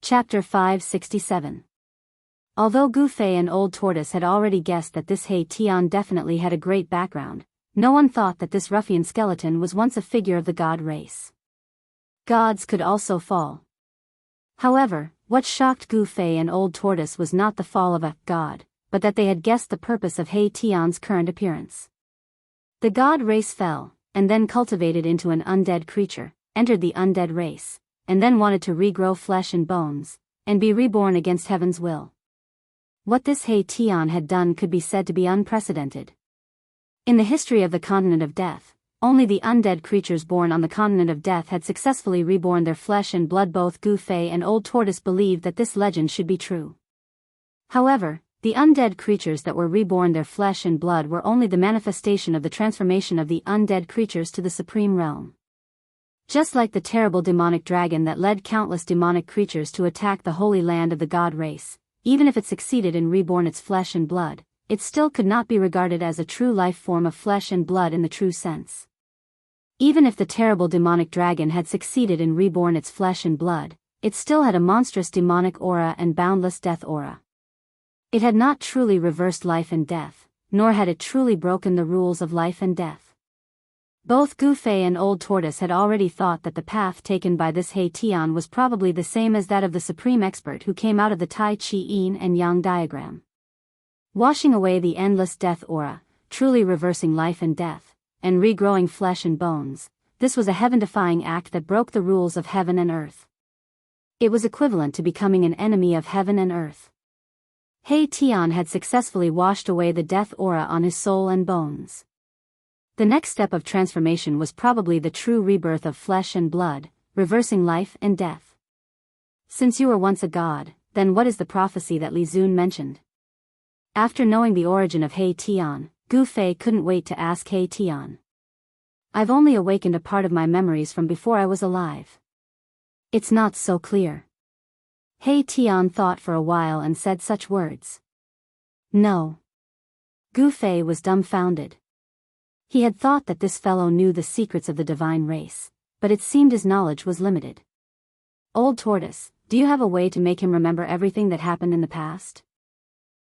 Chapter 567. Although Gu Fei and Old Tortoise had already guessed that this He Tian definitely had a great background, no one thought that this ruffian skeleton was once a figure of the god race. Gods could also fall. However, what shocked Gu Fei and Old Tortoise was not the fall of a god, but that they had guessed the purpose of He Tian's current appearance. The god race fell, and then cultivated into an undead creature, entered the undead race, and then wanted to regrow flesh and bones, and be reborn against heaven's will. What this He Tian had done could be said to be unprecedented. In the history of the continent of death, only the undead creatures born on the continent of death had successfully reborn their flesh and blood. Both Gu Fei and Old Tortoise believed that this legend should be true. However, the undead creatures that were reborn their flesh and blood were only the manifestation of the transformation of the undead creatures to the supreme realm. Just like the terrible demonic dragon that led countless demonic creatures to attack the holy land of the god race, even if it succeeded in reborn its flesh and blood, it still could not be regarded as a true life form of flesh and blood in the true sense. Even if the terrible demonic dragon had succeeded in reborn its flesh and blood, it still had a monstrous demonic aura and boundless death aura. It had not truly reversed life and death, nor had it truly broken the rules of life and death. Both Gu Fei and Old Tortoise had already thought that the path taken by this He Tian was probably the same as that of the supreme expert who came out of the Tai Chi Yin and Yang diagram. Washing away the endless death aura, truly reversing life and death, and regrowing flesh and bones, this was a heaven-defying act that broke the rules of heaven and earth. It was equivalent to becoming an enemy of heaven and earth. He Tian had successfully washed away the death aura on his soul and bones. The next step of transformation was probably the true rebirth of flesh and blood, reversing life and death. Since you were once a god, then what is the prophecy that Li Zun mentioned? After knowing the origin of He Tian, Gu Fei couldn't wait to ask He Tian. I've only awakened a part of my memories from before I was alive. It's not so clear. He Tian thought for a while and said such words. No. Gu Fei was dumbfounded. He had thought that this fellow knew the secrets of the divine race, but it seemed his knowledge was limited. Old Tortoise, do you have a way to make him remember everything that happened in the past?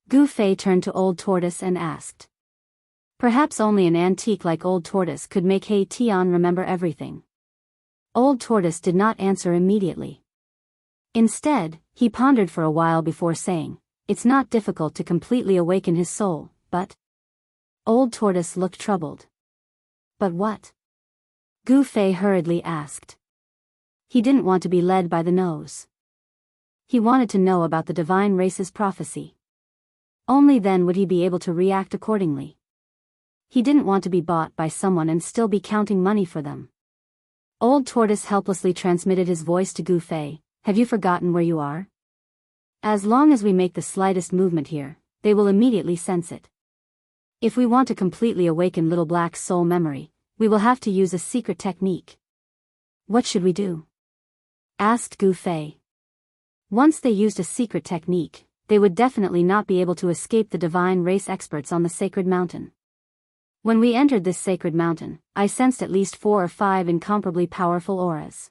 Gu Fei turned to Old Tortoise and asked. Perhaps only an antique like Old Tortoise could make He Tian remember everything. Old Tortoise did not answer immediately. Instead, he pondered for a while before saying, it's not difficult to completely awaken his soul, but... Old Tortoise looked troubled. But what? Gu Fei hurriedly asked. He didn't want to be led by the nose. He wanted to know about the divine race's prophecy. Only then would he be able to react accordingly. He didn't want to be bought by someone and still be counting money for them. Old Tortoise helplessly transmitted his voice to Gu Fei. Have you forgotten where you are? As long as we make the slightest movement here, they will immediately sense it. If we want to completely awaken Little Black's soul memory, we will have to use a secret technique. What should we do? Asked Gu Fei. Once they used a secret technique, they would definitely not be able to escape the divine race experts on the sacred mountain. When we entered this sacred mountain, I sensed at least 4 or 5 incomparably powerful auras.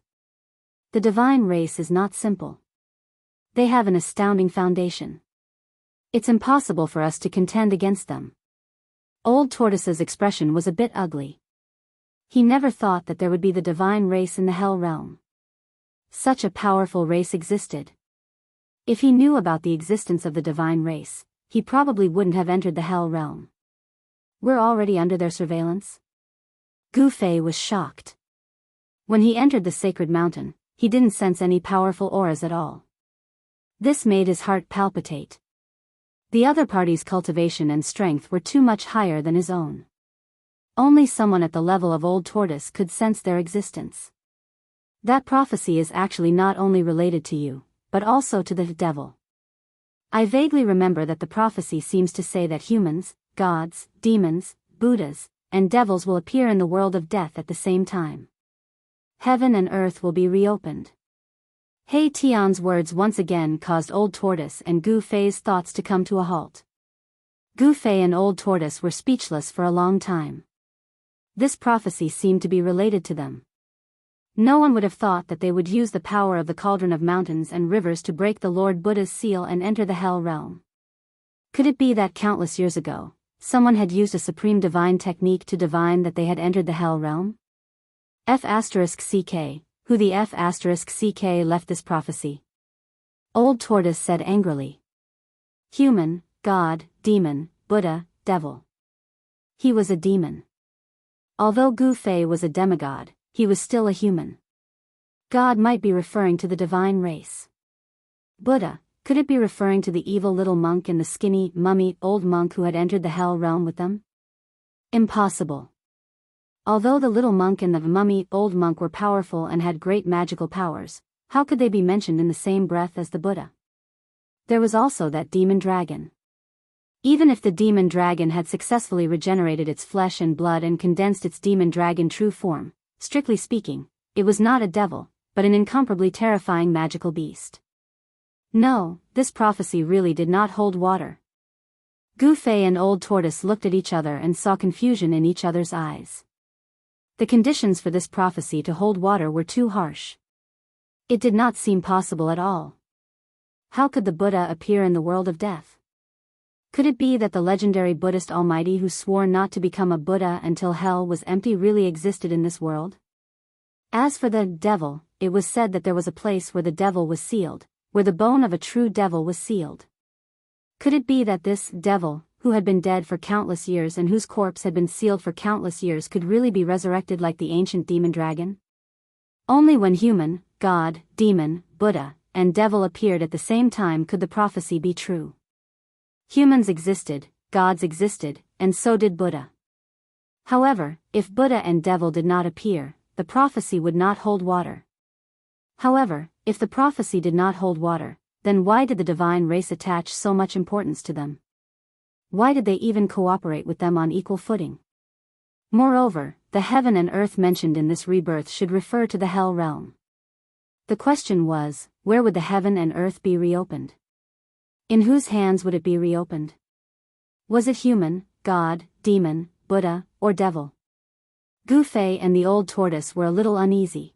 The divine race is not simple. They have an astounding foundation. It's impossible for us to contend against them. Old Tortoise's expression was a bit ugly. He never thought that there would be the divine race in the hell realm. Such a powerful race existed. If he knew about the existence of the divine race, he probably wouldn't have entered the hell realm. We're already under their surveillance? Gu Fei was shocked. When he entered the sacred mountain, he didn't sense any powerful auras at all. This made his heart palpitate. The other party's cultivation and strength were too much higher than his own. Only someone at the level of Old Tortoise could sense their existence. That prophecy is actually not only related to you, but also to the devil. I vaguely remember that the prophecy seems to say that humans, gods, demons, Buddhas, and devils will appear in the world of death at the same time. Heaven and earth will be reopened. He Tian's words once again caused Old Tortoise and Gu Fei's thoughts to come to a halt. Gu Fei and Old Tortoise were speechless for a long time. This prophecy seemed to be related to them. No one would have thought that they would use the power of the cauldron of mountains and rivers to break the Lord Buddha's seal and enter the hell realm. Could it be that countless years ago, someone had used a supreme divine technique to divine that they had entered the hell realm? F***ck, who the F***ck left this prophecy? Old Tortoise said angrily. Human, God, demon, Buddha, devil. He was a demon. Although Gu Fei was a demigod, he was still a human. God might be referring to the divine race. Buddha, could it be referring to the evil little monk and the skinny, mummy, old monk who had entered the hell realm with them? Impossible. Although the little monk and the mummy, old monk were powerful and had great magical powers, how could they be mentioned in the same breath as the Buddha? There was also that demon dragon. Even if the demon dragon had successfully regenerated its flesh and blood and condensed its demon dragon true form, strictly speaking, it was not a devil, but an incomparably terrifying magical beast. No, this prophecy really did not hold water. Gu Fei and Old Tortoise looked at each other and saw confusion in each other's eyes. The conditions for this prophecy to hold water were too harsh. It did not seem possible at all. How could the Buddha appear in the world of death? Could it be that the legendary Buddhist Almighty who swore not to become a Buddha until hell was empty really existed in this world? As for the devil, it was said that there was a place where the devil was sealed, where the bone of a true devil was sealed. Could it be that this devil, who had been dead for countless years and whose corpse had been sealed for countless years, could really be resurrected like the ancient demon dragon? Only when human, God, demon, Buddha, and devil appeared at the same time could the prophecy be true. Humans existed, gods existed, and so did Buddha. However, if Buddha and devil did not appear, the prophecy would not hold water. However, if the prophecy did not hold water, then why did the divine race attach so much importance to them? Why did they even cooperate with them on equal footing? Moreover, the heaven and earth mentioned in this rebirth should refer to the hell realm. The question was, where would the heaven and earth be reopened? In whose hands would it be reopened? Was it human, God, demon, Buddha, or devil? Gu Fei and the Old Tortoise were a little uneasy.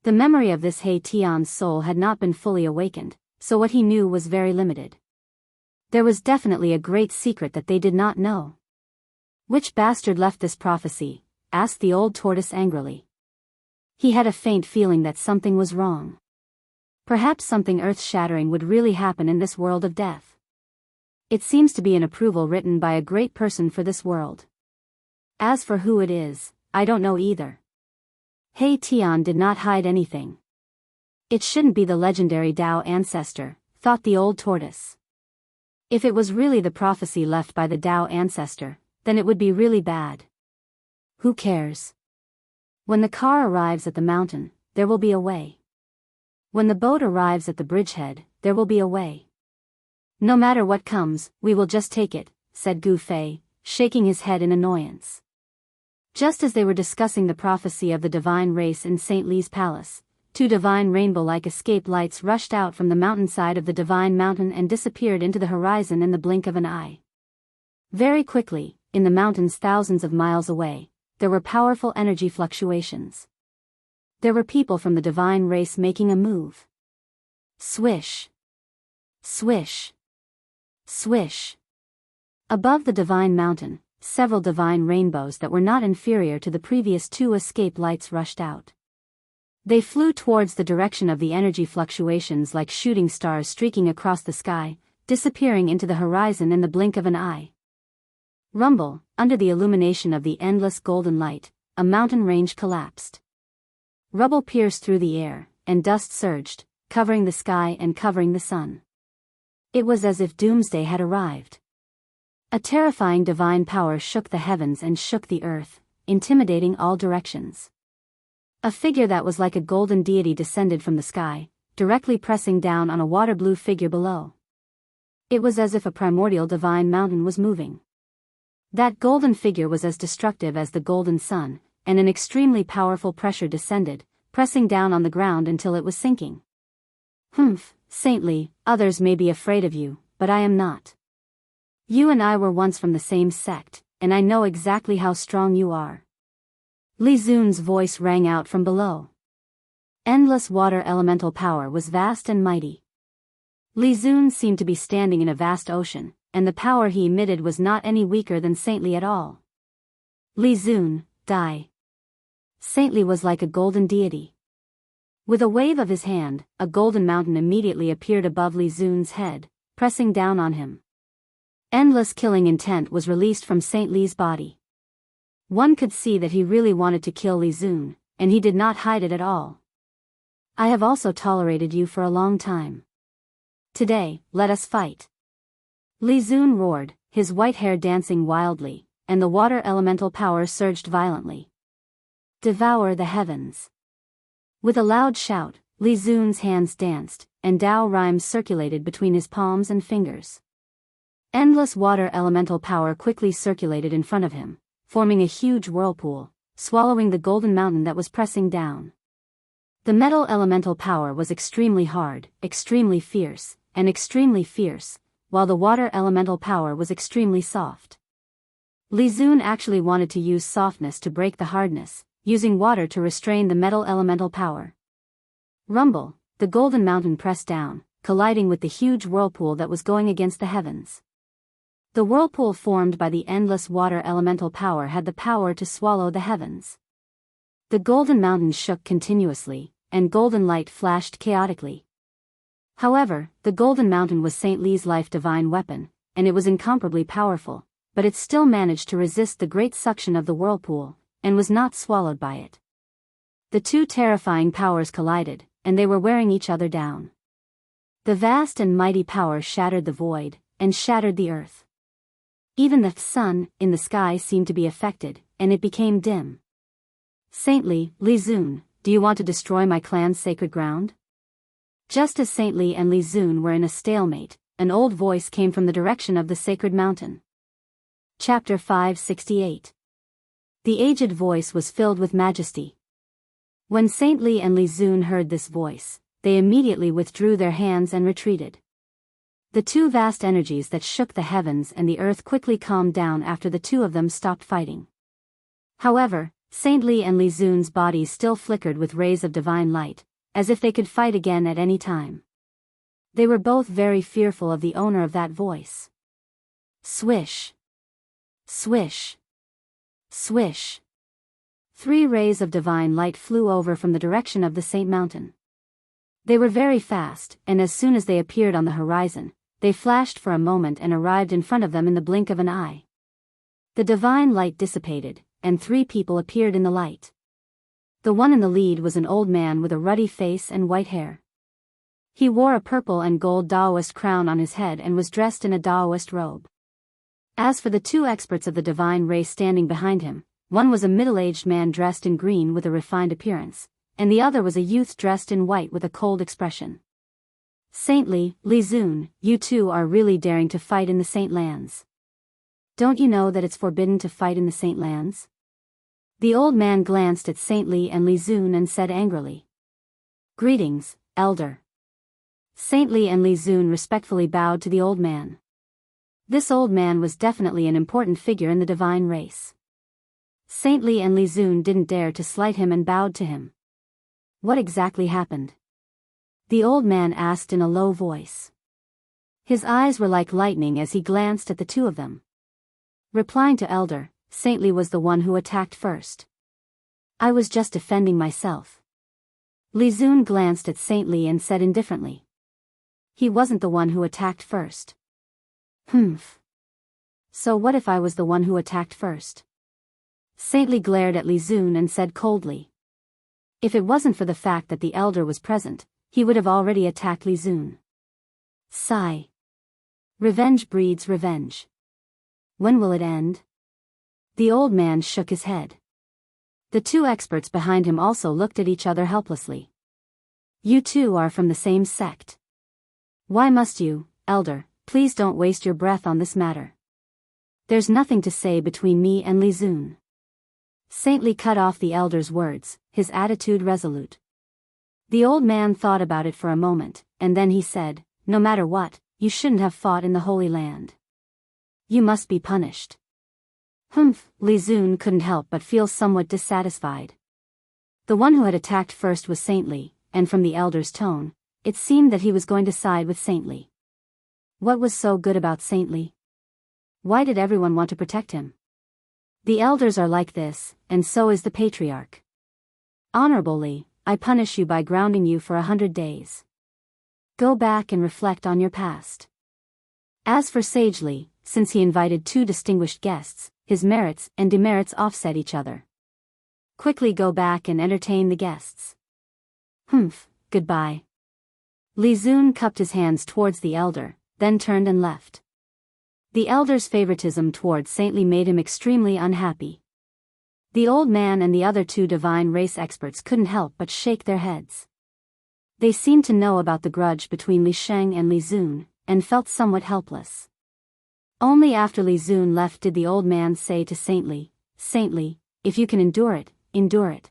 The memory of this He Tian's soul had not been fully awakened, so what he knew was very limited. There was definitely a great secret that they did not know. Which bastard left this prophecy? Asked the Old Tortoise angrily. He had a faint feeling that something was wrong. Perhaps something earth-shattering would really happen in this world of death. It seems to be an approval written by a great person for this world. As for who it is, I don't know either. He Tian did not hide anything. It shouldn't be the legendary Dao ancestor, thought the Old Tortoise. If it was really the prophecy left by the Dao ancestor, then it would be really bad. Who cares? When the car arrives at the mountain, there will be a way. When the boat arrives at the bridgehead, there will be a way. No matter what comes, we will just take it, said Gu Fei, shaking his head in annoyance. Just as they were discussing the prophecy of the divine race in St. Li's palace, two divine rainbow-like escape lights rushed out from the mountainside of the divine mountain and disappeared into the horizon in the blink of an eye. Very quickly, in the mountains thousands of miles away, there were powerful energy fluctuations. There were people from the divine race making a move. Swish. Swish. Swish. Above the divine mountain, several divine rainbows that were not inferior to the previous two escape lights rushed out. They flew towards the direction of the energy fluctuations like shooting stars streaking across the sky, disappearing into the horizon in the blink of an eye. Rumble, under the illumination of the endless golden light, a mountain range collapsed. Rubble pierced through the air, and dust surged, covering the sky and covering the sun. It was as if doomsday had arrived. A terrifying divine power shook the heavens and shook the earth, intimidating all directions. A figure that was like a golden deity descended from the sky, directly pressing down on a water-blue figure below. It was as if a primordial divine mountain was moving. That golden figure was as destructive as the golden sun, and an extremely powerful pressure descended, pressing down on the ground until it was sinking. Humph, saintly, others may be afraid of you, but I am not. You and I were once from the same sect, and I know exactly how strong you are. Li Zun's voice rang out from below. Endless water elemental power was vast and mighty. Li Zun seemed to be standing in a vast ocean, and the power he emitted was not any weaker than Saintly at all. Li Zun, die. Saintly was like a golden deity. With a wave of his hand, a golden mountain immediately appeared above Li Zun's head, pressing down on him. Endless killing intent was released from Saint Li's body. One could see that he really wanted to kill Li Zun, and he did not hide it at all. I have also tolerated you for a long time. Today, let us fight. Li Zun roared, his white hair dancing wildly, and the water elemental power surged violently. Devour the heavens. With a loud shout, Li Zun's hands danced, and Dao rhymes circulated between his palms and fingers. Endless water elemental power quickly circulated in front of him, forming a huge whirlpool, swallowing the golden mountain that was pressing down. The metal elemental power was extremely hard, extremely fierce, while the water elemental power was extremely soft. Li Zun actually wanted to use softness to break the hardness, using water to restrain the metal elemental power. Rumble, the golden mountain pressed down, colliding with the huge whirlpool that was going against the heavens. The whirlpool formed by the endless water elemental power had the power to swallow the heavens. The golden mountain shook continuously, and golden light flashed chaotically. However, the golden mountain was Saint Li's life divine weapon, and it was incomparably powerful, but it still managed to resist the great suction of the whirlpool, and was not swallowed by it. The two terrifying powers collided, and they were wearing each other down. The vast and mighty power shattered the void, and shattered the earth. Even the sun in the sky seemed to be affected, and it became dim. Saintly, Li Zun, do you want to destroy my clan's sacred ground? Just as Saintly and Li Zun were in a stalemate, an old voice came from the direction of the sacred mountain. Chapter 568. The aged voice was filled with majesty. When Saintly and Li Zun heard this voice, they immediately withdrew their hands and retreated. The two vast energies that shook the heavens and the earth quickly calmed down after the two of them stopped fighting. However, Saintly and Li Zun's bodies still flickered with rays of divine light, as if they could fight again at any time. They were both very fearful of the owner of that voice. Swish. Swish. Swish. 3 rays of divine light flew over from the direction of the Saint Mountain. They were very fast, and as soon as they appeared on the horizon, they flashed for a moment and arrived in front of them in the blink of an eye. The divine light dissipated, and 3 people appeared in the light. The one in the lead was an old man with a ruddy face and white hair. He wore a purple and gold Daoist crown on his head and was dressed in a Daoist robe. As for the 2 experts of the divine race standing behind him, one was a middle-aged man dressed in green with a refined appearance, and the other was a youth dressed in white with a cold expression. Saintly, Li Zun, you two are really daring to fight in the Saint Lands. Don't you know that it's forbidden to fight in the Saint Lands? The old man glanced at Saintly and Li Zun and said angrily. Greetings, elder. Saintly and Li Zun respectfully bowed to the old man. This old man was definitely an important figure in the divine race. Saintly and Li Zun didn't dare to slight him and bowed to him. What exactly happened? The old man asked in a low voice. His eyes were like lightning as he glanced at the two of them. Replying to elder, Saintly was the one who attacked first. I was just defending myself. Li Zun glanced at Saintly and said indifferently. He wasn't the one who attacked first. Humph. So what if I was the one who attacked first? Saintly glared at Li Zun and said coldly. If it wasn't for the fact that the elder was present, he would have already attacked Li Zun. Sigh. Revenge breeds revenge. When will it end? The old man shook his head. The 2 experts behind him also looked at each other helplessly. You two are from the same sect. Why must you, elder, please don't waste your breath on this matter. There's nothing to say between me and Li Zun. Saintly cut off the elder's words, his attitude resolute. The old man thought about it for a moment, and then he said, no matter what, you shouldn't have fought in the Holy Land. You must be punished. Humph, Li Zun couldn't help but feel somewhat dissatisfied. The one who had attacked first was Saintly, and from the elder's tone, it seemed that he was going to side with Saintly. What was so good about Saintly? Why did everyone want to protect him? The elders are like this, and so is the patriarch. Honorably, I punish you by grounding you for 100 days. Go back and reflect on your past. As for Sagely, since he invited 2 distinguished guests, his merits and demerits offset each other. Quickly go back and entertain the guests. Humph, goodbye. Li Zun cupped his hands towards the elder, then turned and left. The elder's favoritism towards Saintly made him extremely unhappy. The old man and the other 2 divine race experts couldn't help but shake their heads. They seemed to know about the grudge between Li Sheng and Li Zun, and felt somewhat helpless. Only after Li Zun left did the old man say to Saintly, "Saintly, if you can endure it, endure it.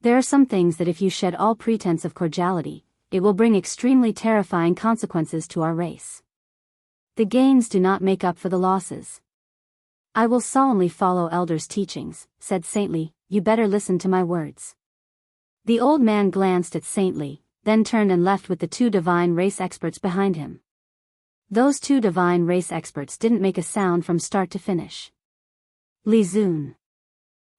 There are some things that if you shed all pretense of cordiality, it will bring extremely terrifying consequences to our race. The gains do not make up for the losses." "I will solemnly follow elders' teachings," said Saintly. "You better listen to my words." The old man glanced at Saintly, then turned and left with the 2 divine race experts behind him. Those 2 divine race experts didn't make a sound from start to finish. Li Zun.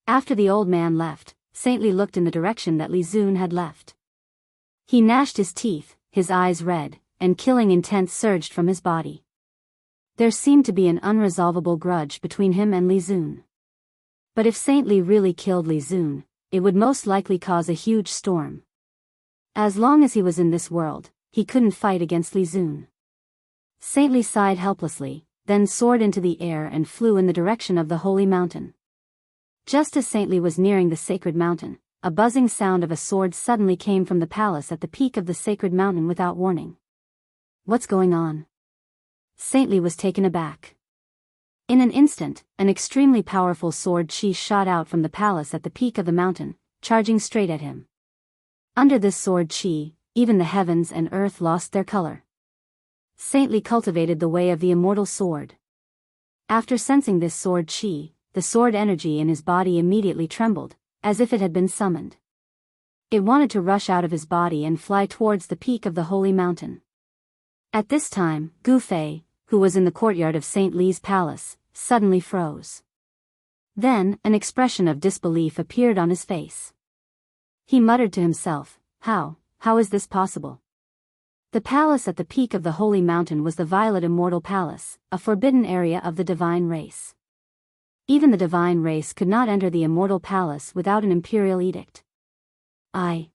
After the old man left, Saintly looked in the direction that Li Zun had left. He gnashed his teeth, his eyes red, and killing intent surged from his body. There seemed to be an unresolvable grudge between him and Li Zun. But if Saintly really killed Li Zun, it would most likely cause a huge storm. As long as he was in this world, he couldn't fight against Li Zun. Saintly sighed helplessly, then soared into the air and flew in the direction of the holy mountain. Just as Saintly was nearing the sacred mountain, a buzzing sound of a sword suddenly came from the palace at the peak of the sacred mountain without warning. What's going on? Saintly was taken aback. In an instant, an extremely powerful sword chi shot out from the palace at the peak of the mountain, charging straight at him. Under this sword chi, even the heavens and earth lost their color. Saintly cultivated the way of the immortal sword. After sensing this sword chi, the sword energy in his body immediately trembled, as if it had been summoned. It wanted to rush out of his body and fly towards the peak of the holy mountain. At this time, Gu Fei, who was in the courtyard of Saint Li's palace, suddenly froze. Then, an expression of disbelief appeared on his face. He muttered to himself, How is this possible? The palace at the peak of the holy mountain was the Violet Immortal Palace, a forbidden area of the divine race. Even the divine race could not enter the immortal palace without an imperial edict. I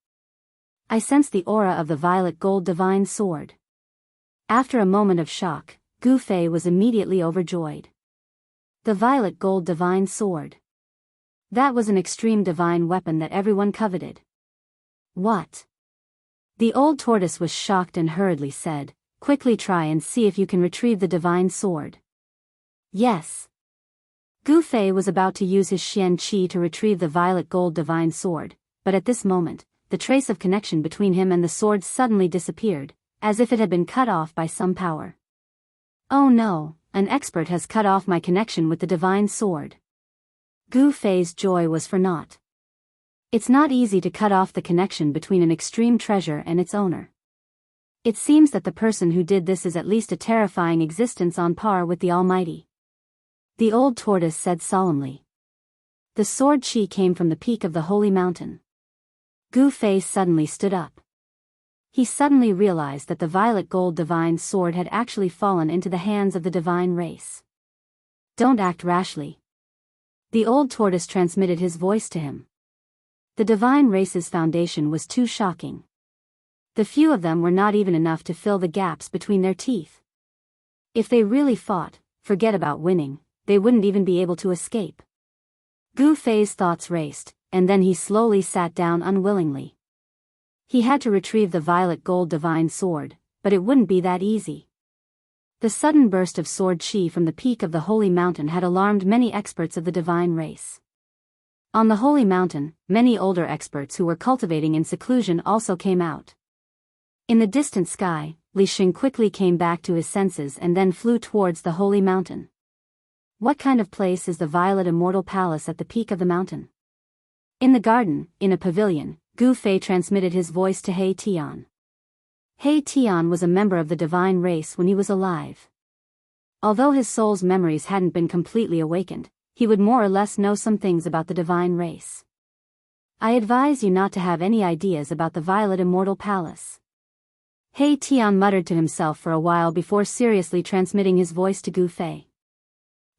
sensed the aura of the violet gold divine sword. After a moment of shock, Gu Fei was immediately overjoyed. The violet gold divine sword. That was an extreme divine weapon that everyone coveted. What? The old tortoise was shocked and hurriedly said, Quickly try and see if you can retrieve the divine sword. Yes. Gu Fei was about to use his Xian Qi to retrieve the violet gold divine sword, but at this moment, the trace of connection between him and the sword suddenly disappeared, as if it had been cut off by some power. Oh no, an expert has cut off my connection with the divine sword. Gu Fei's joy was for naught. It's not easy to cut off the connection between an extreme treasure and its owner. It seems that the person who did this is at least a terrifying existence on par with the Almighty. The old tortoise said solemnly. The sword chi came from the peak of the holy mountain. Gu Fei suddenly stood up. He suddenly realized that the violet gold divine sword had actually fallen into the hands of the divine race. Don't act rashly. The old tortoise transmitted his voice to him. The divine race's foundation was too shocking. The few of them were not even enough to fill the gaps between their teeth. If they really fought, forget about winning, they wouldn't even be able to escape. Gu Fei's thoughts raced, and then he slowly sat down unwillingly. He had to retrieve the violet gold divine sword, but it wouldn't be that easy. The sudden burst of sword chi from the peak of the holy mountain had alarmed many experts of the divine race. On the holy mountain, many older experts who were cultivating in seclusion also came out. In the distant sky, Li Xing quickly came back to his senses and then flew towards the holy mountain. What kind of place is the Violet Immortal Palace at the peak of the mountain? In the garden, in a pavilion, Gu Fei transmitted his voice to He Tian. He Tian was a member of the divine race when he was alive. Although his soul's memories hadn't been completely awakened, he would more or less know some things about the divine race. I advise you not to have any ideas about the Violet Immortal Palace. He Tian muttered to himself for a while before seriously transmitting his voice to Gu Fei.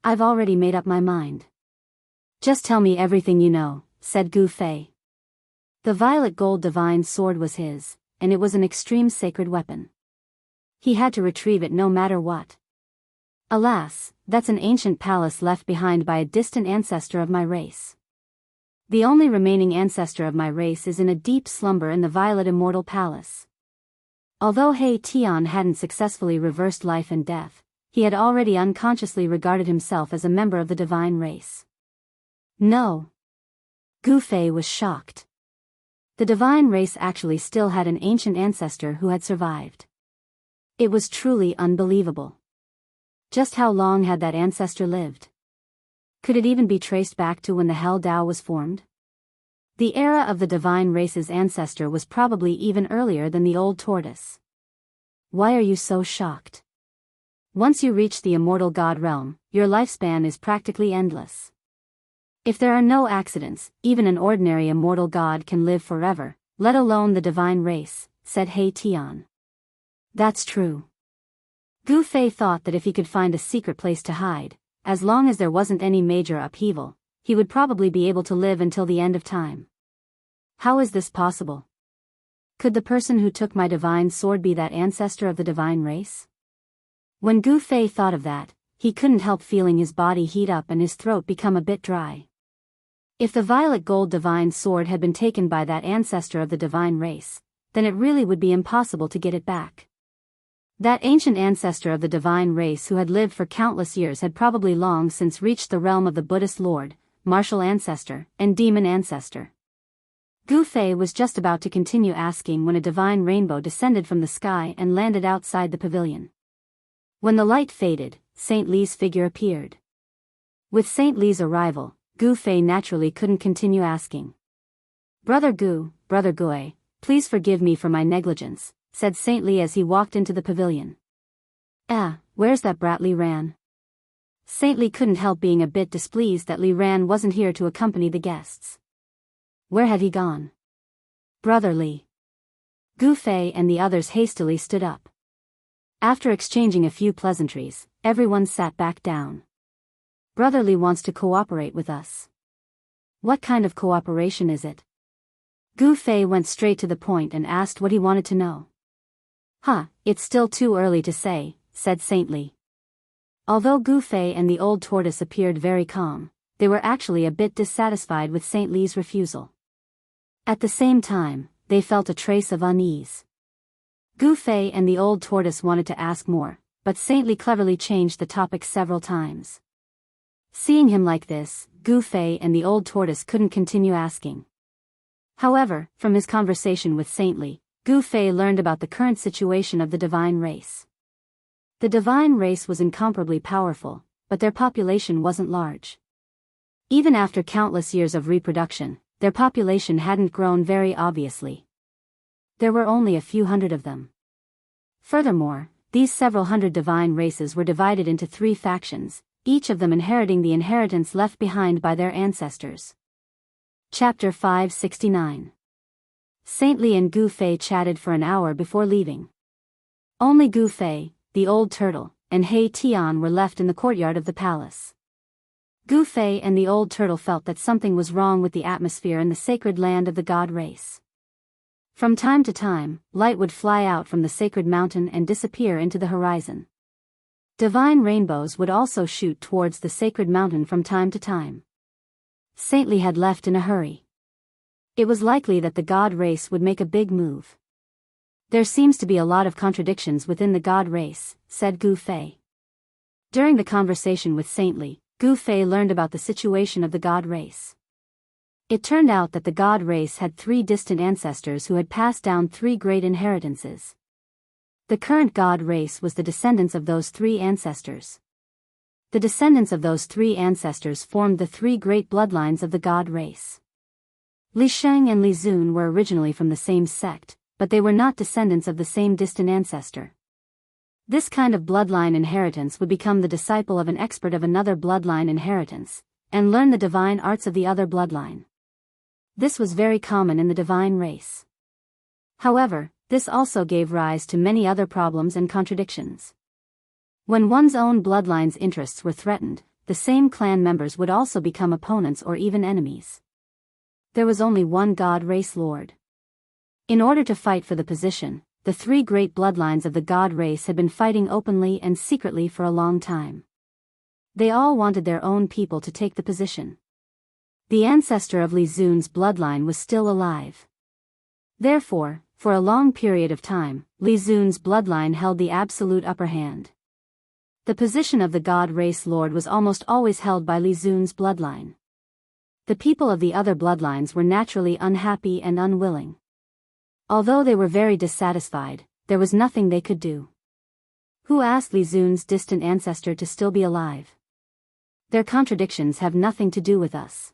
I've already made up my mind. Just tell me everything you know, said Gu Fei. The violet gold divine sword was his, and it was an extreme sacred weapon. He had to retrieve it no matter what. Alas, that's an ancient palace left behind by a distant ancestor of my race. The only remaining ancestor of my race is in a deep slumber in the Violet Immortal Palace. Although He Tian hadn't successfully reversed life and death, he had already unconsciously regarded himself as a member of the divine race. No. Gu Fei was shocked. The divine race actually still had an ancient ancestor who had survived. It was truly unbelievable. Just how long had that ancestor lived? Could it even be traced back to when the Hell Dao was formed? The era of the divine race's ancestor was probably even earlier than the old tortoise. Why are you so shocked? Once you reach the immortal god realm, your lifespan is practically endless. If there are no accidents, even an ordinary immortal god can live forever, let alone the divine race, said He Tian. That's true. Gu Fei thought that if he could find a secret place to hide, as long as there wasn't any major upheaval, he would probably be able to live until the end of time. How is this possible? Could the person who took my divine sword be that ancestor of the divine race? When Gu Fei thought of that, he couldn't help feeling his body heat up and his throat become a bit dry. If the violet gold divine sword had been taken by that ancestor of the divine race, then it really would be impossible to get it back. That ancient ancestor of the divine race who had lived for countless years had probably long since reached the realm of the Buddhist Lord, martial ancestor, and demon ancestor. Gu Fei was just about to continue asking when a divine rainbow descended from the sky and landed outside the pavilion. When the light faded, Saint Li's figure appeared. With Saint Li's arrival, Gu Fei naturally couldn't continue asking. Brother Gu, Brother Gui, please forgive me for my negligence, said Saint Li as he walked into the pavilion. Where's that brat Li Ran? Saint Li couldn't help being a bit displeased that Li Ran wasn't here to accompany the guests. Where had he gone? Brother Li. Gu Fei and the others hastily stood up. After exchanging a few pleasantries, everyone sat back down. Brother Li wants to cooperate with us. What kind of cooperation is it? Gu Fei went straight to the point and asked what he wanted to know. It's still too early to say, said Saint Li. Although Gu Fei and the old tortoise appeared very calm, they were actually a bit dissatisfied with Saint Li's refusal. At the same time, they felt a trace of unease. Gu Fei and the old tortoise wanted to ask more, but Saint Li cleverly changed the topic several times. Seeing him like this, Gu Fei and the old tortoise couldn't continue asking. However, from his conversation with Saint Li, Gu Fei learned about the current situation of the divine race. The divine race was incomparably powerful, but their population wasn't large. Even after countless years of reproduction, their population hadn't grown very obviously. There were only a few hundred of them. Furthermore, these several hundred divine races were divided into 3 factions, each of them inheriting the inheritance left behind by their ancestors. Chapter 569. Saint Li and Gu Fei chatted for an hour before leaving. Only Gu Fei, the old turtle, and He Tian were left in the courtyard of the palace. Gu Fei and the old turtle felt that something was wrong with the atmosphere in the sacred land of the god race. From time to time, light would fly out from the sacred mountain and disappear into the horizon. Divine rainbows would also shoot towards the sacred mountain from time to time. Saint Li had left in a hurry. It was likely that the god race would make a big move. There seems to be a lot of contradictions within the god race, said Gu Fei. During the conversation with Saint Li, Gu Fei learned about the situation of the god race. It turned out that the god race had 3 distant ancestors who had passed down 3 great inheritances. The current god race was the descendants of those 3 ancestors. The descendants of those 3 ancestors formed the 3 great bloodlines of the god race. Li Sheng and Li Zun were originally from the same sect, but they were not descendants of the same distant ancestor. This kind of bloodline inheritance would become the disciple of an expert of another bloodline inheritance, and learn the divine arts of the other bloodline. This was very common in the divine race. However, this also gave rise to many other problems and contradictions. When one's own bloodline's interests were threatened, the same clan members would also become opponents or even enemies. There was only one god race lord. In order to fight for the position, the three great bloodlines of the god race had been fighting openly and secretly for a long time. They all wanted their own people to take the position. The ancestor of Li Zun's bloodline was still alive. Therefore, for a long period of time, Li Zun's bloodline held the absolute upper hand. The position of the god race lord was almost always held by Li Zun's bloodline. The people of the other bloodlines were naturally unhappy and unwilling. Although they were very dissatisfied, there was nothing they could do. Who asked Li Zun's distant ancestor to still be alive? Their contradictions have nothing to do with us.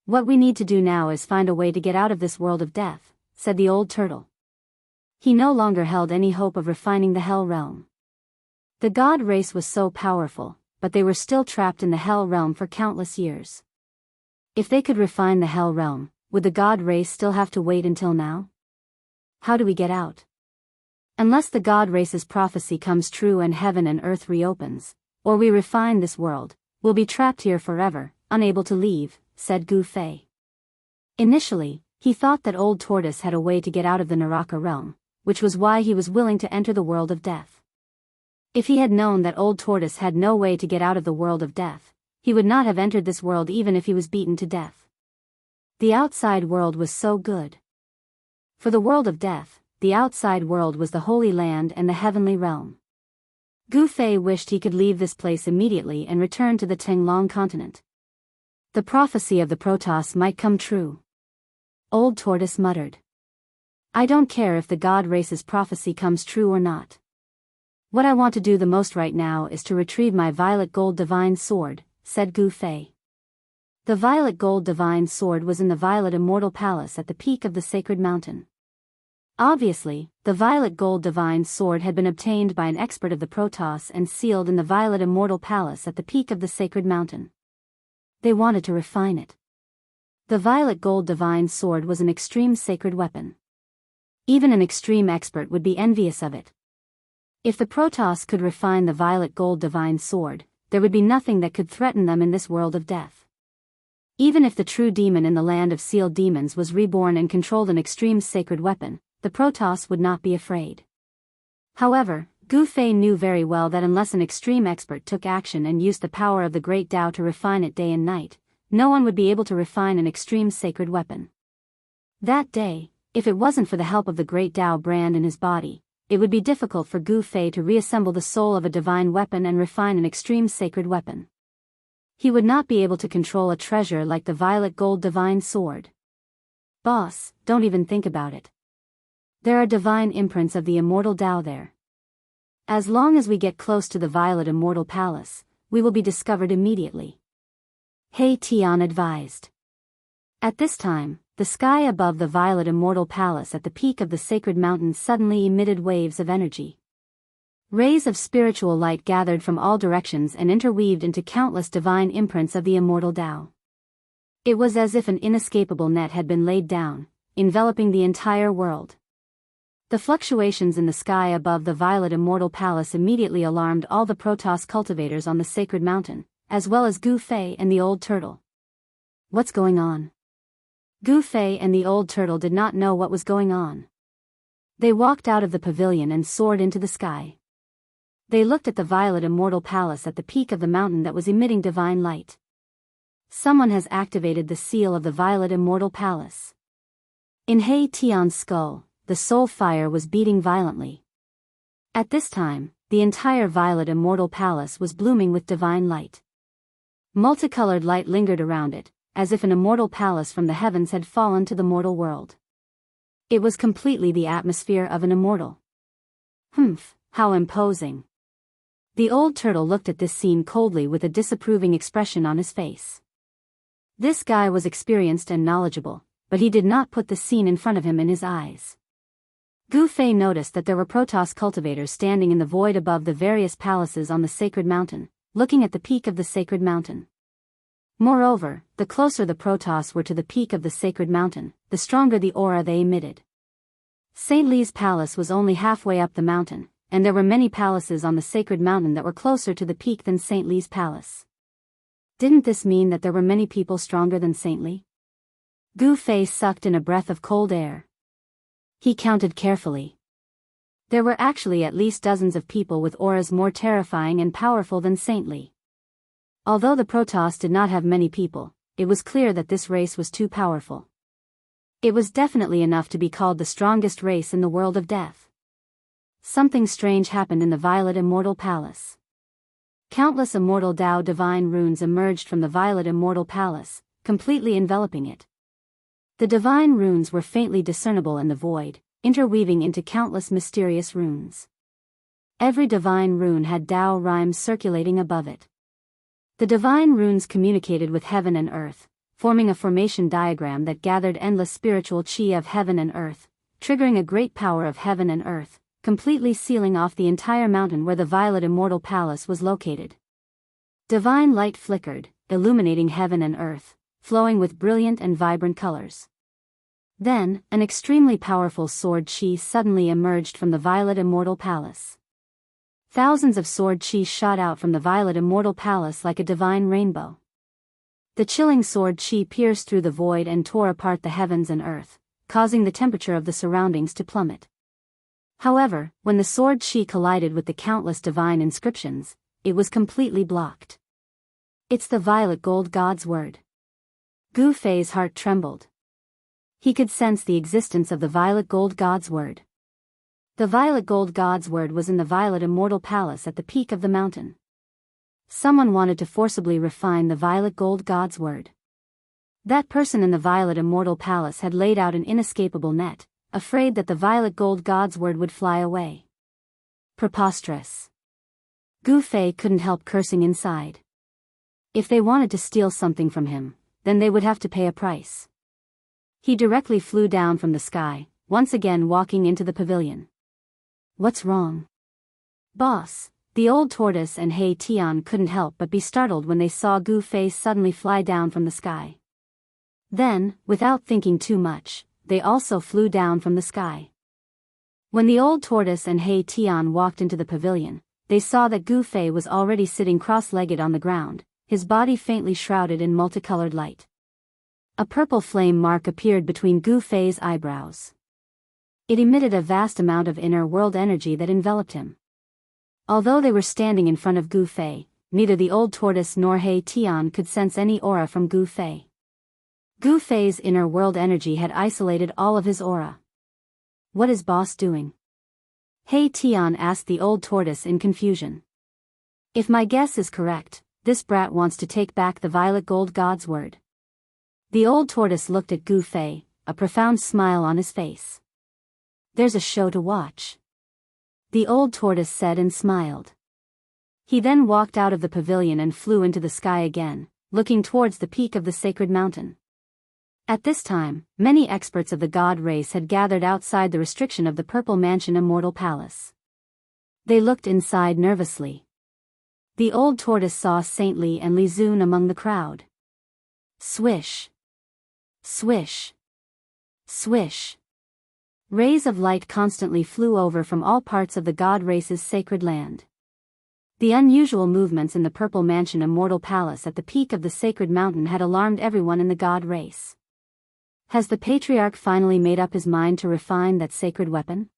What we need to do now is find a way to get out of this world of death, said the old turtle. He no longer held any hope of refining the hell realm. The god race was so powerful, but they were still trapped in the hell realm for countless years. If they could refine the hell realm, would the god race still have to wait until now? How do we get out? Unless the god race's prophecy comes true and heaven and earth reopens, or we refine this world, we'll be trapped here forever, unable to leave, said Gu Fei. Initially, he thought that Old Tortoise had a way to get out of the Naraka realm, which was why he was willing to enter the world of death. If he had known that Old Tortoise had no way to get out of the world of death, he would not have entered this world even if he was beaten to death. The outside world was so good. For the world of death, the outside world was the Holy Land and the heavenly realm. Gu Fei wished he could leave this place immediately and return to the Tenglong continent. The prophecy of the Protoss might come true. Old Tortoise muttered. I don't care if the god race's prophecy comes true or not. What I want to do the most right now is to retrieve my violet gold divine sword, said Gu Fei. The violet gold divine sword was in the Violet Immortal Palace at the peak of the sacred mountain. Obviously, the violet gold divine sword had been obtained by an expert of the Protoss and sealed in the Violet Immortal Palace at the peak of the sacred mountain. They wanted to refine it. The violet gold divine sword was an extreme sacred weapon. Even an extreme expert would be envious of it. If the Protoss could refine the violet gold divine sword, there would be nothing that could threaten them in this world of death. Even if the true demon in the land of sealed demons was reborn and controlled an extreme sacred weapon, the Protoss would not be afraid. However, Gu Fei knew very well that unless an extreme expert took action and used the power of the great Tao to refine it day and night, no one would be able to refine an extreme sacred weapon. That day, if it wasn't for the help of the great Tao brand in his body, it would be difficult for Gu Fei to reassemble the soul of a divine weapon and refine an extreme sacred weapon. He would not be able to control a treasure like the violet gold divine sword. Boss, don't even think about it. There are divine imprints of the immortal Tao there. As long as we get close to the Violet Immortal Palace, we will be discovered immediately. He Tian advised. At this time, the sky above the Violet Immortal Palace at the peak of the sacred mountain suddenly emitted waves of energy. Rays of spiritual light gathered from all directions and interweaved into countless divine imprints of the immortal Tao. It was as if an inescapable net had been laid down, enveloping the entire world. The fluctuations in the sky above the Violet Immortal Palace immediately alarmed all the Protoss cultivators on the sacred mountain, as well as Gu Fei and the old turtle. What's going on? Gu Fei and the old turtle did not know what was going on. They walked out of the pavilion and soared into the sky. They looked at the Violet Immortal Palace at the peak of the mountain that was emitting divine light. Someone has activated the seal of the Violet Immortal Palace. In He Tian's skull, the soul fire was beating violently. At this time, the entire Violet Immortal Palace was blooming with divine light. Multicolored light lingered around it, as if an immortal palace from the heavens had fallen to the mortal world. It was completely the atmosphere of an immortal. Humph, how imposing. The old turtle looked at this scene coldly with a disapproving expression on his face. This guy was experienced and knowledgeable, but he did not put the scene in front of him in his eyes. Gu Fei noticed that there were Protoss cultivators standing in the void above the various palaces on the sacred mountain, looking at the peak of the sacred mountain. Moreover, the closer the Protoss were to the peak of the sacred mountain, the stronger the aura they emitted. St. Li's palace was only halfway up the mountain, and there were many palaces on the sacred mountain that were closer to the peak than St. Li's palace. Didn't this mean that there were many people stronger than St. Li? Gu Fei sucked in a breath of cold air. He counted carefully. There were actually at least dozens of people with auras more terrifying and powerful than St. Li. Although the Protoss did not have many people, it was clear that this race was too powerful. It was definitely enough to be called the strongest race in the world of death. Something strange happened in the Violet Immortal Palace. Countless immortal Dao divine runes emerged from the Violet Immortal Palace, completely enveloping it. The divine runes were faintly discernible in the void, interweaving into countless mysterious runes. Every divine rune had Dao rhymes circulating above it. The divine runes communicated with heaven and earth, forming a formation diagram that gathered endless spiritual chi of heaven and earth, triggering a great power of heaven and earth, completely sealing off the entire mountain where the Violet Immortal Palace was located. Divine light flickered, illuminating heaven and earth, flowing with brilliant and vibrant colors. Then, an extremely powerful sword chi suddenly emerged from the Violet Immortal Palace. Thousands of sword chi shot out from the Violet Immortal Palace like a divine rainbow. The chilling sword chi pierced through the void and tore apart the heavens and earth, causing the temperature of the surroundings to plummet. However, when the sword chi collided with the countless divine inscriptions, it was completely blocked. It's the Violet Gold God's word. Gu Fei's heart trembled. He could sense the existence of the Violet Gold God's word. The Violet Gold God's word was in the Violet Immortal Palace at the peak of the mountain. Someone wanted to forcibly refine the Violet Gold God's word. That person in the Violet Immortal Palace had laid out an inescapable net, afraid that the Violet Gold God's word would fly away. Preposterous. Gu Fei couldn't help cursing inside. If they wanted to steal something from him, then they would have to pay a price. He directly flew down from the sky, once again walking into the pavilion. What's wrong? Boss, the old tortoise and He Tian couldn't help but be startled when they saw Gu Fei suddenly fly down from the sky. Then, without thinking too much, they also flew down from the sky. When the old tortoise and He Tian walked into the pavilion, they saw that Gu Fei was already sitting cross-legged on the ground, his body faintly shrouded in multicolored light. A purple flame mark appeared between Gu Fei's eyebrows. It emitted a vast amount of inner world energy that enveloped him. Although they were standing in front of Gu Fei, neither the old tortoise nor He Tian could sense any aura from Gu Fei. Gu Fei's inner world energy had isolated all of his aura. What is boss doing? He Tian asked the old tortoise in confusion. If my guess is correct, this brat wants to take back the Violet Gold God's word. The old tortoise looked at Gu Fei, a profound smile on his face. There's a show to watch. The old tortoise said and smiled. He then walked out of the pavilion and flew into the sky again, looking towards the peak of the sacred mountain. At this time, many experts of the god race had gathered outside the restriction of the Purple Mansion Immortal Palace. They looked inside nervously. The old tortoise saw Saint Li and Li Zun among the crowd. Swish. Swish. Swish. Rays of light constantly flew over from all parts of the god race's sacred land. The unusual movements in the Purple Mansion Immortal Palace at the peak of the sacred mountain had alarmed everyone in the god race. Has the Patriarch finally made up his mind to refine that sacred weapon?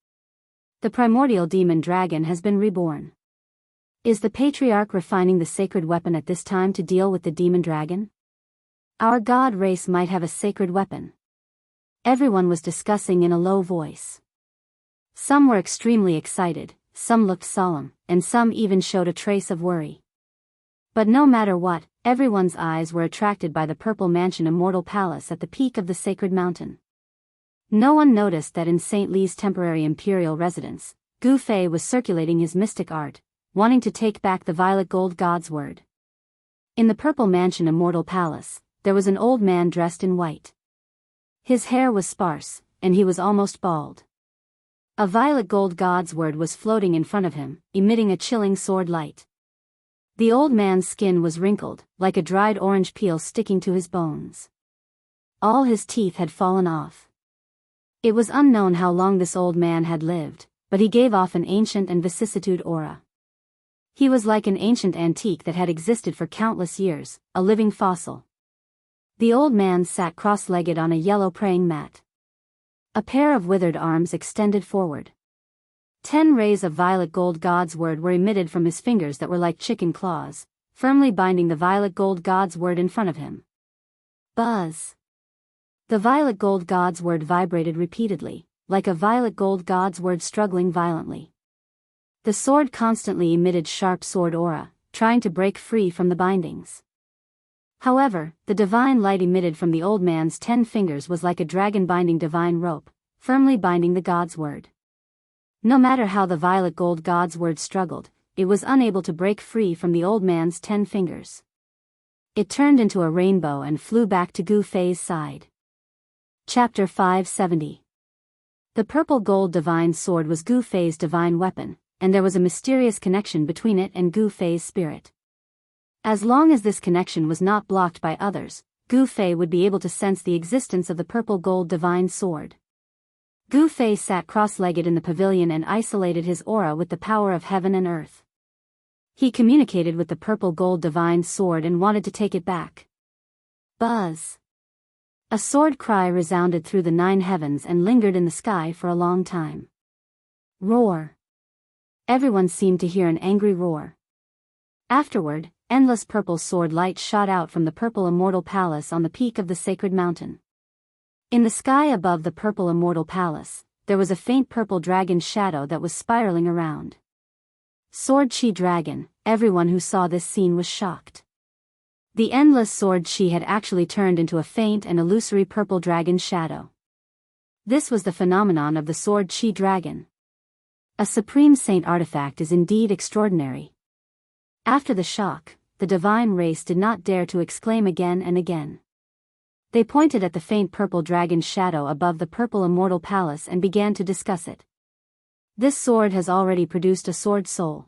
The primordial demon dragon has been reborn. Is the Patriarch refining the sacred weapon at this time to deal with the demon dragon? Our god race might have a sacred weapon. Everyone was discussing in a low voice. Some were extremely excited, some looked solemn, and some even showed a trace of worry. But no matter what, everyone's eyes were attracted by the Purple Mansion Immortal Palace at the peak of the sacred mountain. No one noticed that in Saint Li's temporary imperial residence, Gu Fei was circulating his mystic art, wanting to take back the Violet Gold God's word. In the Purple Mansion Immortal Palace, there was an old man dressed in white. His hair was sparse, and he was almost bald. A violet gold god's word was floating in front of him, emitting a chilling sword light. The old man's skin was wrinkled, like a dried orange peel sticking to his bones. All his teeth had fallen off. It was unknown how long this old man had lived, but he gave off an ancient and vicissitude aura. He was like an ancient antique that had existed for countless years, a living fossil. The old man sat cross-legged on a yellow praying mat. A pair of withered arms extended forward. 10 rays of violet gold god's word were emitted from his fingers that were like chicken claws, firmly binding the violet gold god's word in front of him. Buzz! The violet gold god's word vibrated repeatedly, like a violet gold god's word struggling violently. The sword constantly emitted sharp sword aura, trying to break free from the bindings. However, the divine light emitted from the old man's 10 fingers was like a dragon binding divine rope, firmly binding the god's word. No matter how the violet gold god's word struggled, it was unable to break free from the old man's 10 fingers. It turned into a rainbow and flew back to Gu Fei's side. Chapter 570. The purple gold divine sword was Gu Fei's divine weapon, and there was a mysterious connection between it and Gu Fei's spirit. As long as this connection was not blocked by others, Gu Fei would be able to sense the existence of the purple gold divine sword. Gu Fei sat cross-legged in the pavilion and isolated his aura with the power of heaven and earth. He communicated with the purple gold divine sword and wanted to take it back. Buzz! A sword cry resounded through the 9 heavens and lingered in the sky for a long time. Roar! Everyone seemed to hear an angry roar. Afterward, endless purple sword light shot out from the purple immortal palace on the peak of the sacred mountain. In the sky above the purple immortal palace, there was a faint purple dragon shadow that was spiraling around. Sword Chi Dragon, everyone who saw this scene was shocked. The endless sword Chi had actually turned into a faint and illusory purple dragon shadow. This was the phenomenon of the Sword Chi Dragon. A supreme saint artifact is indeed extraordinary. After the shock, the divine race did not dare to exclaim again and again. They pointed at the faint purple dragon shadow above the purple immortal palace and began to discuss it. This sword has already produced a sword soul.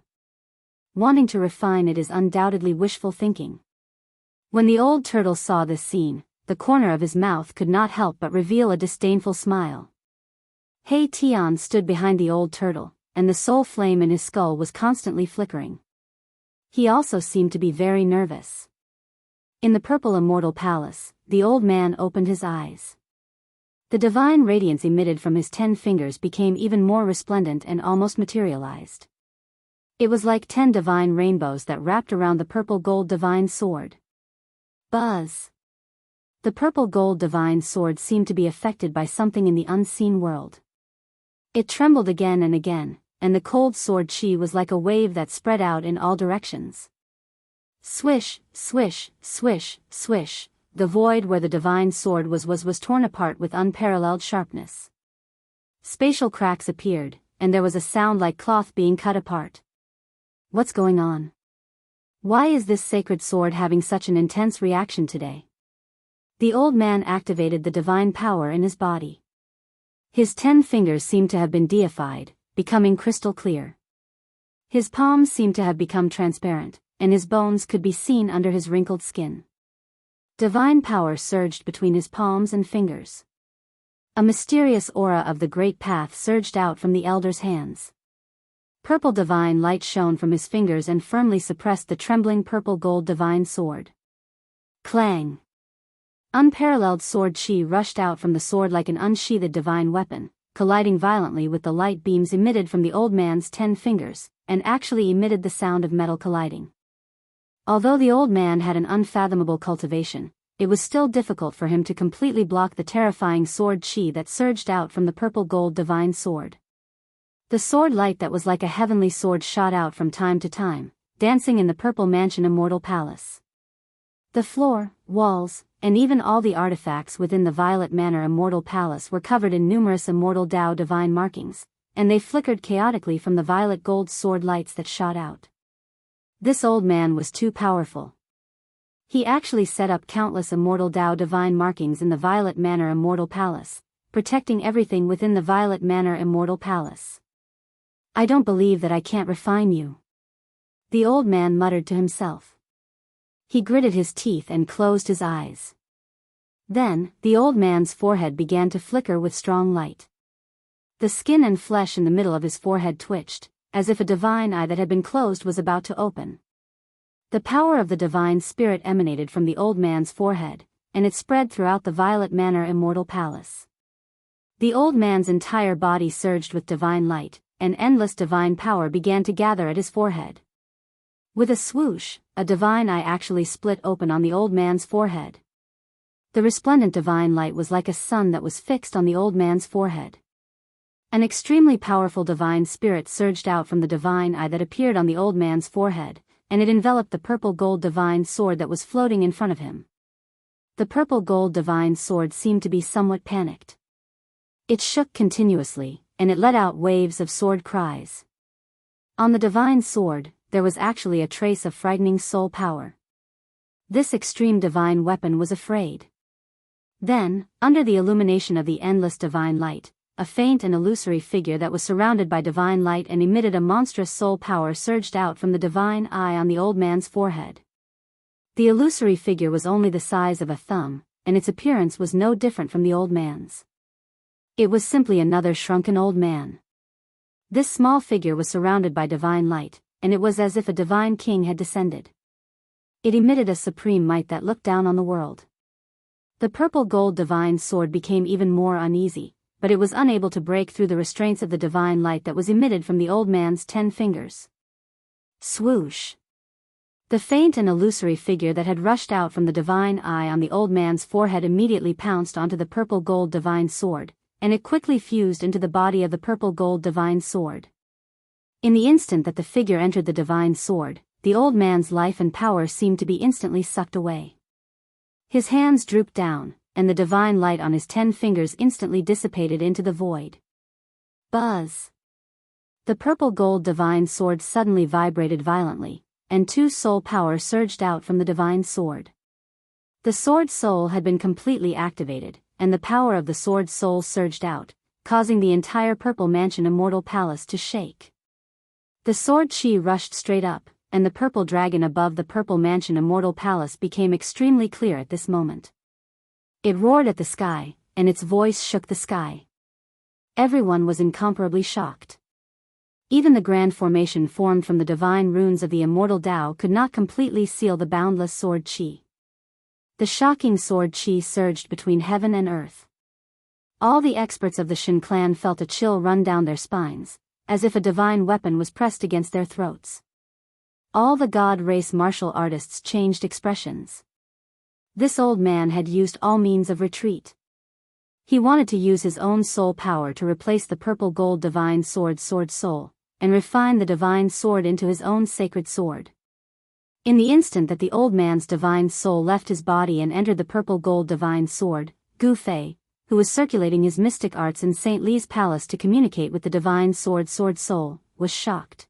Wanting to refine it is undoubtedly wishful thinking. When the old turtle saw this scene, the corner of his mouth could not help but reveal a disdainful smile. Hei Tian stood behind the old turtle, and the soul flame in his skull was constantly flickering. He also seemed to be very nervous. In the purple immortal palace, the old man opened his eyes. The divine radiance emitted from his 10 fingers became even more resplendent and almost materialized. It was like 10 divine rainbows that wrapped around the purple gold divine sword. Buzz! The purple gold divine sword seemed to be affected by something in the unseen world. It trembled again, and the cold sword chi was like a wave that spread out in all directions. Swish, swish, swish, swish, the void where the divine sword was torn apart with unparalleled sharpness. Spatial cracks appeared, and there was a sound like cloth being cut apart. What's going on? Why is this sacred sword having such an intense reaction today? The old man activated the divine power in his body. His 10 fingers seemed to have been deified, becoming crystal clear. His palms seemed to have become transparent, and his bones could be seen under his wrinkled skin. Divine power surged between his palms and fingers. A mysterious aura of the great path surged out from the elder's hands. Purple divine light shone from his fingers and firmly suppressed the trembling purple gold divine sword. Clang! Unparalleled sword chi rushed out from the sword like an unsheathed divine weapon, colliding violently with the light beams emitted from the old man's 10 fingers, and actually emitted the sound of metal colliding. Although the old man had an unfathomable cultivation, it was still difficult for him to completely block the terrifying sword chi that surged out from the purple gold divine sword. The sword light that was like a heavenly sword shot out from time to time, dancing in the purple mansion immortal palace. The floor, walls, and even all the artifacts within the Violet Manor immortal palace were covered in numerous immortal Tao divine markings, and they flickered chaotically from the violet gold sword lights that shot out. This old man was too powerful. He actually set up countless immortal Dao divine markings in the Violet Manor Immortal Palace, protecting everything within the Violet Manor Immortal Palace. I don't believe that I can't refine you, the old man muttered to himself. He gritted his teeth and closed his eyes. Then, the old man's forehead began to flicker with strong light. The skin and flesh in the middle of his forehead twitched, as if a divine eye that had been closed was about to open. The power of the divine spirit emanated from the old man's forehead, and it spread throughout the Violet Manor Immortal Palace. The old man's entire body surged with divine light, and endless divine power began to gather at his forehead. With a swoosh, a divine eye actually split open on the old man's forehead. The resplendent divine light was like a sun that was fixed on the old man's forehead. An extremely powerful divine spirit surged out from the divine eye that appeared on the old man's forehead, and it enveloped the purple gold divine sword that was floating in front of him. The purple gold divine sword seemed to be somewhat panicked. It shook continuously, and it let out waves of sword cries. On the divine sword, there was actually a trace of frightening soul power. This extreme divine weapon was afraid. Then, under the illumination of the endless divine light, a faint and illusory figure that was surrounded by divine light and emitted a monstrous soul power surged out from the divine eye on the old man's forehead. The illusory figure was only the size of a thumb, and its appearance was no different from the old man's. It was simply another shrunken old man. This small figure was surrounded by divine light, and it was as if a divine king had descended. It emitted a supreme might that looked down on the world. The purple gold divine sword became even more uneasy, but it was unable to break through the restraints of the divine light that was emitted from the old man's 10 fingers. Swoosh! The faint and illusory figure that had rushed out from the divine eye on the old man's forehead immediately pounced onto the purple gold divine sword, and it quickly fused into the body of the purple gold divine sword. In the instant that the figure entered the divine sword, the old man's life and power seemed to be instantly sucked away. His hands drooped down, and the divine light on his 10 fingers instantly dissipated into the void. Buzz! The purple gold divine sword suddenly vibrated violently, and 2 soul power surged out from the divine sword. The sword soul had been completely activated, and the power of the sword soul surged out, causing the entire Purple Mansion Immortal Palace to shake. The sword chi rushed straight up, and the purple dragon above the Purple Mansion Immortal Palace became extremely clear at this moment. It roared at the sky, and its voice shook the sky. Everyone was incomparably shocked. Even the grand formation formed from the divine runes of the immortal Tao could not completely seal the boundless sword chi. The shocking sword chi surged between heaven and earth. All the experts of the Shin clan felt a chill run down their spines, as if a divine weapon was pressed against their throats. All the god race martial artists changed expressions. This old man had used all means of retreat. He wanted to use his own soul power to replace the purple gold divine sword soul, and refine the divine sword into his own sacred sword. In the instant that the old man's divine soul left his body and entered the purple gold divine sword, Gu Fei, who was circulating his mystic arts in St. Li's palace to communicate with the divine sword soul, was shocked.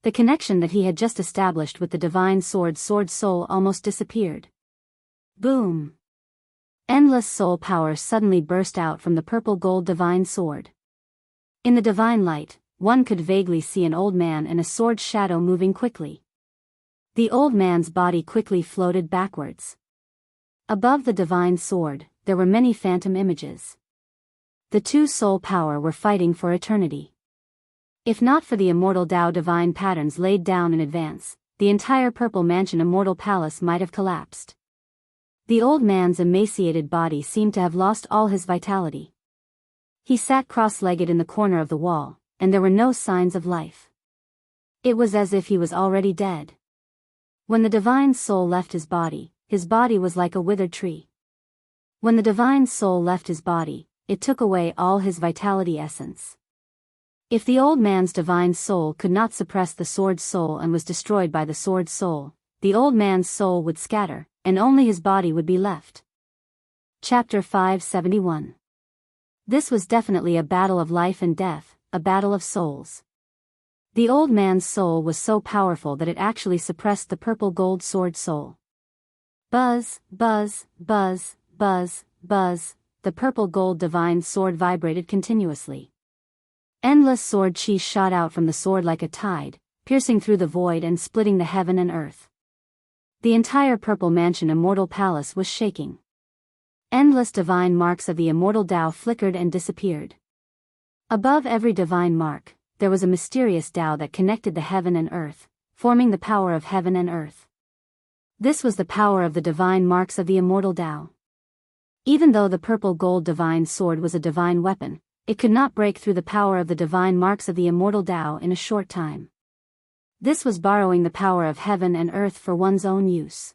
The connection that he had just established with the divine sword soul almost disappeared. Boom! Endless soul power suddenly burst out from the purple gold divine sword. In the divine light, one could vaguely see an old man and a sword shadow moving quickly. The old man's body quickly floated backwards. Above the divine sword, there were many phantom images. The 2 soul power were fighting for eternity. If not for the immortal Tao divine patterns laid down in advance, the entire Purple Mansion Immortal Palace might have collapsed. The old man's emaciated body seemed to have lost all his vitality. He sat cross-legged in the corner of the wall, and there were no signs of life. It was as if he was already dead. When the divine soul left his body was like a withered tree. When the divine soul left his body, it took away all his vitality essence. If the old man's divine soul could not suppress the sword soul and was destroyed by the sword soul, the old man's soul would scatter, and only his body would be left. Chapter 571. This was definitely a battle of life and death, a battle of souls. The old man's soul was so powerful that it actually suppressed the purple gold sword soul. Buzz, buzz, buzz, buzz, buzz, the purple gold divine sword vibrated continuously. Endless sword chi shot out from the sword like a tide, piercing through the void and splitting the heaven and earth. The entire purple mansion immortal palace was shaking. Endless divine marks of the immortal Tao flickered and disappeared. Above every divine mark, there was a mysterious Tao that connected the heaven and earth, forming the power of heaven and earth. This was the power of the divine marks of the immortal Tao. Even though the purple gold divine sword was a divine weapon, it could not break through the power of the divine marks of the immortal Tao in a short time. This was borrowing the power of heaven and earth for one's own use.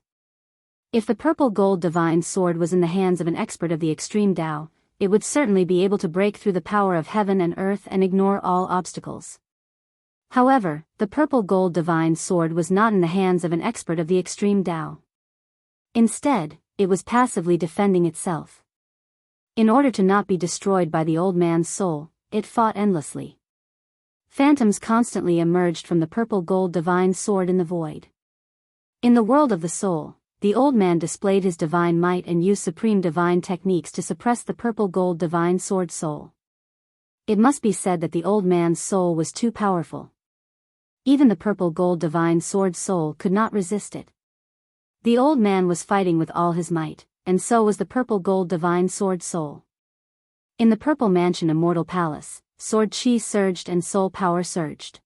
If the purple gold divine sword was in the hands of an expert of the extreme Tao, it would certainly be able to break through the power of heaven and earth and ignore all obstacles. However, the purple gold divine sword was not in the hands of an expert of the extreme Tao. Instead, it was passively defending itself. In order to not be destroyed by the old man's soul, it fought endlessly. Phantoms constantly emerged from the purple gold divine sword in the void. In the world of the soul, the old man displayed his divine might and used supreme divine techniques to suppress the purple gold divine sword soul. It must be said that the old man's soul was too powerful. Even the purple gold divine sword soul could not resist it. The old man was fighting with all his might, and so was the purple gold divine sword soul. In the purple mansion immortal palace, sword chi surged and soul power surged.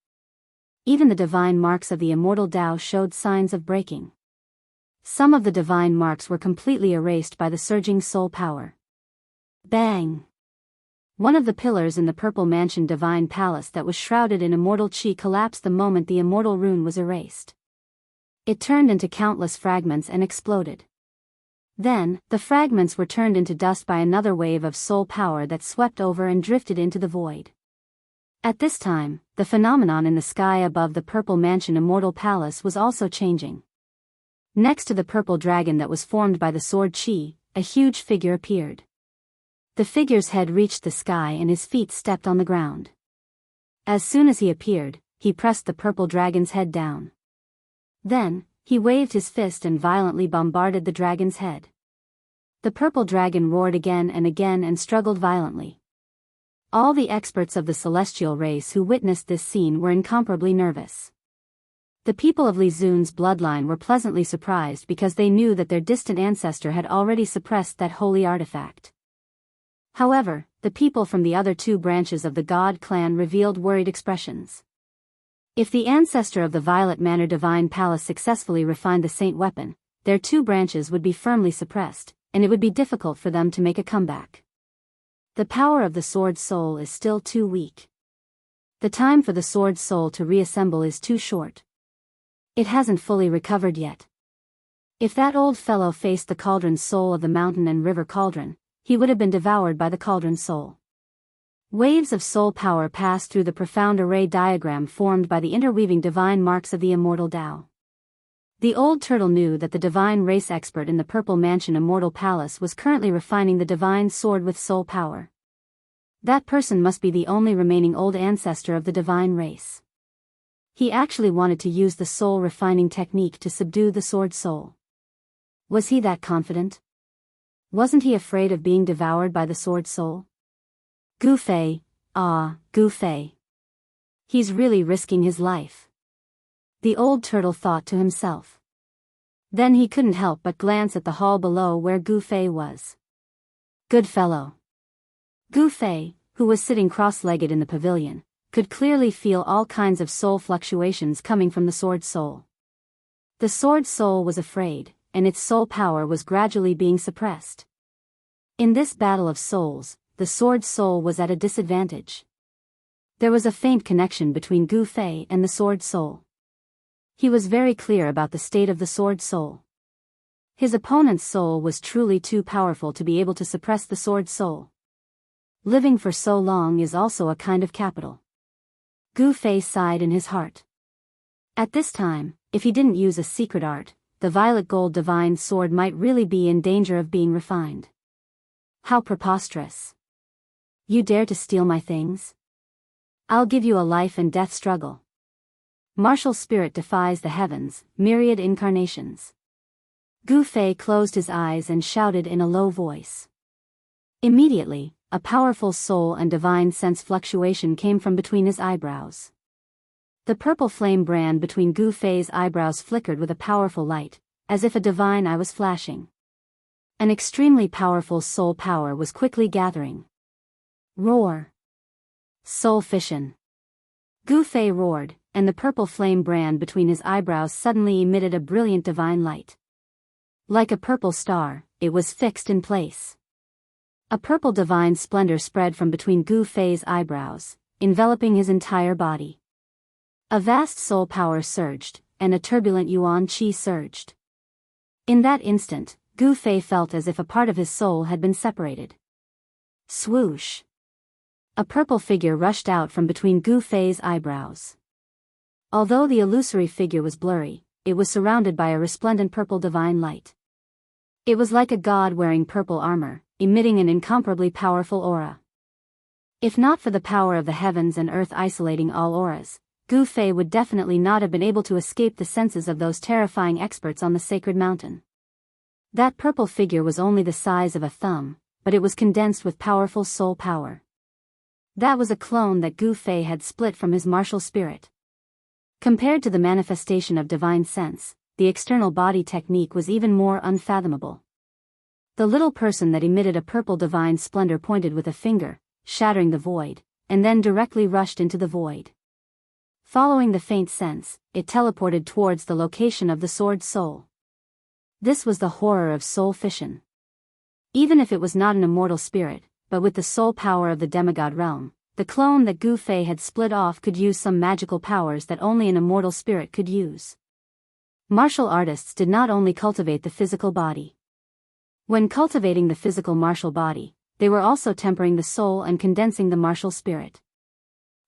Even the divine marks of the immortal Tao showed signs of breaking. Some of the divine marks were completely erased by the surging soul power. Bang! One of the pillars in the purple mansion divine palace that was shrouded in immortal chi collapsed the moment the immortal rune was erased. It turned into countless fragments and exploded. Then, the fragments were turned into dust by another wave of soul power that swept over and drifted into the void. At this time, the phenomenon in the sky above the purple mansion immortal palace was also changing. Next to the purple dragon that was formed by the sword chi, a huge figure appeared. The figure's head reached the sky and his feet stepped on the ground. As soon as he appeared, he pressed the purple dragon's head down. Then, he waved his fist and violently bombarded the dragon's head. The purple dragon roared again and struggled violently. All the experts of the celestial race who witnessed this scene were incomparably nervous. The people of Li Zun's bloodline were pleasantly surprised because they knew that their distant ancestor had already suppressed that holy artifact. However, the people from the other two branches of the God clan revealed worried expressions. If the ancestor of the Violet Manor Divine Palace successfully refined the Saint weapon, their two branches would be firmly suppressed, and it would be difficult for them to make a comeback. The power of the sword soul is still too weak. The time for the sword soul to reassemble is too short. It hasn't fully recovered yet. If that old fellow faced the cauldron soul of the mountain and river cauldron, he would have been devoured by the cauldron soul. Waves of soul power passed through the profound array diagram formed by the interweaving divine marks of the immortal Tao. The old turtle knew that the divine race expert in the purple mansion immortal palace was currently refining the divine sword with soul power. That person must be the only remaining old ancestor of the divine race. He actually wanted to use the soul refining technique to subdue the sword soul. Was he that confident? Wasn't he afraid of being devoured by the sword soul? Gu Fei, Gu Fei. He's really risking his life. The old turtle thought to himself. Then he couldn't help but glance at the hall below where Gu Fei was. Good fellow. Gu Fei, who was sitting cross-legged in the pavilion, could clearly feel all kinds of soul fluctuations coming from the sword soul. The sword soul was afraid, and its soul power was gradually being suppressed. In this battle of souls, the sword soul was at a disadvantage. There was a faint connection between Gu Fei and the sword soul. He was very clear about the state of the sword soul. His opponent's soul was truly too powerful to be able to suppress the sword soul. Living for so long is also a kind of capital. Gu Fei sighed in his heart. At this time, if he didn't use a secret art, the violet gold divine sword might really be in danger of being refined. How preposterous. You dare to steal my things? I'll give you a life and death struggle. Martial spirit defies the heavens, myriad incarnations. Gu Fei closed his eyes and shouted in a low voice. Immediately, a powerful soul and divine sense fluctuation came from between his eyebrows. The purple flame brand between Gu Fei's eyebrows flickered with a powerful light, as if a divine eye was flashing. An extremely powerful soul power was quickly gathering. Roar! Soul fission! Gu Fei roared, and the purple flame brand between his eyebrows suddenly emitted a brilliant divine light. Like a purple star, it was fixed in place. A purple divine splendor spread from between Gu Fei's eyebrows, enveloping his entire body. A vast soul power surged, and a turbulent yuan qi surged. In that instant, Gu Fei felt as if a part of his soul had been separated. Swoosh! A purple figure rushed out from between Gu Fei's eyebrows. Although the illusory figure was blurry, it was surrounded by a resplendent purple divine light. It was like a god wearing purple armor, emitting an incomparably powerful aura. If not for the power of the heavens and earth isolating all auras, Gu Fei would definitely not have been able to escape the senses of those terrifying experts on the sacred mountain. That purple figure was only the size of a thumb, but it was condensed with powerful soul power. That was a clone that Gu Fei had split from his martial spirit. Compared to the manifestation of divine sense, the external body technique was even more unfathomable. The little person that emitted a purple divine splendor pointed with a finger, shattering the void, and then directly rushed into the void. Following the faint sense, it teleported towards the location of the sword soul. This was the horror of soul fission. Even if it was not an immortal spirit, but with the soul power of the demigod realm, the clone that Gu Fei had split off could use some magical powers that only an immortal spirit could use. Martial artists did not only cultivate the physical body. When cultivating the physical martial body, they were also tempering the soul and condensing the martial spirit.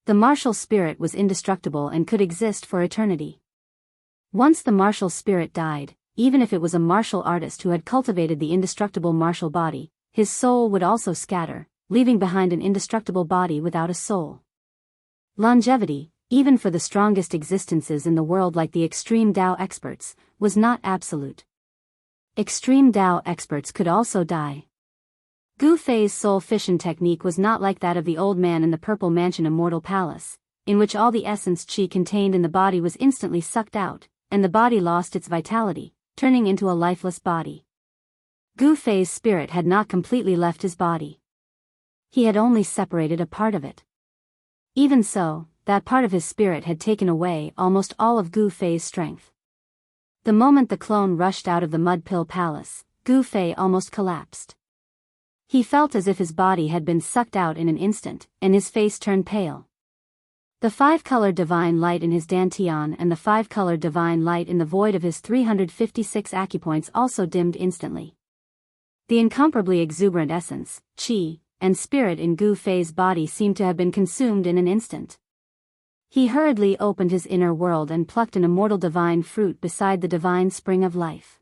The martial spirit was indestructible and could exist for eternity. Once the martial spirit died, even if it was a martial artist who had cultivated the indestructible martial body, his soul would also scatter, leaving behind an indestructible body without a soul. Longevity, even for the strongest existences in the world like the extreme Dao experts, was not absolute. Extreme Dao experts could also die. Gu Fei's soul fission technique was not like that of the old man in the Purple Mansion Immortal Palace, in which all the essence qi contained in the body was instantly sucked out, and the body lost its vitality, turning into a lifeless body. Gu Fei's spirit had not completely left his body. He had only separated a part of it. Even so, that part of his spirit had taken away almost all of Gu Fei's strength. The moment the clone rushed out of the Mud Pill Palace, Gu Fei almost collapsed. He felt as if his body had been sucked out in an instant, and his face turned pale. The five-colored divine light in his dantian and the five-colored divine light in the void of his 356 acupoints also dimmed instantly. The incomparably exuberant essence, qi, and spirit in Gu Fei's body seemed to have been consumed in an instant. He hurriedly opened his inner world and plucked an immortal divine fruit beside the divine spring of life.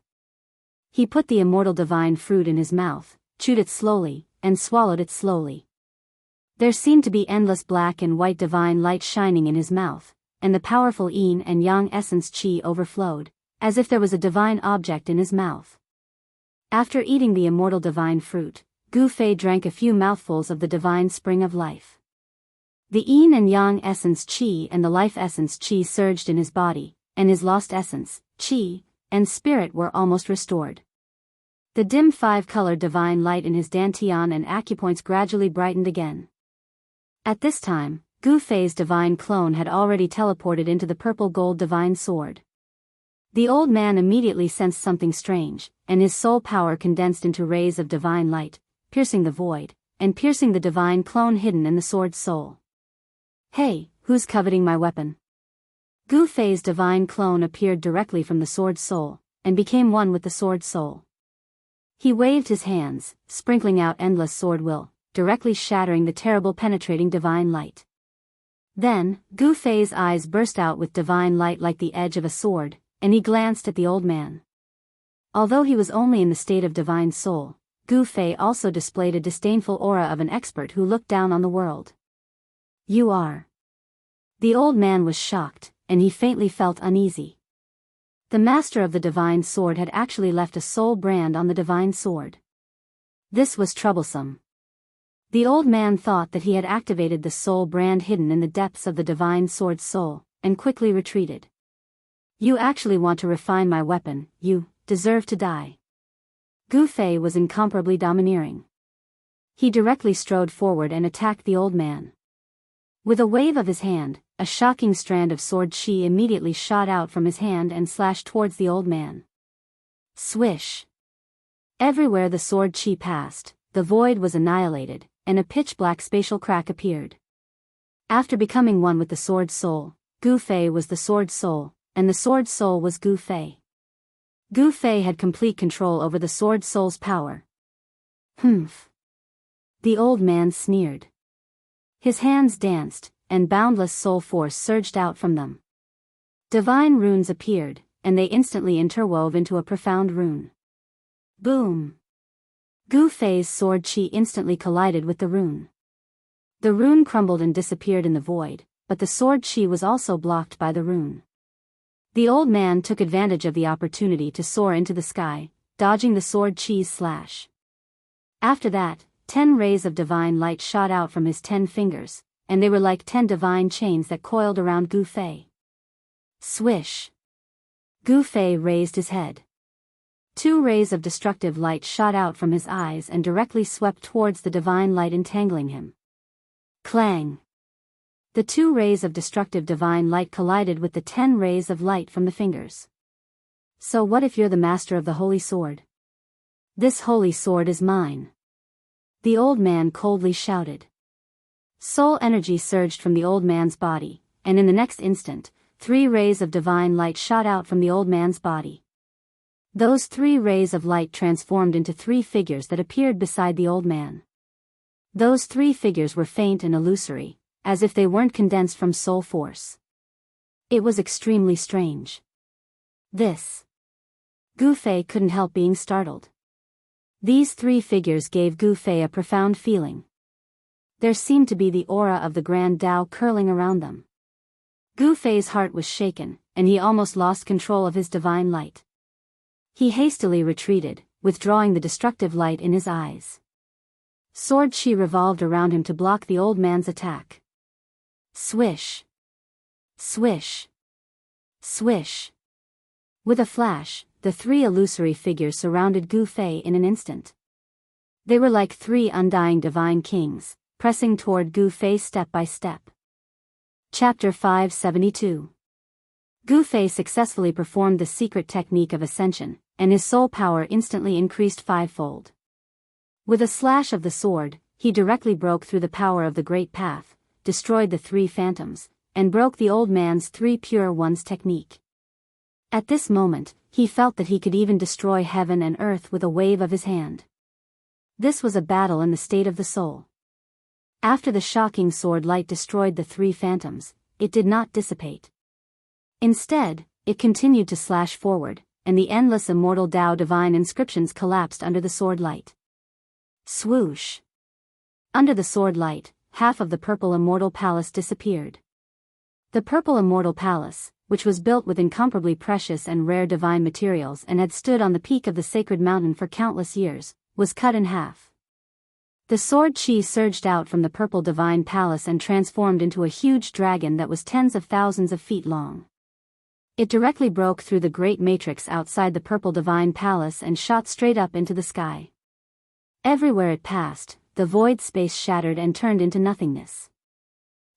He put the immortal divine fruit in his mouth, chewed it slowly, and swallowed it slowly. There seemed to be endless black and white divine light shining in his mouth, and the powerful yin and yang essence qi overflowed, as if there was a divine object in his mouth. After eating the immortal divine fruit, Gu Fei drank a few mouthfuls of the divine spring of life. The yin and yang essence qi and the life essence qi surged in his body, and his lost essence, qi, and spirit were almost restored. The dim five-colored divine light in his dantian and acupoints gradually brightened again. At this time, Gu Fei's divine clone had already teleported into the purple-gold divine sword. The old man immediately sensed something strange, and his soul power condensed into rays of divine light, piercing the void, and piercing the divine clone hidden in the sword's soul. Hey, who's coveting my weapon? Gu Fei's divine clone appeared directly from the sword's soul, and became one with the sword's soul. He waved his hands, sprinkling out endless sword will, directly shattering the terrible penetrating divine light. Then, Gu Fei's eyes burst out with divine light like the edge of a sword, and he glanced at the old man. Although he was only in the state of divine soul, Gu Fei also displayed a disdainful aura of an expert who looked down on the world. You are. The old man was shocked, and he faintly felt uneasy. The master of the divine sword had actually left a soul brand on the divine sword. This was troublesome. The old man thought that he had activated the soul brand hidden in the depths of the divine sword's soul, and quickly retreated. You actually want to refine my weapon, you deserve to die. Gu Fei was incomparably domineering. He directly strode forward and attacked the old man. With a wave of his hand, a shocking strand of sword chi immediately shot out from his hand and slashed towards the old man. Swish! Everywhere the sword chi passed, the void was annihilated, and a pitch-black spatial crack appeared. After becoming one with the sword soul, Gu Fei was the sword soul, and the sword soul was Gu Fei. Gu Fei had complete control over the sword soul's power. Humph! The old man sneered. His hands danced, and boundless soul force surged out from them. Divine runes appeared, and they instantly interwove into a profound rune. Boom! Gu Fei's sword chi instantly collided with the rune. The rune crumbled and disappeared in the void, but the sword chi was also blocked by the rune. The old man took advantage of the opportunity to soar into the sky, dodging the sword chi's slash. After that, 10 rays of divine light shot out from his 10 fingers, and they were like 10 divine chains that coiled around Gu Fei. Swish! Gu Fei raised his head. 2 rays of destructive light shot out from his eyes and directly swept towards the divine light, entangling him. Clang! The 2 rays of destructive divine light collided with the 10 rays of light from the fingers. So what if you're the master of the holy sword? This holy sword is mine. The old man coldly shouted. Soul energy surged from the old man's body, and in the next instant, 3 rays of divine light shot out from the old man's body. Those 3 rays of light transformed into 3 figures that appeared beside the old man. Those 3 figures were faint and illusory, as if they weren't condensed from soul force. It was extremely strange. This. Gu Fei couldn't help being startled. These 3 figures gave Gu Fei a profound feeling. There seemed to be the aura of the Grand Tao curling around them. Gu Fei's heart was shaken, and he almost lost control of his divine light. He hastily retreated, withdrawing the destructive light in his eyes. Sword chi revolved around him to block the old man's attack. Swish! Swish! Swish! With a flash, the 3 illusory figures surrounded Gu Fei in an instant. They were like 3 undying divine kings, pressing toward Gu Fei step by step. Chapter 572. Gu Fei successfully performed the secret technique of ascension, and his soul power instantly increased 5-fold. With a slash of the sword, he directly broke through the power of the Great Path, destroyed the 3 phantoms, and broke the old man's 3 pure ones technique. At this moment, he felt that he could even destroy heaven and earth with a wave of his hand. This was a battle in the state of the soul. After the shocking sword light destroyed the 3 phantoms, it did not dissipate. Instead, it continued to slash forward, and the endless immortal Tao divine inscriptions collapsed under the sword light. Swoosh! Under the sword light, half of the purple immortal palace disappeared. The purple immortal palace, which was built with incomparably precious and rare divine materials and had stood on the peak of the sacred mountain for countless years, was cut in half. The sword chi surged out from the purple divine palace and transformed into a huge dragon that was tens of thousands of feet long. It directly broke through the great matrix outside the purple divine palace and shot straight up into the sky. Everywhere it passed, the void space shattered and turned into nothingness.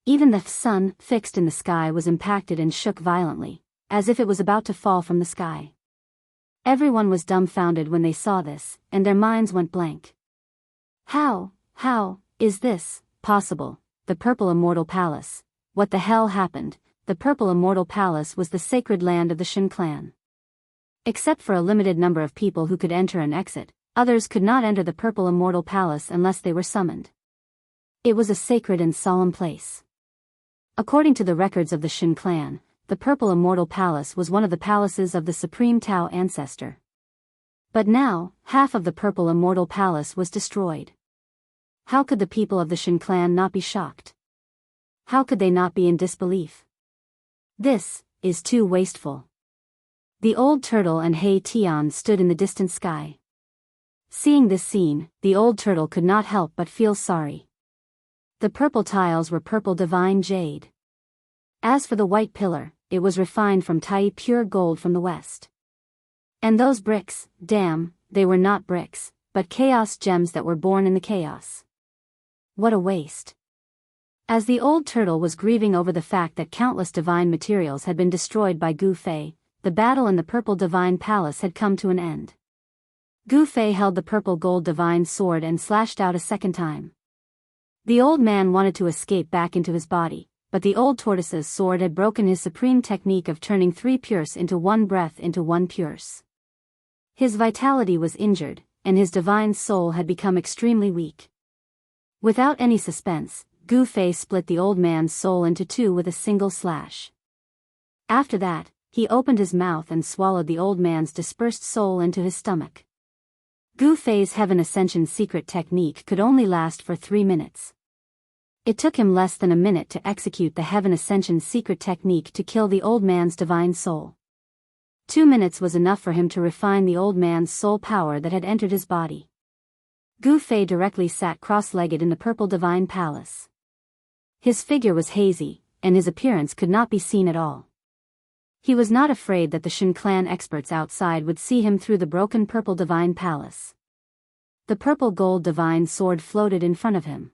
Even the sun, fixed in the sky, was impacted and shook violently, as if it was about to fall from the sky. Everyone was dumbfounded when they saw this, and their minds went blank. How is this possible? The purple immortal palace. What the hell happened? The purple immortal palace was the sacred land of the Shin clan. Except for a limited number of people who could enter and exit, others could not enter the purple immortal palace unless they were summoned. It was a sacred and solemn place. According to the records of the Shin clan, the purple immortal palace was one of the palaces of the supreme Tao ancestor. But now, half of the purple immortal palace was destroyed. How could the people of the Shin clan not be shocked? How could they not be in disbelief? This is too wasteful. The old turtle and He Tian stood in the distant sky. Seeing this scene, the old turtle could not help but feel sorry. The purple tiles were purple divine jade. As for the white pillar, it was refined from Tai pure gold from the west. And those bricks, damn, they were not bricks, but chaos gems that were born in the chaos. What a waste. As the old turtle was grieving over the fact that countless divine materials had been destroyed by Gu Fei, the battle in the purple divine palace had come to an end. Gu Fei held the purple gold divine sword and slashed out a second time. The old man wanted to escape back into his body, but the old tortoise's sword had broken his supreme technique of turning 3 pures into 1 breath into 1 pures. His vitality was injured, and his divine soul had become extremely weak. Without any suspense, Gu Fei split the old man's soul into 2 with a single slash. After that, he opened his mouth and swallowed the old man's dispersed soul into his stomach. Gu Fei's Heaven Ascension secret technique could only last for 3 minutes. It took him less than a minute to execute the Heaven Ascension secret technique to kill the old man's divine soul. 2 minutes was enough for him to refine the old man's soul power that had entered his body. Gu Fei directly sat cross-legged in the purple divine palace. His figure was hazy, and his appearance could not be seen at all. He was not afraid that the Shen clan experts outside would see him through the broken purple divine palace. The purple gold divine sword floated in front of him.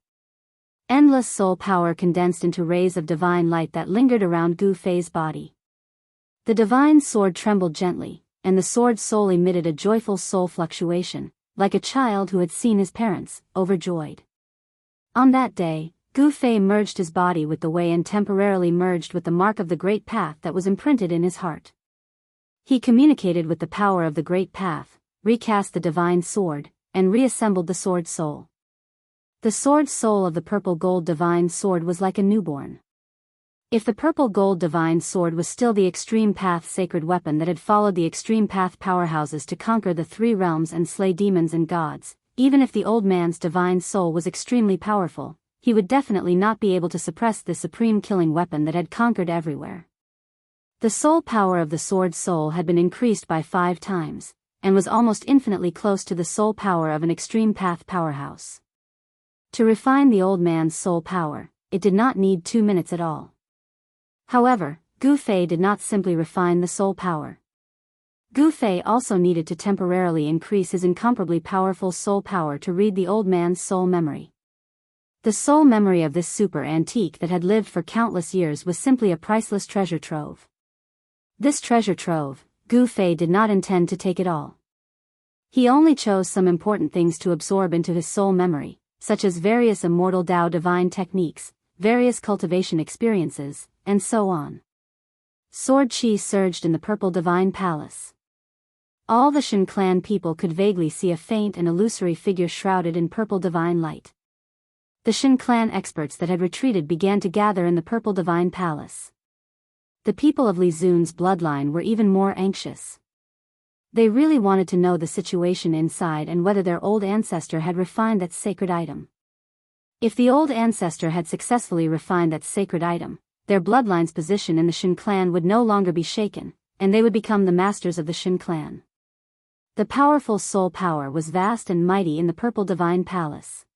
Endless soul power condensed into rays of divine light that lingered around Gu Fei's body. The divine sword trembled gently, and the sword's soul emitted a joyful soul fluctuation, like a child who had seen his parents, overjoyed. On that day, Gu Fei merged his body with the way and temporarily merged with the mark of the Great Path that was imprinted in his heart. He communicated with the power of the Great Path, recast the divine sword, and reassembled the sword soul. The sword soul of the purple gold divine sword was like a newborn. If the purple gold divine sword was still the extreme path sacred weapon that had followed the extreme path powerhouses to conquer the 3 realms and slay demons and gods, even if the old man's divine soul was extremely powerful, he would definitely not be able to suppress the supreme killing weapon that had conquered everywhere. The soul power of the sword soul had been increased by 5 times, and was almost infinitely close to the soul power of an extreme path powerhouse. To refine the old man's soul power, it did not need 2 minutes at all. However, Gu Fei did not simply refine the soul power. Gu Fei also needed to temporarily increase his incomparably powerful soul power to read the old man's soul memory. The soul memory of this super antique that had lived for countless years was simply a priceless treasure trove. This treasure trove, Gu Fei did not intend to take it all. He only chose some important things to absorb into his soul memory, such as various immortal Dao divine techniques, various cultivation experiences, and so on. Sword chi surged in the purple divine palace. All the Shen clan people could vaguely see a faint and illusory figure shrouded in purple divine light. The Shen clan experts that had retreated began to gather in the purple divine palace. The people of Li Zun's bloodline were even more anxious. They really wanted to know the situation inside and whether their old ancestor had refined that sacred item. If the old ancestor had successfully refined that sacred item, their bloodline's position in the Shen clan would no longer be shaken, and they would become the masters of the Shen clan. The powerful soul power was vast and mighty in the purple divine palace.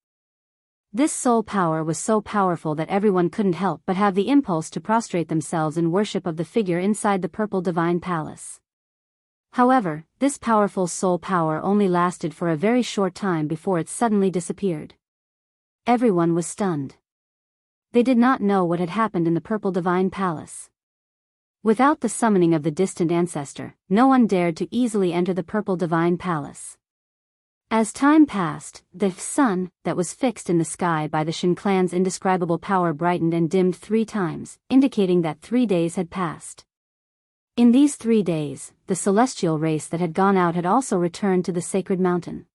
This soul power was so powerful that everyone couldn't help but have the impulse to prostrate themselves in worship of the figure inside the purple divine palace. However, this powerful soul power only lasted for a very short time before it suddenly disappeared. Everyone was stunned. They did not know what had happened in the purple divine palace. Without the summoning of the distant ancestor, no one dared to easily enter the purple divine palace. As time passed, the sun, that was fixed in the sky by the Shen clan's indescribable power brightened and dimmed 3 times, indicating that 3 days had passed. In these 3 days, the celestial race that had gone out had also returned to the sacred mountain.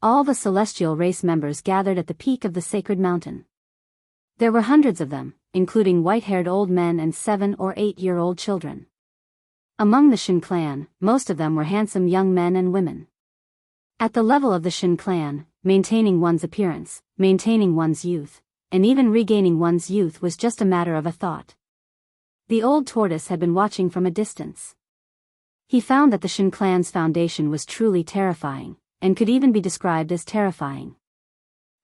All the celestial race members gathered at the peak of the sacred mountain. There were hundreds of them, including white-haired old men and 7- or 8-year-old children. Among the Shen clan, most of them were handsome young men and women. At the level of the Shen clan, maintaining one's appearance, maintaining one's youth, and even regaining one's youth was just a matter of a thought. The old tortoise had been watching from a distance. He found that the Shin clan's foundation was truly terrifying, and could even be described as terrifying.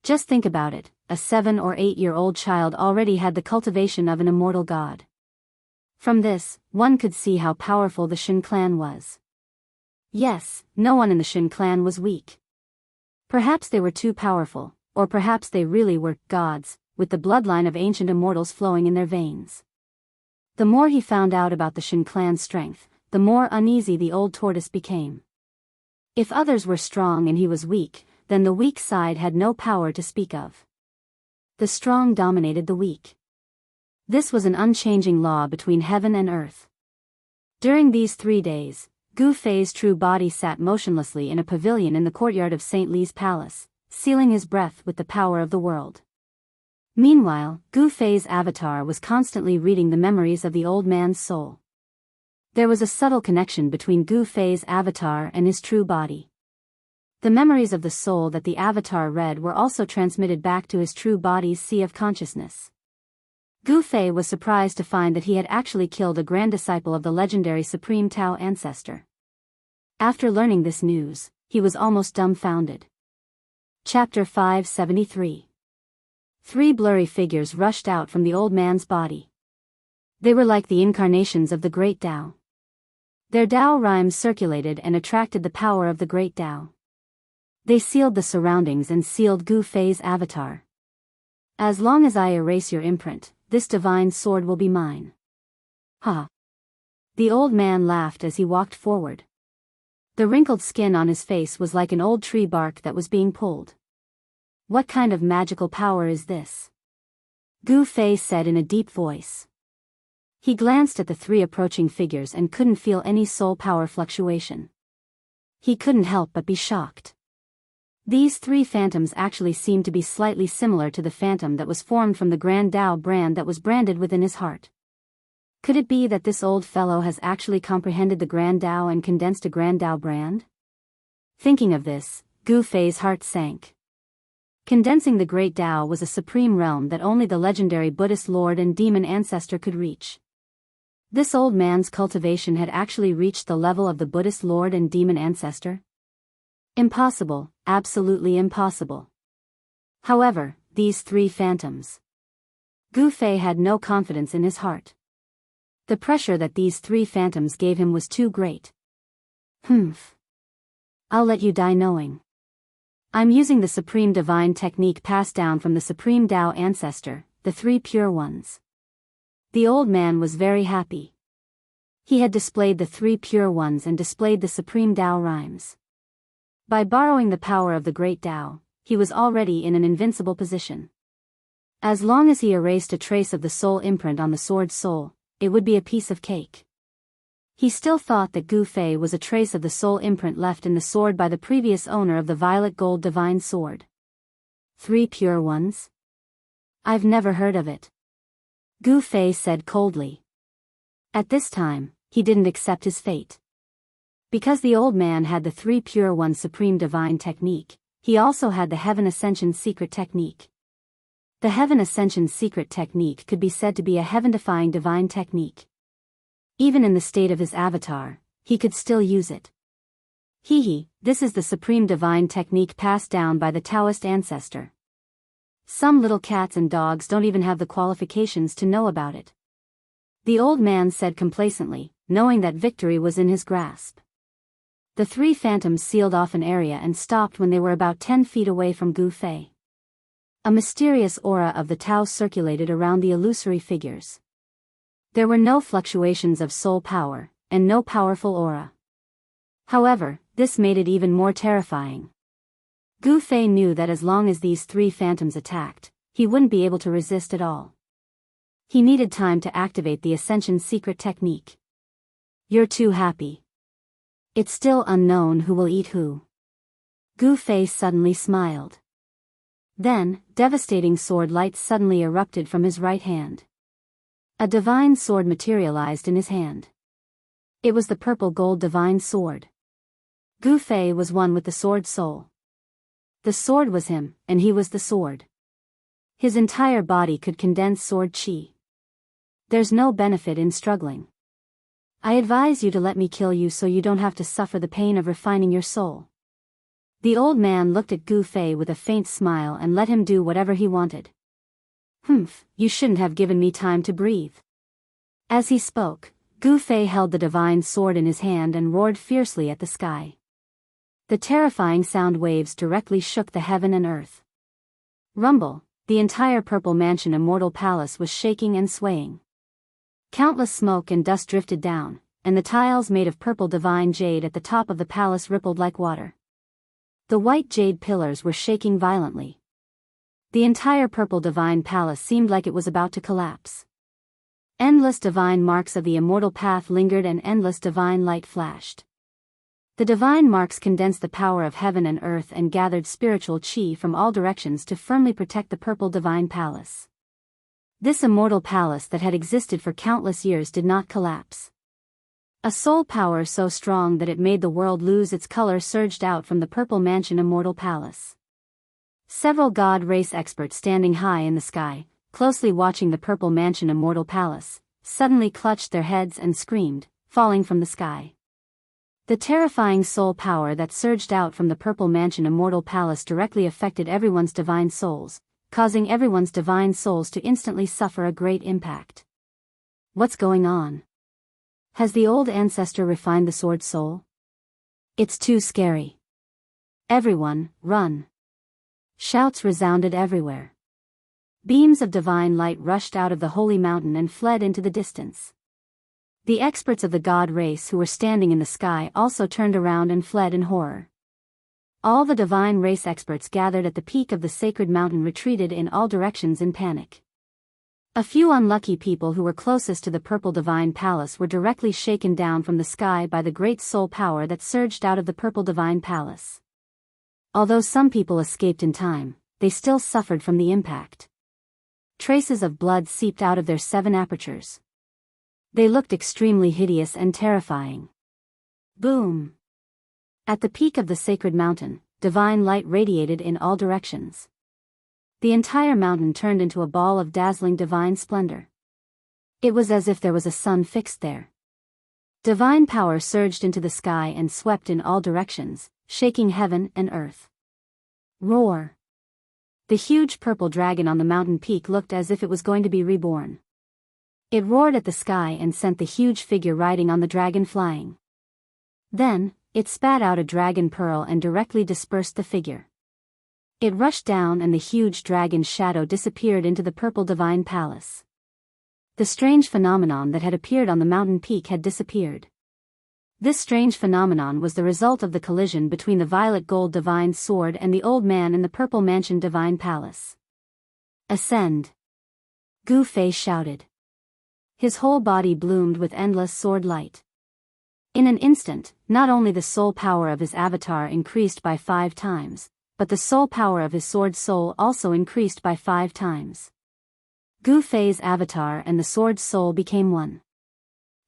Just think about it, a 7 or 8-year-old child already had the cultivation of an immortal god. From this, one could see how powerful the Shin clan was. Yes, no one in the Shin clan was weak. Perhaps they were too powerful, or perhaps they really were gods, with the bloodline of ancient immortals flowing in their veins. The more he found out about the Shin clan's strength, the more uneasy the old tortoise became. If others were strong and he was weak, then the weak side had no power to speak of. The strong dominated the weak. This was an unchanging law between heaven and earth. During these 3 days, Gu Fei's true body sat motionlessly in a pavilion in the courtyard of St. Li's palace, sealing his breath with the power of the world. Meanwhile, Gu Fei's avatar was constantly reading the memories of the old man's soul. There was a subtle connection between Gu Fei's avatar and his true body. The memories of the soul that the avatar read were also transmitted back to his true body's sea of consciousness. Gu Fei was surprised to find that he had actually killed a grand disciple of the legendary Supreme Tao ancestor. After learning this news, he was almost dumbfounded. Chapter 573. 3 blurry figures rushed out from the old man's body. They were like the incarnations of the great Tao. Their Tao rhymes circulated and attracted the power of the great Tao. They sealed the surroundings and sealed Gu Fei's avatar. As long as I erase your imprint, this divine sword will be mine. Ha! The old man laughed as he walked forward. The wrinkled skin on his face was like an old tree bark that was being pulled. What kind of magical power is this? Gu Fei said in a deep voice. He glanced at the 3 approaching figures and couldn't feel any soul power fluctuation. He couldn't help but be shocked. These 3 phantoms actually seemed to be slightly similar to the phantom that was formed from the Grand Tao brand that was branded within his heart. Could it be that this old fellow has actually comprehended the Grand Tao and condensed a Grand Tao brand? Thinking of this, Gu Fei's heart sank. Condensing the Great Tao was a supreme realm that only the legendary Buddhist lord and demon ancestor could reach. This old man's cultivation had actually reached the level of the Buddhist lord and demon ancestor? Impossible, absolutely impossible. However, these 3 phantoms. Gu Fei had no confidence in his heart. The pressure that these 3 phantoms gave him was too great. I'll let you die knowing. I'm using the supreme divine technique passed down from the supreme Tao ancestor, the 3 pure ones. The old man was very happy. He had displayed the 3 pure ones and displayed the supreme Tao rhymes. By borrowing the power of the great Tao, he was already in an invincible position. As long as he erased a trace of the soul imprint on the sword's soul, it would be a piece of cake. He still thought that Gu Fei was a trace of the soul imprint left in the sword by the previous owner of the violet gold divine sword. 3 pure ones? I've never heard of it. Gu Fei said coldly. At this time, he didn't accept his fate. Because the old man had the 3 pure ones supreme divine technique, he also had the Heaven Ascension secret technique. The Heaven Ascension secret technique could be said to be a heaven-defying divine technique. Even in the state of his avatar, he could still use it. This is the supreme divine technique passed down by the Taoist ancestor. Some little cats and dogs don't even have the qualifications to know about it. The old man said complacently, knowing that victory was in his grasp. The 3 phantoms sealed off an area and stopped when they were about 10 feet away from Gu Fei. A mysterious aura of the Tao circulated around the illusory figures. There were no fluctuations of soul power, and no powerful aura. However, this made it even more terrifying. Gu Fei knew that as long as these 3 phantoms attacked, he wouldn't be able to resist at all. He needed time to activate the Ascension secret technique. You're too happy. It's still unknown who will eat who. Gu Fei suddenly smiled. Then, devastating sword light suddenly erupted from his right hand. A divine sword materialized in his hand. It was the purple gold divine sword. Gu Fei was one with the sword soul. The sword was him, and he was the sword. His entire body could condense sword chi. There's no benefit in struggling. I advise you to let me kill you so you don't have to suffer the pain of refining your soul. The old man looked at Gu Fei with a faint smile and let him do whatever he wanted. Humph, you shouldn't have given me time to breathe. As he spoke, Gu Fei held the divine sword in his hand and roared fiercely at the sky. The terrifying sound waves directly shook the heaven and earth. Rumble, the entire purple mansion immortal palace was shaking and swaying. Countless smoke and dust drifted down, and the tiles made of purple divine jade at the top of the palace rippled like water. The white jade pillars were shaking violently. The entire purple divine palace seemed like it was about to collapse. Endless divine marks of the immortal path lingered and endless divine light flashed. The divine marks condensed the power of heaven and earth and gathered spiritual chi from all directions to firmly protect the purple divine palace. This immortal palace that had existed for countless years did not collapse. A soul power so strong that it made the world lose its color surged out from the purple mansion immortal palace. Several god race experts standing high in the sky, closely watching the purple mansion immortal palace, suddenly clutched their heads and screamed, falling from the sky. The terrifying soul power that surged out from the purple mansion immortal palace directly affected everyone's divine souls, causing everyone's divine souls to instantly suffer a great impact. What's going on? Has the old ancestor refined the sword soul? It's too scary. Everyone, run! Shouts resounded everywhere. Beams of divine light rushed out of the holy mountain and fled into the distance. The experts of the god race who were standing in the sky also turned around and fled in horror. All the divine race experts gathered at the peak of the sacred mountain retreated in all directions in panic. A few unlucky people who were closest to the purple divine palace were directly shaken down from the sky by the great soul power that surged out of the purple divine palace. Although some people escaped in time, they still suffered from the impact. Traces of blood seeped out of their 7 apertures. They looked extremely hideous and terrifying. Boom! At the peak of the sacred mountain, divine light radiated in all directions. The entire mountain turned into a ball of dazzling divine splendor. It was as if there was a sun fixed there. Divine power surged into the sky and swept in all directions, shaking heaven and earth. Roar! The huge purple dragon on the mountain peak looked as if it was going to be reborn. It roared at the sky and sent the huge figure riding on the dragon flying. Then, it spat out a dragon pearl and directly dispersed the figure. It rushed down and the huge dragon's shadow disappeared into the purple divine palace. The strange phenomenon that had appeared on the mountain peak had disappeared. This strange phenomenon was the result of the collision between the violet gold divine sword and the old man in the purple mansion divine palace. Ascend! Gu Fei shouted. His whole body bloomed with endless sword light. In an instant, not only the soul power of his avatar increased by 5 times, but the soul power of his sword soul also increased by 5 times. Gu Fei's avatar and the sword soul became one.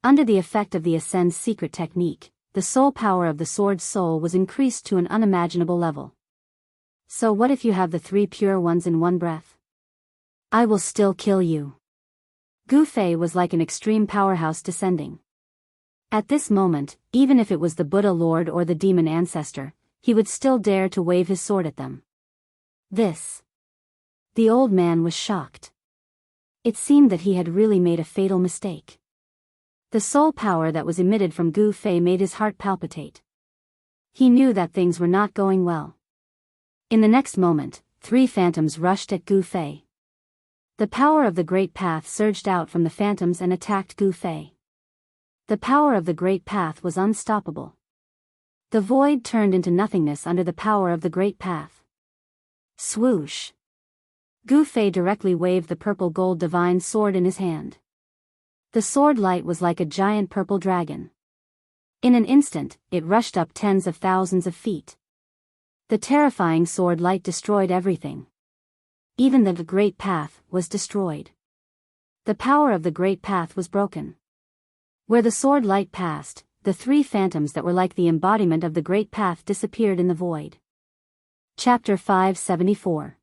Under the effect of the Ascend's secret technique, the soul power of the sword soul was increased to an unimaginable level. So what if you have the 3 pure ones in one breath? I will still kill you. Gu Fei was like an extreme powerhouse descending. At this moment, even if it was the Buddha Lord or the demon ancestor, he would still dare to wave his sword at them. This. The old man was shocked. It seemed that he had really made a fatal mistake. The soul power that was emitted from Gu Fei made his heart palpitate. He knew that things were not going well. In the next moment, 3 phantoms rushed at Gu Fei. The power of the Great Path surged out from the phantoms and attacked Gu Fei. The power of the Great Path was unstoppable. The void turned into nothingness under the power of the Great Path. Swoosh! Gu Fei directly waved the purple gold divine sword in his hand. The sword light was like a giant purple dragon. In an instant, it rushed up tens of thousands of feet. The terrifying sword light destroyed everything. Even the Great Path was destroyed. The power of the Great Path was broken. Where the sword light passed, the 3 phantoms that were like the embodiment of the Great Path disappeared in the void. Chapter 574.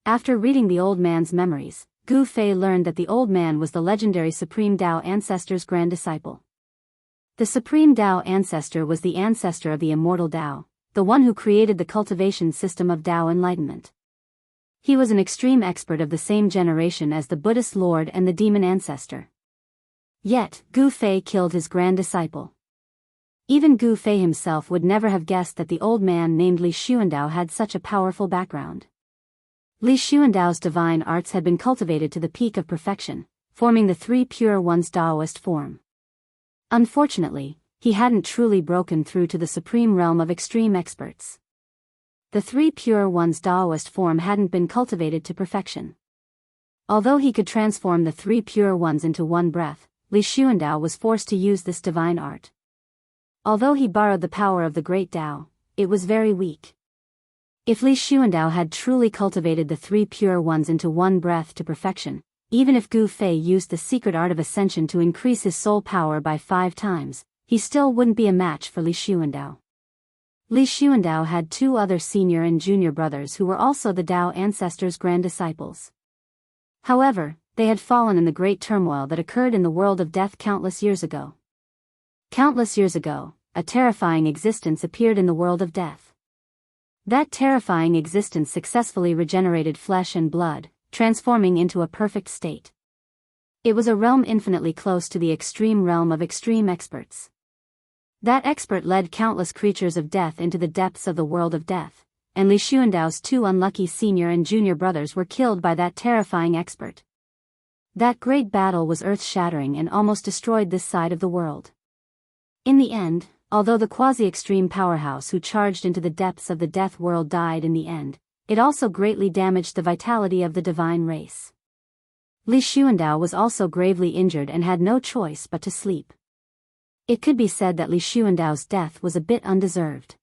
After reading the old man's memories, Gu Fei learned that the old man was the legendary Supreme Tao Ancestor's grand disciple. The Supreme Dao Ancestor was the ancestor of the immortal Dao, the one who created the cultivation system of Dao enlightenment. He was an extreme expert of the same generation as the Buddhist Lord and the demon ancestor. Yet, Gu Fei killed his grand disciple. Even Gu Fei himself would never have guessed that the old man named Li Xuandao had such a powerful background. Li Xuandao's divine arts had been cultivated to the peak of perfection, forming the three pure ones Daoist form. Unfortunately, he hadn't truly broken through to the supreme realm of extreme experts. The three pure ones Daoist form hadn't been cultivated to perfection. Although he could transform the three pure ones into one breath, Li Xuandao was forced to use this divine art. Although he borrowed the power of the great Dao, it was very weak. If Li Xuandao had truly cultivated the three pure ones into one breath to perfection, even if Gu Fei used the secret art of ascension to increase his soul power by 5 times, he still wouldn't be a match for Li Xuandao. Li Xuandao had 2 other senior and junior brothers who were also the Dao ancestors' grand disciples. However, they had fallen in the great turmoil that occurred in the world of death countless years ago. Countless years ago, a terrifying existence appeared in the world of death. That terrifying existence successfully regenerated flesh and blood, transforming into a perfect state. It was a realm infinitely close to the extreme realm of extreme experts. That expert led countless creatures of death into the depths of the world of death, and Li Xuandao's 2 unlucky senior and junior brothers were killed by that terrifying expert. That great battle was earth-shattering and almost destroyed this side of the world. In the end, although the quasi-extreme powerhouse who charged into the depths of the death world died in the end, it also greatly damaged the vitality of the divine race. Li Xuandao was also gravely injured and had no choice but to sleep. It could be said that Li Xuandao's death was a bit undeserved.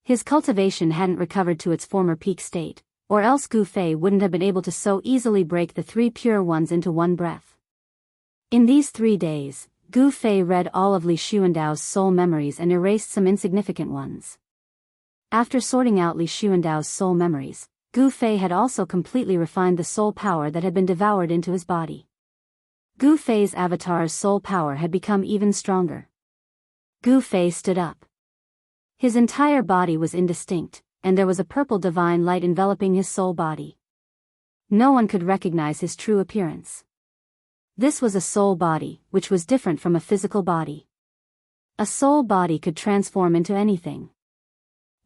His cultivation hadn't recovered to its former peak state, or else Gu Fei wouldn't have been able to so easily break the 3 pure ones into one breath. In these 3 days, Gu Fei read all of Li Xuandao's soul memories and erased some insignificant ones. After sorting out Li Xuandao's soul memories, Gu Fei had also completely refined the soul power that had been devoured into his body. Gu Fei's avatar's soul power had become even stronger. Gu Fei stood up. His entire body was indistinct, and there was a purple divine light enveloping his soul body. No one could recognize his true appearance. This was a soul body, which was different from a physical body. A soul body could transform into anything.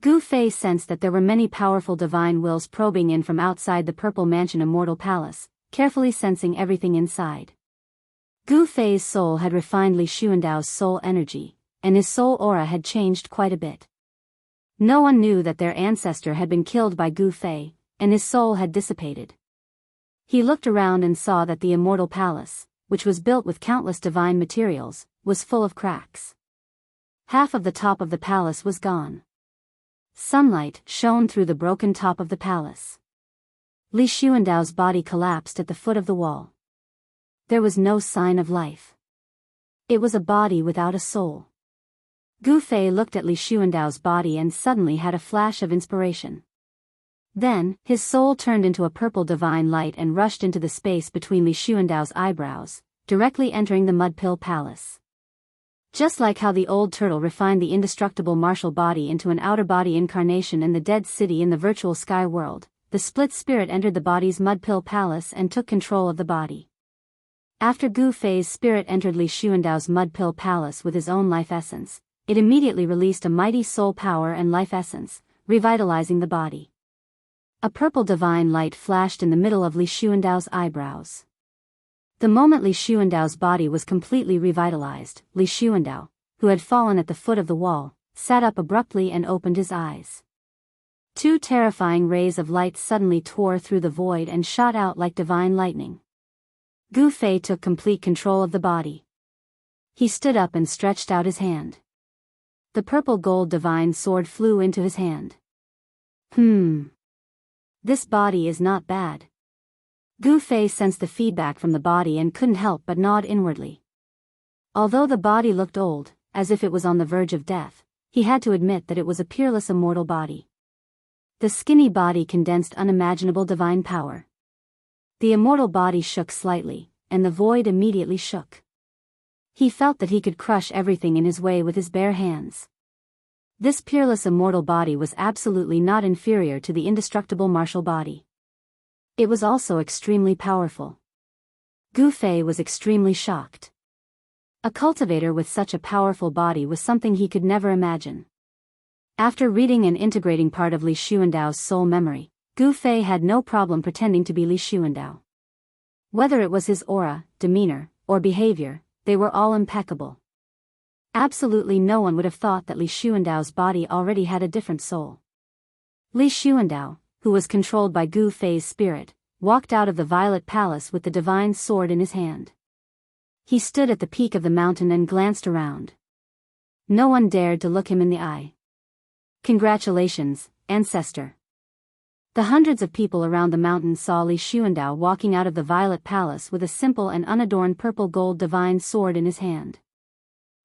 Gu Fei sensed that there were many powerful divine wills probing in from outside the Purple Mansion Immortal Palace, carefully sensing everything inside. Gu Fei's soul had refined Li Xuandao's soul energy, and his soul aura had changed quite a bit. No one knew that their ancestor had been killed by Gu Fei, and his soul had dissipated. He looked around and saw that the Immortal Palace, which was built with countless divine materials, was full of cracks. Half of the top of the palace was gone. Sunlight shone through the broken top of the palace. Li Xuandao's body collapsed at the foot of the wall. There was no sign of life. It was a body without a soul. Gu Fei looked at Li Xuandao's body and suddenly had a flash of inspiration. Then, his soul turned into a purple divine light and rushed into the space between Li Xuandao's eyebrows, directly entering the Mudpill Palace. Just like how the old turtle refined the indestructible martial body into an outer body incarnation in the dead city in the virtual sky world, the split spirit entered the body's Mudpill Palace and took control of the body. After Gu Fei's spirit entered Li Xuandao's Mudpill Palace with his own life essence, it immediately released a mighty soul power and life essence, revitalizing the body. A purple divine light flashed in the middle of Li Xuandao's eyebrows. The moment Li Xuandao's body was completely revitalized, Li Xuandao, who had fallen at the foot of the wall, sat up abruptly and opened his eyes. 2 terrifying rays of light suddenly tore through the void and shot out like divine lightning. Gu Fei took complete control of the body. He stood up and stretched out his hand. The purple gold divine sword flew into his hand. This body is not bad. Gu Fei sensed the feedback from the body and couldn't help but nod inwardly. Although the body looked old, as if it was on the verge of death, he had to admit that it was a peerless immortal body. The skinny body condensed unimaginable divine power. The immortal body shook slightly, and the void immediately shook. He felt that he could crush everything in his way with his bare hands. This peerless immortal body was absolutely not inferior to the indestructible martial body. It was also extremely powerful. Gu Fei was extremely shocked. A cultivator with such a powerful body was something he could never imagine. After reading and integrating part of Li Xuandao's soul memory, Gu Fei had no problem pretending to be Li Xuandao. Whether it was his aura, demeanor, or behavior, they were all impeccable. Absolutely no one would have thought that Li Xuandao's body already had a different soul. Li Xuandao, who was controlled by Gu Fei's spirit, walked out of the Violet Palace with the divine sword in his hand. He stood at the peak of the mountain and glanced around. No one dared to look him in the eye. Congratulations, ancestor. The hundreds of people around the mountain saw Li Xuandao walking out of the Violet Palace with a simple and unadorned purple-gold divine sword in his hand.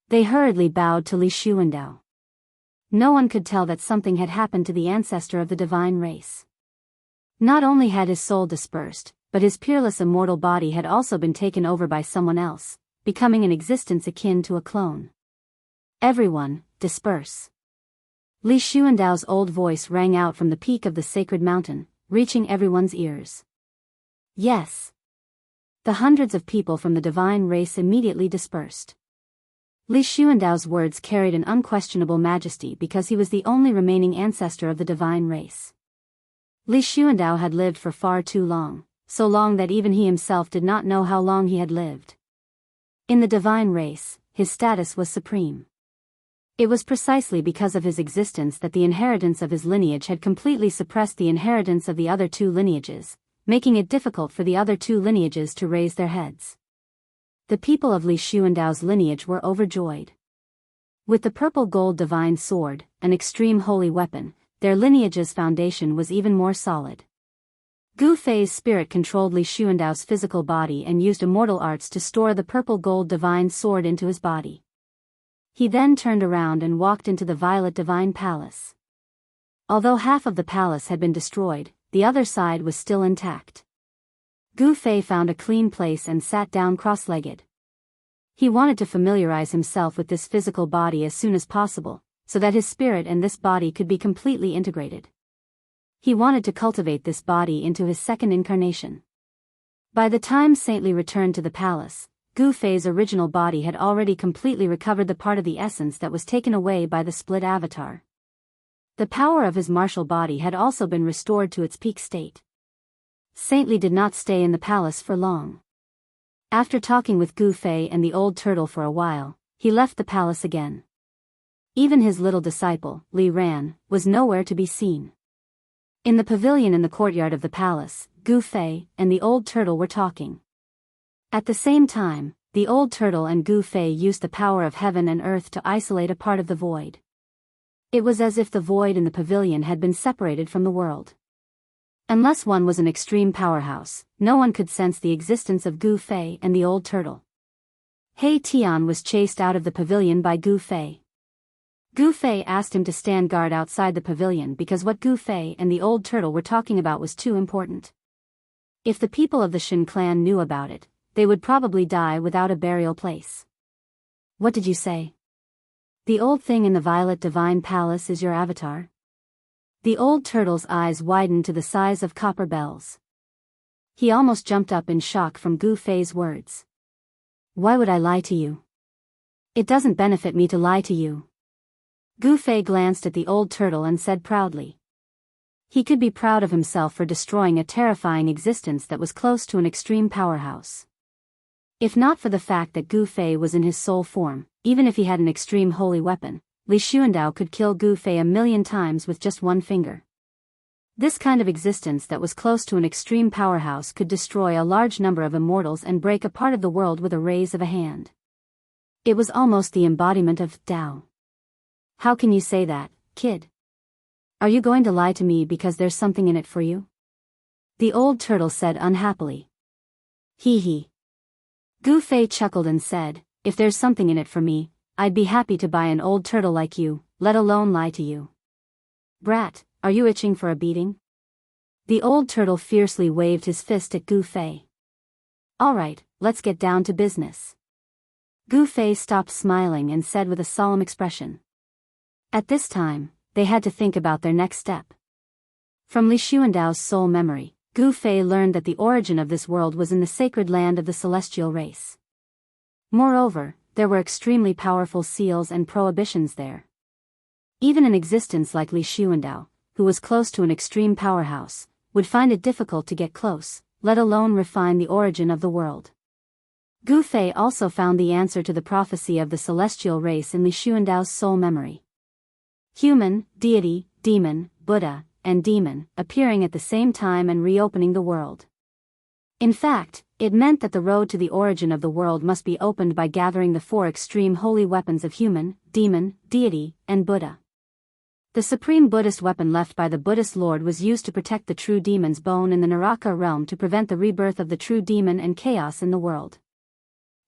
They hurriedly bowed to Li Xuandao. No one could tell that something had happened to the ancestor of the divine race. Not only had his soul dispersed, but his peerless immortal body had also been taken over by someone else, becoming an existence akin to a clone. Everyone, disperse. Li Xuandao's old voice rang out from the peak of the sacred mountain, reaching everyone's ears. Yes. The hundreds of people from the divine race immediately dispersed. Li Xuandao's words carried an unquestionable majesty because he was the only remaining ancestor of the divine race. Li Xuandao had lived for far too long, so long that even he himself did not know how long he had lived. In the divine race, his status was supreme. It was precisely because of his existence that the inheritance of his lineage had completely suppressed the inheritance of the other two lineages, making it difficult for the other two lineages to raise their heads. The people of Li Xuandao's lineage were overjoyed. With the purple-gold divine sword, an extreme holy weapon, their lineage's foundation was even more solid. Gu Fei's spirit controlled Li Xuandao's physical body and used immortal arts to store the purple-gold divine sword into his body. He then turned around and walked into the Violet Divine Palace. Although half of the palace had been destroyed, the other side was still intact. Gu Fei found a clean place and sat down cross-legged. He wanted to familiarize himself with this physical body as soon as possible, so that his spirit and this body could be completely integrated. He wanted to cultivate this body into his second incarnation. By the time Saintly returned to the palace, Gu Fei's original body had already completely recovered the part of the essence that was taken away by the split avatar. The power of his martial body had also been restored to its peak state. Saintly did not stay in the palace for long. After talking with Gu Fei and the old turtle for a while, he left the palace again. Even his little disciple, Li Ran, was nowhere to be seen. In the pavilion in the courtyard of the palace, Gu Fei and the old turtle were talking. At the same time, the old turtle and Gu Fei used the power of heaven and earth to isolate a part of the void. It was as if the void in the pavilion had been separated from the world. Unless one was an extreme powerhouse, no one could sense the existence of Gu Fei and the old turtle. He Tian was chased out of the pavilion by Gu Fei. Gu Fei asked him to stand guard outside the pavilion because what Gu Fei and the old turtle were talking about was too important. If the people of the Shen clan knew about it, they would probably die without a burial place. What did you say? The old thing in the Violet Divine Palace is your avatar? The old turtle's eyes widened to the size of copper bells. He almost jumped up in shock from Gu Fei's words. Why would I lie to you? It doesn't benefit me to lie to you. Gu Fei glanced at the old turtle and said proudly. He could be proud of himself for destroying a terrifying existence that was close to an extreme powerhouse. If not for the fact that Gu Fei was in his soul form, even if he had an extreme holy weapon, Li Xuandao could kill Gu Fei 1,000,000 times with just one finger. This kind of existence that was close to an extreme powerhouse could destroy a large number of immortals and break a part of the world with a raise of a hand. It was almost the embodiment of Tao. How can you say that, kid? Are you going to lie to me because there's something in it for you? The old turtle said unhappily. Hee hee. Gu Fei chuckled and said, if there's something in it for me, I'd be happy to buy an old turtle like you, let alone lie to you. Brat, are you itching for a beating? The old turtle fiercely waved his fist at Gu Fei. All right, let's get down to business. Gu Fei stopped smiling and said with a solemn expression. At this time, they had to think about their next step. From Li Xuandao's soul memory, Gu Fei learned that the origin of this world was in the sacred land of the celestial race. Moreover, there were extremely powerful seals and prohibitions there. Even an existence like Li Xuandao, who was close to an extreme powerhouse, would find it difficult to get close, let alone refine the origin of the world. Gu Fei also found the answer to the prophecy of the celestial race in Li Xuandao's soul memory. Human, deity, demon, Buddha, and demon, appearing at the same time and reopening the world. In fact, it meant that the road to the origin of the world must be opened by gathering the four extreme holy weapons of human, demon, deity, and Buddha. The supreme Buddhist weapon left by the Buddhist Lord was used to protect the true demon's bone in the Naraka realm to prevent the rebirth of the true demon and chaos in the world.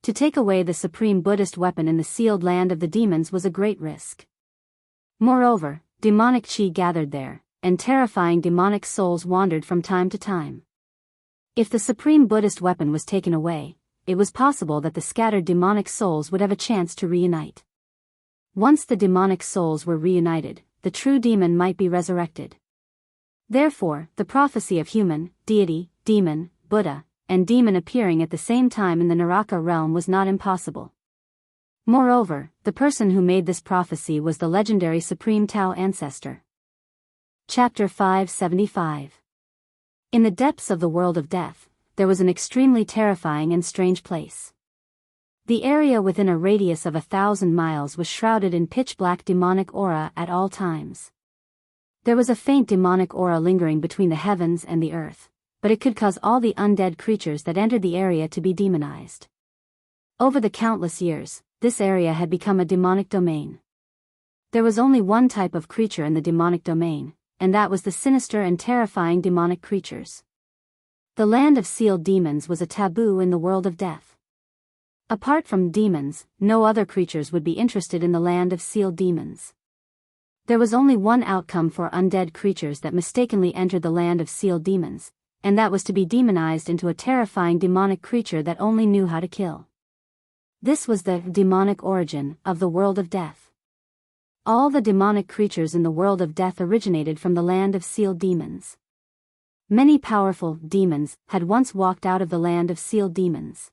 To take away the supreme Buddhist weapon in the sealed land of the demons was a great risk. Moreover, demonic qi gathered there, and terrifying demonic souls wandered from time to time. If the supreme Buddhist weapon was taken away, it was possible that the scattered demonic souls would have a chance to reunite. Once the demonic souls were reunited, the true demon might be resurrected. Therefore, the prophecy of human, deity, demon, Buddha, and demon appearing at the same time in the Naraka realm was not impossible. Moreover, the person who made this prophecy was the legendary Supreme Tao ancestor. Chapter 575. In the depths of the world of death, there was an extremely terrifying and strange place. The area within a radius of 1,000 miles was shrouded in pitch-black demonic aura at all times. There was a faint demonic aura lingering between the heavens and the earth, but it could cause all the undead creatures that entered the area to be demonized. Over the countless years, this area had become a demonic domain. There was only one type of creature in the demonic domain, and that was the sinister and terrifying demonic creatures. The land of sealed demons was a taboo in the world of death. Apart from demons, no other creatures would be interested in the land of sealed demons. There was only one outcome for undead creatures that mistakenly entered the land of sealed demons, and that was to be demonized into a terrifying demonic creature that only knew how to kill. This was the demonic origin of the world of death. All the demonic creatures in the world of death originated from the land of sealed demons. Many powerful demons had once walked out of the land of sealed demons.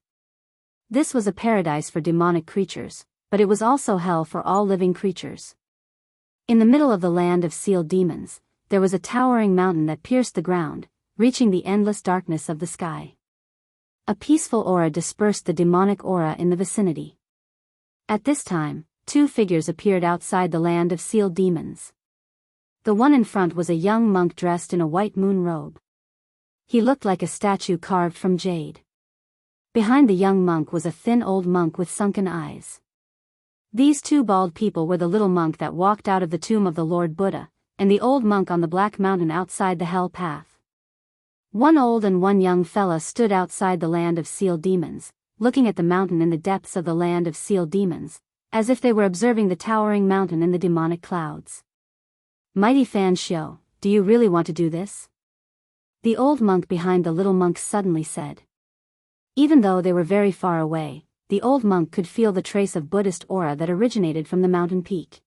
This was a paradise for demonic creatures, but it was also hell for all living creatures. In the middle of the land of sealed demons, there was a towering mountain that pierced the ground, reaching the endless darkness of the sky. A peaceful aura dispersed the demonic aura in the vicinity. At this time, two figures appeared outside the land of sealed demons. The one in front was a young monk dressed in a white moon robe. He looked like a statue carved from jade. Behind the young monk was a thin old monk with sunken eyes. These two bald people were the little monk that walked out of the tomb of the Lord Buddha, and the old monk on the black mountain outside the hell path. One old and one young fella stood outside the land of sealed demons, looking at the mountain in the depths of the land of sealed demons, as if they were observing the towering mountain in the demonic clouds. Mighty Fan Xiao, do you really want to do this? The old monk behind the little monk suddenly said. Even though they were very far away, the old monk could feel the trace of Buddhist aura that originated from the mountain peak.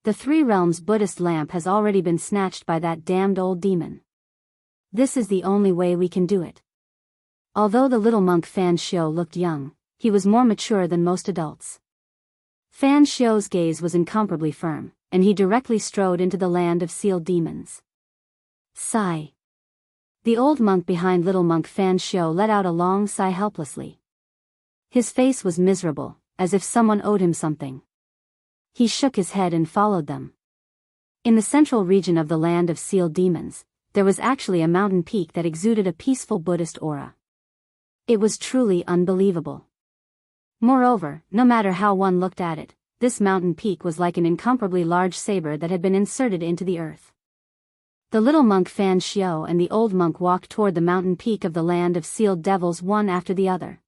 The Three Realms Buddhist lamp has already been snatched by that damned old demon. This is the only way we can do it. Although the little monk Fan Xiao looked young, he was more mature than most adults. Fan Xiao's gaze was incomparably firm, and he directly strode into the land of sealed demons. Sigh. The old monk behind little monk Fan Xiao let out a long sigh helplessly. His face was miserable, as if someone owed him something. He shook his head and followed them. In the central region of the land of sealed demons, there was actually a mountain peak that exuded a peaceful Buddhist aura. It was truly unbelievable. Moreover, no matter how one looked at it, this mountain peak was like an incomparably large saber that had been inserted into the earth. The little monk Fan Xiao and the old monk walked toward the mountain peak of the land of sealed devils one after the other.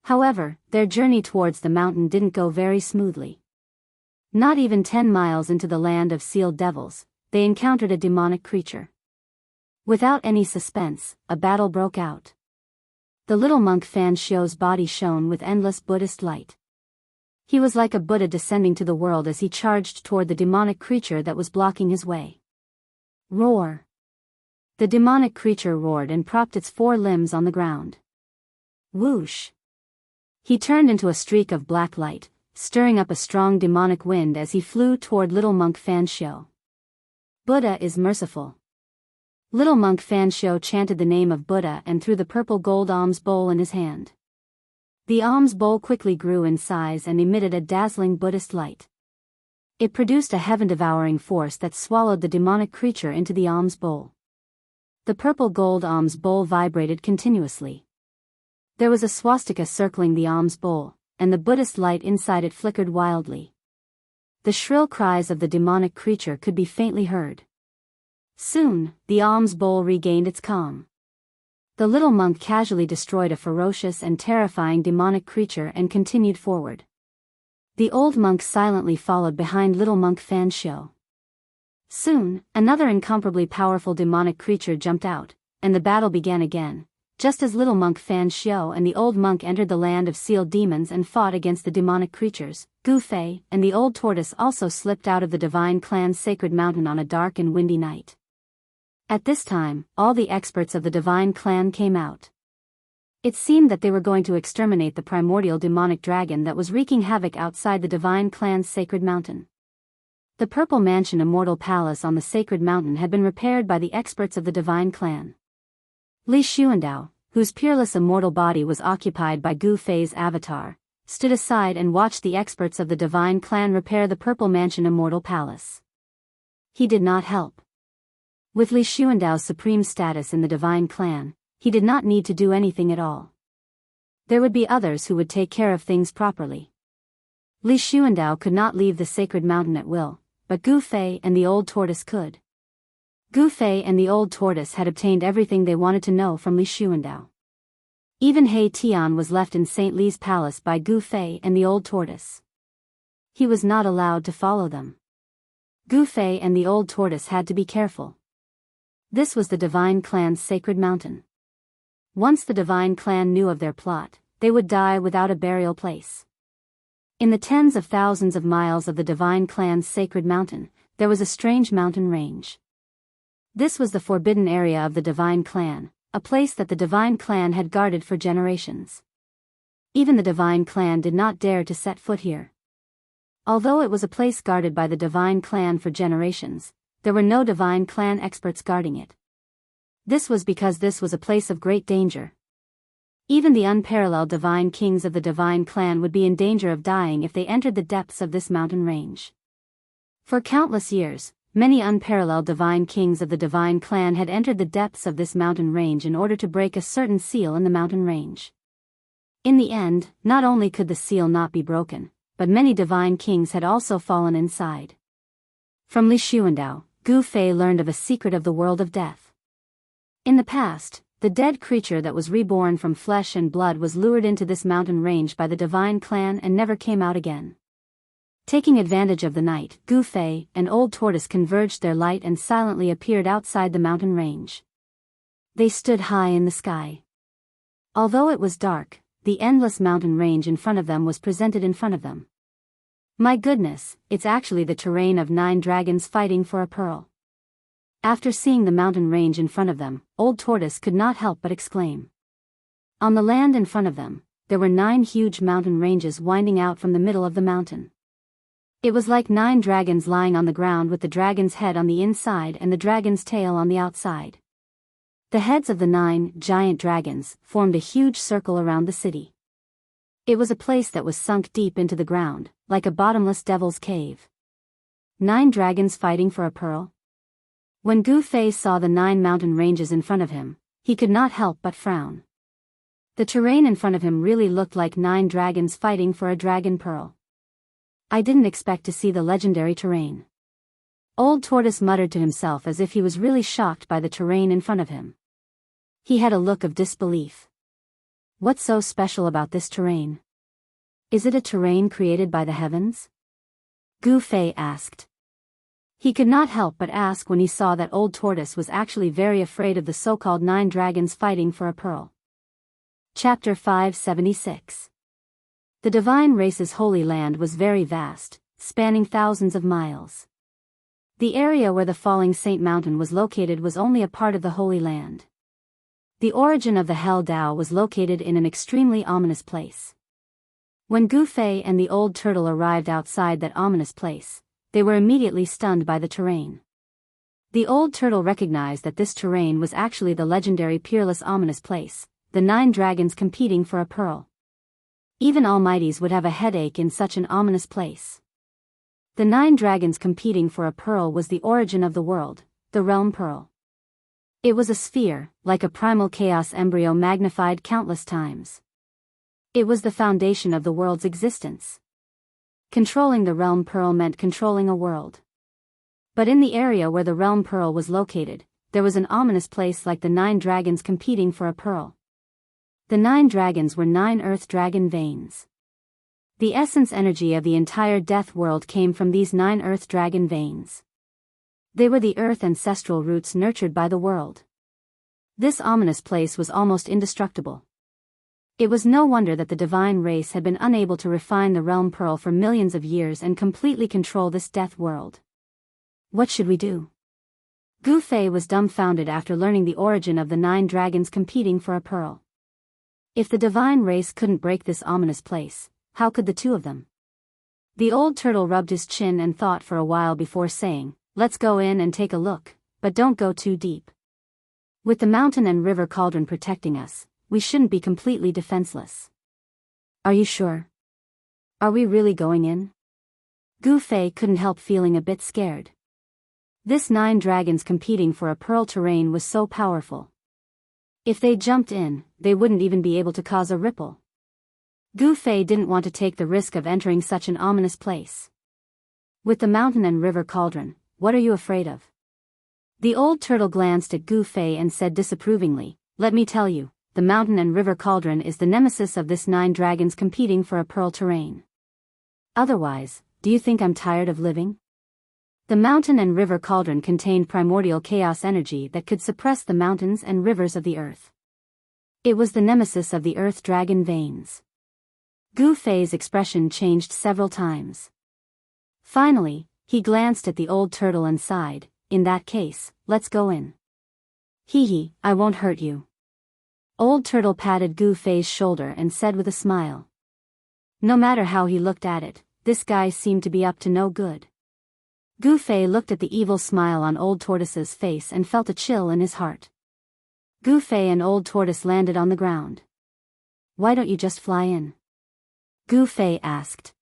However, their journey towards the mountain didn't go very smoothly. Not even 10 miles into the land of sealed devils, they encountered a demonic creature. Without any suspense, a battle broke out. The little monk Fan Xiao's body shone with endless Buddhist light. He was like a Buddha descending to the world as he charged toward the demonic creature that was blocking his way. Roar! The demonic creature roared and propped its 4 limbs on the ground. Whoosh! He turned into a streak of black light, stirring up a strong demonic wind as he flew toward little monk Fanxiu. Buddha is merciful. Little monk Fanxiu chanted the name of Buddha and threw the purple gold alms bowl in his hand. The alms bowl quickly grew in size and emitted a dazzling Buddhist light. It produced a heaven-devouring force that swallowed the demonic creature into the alms bowl. The purple gold alms bowl vibrated continuously. There was a swastika circling the alms bowl, and the Buddhist light inside it flickered wildly. The shrill cries of the demonic creature could be faintly heard. Soon, the alms bowl regained its calm. The little monk casually destroyed a ferocious and terrifying demonic creature and continued forward. The old monk silently followed behind little monk Fanxiu. Soon, another incomparably powerful demonic creature jumped out, and the battle began again, just as little monk Fanxiu and the old monk entered the land of sealed demons and fought against the demonic creatures. Gu Fei and the old tortoise also slipped out of the divine clan's sacred mountain on a dark and windy night. At this time, all the experts of the divine clan came out. It seemed that they were going to exterminate the primordial demonic dragon that was wreaking havoc outside the divine clan's sacred mountain. The purple mansion immortal palace on the sacred mountain had been repaired by the experts of the divine clan. Li Xuandao, whose peerless immortal body was occupied by Gu Fei's avatar, stood aside and watched the experts of the divine clan repair the purple mansion immortal palace. He did not help. With Li Xuandao's supreme status in the divine clan, he did not need to do anything at all. There would be others who would take care of things properly. Li Xuandao could not leave the sacred mountain at will, but Gu Fei and the old tortoise could. Gu Fei and the old tortoise had obtained everything they wanted to know from Li Xuandao. Even He Tian was left in St. Li's palace by Gu Fei and the old tortoise. He was not allowed to follow them. Gu Fei and the old tortoise had to be careful. This was the divine clan's sacred mountain. Once the divine clan knew of their plot, they would die without a burial place. In the tens of thousands of miles of the divine clan's sacred mountain, there was a strange mountain range. This was the forbidden area of the divine clan, a place that the divine clan had guarded for generations. Even the divine clan did not dare to set foot here. Although it was a place guarded by the divine clan for generations, there were no divine clan experts guarding it. This was because this was a place of great danger. Even the unparalleled divine kings of the divine clan would be in danger of dying if they entered the depths of this mountain range. For countless years, many unparalleled divine kings of the divine clan had entered the depths of this mountain range in order to break a certain seal in the mountain range. In the end, not only could the seal not be broken, but many divine kings had also fallen inside. From Li Xuandao, Gu Fei learned of a secret of the world of death. In the past, the dead creature that was reborn from flesh and blood was lured into this mountain range by the divine clan and never came out again. Taking advantage of the night, Gu Fei and Old Tortoise converged their light and silently appeared outside the mountain range. They stood high in the sky. Although it was dark, the endless mountain range in front of them was presented in front of them. My goodness, it's actually the terrain of 9 dragons fighting for a pearl. After seeing the mountain range in front of them, Old Tortoise could not help but exclaim. On the land in front of them, there were 9 huge mountain ranges winding out from the middle of the mountain. It was like 9 dragons lying on the ground with the dragon's head on the inside and the dragon's tail on the outside. The heads of the 9 giant dragons formed a huge circle around the city. It was a place that was sunk deep into the ground, like a bottomless devil's cave. 9 dragons fighting for a pearl? When Gu Fei saw the 9 mountain ranges in front of him, he could not help but frown. The terrain in front of him really looked like 9 dragons fighting for a dragon pearl. I didn't expect to see the legendary terrain. Old Tortoise muttered to himself as if he was really shocked by the terrain in front of him. He had a look of disbelief. What's so special about this terrain? Is it a terrain created by the heavens? Gu Fei asked. He could not help but ask when he saw that Old Tortoise was actually very afraid of the so-called 9 dragons fighting for a pearl. Chapter 576. The divine race's holy land was very vast, spanning thousands of miles. The area where the falling Saint Mountain was located was only a part of the Holy Land. The origin of the Hell Dao was located in an extremely ominous place. When Gu Fei and the old turtle arrived outside that ominous place, they were immediately stunned by the terrain. The old turtle recognized that this terrain was actually the legendary peerless ominous place, the 9 dragons competing for a pearl. Even almighties would have a headache in such an ominous place. The 9 dragons competing for a pearl was the origin of the world, the realm pearl. It was a sphere, like a primal chaos embryo magnified countless times. It was the foundation of the world's existence. Controlling the realm pearl meant controlling a world. But in the area where the realm pearl was located, there was an ominous place like the 9 dragons competing for a pearl. The 9 dragons were 9 earth dragon veins. The essence energy of the entire death world came from these 9 earth dragon veins. They were the earth ancestral roots nurtured by the world. This ominous place was almost indestructible. It was no wonder that the divine race had been unable to refine the realm pearl for millions of years and completely control this death world. What should we do? Gu Fei was dumbfounded after learning the origin of the 9 dragons competing for a pearl. If the divine race couldn't break this ominous place, how could the 2 of them? The old turtle rubbed his chin and thought for a while before saying, "Let's go in and take a look, but don't go too deep. With the mountain and river cauldron protecting us, we shouldn't be completely defenseless." "Are you sure? Are we really going in?" Gu Fei couldn't help feeling a bit scared. This 9 dragons competing for a pearl terrain was so powerful. If they jumped in, they wouldn't even be able to cause a ripple. Gu Fei didn't want to take the risk of entering such an ominous place. "With the mountain and river cauldron, what are you afraid of?" The old turtle glanced at Gu Fei and said disapprovingly, "Let me tell you, the mountain and river cauldron is the nemesis of this 9 dragons competing for a pearl terrain. Otherwise, do you think I'm tired of living?" The mountain and river cauldron contained primordial chaos energy that could suppress the mountains and rivers of the earth. It was the nemesis of the earth dragon veins. Gu Fei's expression changed several times. Finally, he glanced at the old turtle and sighed, "In that case, let's go in." "Hee hee, I won't hurt you." Old turtle patted Gu Fei's shoulder and said with a smile. No matter how he looked at it, this guy seemed to be up to no good. Gu Fei looked at the evil smile on Old Tortoise's face and felt a chill in his heart. Gu Fei and Old Tortoise landed on the ground. "Why don't you just fly in?" Gu Fei asked.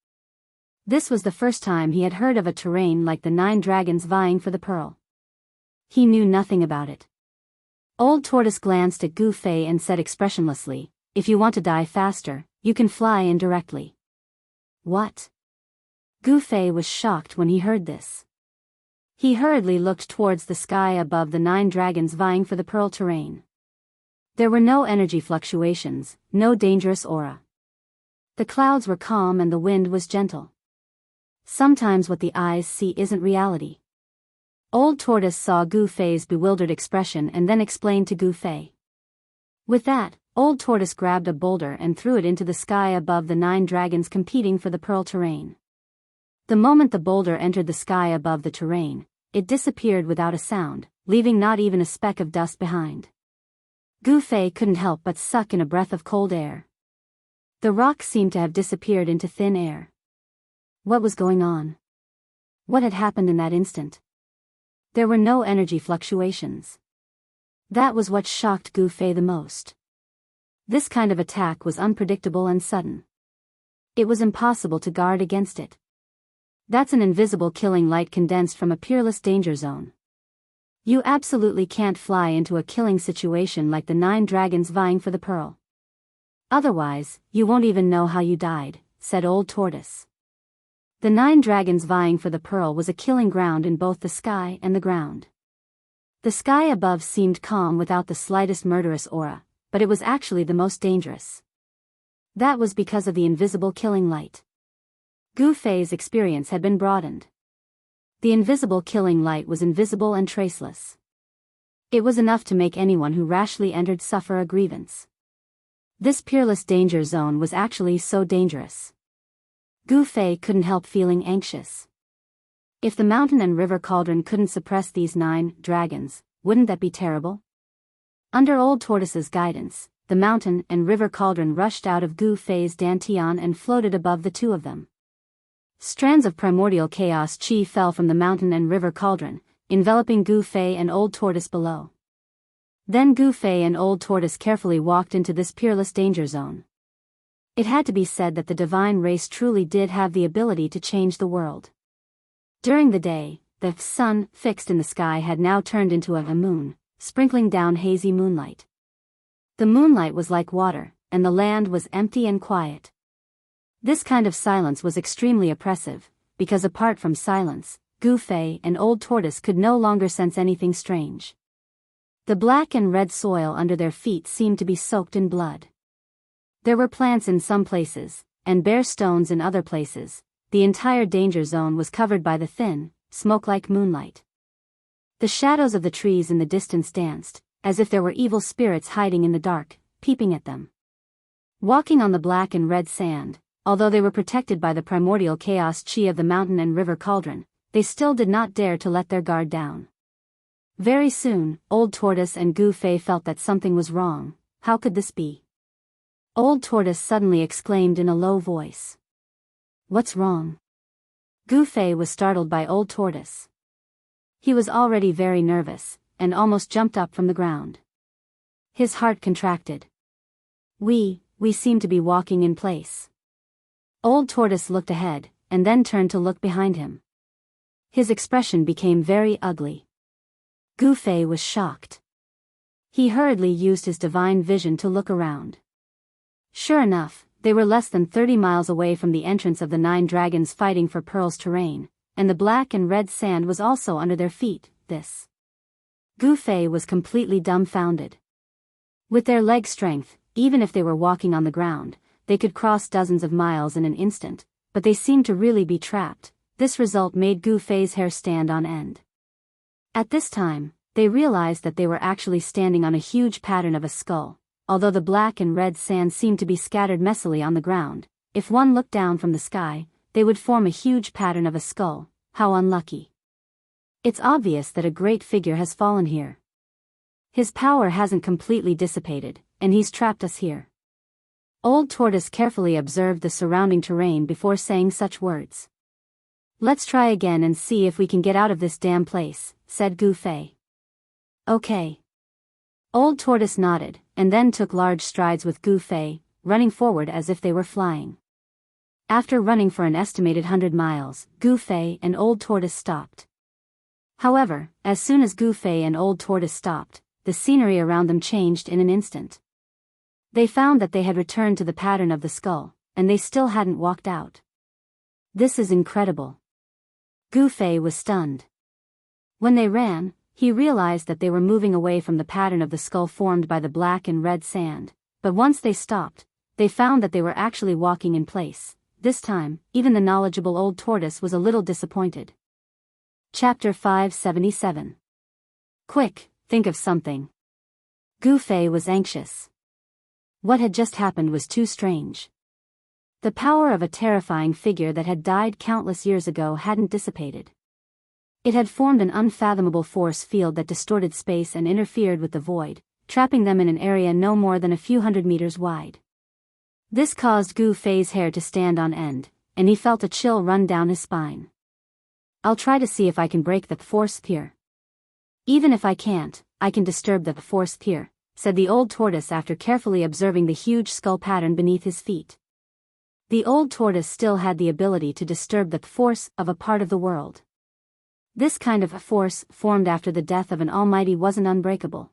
This was the first time he had heard of a terrain like the 9 dragons vying for the pearl. He knew nothing about it. Old Tortoise glanced at Gu Fei and said expressionlessly, "If you want to die faster, you can fly in directly." "What?" Gu Fei was shocked when he heard this. He hurriedly looked towards the sky above the 9 dragons vying for the pearl terrain. There were no energy fluctuations, no dangerous aura. The clouds were calm and the wind was gentle. Sometimes what the eyes see isn't reality. Old Tortoise saw Gu Fei's bewildered expression and then explained to Gu Fei. With that, Old Tortoise grabbed a boulder and threw it into the sky above the 9 dragons competing for the pearl terrain. The moment the boulder entered the sky above the terrain, it disappeared without a sound, leaving not even a speck of dust behind. Gu Fei couldn't help but suck in a breath of cold air. The rock seemed to have disappeared into thin air. What was going on? What had happened in that instant? There were no energy fluctuations. That was what shocked Gu Fei the most. This kind of attack was unpredictable and sudden. It was impossible to guard against it. That's an invisible killing light condensed from a peerless danger zone. You absolutely can't fly into a killing situation like the 9 dragons vying for the pearl. Otherwise, you won't even know how you died, said Old Tortoise. The 9 dragons vying for the pearl was a killing ground in both the sky and the ground. The sky above seemed calm without the slightest murderous aura, but it was actually the most dangerous. That was because of the invisible killing light. Gu Fei's experience had been broadened. The invisible killing light was invisible and traceless. It was enough to make anyone who rashly entered suffer a grievance. This peerless danger zone was actually so dangerous. Gu Fei couldn't help feeling anxious. If the mountain and river cauldron couldn't suppress these 9 dragons, wouldn't that be terrible? Under Old Tortoise's guidance, the mountain and river cauldron rushed out of Gu Fei's dantian and floated above the two of them. Strands of primordial chaos chi fell from the mountain and river cauldron, enveloping Gu Fei and Old Tortoise below. Then Gu Fei and Old Tortoise carefully walked into this peerless danger zone. It had to be said that the divine race truly did have the ability to change the world. During the day, the sun, fixed in the sky, had now turned into a moon, sprinkling down hazy moonlight. The moonlight was like water, and the land was empty and quiet. This kind of silence was extremely oppressive, because apart from silence, Gu Fei and Old Tortoise could no longer sense anything strange. The black and red soil under their feet seemed to be soaked in blood. There were plants in some places, and bare stones in other places. The entire danger zone was covered by the thin, smoke-like moonlight. The shadows of the trees in the distance danced, as if there were evil spirits hiding in the dark, peeping at them. Walking on the black and red sand, although they were protected by the primordial chaos chi of the mountain and river cauldron, they still did not dare to let their guard down. Very soon, Old Tortoise and Gu Fei felt that something was wrong. How could this be? Old Tortoise suddenly exclaimed in a low voice. "What's wrong?" Gu Fei was startled by Old Tortoise. He was already very nervous, and almost jumped up from the ground. His heart contracted. We seem to be walking in place." Old Tortoise looked ahead, and then turned to look behind him. His expression became very ugly. Gu Fei was shocked. He hurriedly used his divine vision to look around. Sure enough, they were less than 30 miles away from the entrance of the 9 dragons fighting for Pearl's terrain, and the black and red sand was also under their feet. Gu Fei was completely dumbfounded. With their leg strength, even if they were walking on the ground, they could cross dozens of miles in an instant, but they seemed to really be trapped. This result made Gu Fei's hair stand on end. At this time, they realized that they were actually standing on a huge pattern of a skull. Although the black and red sand seemed to be scattered messily on the ground, if one looked down from the sky, they would form a huge pattern of a skull. How unlucky. It's obvious that a great figure has fallen here. His power hasn't completely dissipated, and he's trapped us here. Old Tortoise carefully observed the surrounding terrain before saying such words. "Let's try again and see if we can get out of this damn place," said Gu Fei. "Okay." Old Tortoise nodded, and then took large strides with Gu Fei, running forward as if they were flying. After running for an estimated 100 miles, Gu Fei and Old Tortoise stopped. However, as soon as Gu Fei and Old Tortoise stopped, the scenery around them changed in an instant. They found that they had returned to the pattern of the skull, and they still hadn't walked out. This is incredible. Gu Fei was stunned. When they ran, he realized that they were moving away from the pattern of the skull formed by the black and red sand, but once they stopped, they found that they were actually walking in place. This time, even the knowledgeable Old Tortoise was a little disappointed. Chapter 577. Quick, think of something. Gu Fei was anxious. What had just happened was too strange. The power of a terrifying figure that had died countless years ago hadn't dissipated. It had formed an unfathomable force field that distorted space and interfered with the void, trapping them in an area no more than a few hundred meters wide. This caused Gu Fei's hair to stand on end, and he felt a chill run down his spine. "I'll try to see if I can break the force here. Even if I can't, I can disturb the force here," said the Old Tortoise after carefully observing the huge skull pattern beneath his feet. The Old Tortoise still had the ability to disturb the force of a part of the world. This kind of a force, formed after the death of an almighty, wasn't unbreakable.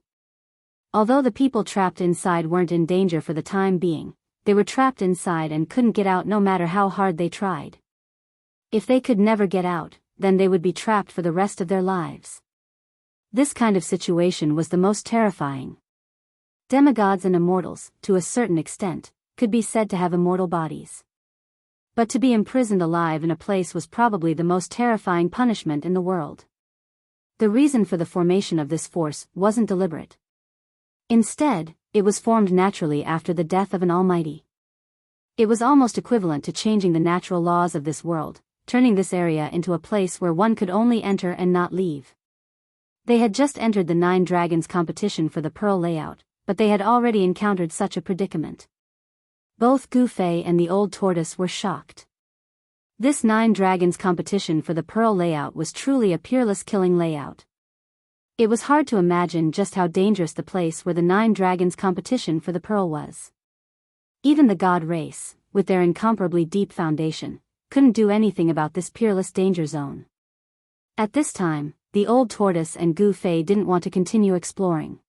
Although the people trapped inside weren't in danger for the time being, they were trapped inside and couldn't get out no matter how hard they tried. If they could never get out, then they would be trapped for the rest of their lives. This kind of situation was the most terrifying. Demigods and immortals, to a certain extent, could be said to have immortal bodies. But to be imprisoned alive in a place was probably the most terrifying punishment in the world. The reason for the formation of this force wasn't deliberate. Instead, it was formed naturally after the death of an almighty. It was almost equivalent to changing the natural laws of this world, turning this area into a place where one could only enter and not leave. They had just entered the 9 Dragons competition for the pearl layout, but they had already encountered such a predicament. Both Gu Fei and the old tortoise were shocked. This 9 Dragons competition for the pearl layout was truly a peerless killing layout. It was hard to imagine just how dangerous the place where the 9 Dragons competition for the pearl was. Even the god race, with their incomparably deep foundation, couldn't do anything about this peerless danger zone. At this time, the old tortoise and Gu Fei didn't want to continue exploring.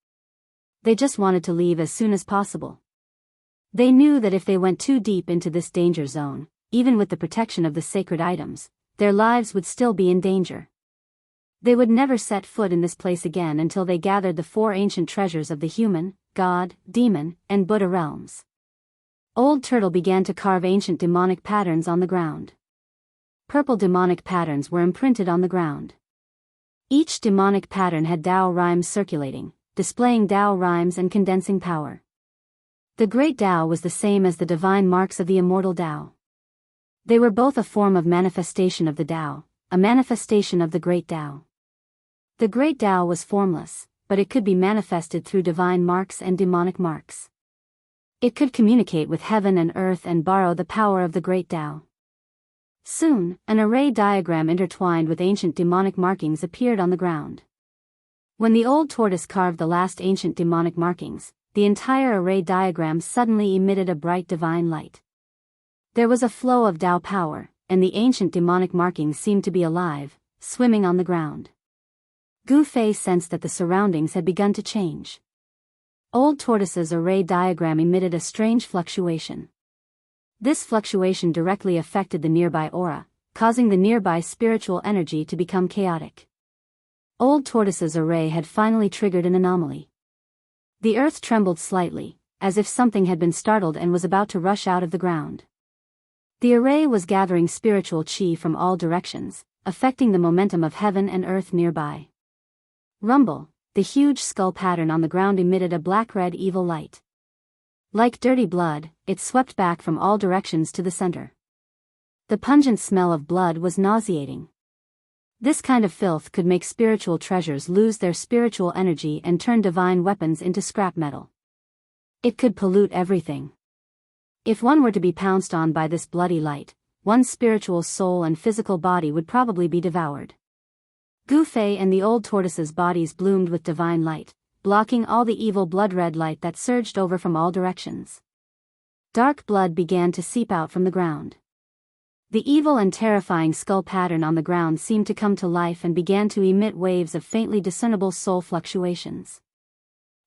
They just wanted to leave as soon as possible. They knew that if they went too deep into this danger zone, even with the protection of the sacred items, their lives would still be in danger. They would never set foot in this place again until they gathered the 4 ancient treasures of the human, god, demon, and Buddha realms. Old Turtle began to carve ancient demonic patterns on the ground. Purple demonic patterns were imprinted on the ground. Each demonic pattern had Dao rhymes circulating, displaying Dao rhymes and condensing power. The great Dao was the same as the divine marks of the immortal Dao. They were both a form of manifestation of the Dao, a manifestation of the great Dao. The great Dao was formless, but it could be manifested through divine marks and demonic marks. It could communicate with heaven and earth and borrow the power of the great Dao. Soon, an array diagram intertwined with ancient demonic markings appeared on the ground. When the old tortoise carved the last ancient demonic markings, the entire array diagram suddenly emitted a bright divine light. There was a flow of Dao power, and the ancient demonic markings seemed to be alive, swimming on the ground. Gu Fei sensed that the surroundings had begun to change. Old Tortoise's array diagram emitted a strange fluctuation. This fluctuation directly affected the nearby aura, causing the nearby spiritual energy to become chaotic. Old Tortoise's array had finally triggered an anomaly. The earth trembled slightly, as if something had been startled and was about to rush out of the ground. The array was gathering spiritual chi from all directions, affecting the momentum of heaven and earth nearby. Rumble, the huge skull pattern on the ground emitted a black-red evil light. Like dirty blood, it swept back from all directions to the center. The pungent smell of blood was nauseating. This kind of filth could make spiritual treasures lose their spiritual energy and turn divine weapons into scrap metal. It could pollute everything. If one were to be pounced on by this bloody light, one's spiritual soul and physical body would probably be devoured. Gu Fei and the old tortoise's bodies bloomed with divine light, blocking all the evil blood-red light that surged over from all directions. Dark blood began to seep out from the ground. The evil and terrifying skull pattern on the ground seemed to come to life and began to emit waves of faintly discernible soul fluctuations.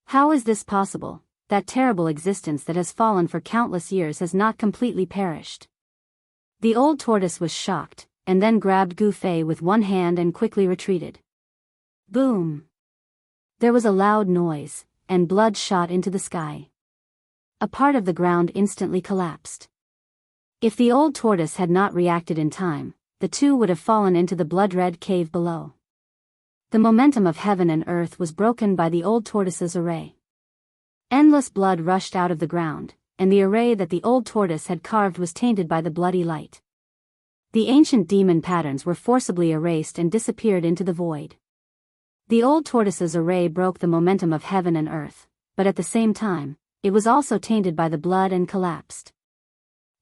How is this possible? That terrible existence that has fallen for countless years has not completely perished. The old tortoise was shocked, and then grabbed Gu Fei with one hand and quickly retreated. Boom! There was a loud noise, and blood shot into the sky. A part of the ground instantly collapsed. If the old tortoise had not reacted in time, the two would have fallen into the blood-red cave below. The momentum of heaven and earth was broken by the old tortoise's array. Endless blood rushed out of the ground, and the array that the old tortoise had carved was tainted by the bloody light. The ancient demon patterns were forcibly erased and disappeared into the void. The old tortoise's array broke the momentum of heaven and earth, but at the same time, it was also tainted by the blood and collapsed.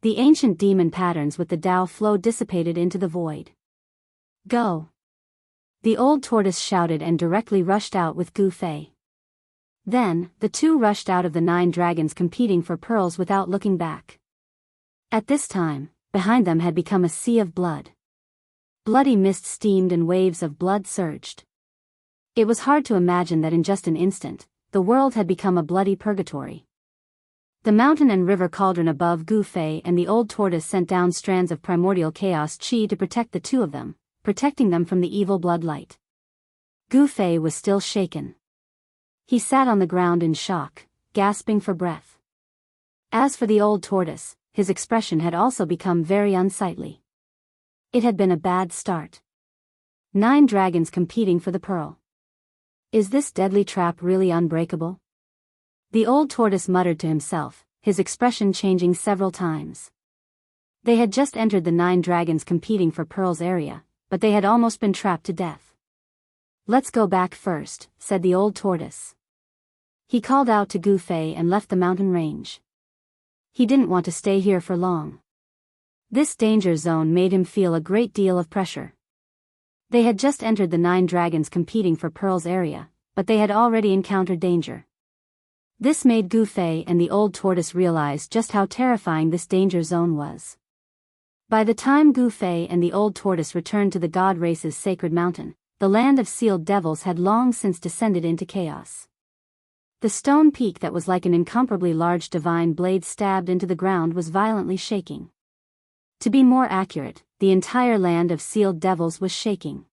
The ancient demon patterns with the Dao flow dissipated into the void. Go! The old tortoise shouted and directly rushed out with Gu Fei. Then, the two rushed out of the 9 dragons competing for pearls without looking back. At this time, behind them had become a sea of blood. Bloody mist steamed and waves of blood surged. It was hard to imagine that in just an instant, the world had become a bloody purgatory. The mountain and river cauldron above Gu Fei and the old tortoise sent down strands of primordial chaos chi to protect the two of them, protecting them from the evil blood light. Gu Fei was still shaken. He sat on the ground in shock, gasping for breath. As for the old tortoise, his expression had also become very unsightly. It had been a bad start. 9 dragons competing for the pearl. Is this deadly trap really unbreakable? The old tortoise muttered to himself, his expression changing several times. They had just entered the 9 dragons competing for Pearl's area, but they had almost been trapped to death. "Let's go back first," said the old tortoise. He called out to Gu Fei and left the mountain range. He didn't want to stay here for long. This danger zone made him feel a great deal of pressure. They had just entered the 9 dragons competing for Pearl's area, but they had already encountered danger. This made Gu Fei and the old tortoise realize just how terrifying this danger zone was. By the time Gu Fei and the old tortoise returned to the god race's sacred mountain, the land of sealed devils had long since descended into chaos. The stone peak that was like an incomparably large divine blade stabbed into the ground was violently shaking. To be more accurate, the entire land of sealed devils was shaking.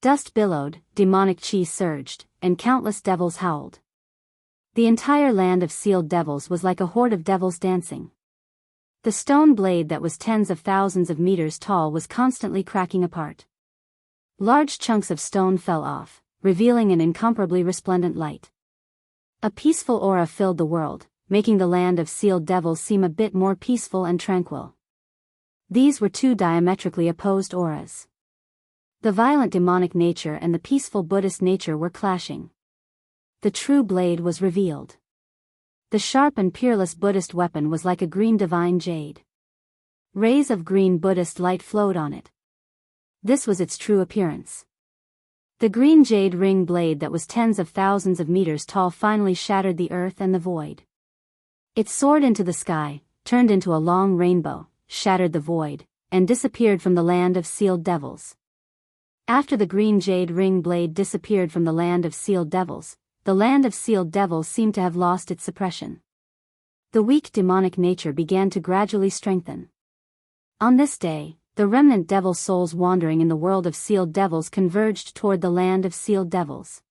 Dust billowed, demonic chi surged, and countless devils howled. The entire land of sealed devils was like a horde of devils dancing. The stone blade that was tens of thousands of meters tall was constantly cracking apart. Large chunks of stone fell off, revealing an incomparably resplendent light. A peaceful aura filled the world, making the land of sealed devils seem a bit more peaceful and tranquil. These were 2 diametrically opposed auras. The violent demonic nature and the peaceful Buddhist nature were clashing. The true blade was revealed. The sharp and peerless Buddhist weapon was like a green divine jade. Rays of green Buddhist light flowed on it. This was its true appearance. The green jade ring blade that was tens of thousands of meters tall finally shattered the earth and the void. It soared into the sky, turned into a long rainbow, shattered the void, and disappeared from the land of sealed devils. After the green jade ring blade disappeared from the land of sealed devils, the land of sealed devils seemed to have lost its suppression. The weak demonic nature began to gradually strengthen. On this day, the remnant devil souls wandering in the world of sealed devils converged toward the land of sealed devils.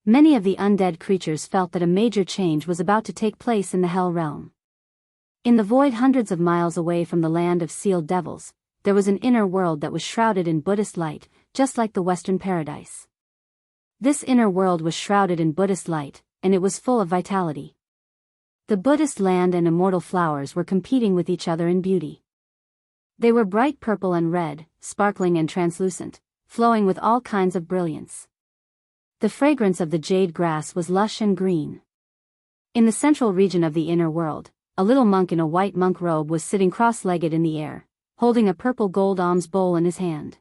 Many of the undead creatures felt that a major change was about to take place in the hell realm. In the void hundreds of miles away from the land of sealed devils, there was an inner world that was shrouded in Buddhist light, just like the Western paradise. This inner world was shrouded in Buddhist light, and it was full of vitality. The Buddhist land and immortal flowers were competing with each other in beauty. They were bright purple and red, sparkling and translucent, flowing with all kinds of brilliance. The fragrance of the jade grass was lush and green. In the central region of the inner world, a little monk in a white monk robe was sitting cross-legged in the air, holding a purple gold alms bowl in his hand.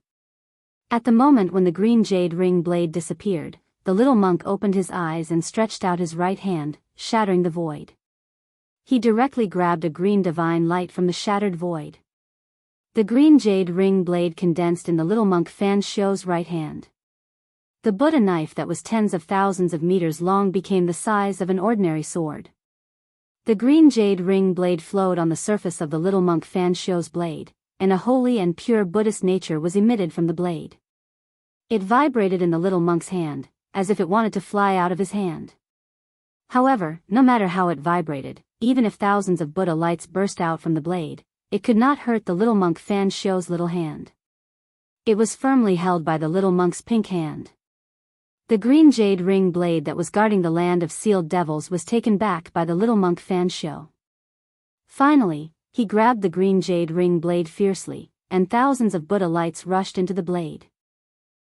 At the moment when the green jade ring blade disappeared, the little monk opened his eyes and stretched out his right hand, shattering the void. He directly grabbed a green divine light from the shattered void. The green jade ring blade condensed in the little monk Fan Xiu's right hand. The Buddha knife that was tens of thousands of meters long became the size of an ordinary sword. The green jade ring blade flowed on the surface of the little monk Fan Xiu's blade, and a holy and pure Buddhist nature was emitted from the blade. It vibrated in the little monk's hand, as if it wanted to fly out of his hand. However, no matter how it vibrated, even if thousands of Buddha lights burst out from the blade, it could not hurt the little monk Fan Xiu's little hand. It was firmly held by the little monk's pink hand. The green jade ring blade that was guarding the land of sealed devils was taken back by the little monk Fan Xiu. Finally, he grabbed the green jade ring blade fiercely, and thousands of Buddha lights rushed into the blade.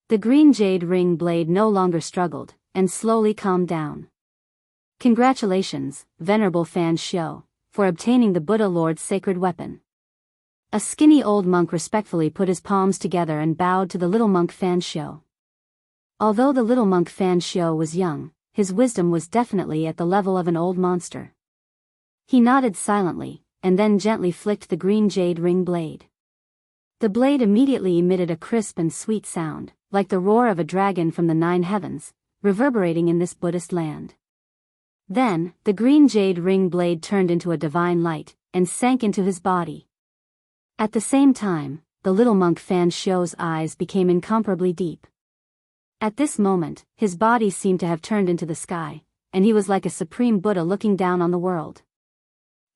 The green jade ring blade no longer struggled, and slowly calmed down. Congratulations, Venerable Fan Xiu, for obtaining the Buddha Lord's sacred weapon. A skinny old monk respectfully put his palms together and bowed to the little monk Fan Xiu. Although the little monk Fan Xiu was young, his wisdom was definitely at the level of an old monster. He nodded silently, and then gently flicked the green jade ring blade. The blade immediately emitted a crisp and sweet sound, like the roar of a dragon from the 9 heavens, reverberating in this Buddhist land. Then, the green jade ring blade turned into a divine light, and sank into his body. At the same time, the little monk Fan Xiu's eyes became incomparably deep. At this moment, his body seemed to have turned into the sky, and he was like a supreme Buddha looking down on the world.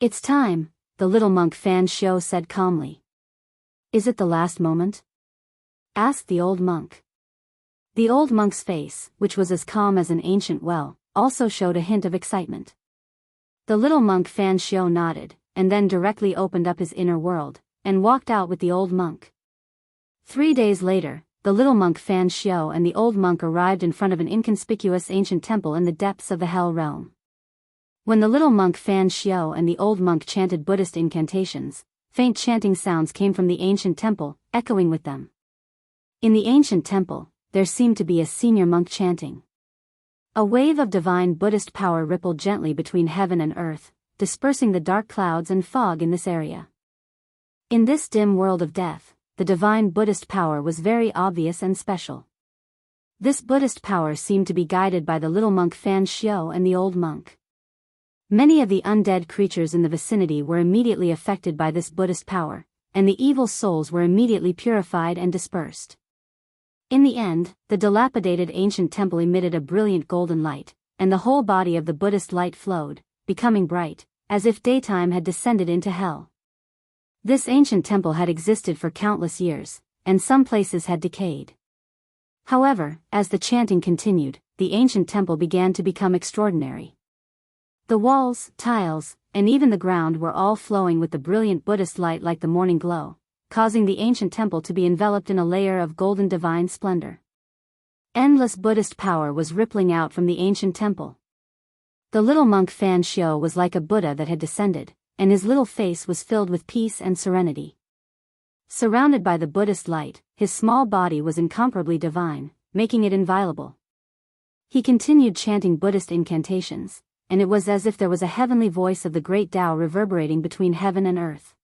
"It's time," the little monk Fan Xiu said calmly. "Is it the last moment?" asked the old monk. The old monk's face, which was as calm as an ancient well, also showed a hint of excitement. The little monk Fan Xiao nodded, and then directly opened up his inner world, and walked out with the old monk. 3 days later, the little monk Fan Xiao and the old monk arrived in front of an inconspicuous ancient temple in the depths of the Hell Realm. When the little monk Fan Xiao and the old monk chanted Buddhist incantations, faint chanting sounds came from the ancient temple, echoing with them. In the ancient temple, there seemed to be a senior monk chanting. A wave of divine Buddhist power rippled gently between heaven and earth, dispersing the dark clouds and fog in this area. In this dim world of death, the divine Buddhist power was very obvious and special. This Buddhist power seemed to be guided by the little monk Fan Xiao and the old monk. Many of the undead creatures in the vicinity were immediately affected by this Buddhist power, and the evil souls were immediately purified and dispersed. In the end, the dilapidated ancient temple emitted a brilliant golden light, and the whole body of the Buddhist light flowed, becoming bright, as if daytime had descended into hell. This ancient temple had existed for countless years, and some places had decayed. However, as the chanting continued, the ancient temple began to become extraordinary. The walls, tiles, and even the ground were all flowing with the brilliant Buddhist light like the morning glow, causing the ancient temple to be enveloped in a layer of golden divine splendor. Endless Buddhist power was rippling out from the ancient temple. The little monk Fan Xiao was like a Buddha that had descended, and his little face was filled with peace and serenity. Surrounded by the Buddhist light, his small body was incomparably divine, making it inviolable. He continued chanting Buddhist incantations, and it was as if there was a heavenly voice of the great Tao reverberating between heaven and earth.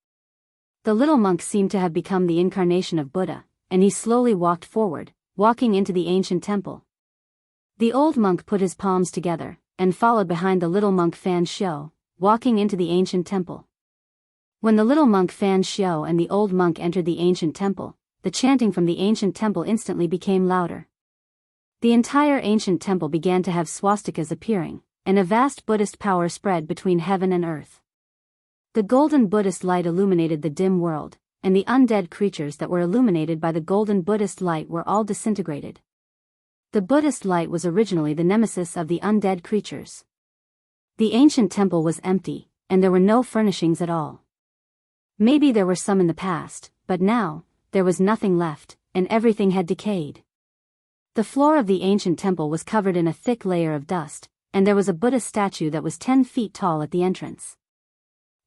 The little monk seemed to have become the incarnation of Buddha, and he slowly walked forward, walking into the ancient temple. The old monk put his palms together, and followed behind the little monk Fan Xiao, walking into the ancient temple. When the little monk Fan Xiao and the old monk entered the ancient temple, the chanting from the ancient temple instantly became louder. The entire ancient temple began to have swastikas appearing, and a vast Buddhist power spread between heaven and earth. The golden Buddhist light illuminated the dim world, and the undead creatures that were illuminated by the golden Buddhist light were all disintegrated. The Buddhist light was originally the nemesis of the undead creatures. The ancient temple was empty, and there were no furnishings at all. Maybe there were some in the past, but now, there was nothing left, and everything had decayed. The floor of the ancient temple was covered in a thick layer of dust, and there was a Buddha statue that was 10 feet tall at the entrance.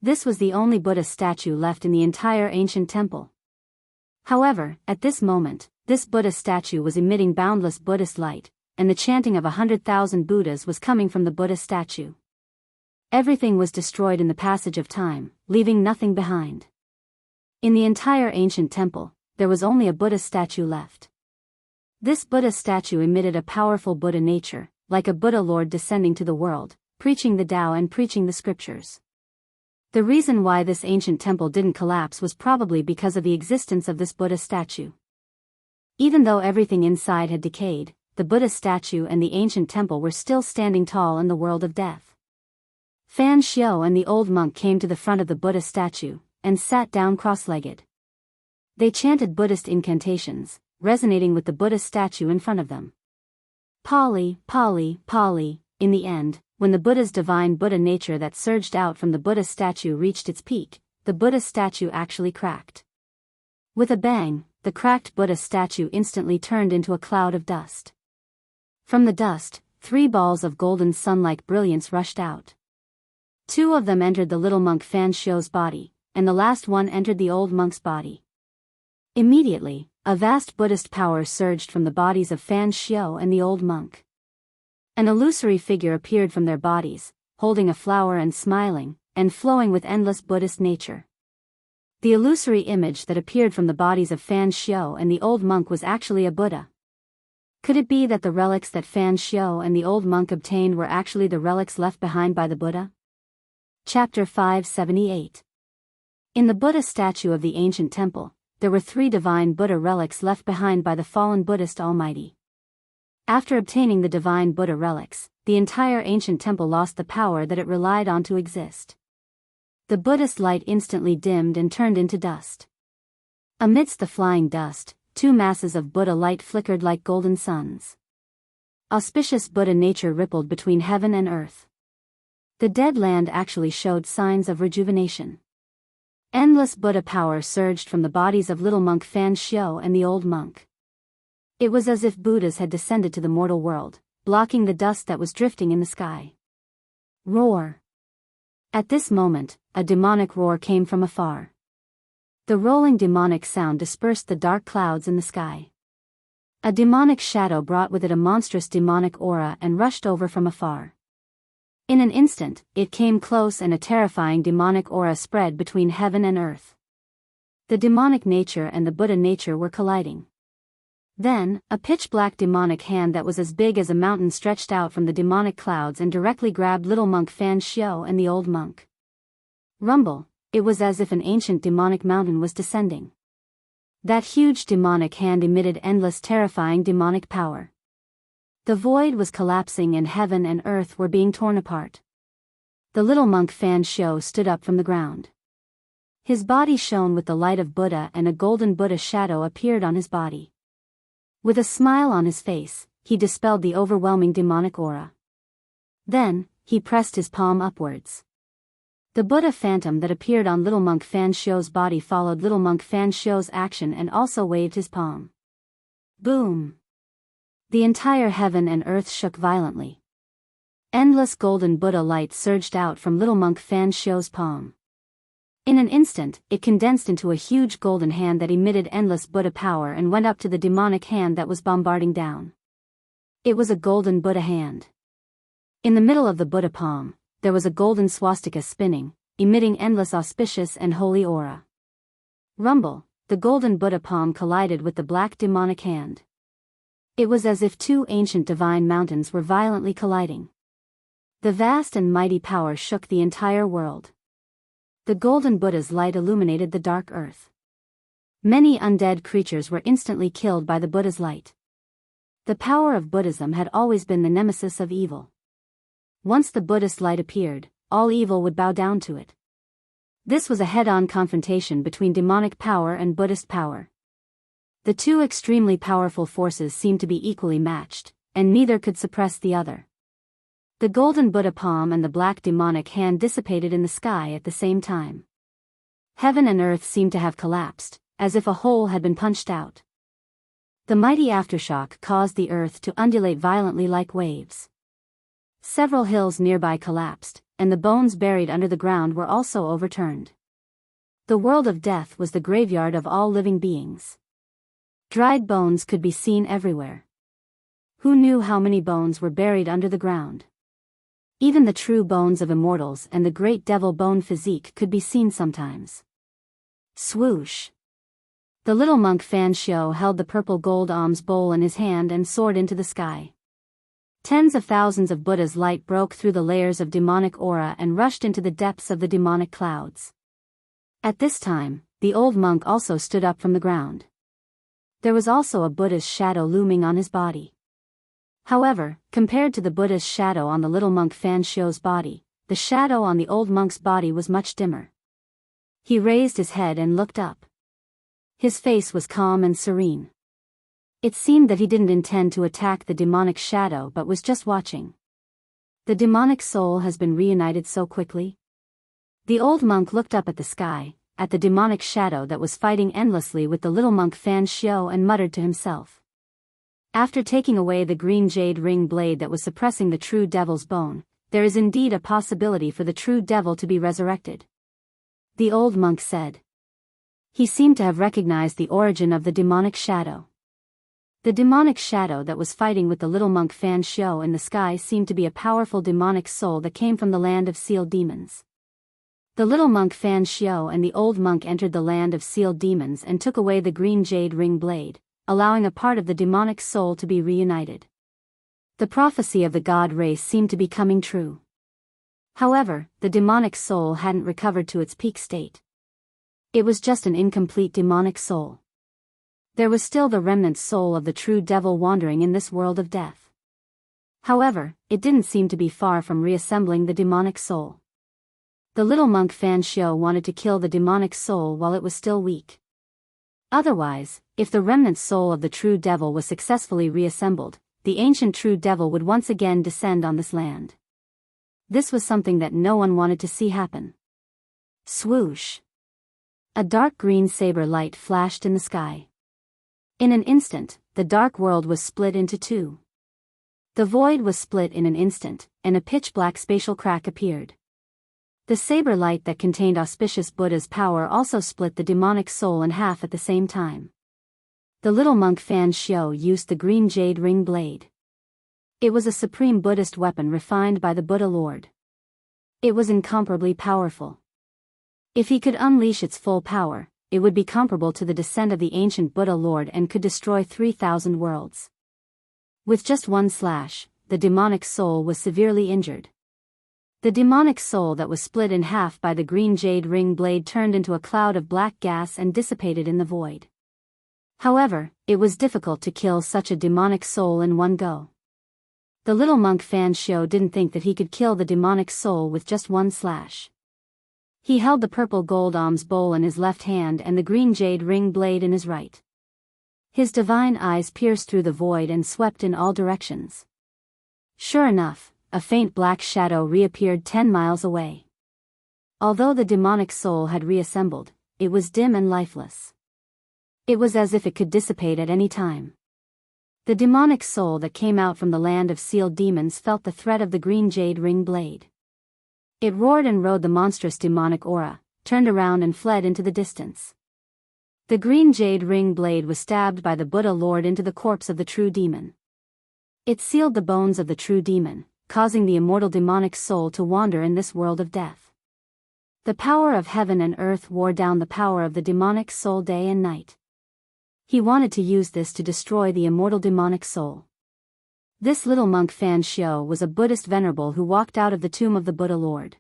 This was the only Buddha statue left in the entire ancient temple. However, at this moment, this Buddha statue was emitting boundless Buddhist light, and the chanting of 100,000 Buddhas was coming from the Buddha statue. Everything was destroyed in the passage of time, leaving nothing behind. In the entire ancient temple, there was only a Buddha statue left. This Buddha statue emitted a powerful Buddha nature, like a Buddha Lord descending to the world, preaching the Tao and preaching the scriptures. The reason why this ancient temple didn't collapse was probably because of the existence of this Buddha statue. Even though everything inside had decayed, the Buddha statue and the ancient temple were still standing tall in the world of death. Fan Xiao and the old monk came to the front of the Buddha statue, and sat down cross-legged. They chanted Buddhist incantations, resonating with the Buddha statue in front of them. Pali, Pali, Pali. In the end, when the Buddha's divine Buddha nature that surged out from the Buddha statue reached its peak, the Buddha statue actually cracked. With a bang, the cracked Buddha statue instantly turned into a cloud of dust. From the dust, 3 balls of golden sun-like brilliance rushed out. 2 of them entered the little monk Fan Xiao's body, and the last one entered the old monk's body. Immediately, a vast Buddhist power surged from the bodies of Fan Xiao and the old monk. An illusory figure appeared from their bodies, holding a flower and smiling, and flowing with endless Buddhist nature. The illusory image that appeared from the bodies of Fan Xiao and the old monk was actually a Buddha. Could it be that the relics that Fan Xiao and the old monk obtained were actually the relics left behind by the Buddha? Chapter 578. In the Buddha statue of the ancient temple, there were 3 divine Buddha relics left behind by the fallen Buddhist Almighty. After obtaining the divine Buddha relics, the entire ancient temple lost the power that it relied on to exist. The Buddhist light instantly dimmed and turned into dust. Amidst the flying dust, 2 masses of Buddha light flickered like golden suns. Auspicious Buddha nature rippled between heaven and earth. The dead land actually showed signs of rejuvenation. Endless Buddha power surged from the bodies of little monk Fan Xiao and the old monk. It was as if Buddhas had descended to the mortal world, blocking the dust that was drifting in the sky. Roar! At this moment, a demonic roar came from afar. The rolling demonic sound dispersed the dark clouds in the sky. A demonic shadow brought with it a monstrous demonic aura and rushed over from afar. In an instant, it came close and a terrifying demonic aura spread between heaven and earth. The demonic nature and the Buddha nature were colliding. Then, a pitch-black demonic hand that was as big as a mountain stretched out from the demonic clouds and directly grabbed little monk Fan Xiao and the old monk. Rumble! It was as if an ancient demonic mountain was descending. That huge demonic hand emitted endless terrifying demonic power. The void was collapsing and heaven and earth were being torn apart. The little monk Fan Xiao stood up from the ground. His body shone with the light of Buddha and a golden Buddha shadow appeared on his body. With a smile on his face, he dispelled the overwhelming demonic aura. Then, he pressed his palm upwards. The Buddha phantom that appeared on little monk Fan Xiao's body followed little monk Fan Xiao's action and also waved his palm. Boom! The entire heaven and earth shook violently. Endless golden Buddha light surged out from little monk Fan Xiao's palm. In an instant, it condensed into a huge golden hand that emitted endless Buddha power and went up to the demonic hand that was bombarding down. It was a golden Buddha hand. In the middle of the Buddha palm, there was a golden swastika spinning, emitting endless auspicious and holy aura. Rumble! The golden Buddha palm collided with the black demonic hand. It was as if two ancient divine mountains were violently colliding. The vast and mighty power shook the entire world. The golden Buddha's light illuminated the dark earth. Many undead creatures were instantly killed by the Buddha's light. The power of Buddhism had always been the nemesis of evil. Once the Buddhist light appeared, all evil would bow down to it. This was a head-on confrontation between demonic power and Buddhist power. The two extremely powerful forces seemed to be equally matched, and neither could suppress the other. The golden Buddha palm and the black demonic hand dissipated in the sky at the same time. Heaven and earth seemed to have collapsed, as if a hole had been punched out. The mighty aftershock caused the earth to undulate violently like waves. Several hills nearby collapsed, and the bones buried under the ground were also overturned. The world of death was the graveyard of all living beings. Dried bones could be seen everywhere. Who knew how many bones were buried under the ground? Even the true bones of immortals and the great devil bone physique could be seen sometimes. Swoosh! The little monk Fan Xiao held the purple gold alms bowl in his hand and soared into the sky. Tens of thousands of Buddha's light broke through the layers of demonic aura and rushed into the depths of the demonic clouds. At this time, the old monk also stood up from the ground. There was also a Buddha's shadow looming on his body. However, compared to the Buddha's shadow on the little monk Fan Xiao's body, the shadow on the old monk's body was much dimmer. He raised his head and looked up. His face was calm and serene. It seemed that he didn't intend to attack the demonic shadow but was just watching. The demonic soul has been reunited so quickly? The old monk looked up at the sky, at the demonic shadow that was fighting endlessly with the little monk Fan Xiao and muttered to himself. After taking away the green jade ring blade that was suppressing the true devil's bone, there is indeed a possibility for the true devil to be resurrected. The old monk said. He seemed to have recognized the origin of the demonic shadow. The demonic shadow that was fighting with the little monk Fan Xiao in the sky seemed to be a powerful demonic soul that came from the land of sealed demons. The little monk Fan Xiao and the old monk entered the land of sealed demons and took away the green jade ring blade, allowing a part of the demonic soul to be reunited. The prophecy of the god race seemed to be coming true. However, the demonic soul hadn't recovered to its peak state. It was just an incomplete demonic soul. There was still the remnant soul of the true devil wandering in this world of death. However, it didn't seem to be far from reassembling the demonic soul. The little monk Fan Xiao wanted to kill the demonic soul while it was still weak. Otherwise, if the remnant soul of the true devil was successfully reassembled, the ancient true devil would once again descend on this land. This was something that no one wanted to see happen. Swoosh! A dark green saber light flashed in the sky. In an instant, the dark world was split into two. The void was split in an instant, and a pitch-black spatial crack appeared. The saber light that contained auspicious Buddha's power also split the demonic soul in half at the same time. The little monk Fan Xiao used the green jade ring blade. It was a supreme Buddhist weapon refined by the Buddha Lord. It was incomparably powerful. If he could unleash its full power, it would be comparable to the descent of the ancient Buddha Lord and could destroy 3,000 worlds. With just one slash, the demonic soul was severely injured. The demonic soul that was split in half by the green jade ring blade turned into a cloud of black gas and dissipated in the void. However, it was difficult to kill such a demonic soul in one go. The little monk Fan Xiao didn't think that he could kill the demonic soul with just one slash. He held the purple gold alms bowl in his left hand and the green jade ring blade in his right. His divine eyes pierced through the void and swept in all directions. Sure enough, a faint black shadow reappeared 10 miles away. Although the demonic soul had reassembled, it was dim and lifeless. It was as if it could dissipate at any time. The demonic soul that came out from the land of sealed demons felt the threat of the green jade ring blade. It roared and rode the monstrous demonic aura, turned around and fled into the distance. The green jade ring blade was stabbed by the Buddha Lord into the corpse of the true demon. It sealed the bones of the true demon, causing the immortal demonic soul to wander in this world of death. The power of heaven and earth wore down the power of the demonic soul day and night. He wanted to use this to destroy the immortal demonic soul. This little monk Fan Xiao was a Buddhist venerable who walked out of the tomb of the Buddha Lord.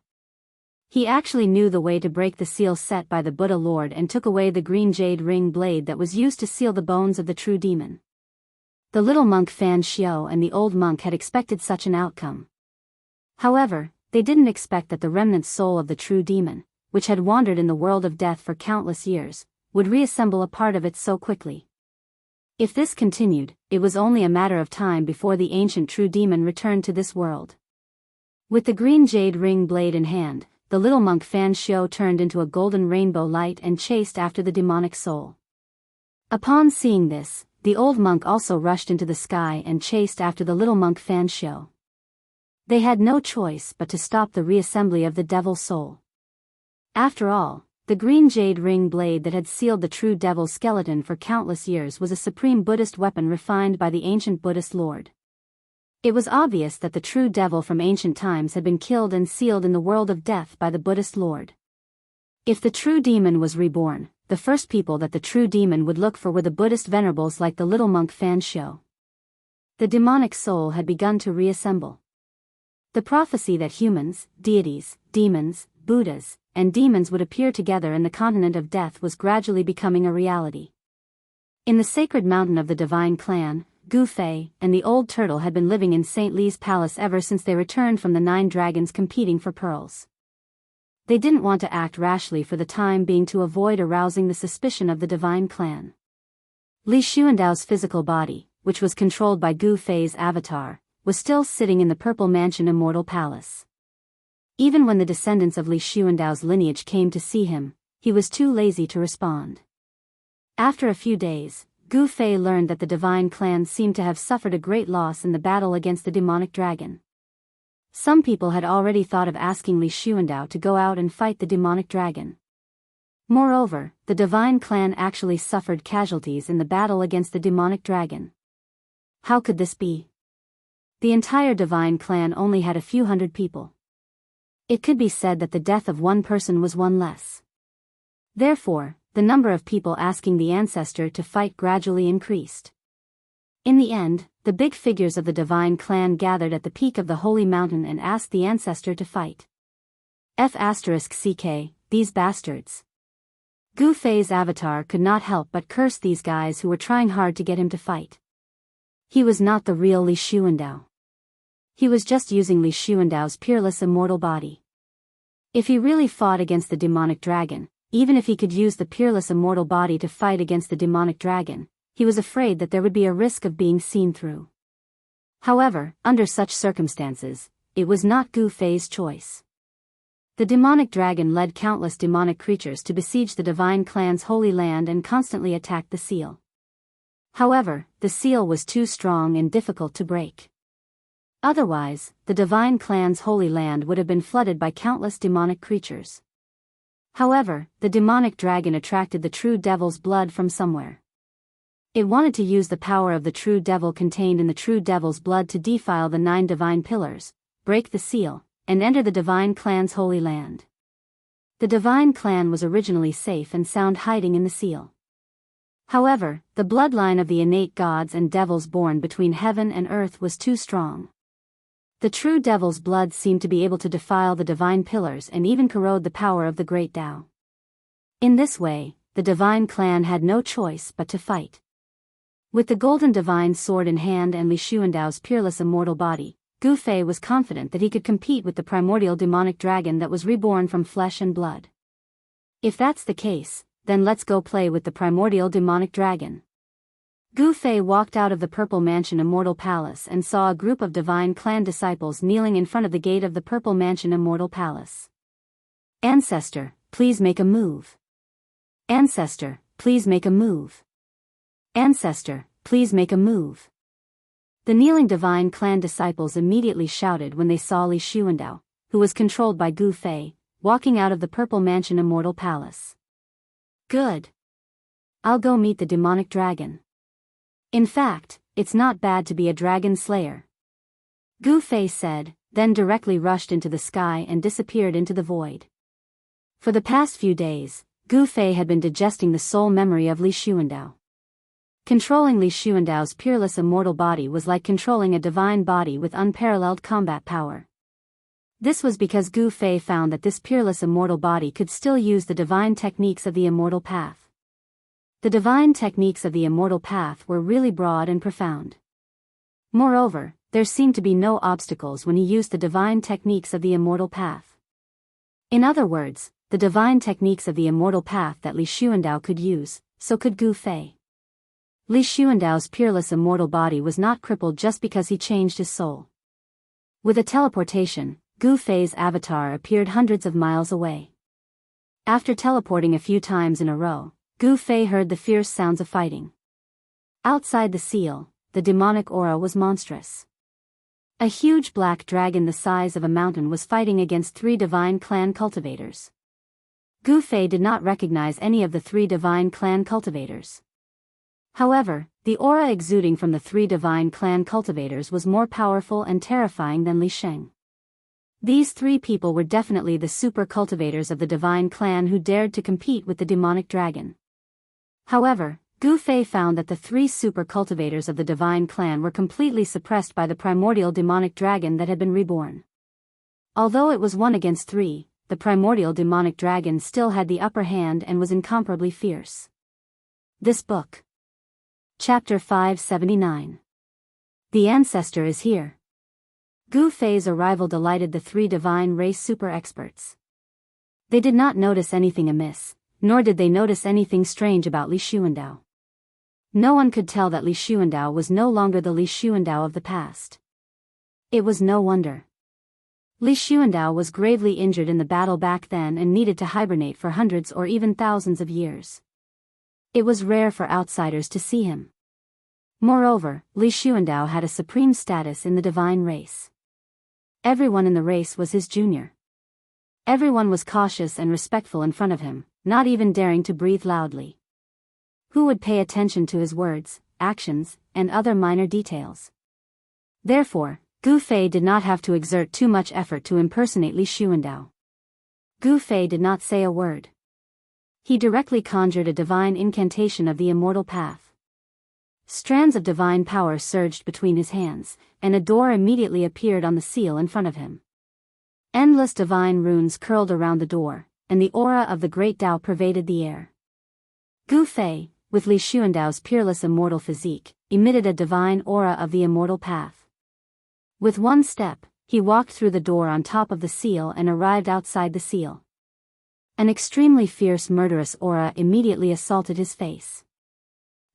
He actually knew the way to break the seal set by the Buddha Lord and took away the green jade ring blade that was used to seal the bones of the true demon. The little monk Fan Xiao and the old monk had expected such an outcome. However, they didn't expect that the remnant soul of the true demon, which had wandered in the world of death for countless years, would reassemble a part of it so quickly. If this continued, it was only a matter of time before the ancient true demon returned to this world. With the green jade ring blade in hand, the little monk Fan Xiao turned into a golden rainbow light and chased after the demonic soul. Upon seeing this, the old monk also rushed into the sky and chased after the little monk Fan Xiao. They had no choice but to stop the reassembly of the devil soul. After all, the green jade ring blade that had sealed the true devil skeleton for countless years was a supreme Buddhist weapon refined by the ancient Buddhist Lord. It was obvious that the true devil from ancient times had been killed and sealed in the world of death by the Buddhist Lord. If the true demon was reborn, the first people that the true demon would look for were the Buddhist venerables like the little monk Fan Xiao. The demonic soul had begun to reassemble. The prophecy that humans, deities, demons, Buddhas, and demons would appear together in the continent of death was gradually becoming a reality. In the sacred mountain of the divine clan, Gu Fei and the old turtle had been living in St. Li's palace ever since they returned from the 9 dragons competing for pearls. They didn't want to act rashly for the time being to avoid arousing the suspicion of the divine clan. Li Xuandao's physical body, which was controlled by Gu Fei's avatar, was still sitting in the Purple Mansion Immortal Palace. Even when the descendants of Li Xuandao's lineage came to see him, he was too lazy to respond. After a few days, Gu Fei learned that the divine clan seemed to have suffered a great loss in the battle against the demonic dragon. Some people had already thought of asking Li Xuandao to go out and fight the demonic dragon. Moreover, the divine clan actually suffered casualties in the battle against the demonic dragon. How could this be? The entire divine clan only had a few hundred people. It could be said that the death of one person was one less. Therefore, the number of people asking the ancestor to fight gradually increased. In the end, the big figures of the divine clan gathered at the peak of the holy mountain and asked the ancestor to fight. *CK, these bastards. Gu Fei's avatar could not help but curse these guys who were trying hard to get him to fight. He was not the real Li Xuandao. He was just using Li Xuandao's peerless immortal body. If he really fought against the demonic dragon, even if he could use the peerless immortal body to fight against the demonic dragon, he was afraid that there would be a risk of being seen through. However, under such circumstances, it was not Gu Fei's choice. The demonic dragon led countless demonic creatures to besiege the divine clan's holy land and constantly attacked the seal. However, the seal was too strong and difficult to break. Otherwise, the divine clan's holy land would have been flooded by countless demonic creatures. However, the demonic dragon attracted the true devil's blood from somewhere. It wanted to use the power of the true devil contained in the true devil's blood to defile the 9 divine pillars, break the seal, and enter the divine clan's holy land. The divine clan was originally safe and sound hiding in the seal. However, the bloodline of the innate gods and devils born between heaven and earth was too strong. The true devil's blood seemed to be able to defile the divine pillars and even corrode the power of the great Tao. In this way, the divine clan had no choice but to fight. With the golden divine sword in hand and Li Xuandao's peerless immortal body, Gu Fei was confident that he could compete with the primordial demonic dragon that was reborn from flesh and blood. If that's the case, then let's go play with the primordial demonic dragon. Gu Fei walked out of the Purple Mansion Immortal Palace and saw a group of divine clan disciples kneeling in front of the gate of the Purple Mansion Immortal Palace. Ancestor, please make a move. Ancestor, please make a move. Ancestor, please make a move. The kneeling divine clan disciples immediately shouted when they saw Li Xuandao, who was controlled by Gu Fei, walking out of the Purple Mansion Immortal Palace. Good. I'll go meet the demonic dragon. In fact, it's not bad to be a dragon slayer. Gu Fei said, then directly rushed into the sky and disappeared into the void. For the past few days, Gu Fei had been digesting the soul memory of Li Xuandao. Controlling Li Xuandao's peerless immortal body was like controlling a divine body with unparalleled combat power. This was because Gu Fei found that this peerless immortal body could still use the divine techniques of the immortal path. The divine techniques of the immortal path were really broad and profound. Moreover, there seemed to be no obstacles when he used the divine techniques of the immortal path. In other words, the divine techniques of the immortal path that Li Xuandao could use, so could Gu Fei. Li Xuandao's peerless immortal body was not crippled just because he changed his soul. With a teleportation, Gu Fei's avatar appeared hundreds of miles away. After teleporting a few times in a row, Gu Fei heard the fierce sounds of fighting. Outside the seal, the demonic aura was monstrous. A huge black dragon the size of a mountain was fighting against 3 divine clan cultivators. Gu Fei did not recognize any of the 3 divine clan cultivators. However, the aura exuding from the 3 divine clan cultivators was more powerful and terrifying than Li Sheng. These 3 people were definitely the super cultivators of the divine clan who dared to compete with the demonic dragon. However, Gu Fei found that the 3 super cultivators of the divine clan were completely suppressed by the primordial demonic dragon that had been reborn. Although it was 1 against 3, the primordial demonic dragon still had the upper hand and was incomparably fierce. This book. Chapter 579. The Ancestor is here. Gu Fei's arrival delighted the 3 divine race super experts. They did not notice anything amiss, nor did they notice anything strange about Li Xuandao. No one could tell that Li Xuandao was no longer the Li Xuandao of the past. It was no wonder. Li Xuandao was gravely injured in the battle back then and needed to hibernate for hundreds or even thousands of years. It was rare for outsiders to see him. Moreover, Li Xuandao had a supreme status in the divine race. Everyone in the race was his junior. Everyone was cautious and respectful in front of him, not even daring to breathe loudly. Who would pay attention to his words, actions, and other minor details? Therefore, Gu Fei did not have to exert too much effort to impersonate Li Xuandao. Gu Fei did not say a word. He directly conjured a divine incantation of the immortal path. Strands of divine power surged between his hands, and a door immediately appeared on the seal in front of him. Endless divine runes curled around the door, and the aura of the great Tao pervaded the air. Gu Fei, with Li Xuandao's peerless immortal physique, emitted a divine aura of the immortal path. With 1 step, he walked through the door on top of the seal and arrived outside the seal. An extremely fierce murderous aura immediately assaulted his face.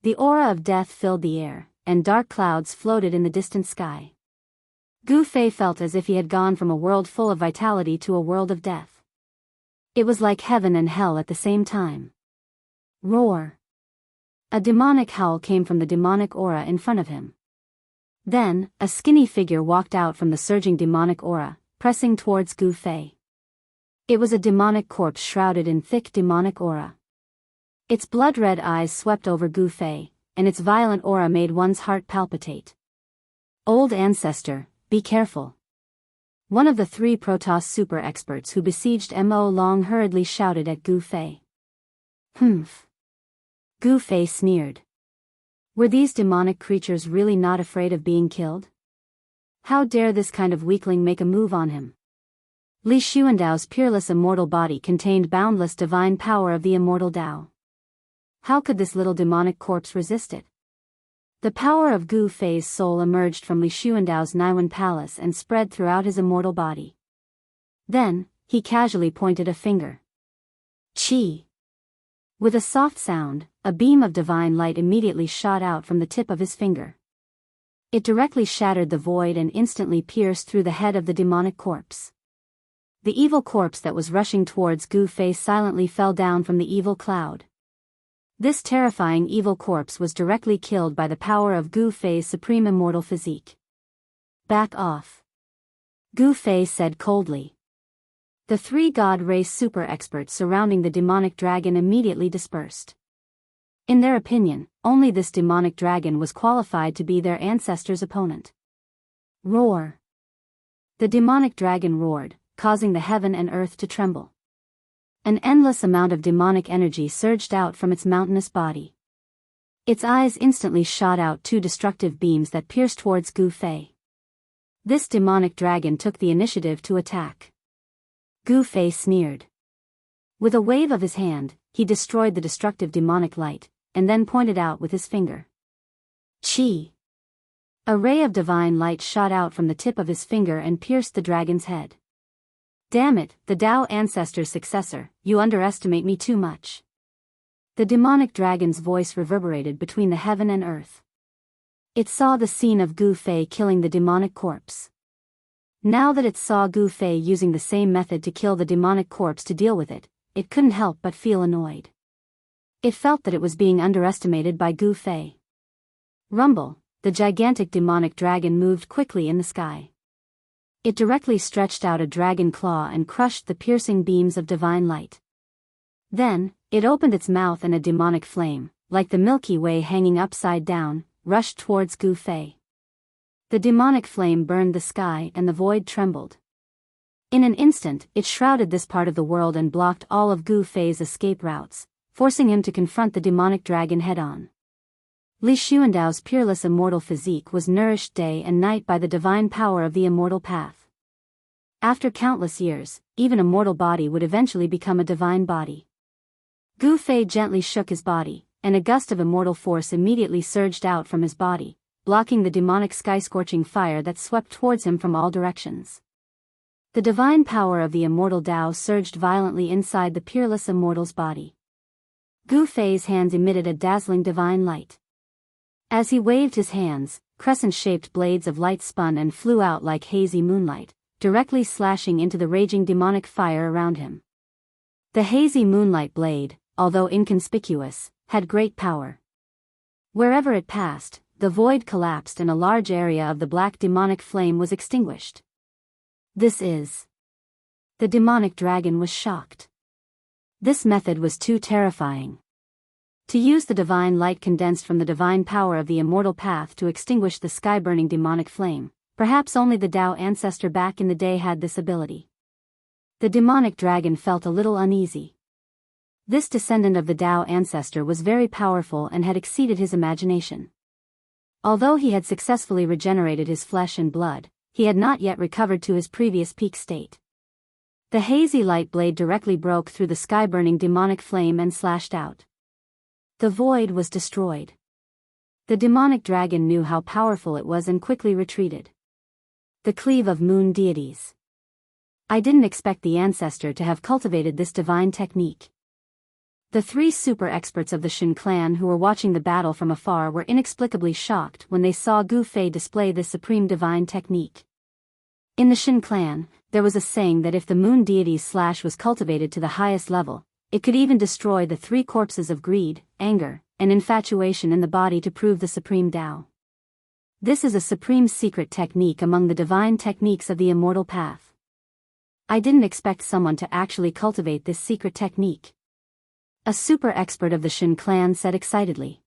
The aura of death filled the air, and dark clouds floated in the distant sky. Gu Fei felt as if he had gone from a world full of vitality to a world of death. It was like heaven and hell at the same time. Roar! A demonic howl came from the demonic aura in front of him. Then, a skinny figure walked out from the surging demonic aura, pressing towards Gu Fei. It was a demonic corpse shrouded in thick demonic aura. Its blood-red eyes swept over Gu Fei, and its violent aura made one's heart palpitate. Old ancestor, be careful. One of the 3 Protoss super experts who besieged Mo Long hurriedly shouted at Gu Fei. Humph. Gu Fei sneered. Were these demonic creatures really not afraid of being killed? How dare this kind of weakling make a move on him? Li Xuandao's peerless immortal body contained boundless divine power of the immortal Dao. How could this little demonic corpse resist it? The power of Gu Fei's soul emerged from Li Xuandao's Naiwan palace and spread throughout his immortal body. Then, he casually pointed a finger. Qi. With a soft sound, a beam of divine light immediately shot out from the tip of his finger. It directly shattered the void and instantly pierced through the head of the demonic corpse. The evil corpse that was rushing towards Gu Fei silently fell down from the evil cloud. This terrifying evil corpse was directly killed by the power of Gu Fei's supreme immortal physique. Back off. Gu Fei said coldly. The 3 god race super experts surrounding the demonic dragon immediately dispersed. In their opinion, only this demonic dragon was qualified to be their ancestor's opponent. Roar. The demonic dragon roared, causing the heaven and earth to tremble. An endless amount of demonic energy surged out from its mountainous body. Its eyes instantly shot out 2 destructive beams that pierced towards Gu Fei. This demonic dragon took the initiative to attack. Gu Fei sneered. With a wave of his hand, he destroyed the destructive demonic light, and then pointed out with his finger. Qi. A ray of divine light shot out from the tip of his finger and pierced the dragon's head. Damn it, the Dao ancestor's successor, you underestimate me too much. The demonic dragon's voice reverberated between the heaven and earth. It saw the scene of Gu Fei killing the demonic corpse. Now that it saw Gu Fei using the same method to kill the demonic corpse to deal with it, it couldn't help but feel annoyed. It felt that it was being underestimated by Gu Fei. Rumble, the gigantic demonic dragon moved quickly in the sky. It directly stretched out a dragon claw and crushed the piercing beams of divine light. Then, it opened its mouth and a demonic flame, like the Milky Way hanging upside down, rushed towards Gu Fei. The demonic flame burned the sky and the void trembled. In an instant, it shrouded this part of the world and blocked all of Gu Fei's escape routes, forcing him to confront the demonic dragon head-on. Li Xuandao's peerless immortal physique was nourished day and night by the divine power of the immortal path. After countless years, even a mortal body would eventually become a divine body. Gu Fei gently shook his body, and a gust of immortal force immediately surged out from his body, blocking the demonic sky-scorching fire that swept towards him from all directions. The divine power of the immortal Dao surged violently inside the peerless immortal's body. Gu Fei's hands emitted a dazzling divine light. As he waved his hands, crescent-shaped blades of light spun and flew out like hazy moonlight, directly slashing into the raging demonic fire around him. The hazy moonlight blade, although inconspicuous, had great power. Wherever it passed, the void collapsed and a large area of the black demonic flame was extinguished. This is... The demonic dragon was shocked. This method was too terrifying. To use the divine light condensed from the divine power of the immortal path to extinguish the sky-burning demonic flame, perhaps only the Dao ancestor back in the day had this ability. The demonic dragon felt a little uneasy. This descendant of the Dao ancestor was very powerful and had exceeded his imagination. Although he had successfully regenerated his flesh and blood, he had not yet recovered to his previous peak state. The hazy light blade directly broke through the sky-burning demonic flame and slashed out. The void was destroyed. The demonic dragon knew how powerful it was and quickly retreated. The cleave of moon deities. I didn't expect the ancestor to have cultivated this divine technique. The 3 super experts of the Shen clan who were watching the battle from afar were inexplicably shocked when they saw Gu Fei display this supreme divine technique. In the Shin clan, there was a saying that if the moon deity's slash was cultivated to the highest level, it could even destroy the 3 corpses of greed, anger, and infatuation in the body to prove the supreme Tao. This is a supreme secret technique among the divine techniques of the immortal path. I didn't expect someone to actually cultivate this secret technique. A super expert of the Shin clan said excitedly.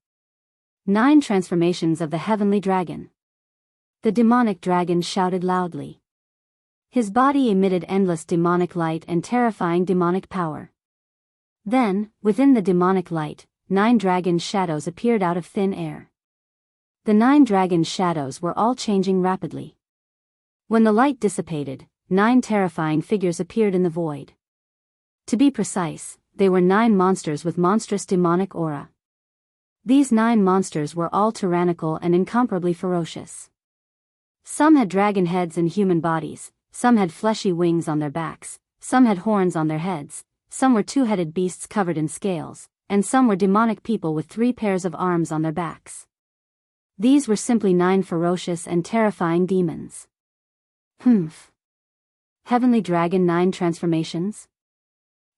9 transformations of the heavenly dragon. The demonic dragon shouted loudly. His body emitted endless demonic light and terrifying demonic power. Then, within the demonic light, 9 dragon shadows appeared out of thin air. The 9 dragon shadows were all changing rapidly. When the light dissipated, 9 terrifying figures appeared in the void. To be precise, they were 9 monsters with monstrous demonic aura. These 9 monsters were all tyrannical and incomparably ferocious. Some had dragon heads and human bodies, some had fleshy wings on their backs, some had horns on their heads, some were 2-headed beasts covered in scales, and some were demonic people with 3 pairs of arms on their backs. These were simply 9 ferocious and terrifying demons. Humph. Heavenly Dragon 9 transformations?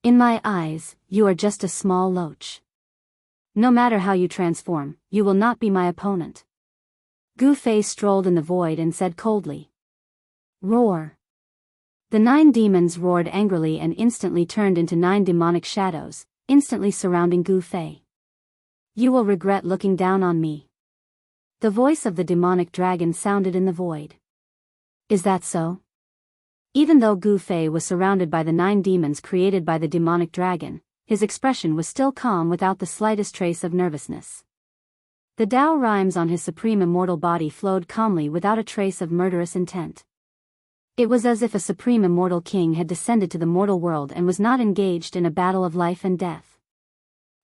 In my eyes, you are just a small loach. No matter how you transform, you will not be my opponent. Gu Fei strolled in the void and said coldly. Roar. The 9 demons roared angrily and instantly turned into 9 demonic shadows, instantly surrounding Gu Fei. You will regret looking down on me. The voice of the demonic dragon sounded in the void. Is that so? Even though Gu Fei was surrounded by the 9 demons created by the demonic dragon, his expression was still calm without the slightest trace of nervousness. The Tao rhymes on his supreme immortal body flowed calmly without a trace of murderous intent. It was as if a supreme immortal king had descended to the mortal world and was not engaged in a battle of life and death.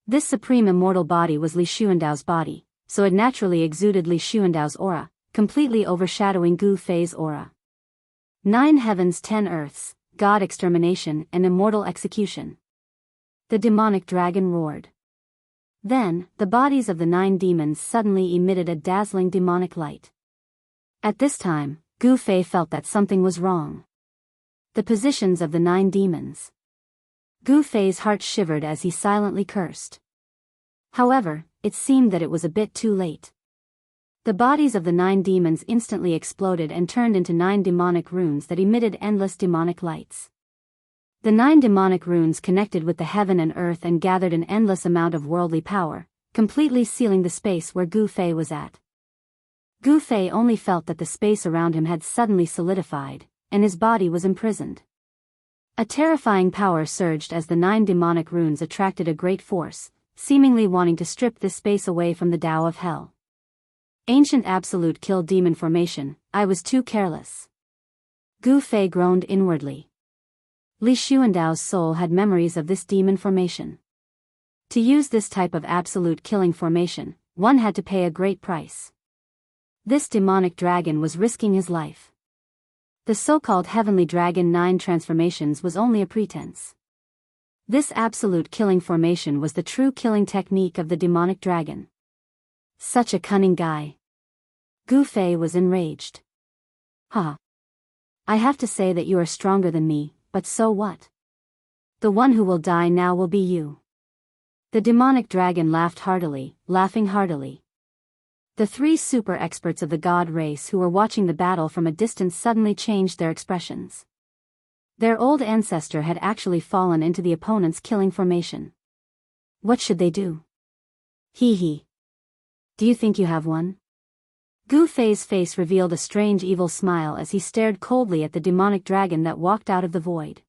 This supreme immortal body was Li Xuandao's body, so it naturally exuded Li Xuandao's aura, completely overshadowing Gu Fei's aura. 9 heavens 10 earths, God extermination and immortal execution. The demonic dragon roared. Then, the bodies of the 9 demons suddenly emitted a dazzling demonic light. At this time, Gu Fei felt that something was wrong. The positions of the 9 demons. Gu Fei's heart shivered as he silently cursed. However, it seemed that it was a bit too late. The bodies of the 9 demons instantly exploded and turned into 9 demonic runes that emitted endless demonic lights. The 9 demonic runes connected with the heaven and earth and gathered an endless amount of worldly power, completely sealing the space where Gu Fei was at. Gu Fei only felt that the space around him had suddenly solidified, and his body was imprisoned. A terrifying power surged as the 9 demonic runes attracted a great force, seemingly wanting to strip this space away from the Tao of Hell. Ancient absolute kill demon formation, I was too careless. Gu Fei groaned inwardly. Li Xuandao's soul had memories of this demon formation. To use this type of absolute killing formation, one had to pay a great price. This demonic dragon was risking his life. The so-called heavenly dragon 9 transformations was only a pretense. This absolute killing formation was the true killing technique of the demonic dragon. Such a cunning guy. Gu Fei was enraged. Ha! I have to say that you are stronger than me, but so what? The one who will die now will be you. The demonic dragon laughed heartily, laughing heartily. The 3 super experts of the god race who were watching the battle from a distance suddenly changed their expressions. Their old ancestor had actually fallen into the opponent's killing formation. What should they do? Hee hee. Do you think you have one? Gu Fei's face revealed a strange evil smile as he stared coldly at the demonic dragon that walked out of the void.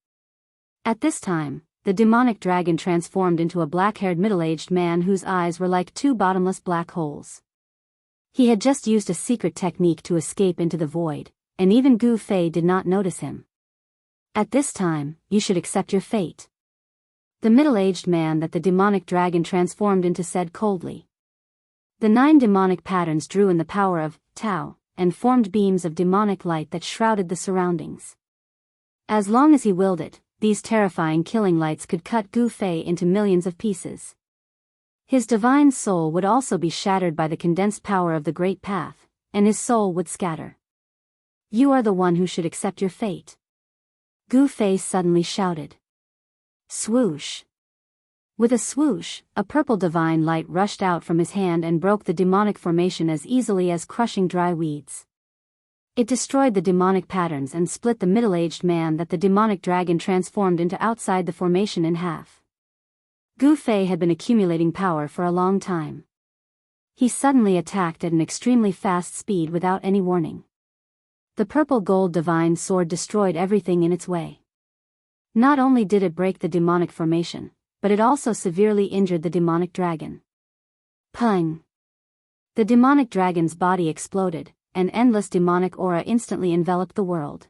At this time, the demonic dragon transformed into a black-haired middle-aged man whose eyes were like 2 bottomless black holes. He had just used a secret technique to escape into the void, and even Gu Fei did not notice him. At this time, you should accept your fate. The middle-aged man that the demonic dragon transformed into said coldly. The 9 demonic patterns drew in the power of Tao, and formed beams of demonic light that shrouded the surroundings. As long as he willed it, these terrifying killing lights could cut Gu Fei into millions of pieces. His divine soul would also be shattered by the condensed power of the Great Path, and his soul would scatter. You are the one who should accept your fate. Gu Fei suddenly shouted. Swoosh. With a swoosh, a purple divine light rushed out from his hand and broke the demonic formation as easily as crushing dry weeds. It destroyed the demonic patterns and split the middle-aged man that the demonic dragon transformed into outside the formation in half. Gu Fei had been accumulating power for a long time. He suddenly attacked at an extremely fast speed without any warning. The purple gold divine sword destroyed everything in its way. Not only did it break the demonic formation, but it also severely injured the demonic dragon. Pung! The demonic dragon's body exploded, and endless demonic aura instantly enveloped the world.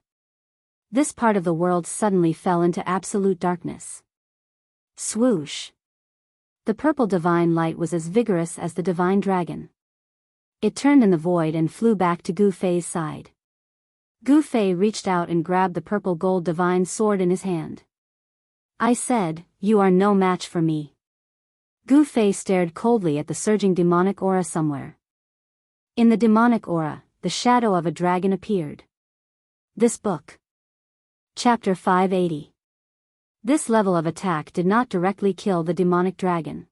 This part of the world suddenly fell into absolute darkness. Swoosh! The purple divine light was as vigorous as the divine dragon. It turned in the void and flew back to Gu Fei's side. Gu Fei reached out and grabbed the purple gold divine sword in his hand. I said, you are no match for me. Gu Fei stared coldly at the surging demonic aura somewhere. In the demonic aura, the shadow of a dragon appeared. This book. Chapter 580. This level of attack did not directly kill the demonic dragon.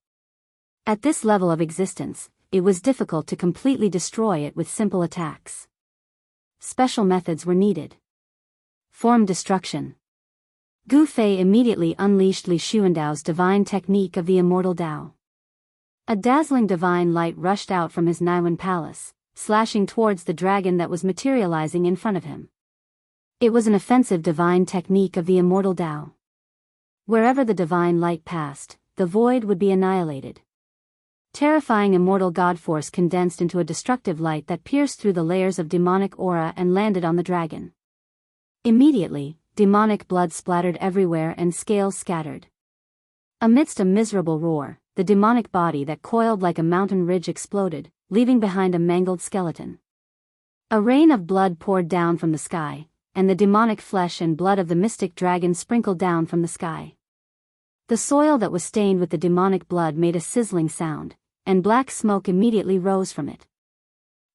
At this level of existence, it was difficult to completely destroy it with simple attacks. Special methods were needed. Form destruction. Gu Fei immediately unleashed Li Xuandao's divine technique of the immortal Dao. A dazzling divine light rushed out from his Naiwan palace, slashing towards the dragon that was materializing in front of him. It was an offensive divine technique of the immortal Dao. Wherever the divine light passed, the void would be annihilated. Terrifying immortal god force condensed into a destructive light that pierced through the layers of demonic aura and landed on the dragon. Immediately, demonic blood splattered everywhere and scales scattered. Amidst a miserable roar, the demonic body that coiled like a mountain ridge exploded, leaving behind a mangled skeleton. A rain of blood poured down from the sky, and the demonic flesh and blood of the mystic dragon sprinkled down from the sky. The soil that was stained with the demonic blood made a sizzling sound, and black smoke immediately rose from it.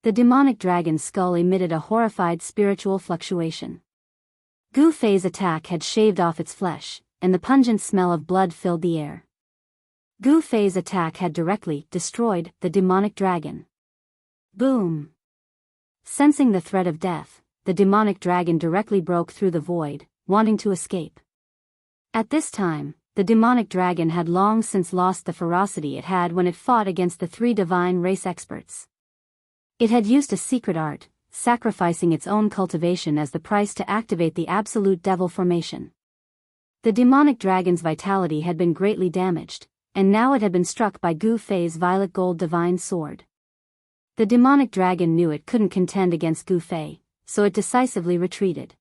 The demonic dragon's skull emitted a horrified spiritual fluctuation. Gu Fei's attack had shaved off its flesh, and the pungent smell of blood filled the air. Gu Fei's attack had directly destroyed the demonic dragon. Boom! Sensing the threat of death, the demonic dragon directly broke through the void, wanting to escape. At this time, the demonic dragon had long since lost the ferocity it had when it fought against the three divine race experts. It had used a secret art, sacrificing its own cultivation as the price to activate the absolute devil formation. The demonic dragon's vitality had been greatly damaged, and now it had been struck by Gu Fei's violet gold divine sword. The demonic dragon knew it couldn't contend against Gu Fei, so it decisively retreated.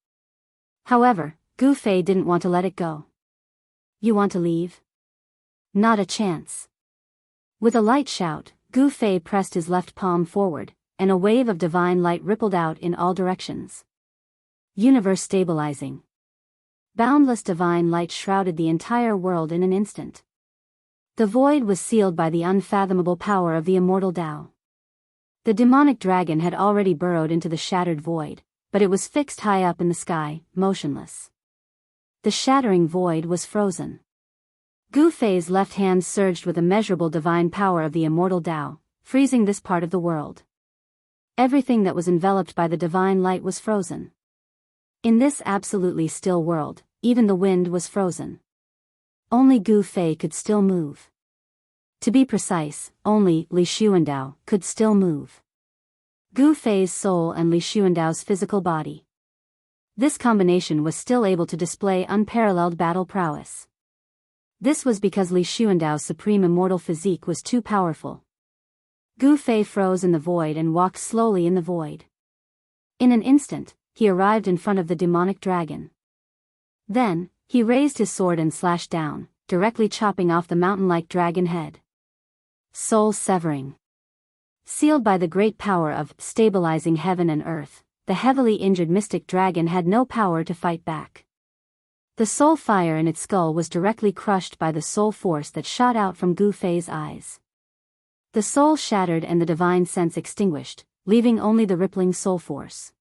However, Gu Fei didn't want to let it go. You want to leave? Not a chance. With a light shout, Gu Fei pressed his left palm forward, and a wave of divine light rippled out in all directions. Universe stabilizing. Boundless divine light shrouded the entire world in an instant. The void was sealed by the unfathomable power of the immortal Dao. The demonic dragon had already burrowed into the shattered void, but it was fixed high up in the sky, motionless. The shattering void was frozen. Gu Fei's left hand surged with immeasurable divine power of the immortal Dao, freezing this part of the world. Everything that was enveloped by the divine light was frozen. In this absolutely still world, even the wind was frozen. Only Gu Fei could still move. To be precise, only Li Xuandao could still move. Gu Fei's soul and Li Xuandao's physical body. This combination was still able to display unparalleled battle prowess. This was because Li Xuandao's supreme immortal physique was too powerful. Gu Fei froze in the void and walked slowly in the void. In an instant, he arrived in front of the demonic dragon. Then, he raised his sword and slashed down, directly chopping off the mountain-like dragon head. Soul severing. Sealed by the great power of stabilizing heaven and earth, the heavily injured mystic dragon had no power to fight back. The soul fire in its skull was directly crushed by the soul force that shot out from Gu Fei's eyes. The soul shattered and the divine sense extinguished, leaving only the rippling soul force.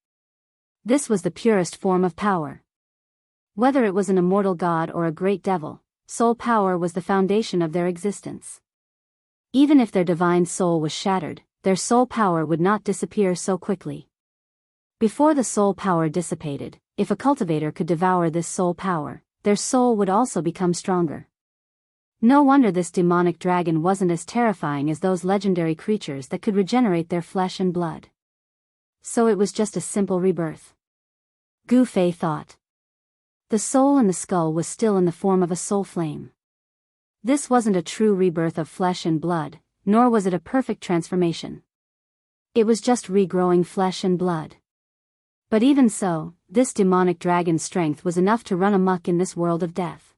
This was the purest form of power. Whether it was an immortal god or a great devil, soul power was the foundation of their existence. Even if their divine soul was shattered, their soul power would not disappear so quickly. Before the soul power dissipated, if a cultivator could devour this soul power, their soul would also become stronger. No wonder this demonic dragon wasn't as terrifying as those legendary creatures that could regenerate their flesh and blood. So it was just a simple rebirth. Gu Fei thought. The soul in the skull was still in the form of a soul flame. This wasn't a true rebirth of flesh and blood, nor was it a perfect transformation. It was just regrowing flesh and blood. But even so, this demonic dragon's strength was enough to run amok in this world of death.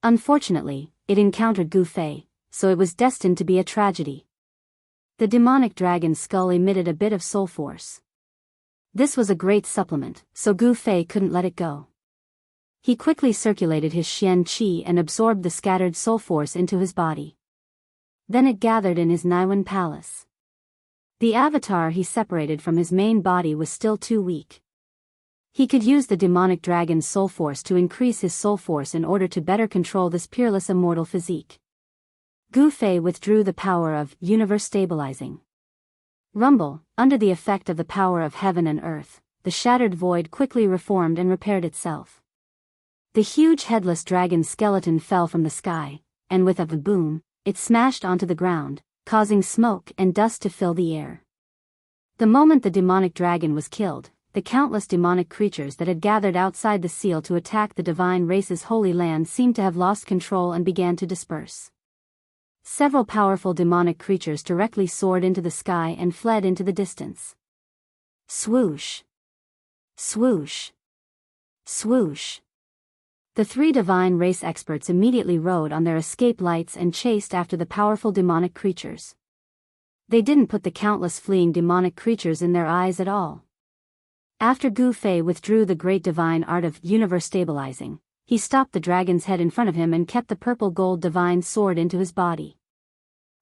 Unfortunately, it encountered Gu Fei, so it was destined to be a tragedy. The demonic dragon's skull emitted a bit of soul force. This was a great supplement, so Gu Fei couldn't let it go. He quickly circulated his Xian Qi and absorbed the scattered soul force into his body. Then it gathered in his Niwen palace. The avatar he separated from his main body was still too weak. He could use the demonic dragon's soul force to increase his soul force in order to better control this peerless immortal physique. Gu Fei withdrew the power of universe stabilizing. Rumble, under the effect of the power of heaven and earth, the shattered void quickly reformed and repaired itself. The huge headless dragon skeleton fell from the sky, and with a boom, it smashed onto the ground, causing smoke and dust to fill the air. The moment the demonic dragon was killed, the countless demonic creatures that had gathered outside the seal to attack the divine race's holy land seemed to have lost control and began to disperse. Several powerful demonic creatures directly soared into the sky and fled into the distance. Swoosh! Swoosh! Swoosh! The three divine race experts immediately rode on their escape lights and chased after the powerful demonic creatures. They didn't put the countless fleeing demonic creatures in their eyes at all. After Gu Fei withdrew the great divine art of universe stabilizing, he stopped the dragon's head in front of him and kept the purple gold divine sword into his body.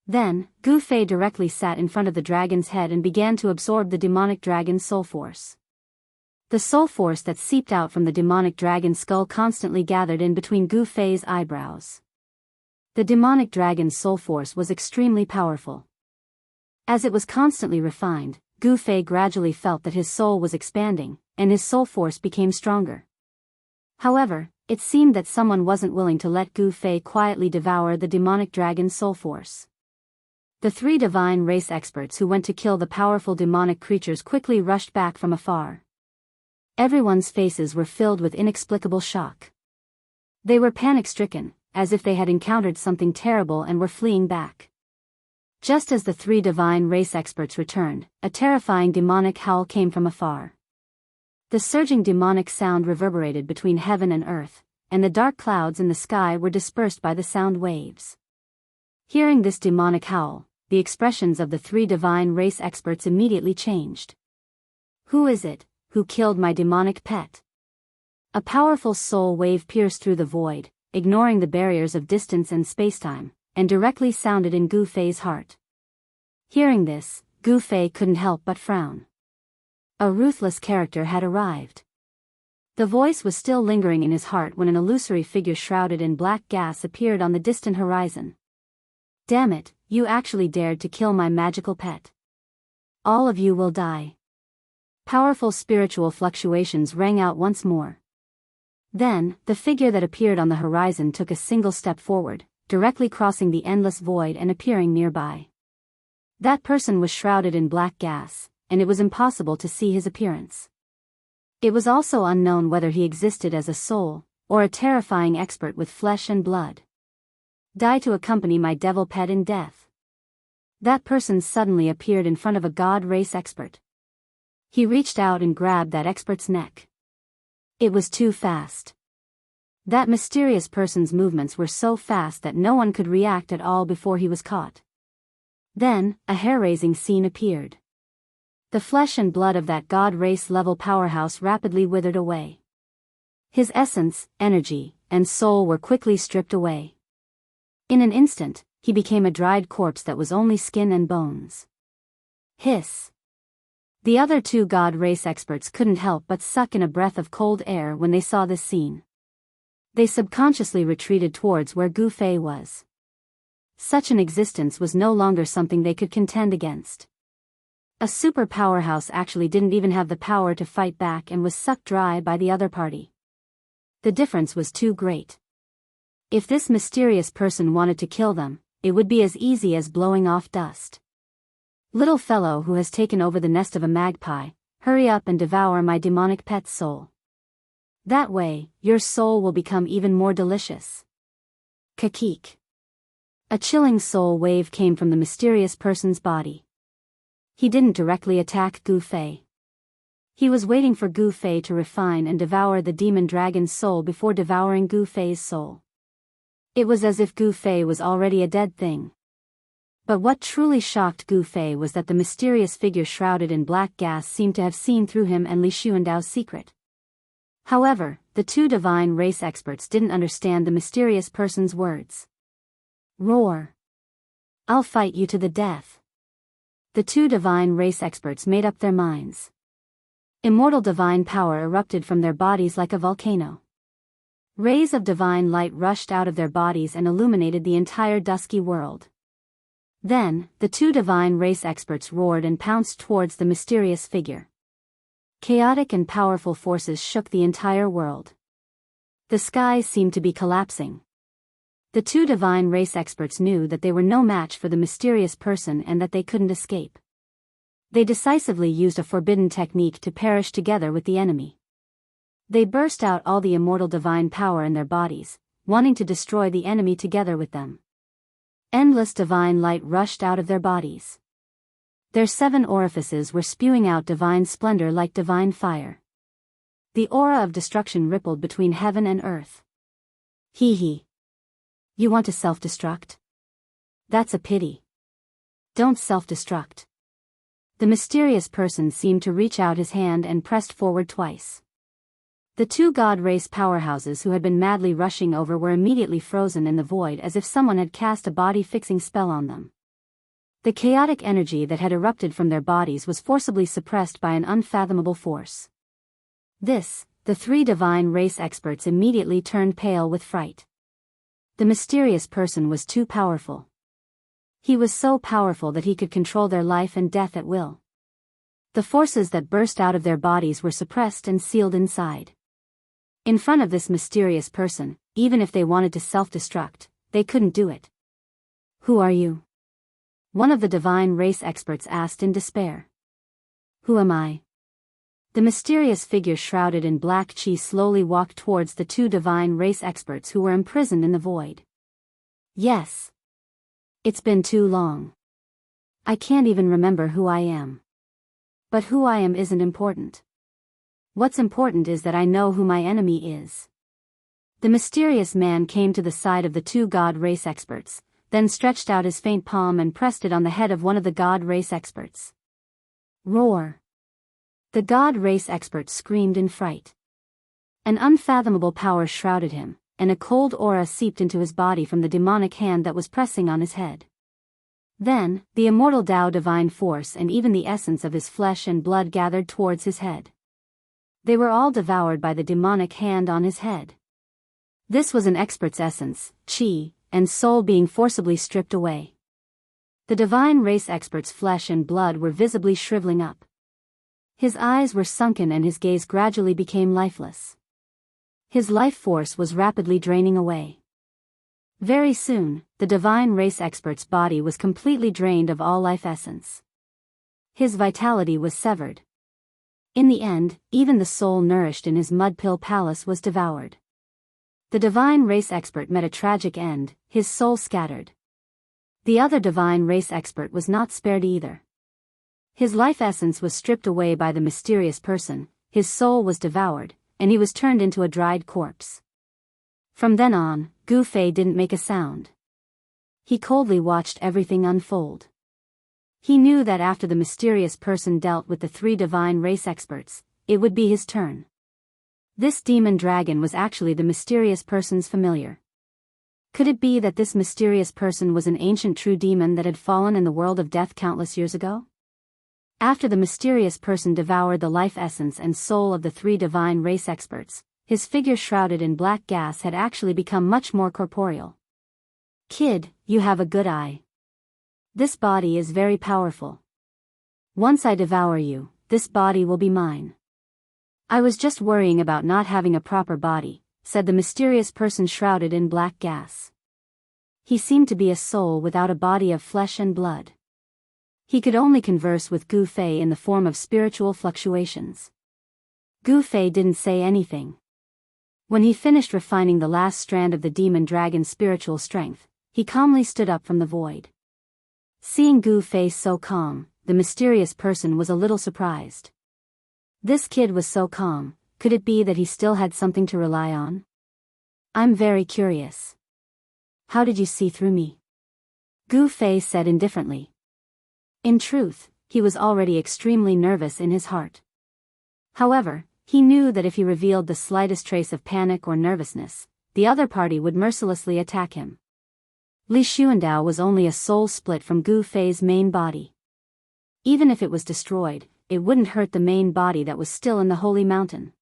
Then, Gu Fei directly sat in front of the dragon's head and began to absorb the demonic dragon's soul force. The soul force that seeped out from the demonic dragon's skull constantly gathered in between Gu Fei's eyebrows. The demonic dragon's soul force was extremely powerful. As it was constantly refined, Gu Fei gradually felt that his soul was expanding, and his soul force became stronger. However, it seemed that someone wasn't willing to let Gu Fei quietly devour the demonic dragon's soul force. The three divine race experts who went to kill the powerful demonic creatures quickly rushed back from afar. Everyone's faces were filled with inexplicable shock. They were panic-stricken, as if they had encountered something terrible and were fleeing back. Just as the three divine race experts returned, a terrifying demonic howl came from afar. The surging demonic sound reverberated between heaven and earth, and the dark clouds in the sky were dispersed by the sound waves. Hearing this demonic howl, the expressions of the three divine race experts immediately changed. Who is it who killed my demonic pet? A powerful soul wave pierced through the void, ignoring the barriers of distance and spacetime, and directly sounded in Gu Fei's heart. Hearing this, Gu Fei couldn't help but frown. A ruthless character had arrived. The voice was still lingering in his heart when an illusory figure shrouded in black gas appeared on the distant horizon. Damn it, you actually dared to kill my magical pet. All of you will die. Powerful spiritual fluctuations rang out once more. Then, the figure that appeared on the horizon took a single step forward, directly crossing the endless void and appearing nearby. That person was shrouded in black gas, and it was impossible to see his appearance. It was also unknown whether he existed as a soul, or a terrifying expert with flesh and blood. Die to accompany my devil pet in death. That person suddenly appeared in front of a god race expert. He reached out and grabbed that expert's neck. It was too fast. That mysterious person's movements were so fast that no one could react at all before he was caught. Then, a hair-raising scene appeared. The flesh and blood of that god race-level powerhouse rapidly withered away. His essence, energy, and soul were quickly stripped away. In an instant, he became a dried corpse that was only skin and bones. Hiss! The other two god race experts couldn't help but suck in a breath of cold air when they saw this scene. They subconsciously retreated towards where Gu Fei was. Such an existence was no longer something they could contend against. A super powerhouse actually didn't even have the power to fight back and was sucked dry by the other party. The difference was too great. If this mysterious person wanted to kill them, it would be as easy as blowing off dust. Little fellow who has taken over the nest of a magpie, hurry up and devour my demonic pet's soul. That way, your soul will become even more delicious. Kakik. A chilling soul wave came from the mysterious person's body. He didn't directly attack Gu Fei. He was waiting for Gu Fei to refine and devour the demon dragon's soul before devouring Gu Fei's soul. It was as if Gu Fei was already a dead thing. But what truly shocked Gu Fei was that the mysterious figure shrouded in black gas seemed to have seen through him and Li Xuandao's secret. However, the two divine race experts didn't understand the mysterious person's words. Roar. I'll fight you to the death. The two divine race experts made up their minds. Immortal divine power erupted from their bodies like a volcano. Rays of divine light rushed out of their bodies and illuminated the entire dusky world. Then, the two divine race experts roared and pounced towards the mysterious figure. Chaotic and powerful forces shook the entire world. The skies seemed to be collapsing. The two divine race experts knew that they were no match for the mysterious person and that they couldn't escape. They decisively used a forbidden technique to perish together with the enemy. They burst out all the immortal divine power in their bodies, wanting to destroy the enemy together with them. Endless divine light rushed out of their bodies. Their 7 orifices were spewing out divine splendor like divine fire. The aura of destruction rippled between heaven and earth. Hee hee. You want to self-destruct? That's a pity. Don't self-destruct. The mysterious person seemed to reach out his hand and pressed forward twice. The two god race powerhouses who had been madly rushing over were immediately frozen in the void as if someone had cast a body-fixing spell on them. The chaotic energy that had erupted from their bodies was forcibly suppressed by an unfathomable force. The 3 divine race experts immediately turned pale with fright. The mysterious person was too powerful. He was so powerful that he could control their life and death at will. The forces that burst out of their bodies were suppressed and sealed inside. In front of this mysterious person, even if they wanted to self-destruct, they couldn't do it. Who are you? One of the divine race experts asked in despair. Who am I? The mysterious figure shrouded in black chi slowly walked towards the 2 divine race experts who were imprisoned in the void. Yes. It's been too long. I can't even remember who I am. But who I am isn't important. What's important is that I know who my enemy is. The mysterious man came to the side of the 2 god race experts, then stretched out his faint palm and pressed it on the head of one of the god race experts. Roar. The god race expert screamed in fright. An unfathomable power shrouded him, and a cold aura seeped into his body from the demonic hand that was pressing on his head. Then, the immortal Tao divine force and even the essence of his flesh and blood gathered towards his head. They were all devoured by the demonic hand on his head. This was an expert's essence, chi, and soul being forcibly stripped away. The divine race expert's flesh and blood were visibly shriveling up. His eyes were sunken and his gaze gradually became lifeless. His life force was rapidly draining away. Very soon, the divine race expert's body was completely drained of all life essence. His vitality was severed. In the end, even the soul nourished in his mud-pill palace was devoured. The divine race expert met a tragic end, his soul scattered. The other divine race expert was not spared either. His life essence was stripped away by the mysterious person, his soul was devoured, and he was turned into a dried corpse. From then on, Gu Fei didn't make a sound. He coldly watched everything unfold. He knew that after the mysterious person dealt with the 3 divine race experts, it would be his turn. This demon dragon was actually the mysterious person's familiar. Could it be that this mysterious person was an ancient true demon that had fallen in the world of death countless years ago? After the mysterious person devoured the life essence and soul of the three divine race experts, his figure shrouded in black gas had actually become much more corporeal. Kid, you have a good eye. This body is very powerful. Once I devour you, this body will be mine. I was just worrying about not having a proper body, said the mysterious person shrouded in black gas. He seemed to be a soul without a body of flesh and blood. He could only converse with Gu Fei in the form of spiritual fluctuations. Gu Fei didn't say anything. When he finished refining the last strand of the demon dragon's spiritual strength, he calmly stood up from the void. Seeing Gu Fei so calm, the mysterious person was a little surprised. This kid was so calm, could it be that he still had something to rely on? I'm very curious. How did you see through me? Gu Fei said indifferently. In truth, he was already extremely nervous in his heart. However, he knew that if he revealed the slightest trace of panic or nervousness, the other party would mercilessly attack him. Li Xuandao was only a soul split from Gu Fei's main body. Even if it was destroyed, it wouldn't hurt the main body that was still in the holy mountain.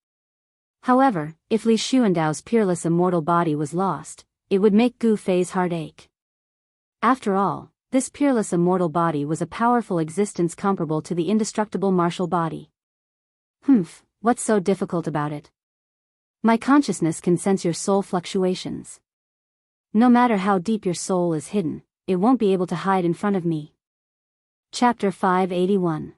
However, if Li Xuandao's peerless immortal body was lost, it would make Gu Fei's heart ache. After all, this peerless immortal body was a powerful existence comparable to the indestructible martial body. What's so difficult about it? My consciousness can sense your soul fluctuations. No matter how deep your soul is hidden, it won't be able to hide in front of me. Chapter 581.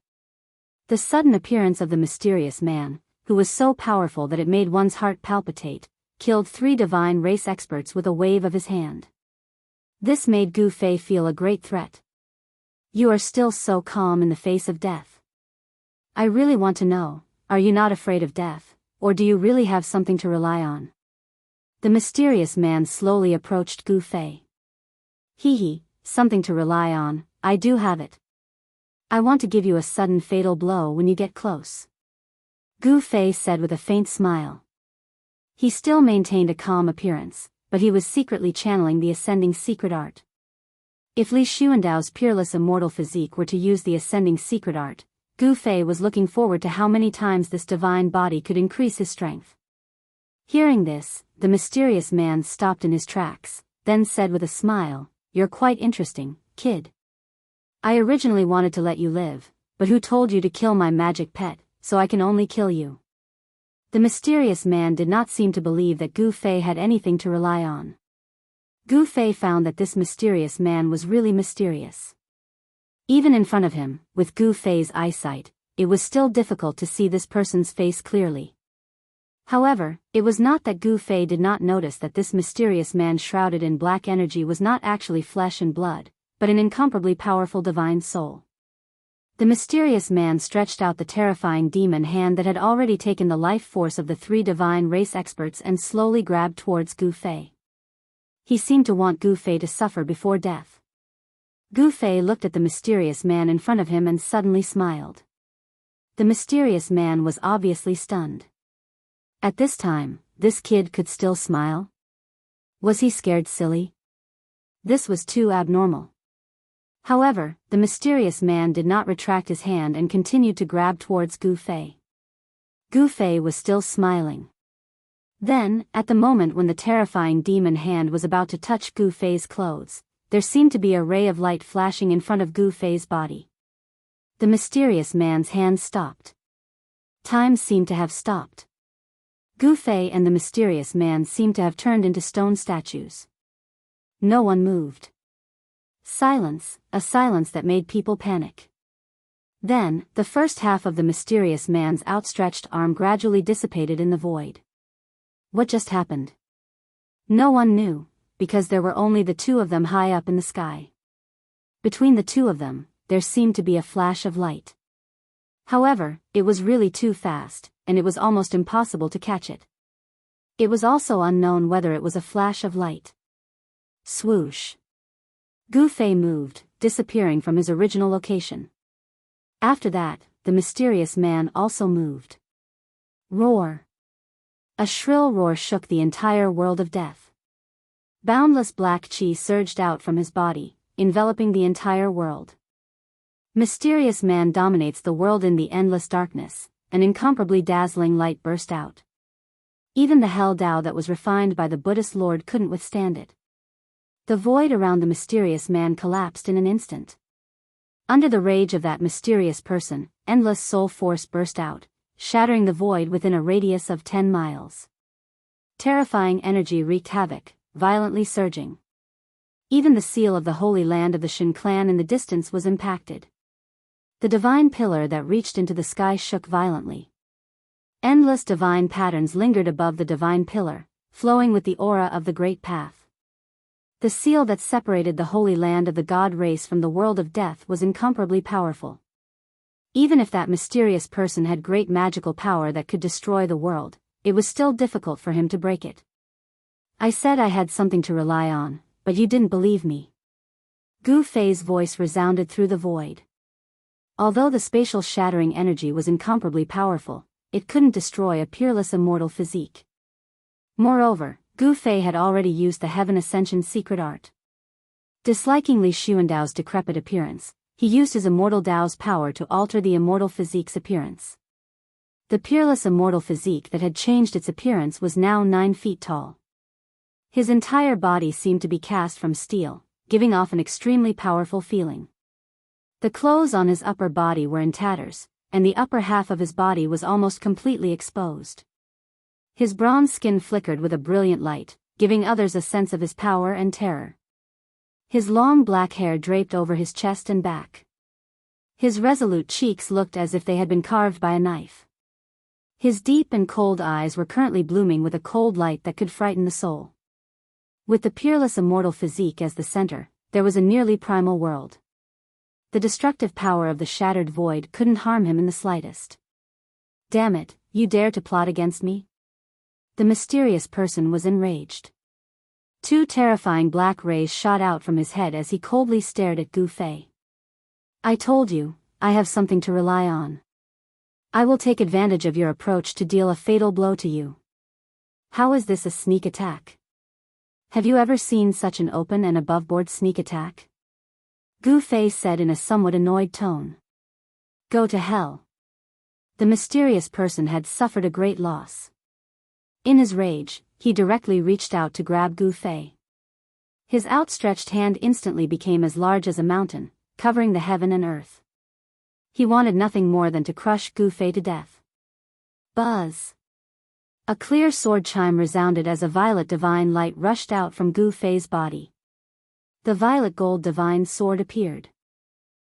The sudden appearance of the mysterious man, who was so powerful that it made one's heart palpitate, killed three divine race experts with a wave of his hand. This made Gu Fei feel a great threat. You are still so calm in the face of death. I really want to know, are you not afraid of death, or do you really have something to rely on? The mysterious man slowly approached Gu Fei. Something to rely on, I do have it. I want to give you a sudden fatal blow when you get close. Gu Fei said with a faint smile. He still maintained a calm appearance, but he was secretly channeling the ascending secret art. If Li Xuandao's peerless immortal physique were to use the ascending secret art, Gu Fei was looking forward to how many times this divine body could increase his strength. Hearing this, the mysterious man stopped in his tracks, then said with a smile, You're quite interesting, kid. I originally wanted to let you live, but who told you to kill my magic pet, so I can only kill you? The mysterious man did not seem to believe that Gu Fei had anything to rely on. Gu Fei found that this mysterious man was really mysterious. Even in front of him, with Gu Fei's eyesight, it was still difficult to see this person's face clearly. However, it was not that Gu Fei did not notice that this mysterious man shrouded in black energy was not actually flesh and blood, but an incomparably powerful divine soul. The mysterious man stretched out the terrifying demon hand that had already taken the life force of the three divine race experts and slowly grabbed towards Gu Fei. He seemed to want Gu Fei to suffer before death. Gu Fei looked at the mysterious man in front of him and suddenly smiled. The mysterious man was obviously stunned. At this time, this kid could still smile? Was he scared silly? This was too abnormal. However, the mysterious man did not retract his hand and continued to grab towards Gu Fei. Gu Fei was still smiling. Then, at the moment when the terrifying demon hand was about to touch Gu Fei's clothes, there seemed to be a ray of light flashing in front of Gu Fei's body. The mysterious man's hand stopped. Time seemed to have stopped. Gu Fei and the mysterious man seemed to have turned into stone statues. No one moved. Silence, a silence that made people panic. Then, the first half of the mysterious man's outstretched arm gradually dissipated in the void. What just happened? No one knew, because there were only the two of them high up in the sky. Between the two of them, there seemed to be a flash of light. However, it was really too fast, and it was almost impossible to catch it. It was also unknown whether it was a flash of light. Swoosh. Gu Fei moved, disappearing from his original location. After that, the mysterious man also moved. Roar. A shrill roar shook the entire world of death. Boundless black chi surged out from his body, enveloping the entire world. Mysterious man dominates the world in the endless darkness, an incomparably dazzling light burst out. Even the hell Tao that was refined by the Buddhist Lord couldn't withstand it. The void around the mysterious man collapsed in an instant. Under the rage of that mysterious person, endless soul force burst out, shattering the void within a radius of 10 miles. Terrifying energy wreaked havoc, violently surging. Even the seal of the holy land of the Shin clan in the distance was impacted. The divine pillar that reached into the sky shook violently. Endless divine patterns lingered above the divine pillar, flowing with the aura of the great path. The seal that separated the holy land of the god race from the world of death was incomparably powerful. Even if that mysterious person had great magical power that could destroy the world, it was still difficult for him to break it. I said I had something to rely on, but you didn't believe me. Gu Fei's voice resounded through the void. Although the spatial shattering energy was incomparably powerful, it couldn't destroy a peerless immortal physique. Moreover, Gu Fei had already used the Heaven Ascension secret art. Disliking Li Xuandao's decrepit appearance, he used his immortal Dao's power to alter the immortal physique's appearance. The peerless immortal physique that had changed its appearance was now 9 feet tall. His entire body seemed to be cast from steel, giving off an extremely powerful feeling. The clothes on his upper body were in tatters, and the upper half of his body was almost completely exposed. His bronze skin flickered with a brilliant light, giving others a sense of his power and terror. His long black hair draped over his chest and back. His resolute cheeks looked as if they had been carved by a knife. His deep and cold eyes were currently blooming with a cold light that could frighten the soul. With the peerless immortal physique as the center, there was a nearly primal world. The destructive power of the shattered void couldn't harm him in the slightest. Damn it, you dare to plot against me? The mysterious person was enraged. 2 terrifying black rays shot out from his head as he coldly stared at Gu Fei. I told you, I have something to rely on. I will take advantage of your approach to deal a fatal blow to you. How is this a sneak attack? Have you ever seen such an open and aboveboard sneak attack? Gu Fei said in a somewhat annoyed tone. Go to hell. The mysterious person had suffered a great loss. In his rage, he directly reached out to grab Gu Fei. His outstretched hand instantly became as large as a mountain, covering the heaven and earth. He wanted nothing more than to crush Gu Fei to death. Buzz! A clear sword chime resounded as a violet divine light rushed out from Gu Fei's body. The violet gold divine sword appeared.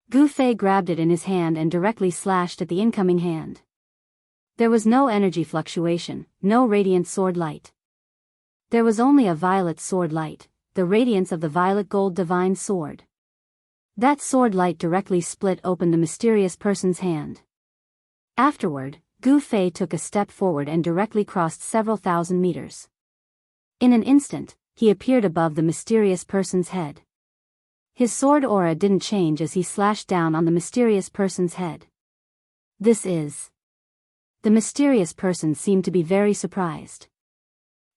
Gu Fei grabbed it in his hand and directly slashed at the incoming hand. There was no energy fluctuation, no radiant sword light. There was only a violet sword light, the radiance of the violet gold divine sword. That sword light directly split open the mysterious person's hand. Afterward, Gu Fei took a step forward and directly crossed several thousand meters. In an instant, he appeared above the mysterious person's head. His sword aura didn't change as he slashed down on the mysterious person's head. This is... The mysterious person seemed to be very surprised.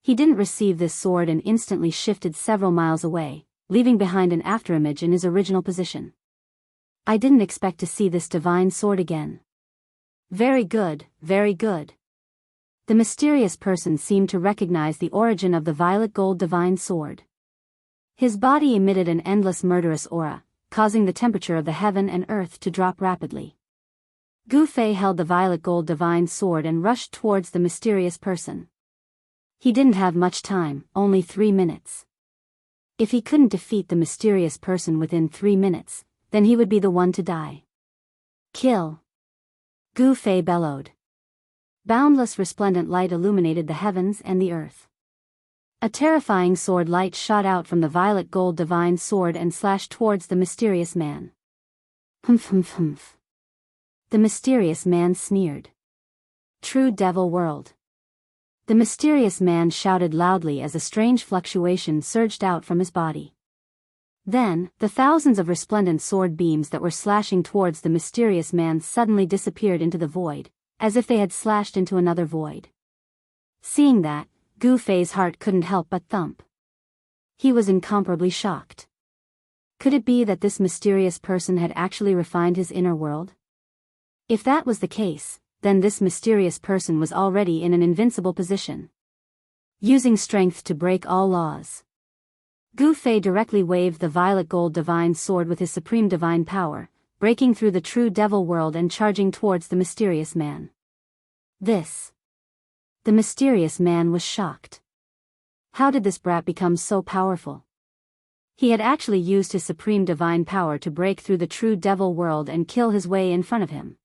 He didn't receive this sword and instantly shifted several miles away, leaving behind an afterimage in his original position. I didn't expect to see this divine sword again. Very good, very good. The mysterious person seemed to recognize the origin of the violet gold divine sword. His body emitted an endless murderous aura, causing the temperature of the heaven and earth to drop rapidly. Gu Fei held the violet gold divine sword and rushed towards the mysterious person. He didn't have much time, only 3 minutes. If he couldn't defeat the mysterious person within 3 minutes, then he would be the one to die. Kill! Gu Fei bellowed. Boundless resplendent light illuminated the heavens and the earth. A terrifying sword light shot out from the violet gold divine sword and slashed towards the mysterious man. Humph humph humph. The mysterious man sneered. True devil world. The mysterious man shouted loudly as a strange fluctuation surged out from his body. Then, the thousands of resplendent sword beams that were slashing towards the mysterious man suddenly disappeared into the void, as if they had slashed into another void. Seeing that, Gu Fei's heart couldn't help but thump. He was incomparably shocked. Could it be that this mysterious person had actually refined his inner world? If that was the case, then this mysterious person was already in an invincible position, using strength to break all laws. Gu Fei directly waved the violet gold divine sword with his supreme divine power, breaking through the true devil world and charging towards the mysterious man. The mysterious man was shocked. How did this brat become so powerful? He had actually used his supreme divine power to break through the true devil world and kill his way in front of him.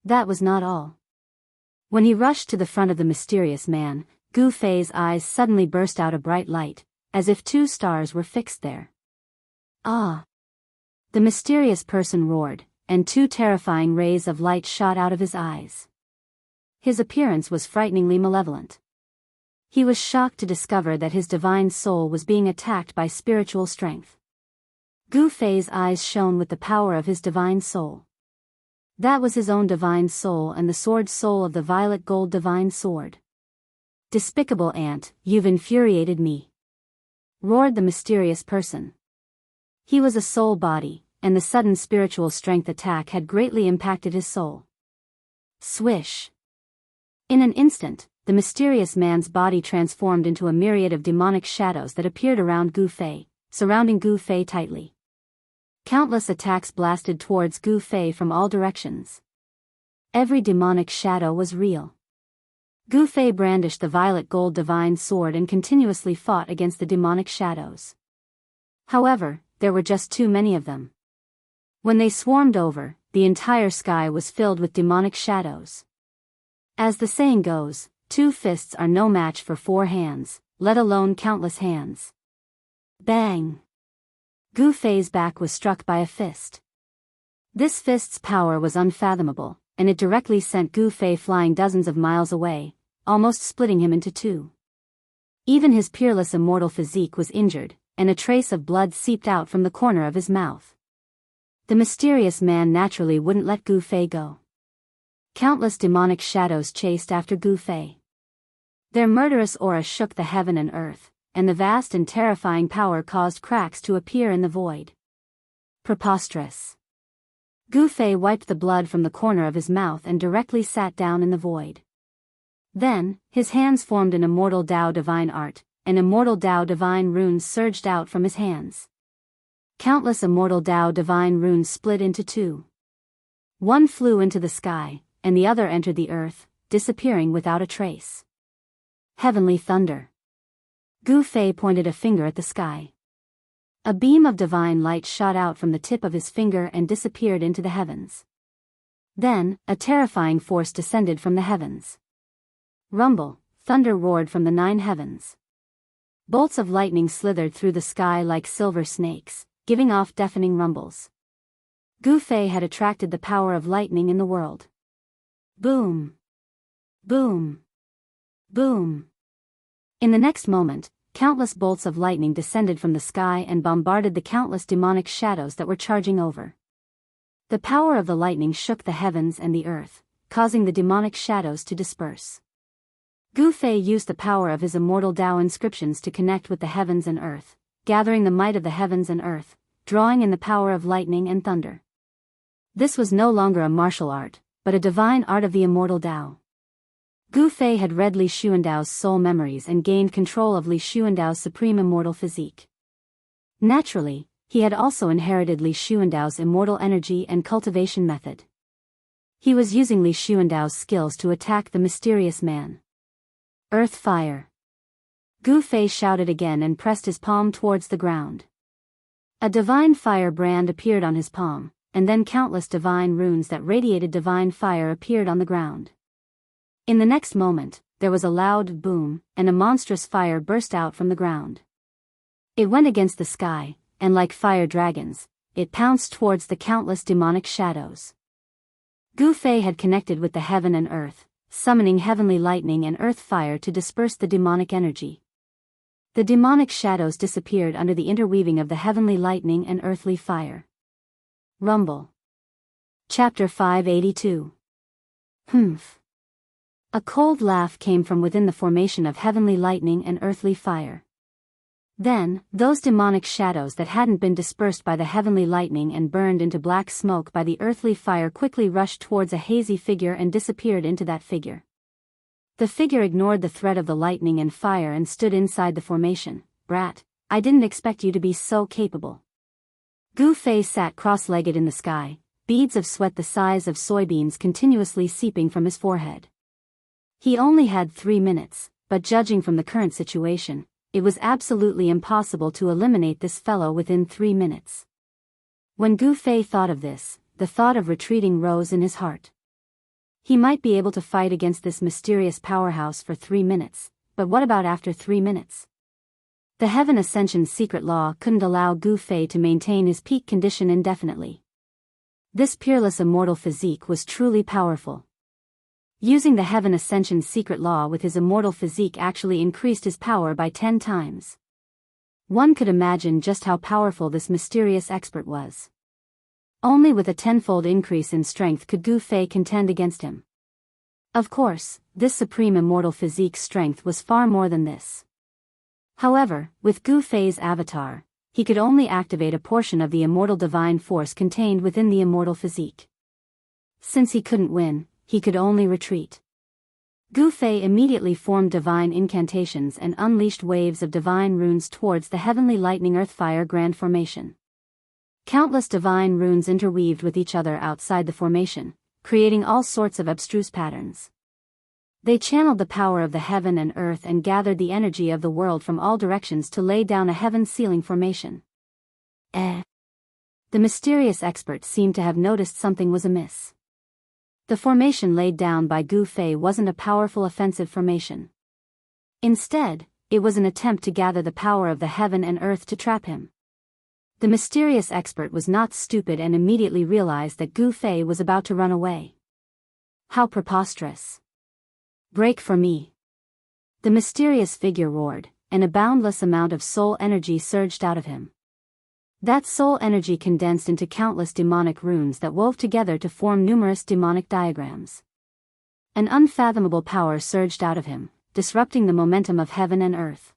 That was not all. When he rushed to the front of the mysterious man, Gu Fei's eyes suddenly burst out a bright light, as if 2 stars were fixed there. Ah! The mysterious person roared, and 2 terrifying rays of light shot out of his eyes. His appearance was frighteningly malevolent. He was shocked to discover that his divine soul was being attacked by spiritual strength. Gu Fei's eyes shone with the power of his divine soul. That was his own divine soul and the sword soul of the violet gold divine sword. "Despicable ant, you've infuriated me," roared the mysterious person. He was a soul body, and the sudden spiritual strength attack had greatly impacted his soul. Swish! In an instant, the mysterious man's body transformed into a myriad of demonic shadows that appeared around Gu Fei, surrounding Gu Fei tightly. Countless attacks blasted towards Gu Fei from all directions. Every demonic shadow was real. Gu Fei brandished the violet gold divine sword and continuously fought against the demonic shadows. However, there were just too many of them. When they swarmed over, the entire sky was filled with demonic shadows. As the saying goes, 2 fists are no match for 4 hands, let alone countless hands. Bang! Gu Fei's back was struck by a fist. This fist's power was unfathomable, and it directly sent Gu Fei flying dozens of miles away, almost splitting him into 2. Even his peerless immortal physique was injured, and a trace of blood seeped out from the corner of his mouth. The mysterious man naturally wouldn't let Gu Fei go. Countless demonic shadows chased after Gu Fei. Their murderous aura shook the heaven and earth, and the vast and terrifying power caused cracks to appear in the void. Preposterous. Gu Fei wiped the blood from the corner of his mouth and directly sat down in the void. Then, his hands formed an immortal Dao divine art, and immortal Dao divine runes surged out from his hands. Countless immortal Dao divine runes split into 2. One flew into the sky, and the other entered the earth, disappearing without a trace. Heavenly thunder. Gu Fei pointed a finger at the sky. A beam of divine light shot out from the tip of his finger and disappeared into the heavens. Then, a terrifying force descended from the heavens. Rumble, thunder roared from the 9 heavens. Bolts of lightning slithered through the sky like silver snakes, giving off deafening rumbles. Gu Fei had attracted the power of lightning in the world. Boom! Boom! Boom! In the next moment, countless bolts of lightning descended from the sky and bombarded the countless demonic shadows that were charging over. The power of the lightning shook the heavens and the earth, causing the demonic shadows to disperse. Gu Fei used the power of his immortal Dao inscriptions to connect with the heavens and earth, gathering the might of the heavens and earth, drawing in the power of lightning and thunder. This was no longer a martial art, but a divine art of the immortal Dao. Gu Fei had read Li Xuandao's soul memories and gained control of Li Xuandao's supreme immortal physique. Naturally, he had also inherited Li Xuandao's immortal energy and cultivation method. He was using Li Xuandao's skills to attack the mysterious man. Earth fire. Gu Fei shouted again and pressed his palm towards the ground. A divine fire brand appeared on his palm, and then countless divine runes that radiated divine fire appeared on the ground. In the next moment, there was a loud boom, and a monstrous fire burst out from the ground. It went against the sky, and like fire dragons, it pounced towards the countless demonic shadows. Gu Fei had connected with the heaven and earth, summoning heavenly lightning and earth fire to disperse the demonic energy. The demonic shadows disappeared under the interweaving of the heavenly lightning and earthly fire. Rumble. Chapter 582. Humph. A cold laugh came from within the formation of heavenly lightning and earthly fire. Then, those demonic shadows that hadn't been dispersed by the heavenly lightning and burned into black smoke by the earthly fire quickly rushed towards a hazy figure and disappeared into that figure. The figure ignored the threat of the lightning and fire and stood inside the formation. "Brat, I didn't expect you to be so capable." Gu Fei sat cross-legged in the sky, beads of sweat the size of soybeans continuously seeping from his forehead. He only had 3 minutes, but judging from the current situation, it was absolutely impossible to eliminate this fellow within 3 minutes. When Gu Fei thought of this, the thought of retreating rose in his heart. He might be able to fight against this mysterious powerhouse for 3 minutes, but what about after 3 minutes? The Heaven Ascension's secret law couldn't allow Gu Fei to maintain his peak condition indefinitely. This peerless immortal physique was truly powerful. Using the Heaven Ascension's secret law with his immortal physique actually increased his power by 10 times. One could imagine just how powerful this mysterious expert was. Only with a 10-fold increase in strength could Gu Fei contend against him. Of course, this supreme immortal physique's strength was far more than this. However, with Gu Fei's avatar, he could only activate a portion of the immortal divine force contained within the immortal physique. Since he couldn't win, he could only retreat. Gu Fei immediately formed divine incantations and unleashed waves of divine runes towards the heavenly lightning earthfire grand formation. Countless divine runes interweaved with each other outside the formation, creating all sorts of abstruse patterns. They channeled the power of the heaven and earth and gathered the energy of the world from all directions to lay down a heaven-sealing formation. The mysterious expert seemed to have noticed something was amiss. The formation laid down by Gu Fei wasn't a powerful offensive formation. Instead, it was an attempt to gather the power of the heaven and earth to trap him. The mysterious expert was not stupid and immediately realized that Gu Fei was about to run away. How preposterous. "Break for me." The mysterious figure roared, and a boundless amount of soul energy surged out of him. That soul energy condensed into countless demonic runes that wove together to form numerous demonic diagrams. An unfathomable power surged out of him, disrupting the momentum of heaven and earth.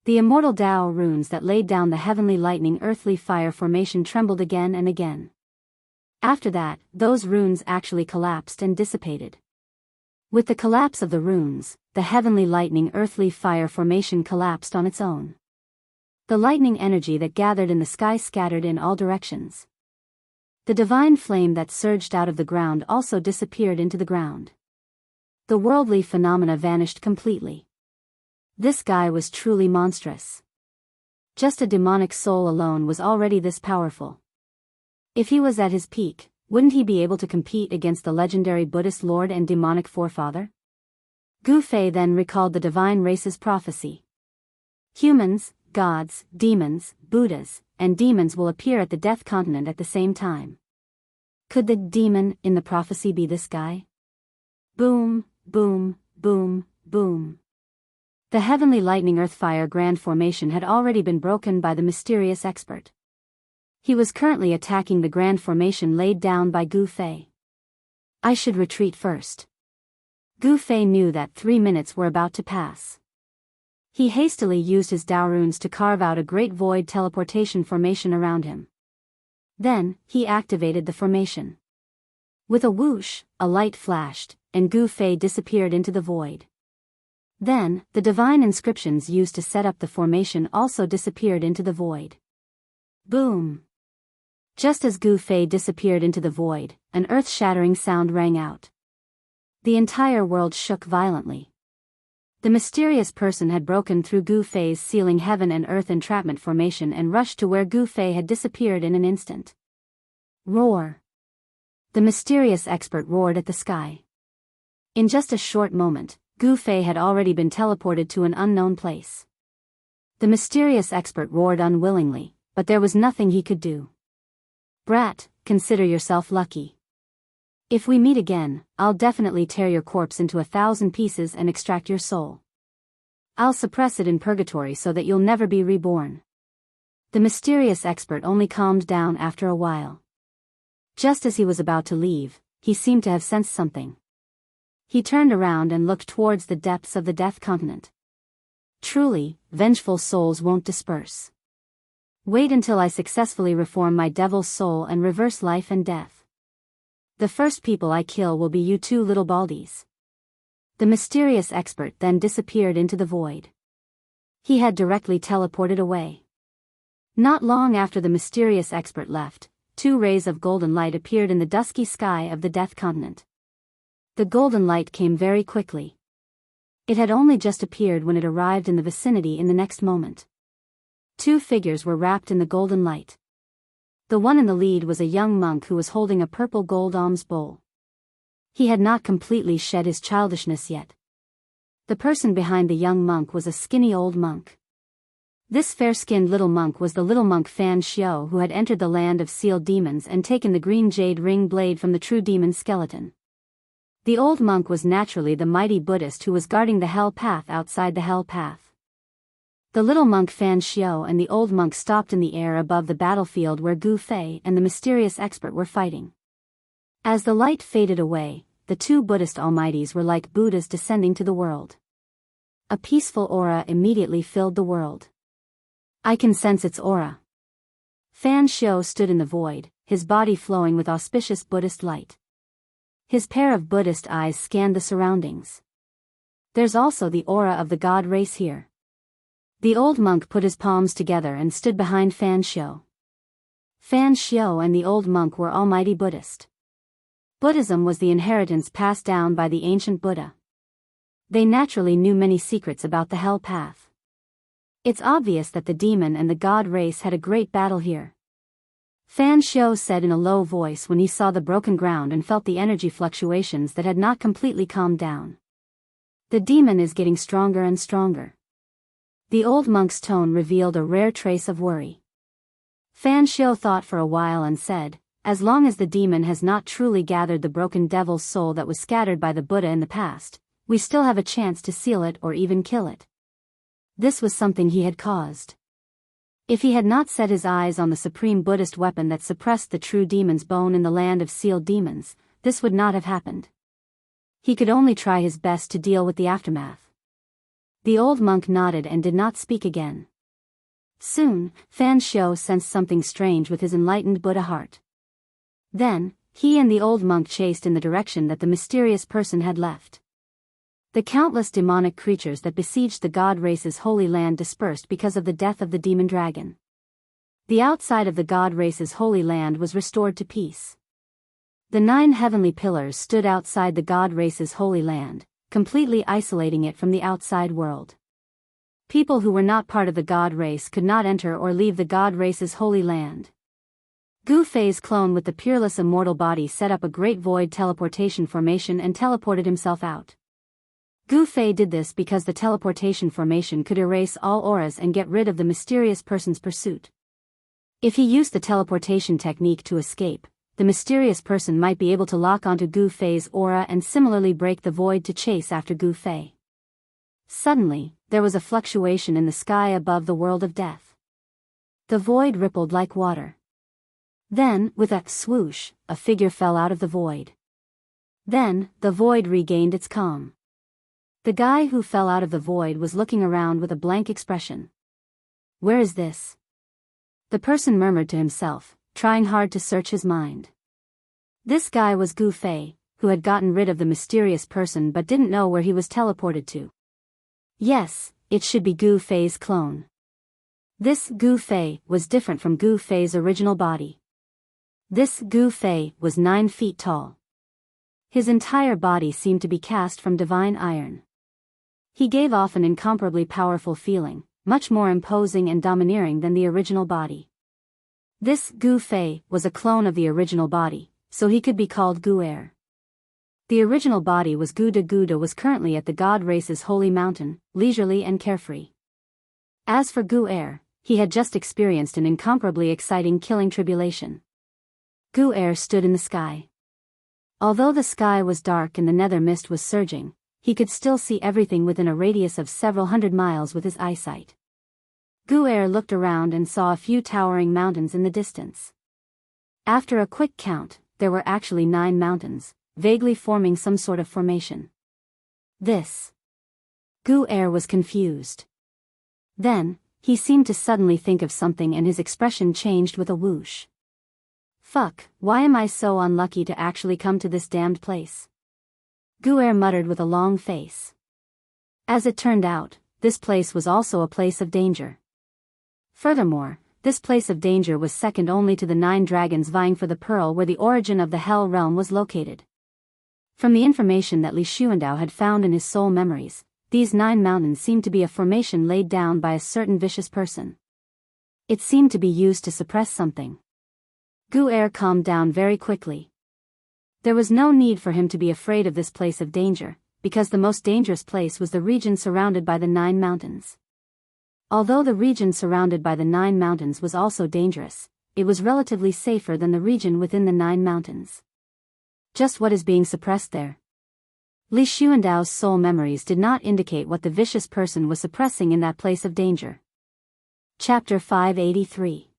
The immortal Dao runes that laid down the heavenly lightning earthly fire formation trembled again and again. After that, those runes actually collapsed and dissipated. With the collapse of the runes, the heavenly lightning earthly fire formation collapsed on its own. The lightning energy that gathered in the sky scattered in all directions. The divine flame that surged out of the ground also disappeared into the ground. The worldly phenomena vanished completely. This guy was truly monstrous. Just a demonic soul alone was already this powerful. If he was at his peak, wouldn't he be able to compete against the legendary Buddhist lord and demonic forefather? Gu Fei then recalled the divine race's prophecy. Humans, gods, demons, Buddhas, and demons will appear at the Death Continent at the same time. Could the demon in the prophecy be this guy? Boom, boom, boom, boom. The heavenly lightning earthfire grand formation had already been broken by the mysterious expert. He was currently attacking the grand formation laid down by Gu Fei. I should retreat first. Gu Fei knew that 3 minutes were about to pass. He hastily used his Dao runes to carve out a great void teleportation formation around him. Then, he activated the formation. With a whoosh, a light flashed, and Gu Fei disappeared into the void. Then, the divine inscriptions used to set up the formation also disappeared into the void. Boom! Just as Gu Fei disappeared into the void, an earth-shattering sound rang out. The entire world shook violently. The mysterious person had broken through Gu Fei's sealing heaven and earth entrapment formation and rushed to where Gu Fei had disappeared in an instant. Roar! The mysterious expert roared at the sky. In just a short moment, Gu Fei had already been teleported to an unknown place. The mysterious expert roared unwillingly, but there was nothing he could do. Brat, consider yourself lucky. If we meet again, I'll definitely tear your corpse into 1,000 pieces and extract your soul. I'll suppress it in purgatory so that you'll never be reborn. The mysterious expert only calmed down after a while. Just as he was about to leave, he seemed to have sensed something. He turned around and looked towards the depths of the Death Continent. Truly, vengeful souls won't disperse. Wait until I successfully reform my devil's soul and reverse life and death. The first people I kill will be you two little baldies." The mysterious expert then disappeared into the void. He had directly teleported away. Not long after the mysterious expert left, two rays of golden light appeared in the dusky sky of the Death Continent. The golden light came very quickly. It had only just appeared when it arrived in the vicinity in the next moment. Two figures were wrapped in the golden light. The one in the lead was a young monk who was holding a purple gold alms bowl. He had not completely shed his childishness yet. The person behind the young monk was a skinny old monk. This fair-skinned little monk was the little monk Fan Xiao, who had entered the land of sealed demons and taken the green jade ring blade from the true demon skeleton. The old monk was naturally the mighty Buddhist who was guarding the hell path outside the hell path. The little monk Fan Xiao and the old monk stopped in the air above the battlefield where Gu Fei and the mysterious expert were fighting. As the light faded away, the two Buddhist almighties were like Buddhas descending to the world. A peaceful aura immediately filled the world. "I can sense its aura." Fan Xiao stood in the void, his body flowing with auspicious Buddhist light. His pair of Buddhist eyes scanned the surroundings. "There's also the aura of the god race here." The old monk put his palms together and stood behind Fan Xiao. Fan Xiao and the old monk were almighty Buddhist. Buddhism was the inheritance passed down by the ancient Buddha. They naturally knew many secrets about the hell path. It's obvious that the demon and the god race had a great battle here. Fan Xiao said in a low voice when he saw the broken ground and felt the energy fluctuations that had not completely calmed down. "The demon is getting stronger and stronger." The old monk's tone revealed a rare trace of worry. Fan Xiao thought for a while and said, "As long as the demon has not truly gathered the broken devil's soul that was scattered by the Buddha in the past, we still have a chance to seal it or even kill it." This was something he had caused. If he had not set his eyes on the supreme Buddhist weapon that suppressed the true demon's bone in the land of sealed demons, this would not have happened. He could only try his best to deal with the aftermath. The old monk nodded and did not speak again. Soon, Fan Xiao sensed something strange with his enlightened Buddha heart. Then, he and the old monk chased in the direction that the mysterious person had left. The countless demonic creatures that besieged the god race's holy land dispersed because of the death of the demon dragon. The outside of the god race's holy land was restored to peace. The 9 heavenly pillars stood outside the god race's holy land, completely isolating it from the outside world. People who were not part of the god race could not enter or leave the god race's holy land. Gu Fei's clone with the peerless immortal body set up a great void teleportation formation and teleported himself out. Gu Fei did this because the teleportation formation could erase all auras and get rid of the mysterious person's pursuit. If he used the teleportation technique to escape, the mysterious person might be able to lock onto Gu Fei's aura and similarly break the void to chase after Gu Fei. Suddenly, there was a fluctuation in the sky above the world of death. The void rippled like water. Then, with a swoosh, a figure fell out of the void. Then, the void regained its calm. The guy who fell out of the void was looking around with a blank expression. "Where is this?" The person murmured to himself, trying hard to search his mind. This guy was Gu Fei, who had gotten rid of the mysterious person but didn't know where he was teleported to. Yes, it should be Gu Fei's clone. This Gu Fei was different from Gu Fei's original body. This Gu Fei was 9 feet tall. His entire body seemed to be cast from divine iron. He gave off an incomparably powerful feeling, much more imposing and domineering than the original body. This Gu Fei was a clone of the original body, so he could be called Gu Er. The original body was Guda was currently at the god race's holy mountain, leisurely and carefree. As for Gu Er, he had just experienced an incomparably exciting killing tribulation. Gu Er stood in the sky. Although the sky was dark and the nether mist was surging, he could still see everything within a radius of several hundred miles with his eyesight. Gu Er looked around and saw a few towering mountains in the distance. After a quick count, there were actually 9 mountains, vaguely forming some sort of formation. This. Gu Er was confused. Then, he seemed to suddenly think of something and his expression changed with a whoosh. Fuck, why am I so unlucky to actually come to this damned place? Gu'er muttered with a long face. As it turned out, this place was also a place of danger. Furthermore, this place of danger was second only to the 9 dragons vying for the pearl where the origin of the Hell Realm was located. From the information that Li Xuandao had found in his soul memories, these 9 mountains seemed to be a formation laid down by a certain vicious person. It seemed to be used to suppress something. Gu'er calmed down very quickly. There was no need for him to be afraid of this place of danger, because the most dangerous place was the region surrounded by the 9 mountains. Although the region surrounded by the 9 mountains was also dangerous, it was relatively safer than the region within the 9 mountains. Just what is being suppressed there? Li Xuandao's soul memories did not indicate what the vicious person was suppressing in that place of danger. Chapter 583.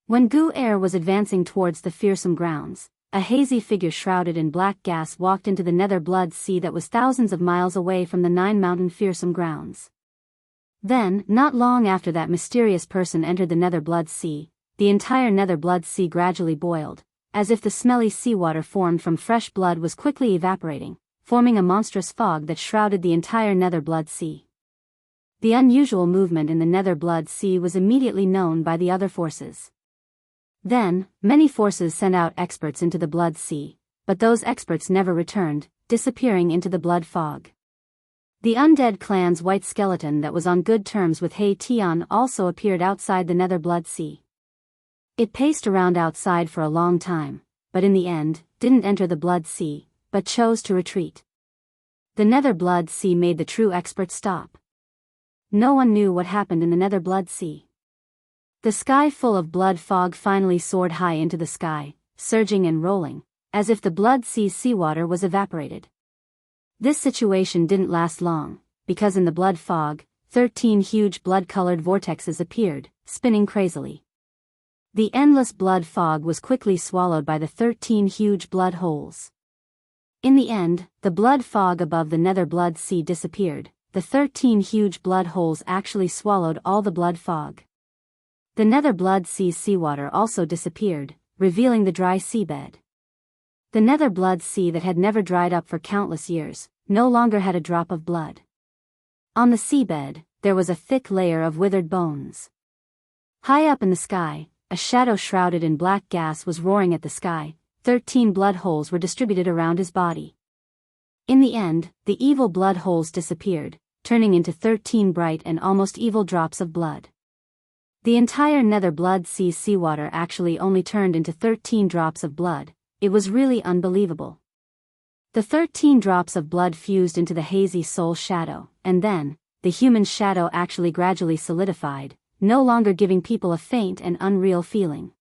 When Gu'er was advancing towards the fearsome grounds, a hazy figure shrouded in black gas walked into the nether blood sea that was thousands of miles away from the 9 mountain fearsome grounds. Then, not long after that mysterious person entered the nether blood sea, the entire nether blood sea gradually boiled, as if the smelly seawater formed from fresh blood was quickly evaporating, forming a monstrous fog that shrouded the entire nether blood sea. The unusual movement in the nether blood sea was immediately known by the other forces. Then, many forces sent out experts into the blood sea, but those experts never returned, disappearing into the blood fog. The undead clan's white skeleton that was on good terms with He Tian also appeared outside the nether blood sea. It paced around outside for a long time, but in the end, didn't enter the blood sea, but chose to retreat. The nether blood sea made the true expert stop. No one knew what happened in the nether blood sea. The sky full of blood fog finally soared high into the sky, surging and rolling, as if the blood sea's seawater was evaporated. This situation didn't last long, because in the blood fog, 13 huge blood-colored vortexes appeared, spinning crazily. The endless blood fog was quickly swallowed by the 13 huge blood holes. In the end, the blood fog above the nether blood sea disappeared. The 13 huge blood holes actually swallowed all the blood fog. The nether blood sea's seawater also disappeared, revealing the dry seabed. The nether blood sea that had never dried up for countless years, no longer had a drop of blood. On the seabed, there was a thick layer of withered bones. High up in the sky, a shadow shrouded in black gas was roaring at the sky. 13 blood holes were distributed around his body. In the end, the evil blood holes disappeared, turning into 13 bright and almost evil drops of blood. The entire nether blood sea's seawater actually only turned into 13 drops of blood. It was really unbelievable. The 13 drops of blood fused into the hazy soul shadow, and then, the human shadow actually gradually solidified, no longer giving people a faint and unreal feeling.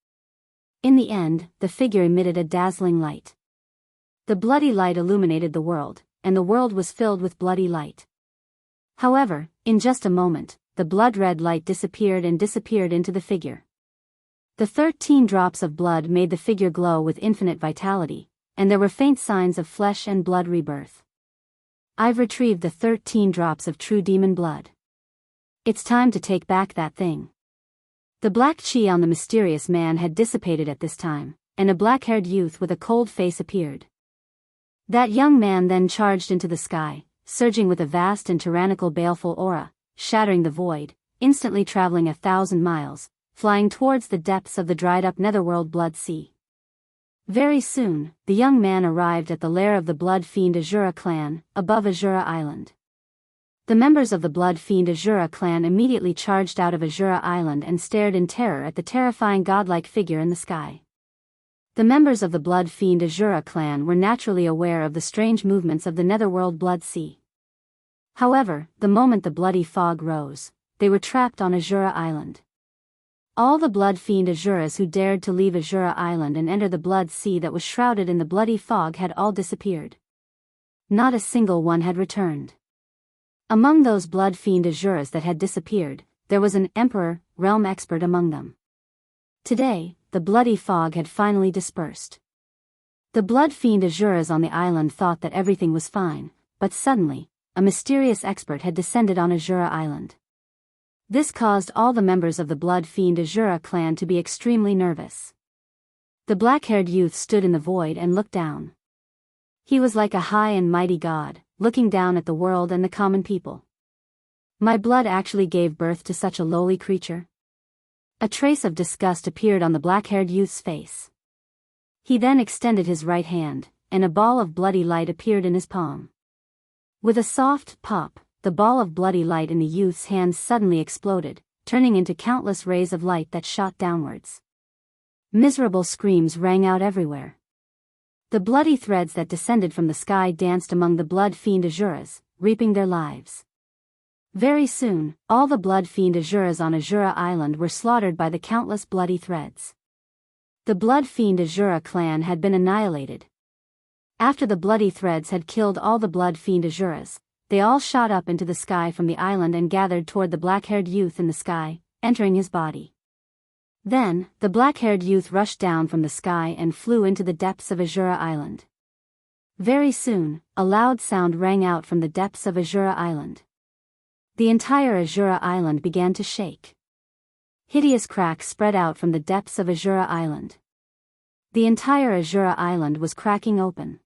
In the end, the figure emitted a dazzling light. The bloody light illuminated the world, and the world was filled with bloody light. However, in just a moment, the blood-red light disappeared into the figure. The 13 drops of blood made the figure glow with infinite vitality, and there were faint signs of flesh and blood rebirth. I've retrieved the 13 drops of true demon blood. It's time to take back that thing. The black chi on the mysterious man had dissipated at this time, and a black-haired youth with a cold face appeared. That young man then charged into the sky, surging with a vast and tyrannical baleful aura, shattering the void, instantly traveling 1,000 miles, flying towards the depths of the dried-up netherworld blood sea. Very soon, the young man arrived at the lair of the blood fiend Azura clan, above Azura Island. The members of the blood fiend Azura clan immediately charged out of Azura Island and stared in terror at the terrifying godlike figure in the sky. The members of the blood fiend Azura clan were naturally aware of the strange movements of the netherworld blood sea. However, the moment the bloody fog rose, they were trapped on Azura Island. All the blood fiend Azuras who dared to leave Azura Island and enter the blood sea that was shrouded in the bloody fog had all disappeared. Not a single one had returned. Among those blood fiend Azuras that had disappeared, there was an emperor, realm expert among them. Today, the bloody fog had finally dispersed. The blood fiend Azuras on the island thought that everything was fine, but suddenly, a mysterious expert had descended on Azura Island. This caused all the members of the Blood Fiend Azura clan to be extremely nervous. The black-haired youth stood in the void and looked down. He was like a high and mighty god, looking down at the world and the common people. My blood actually gave birth to such a lowly creature? A trace of disgust appeared on the black-haired youth's face. He then extended his right hand, and a ball of bloody light appeared in his palm. With a soft pop, the ball of bloody light in the youth's hand suddenly exploded, turning into countless rays of light that shot downwards. Miserable screams rang out everywhere. The bloody threads that descended from the sky danced among the Blood Fiend Azuras, reaping their lives. Very soon, all the Blood Fiend Azuras on Azura Island were slaughtered by the countless bloody threads. The Blood Fiend Azura clan had been annihilated. After the bloody threads had killed all the Blood Fiend Azuras, they all shot up into the sky from the island and gathered toward the black-haired youth in the sky, entering his body. Then, the black-haired youth rushed down from the sky and flew into the depths of Azura Island. Very soon, a loud sound rang out from the depths of Azura Island. The entire Azura Island began to shake. Hideous cracks spread out from the depths of Azura Island. The entire Azura Island was cracking open.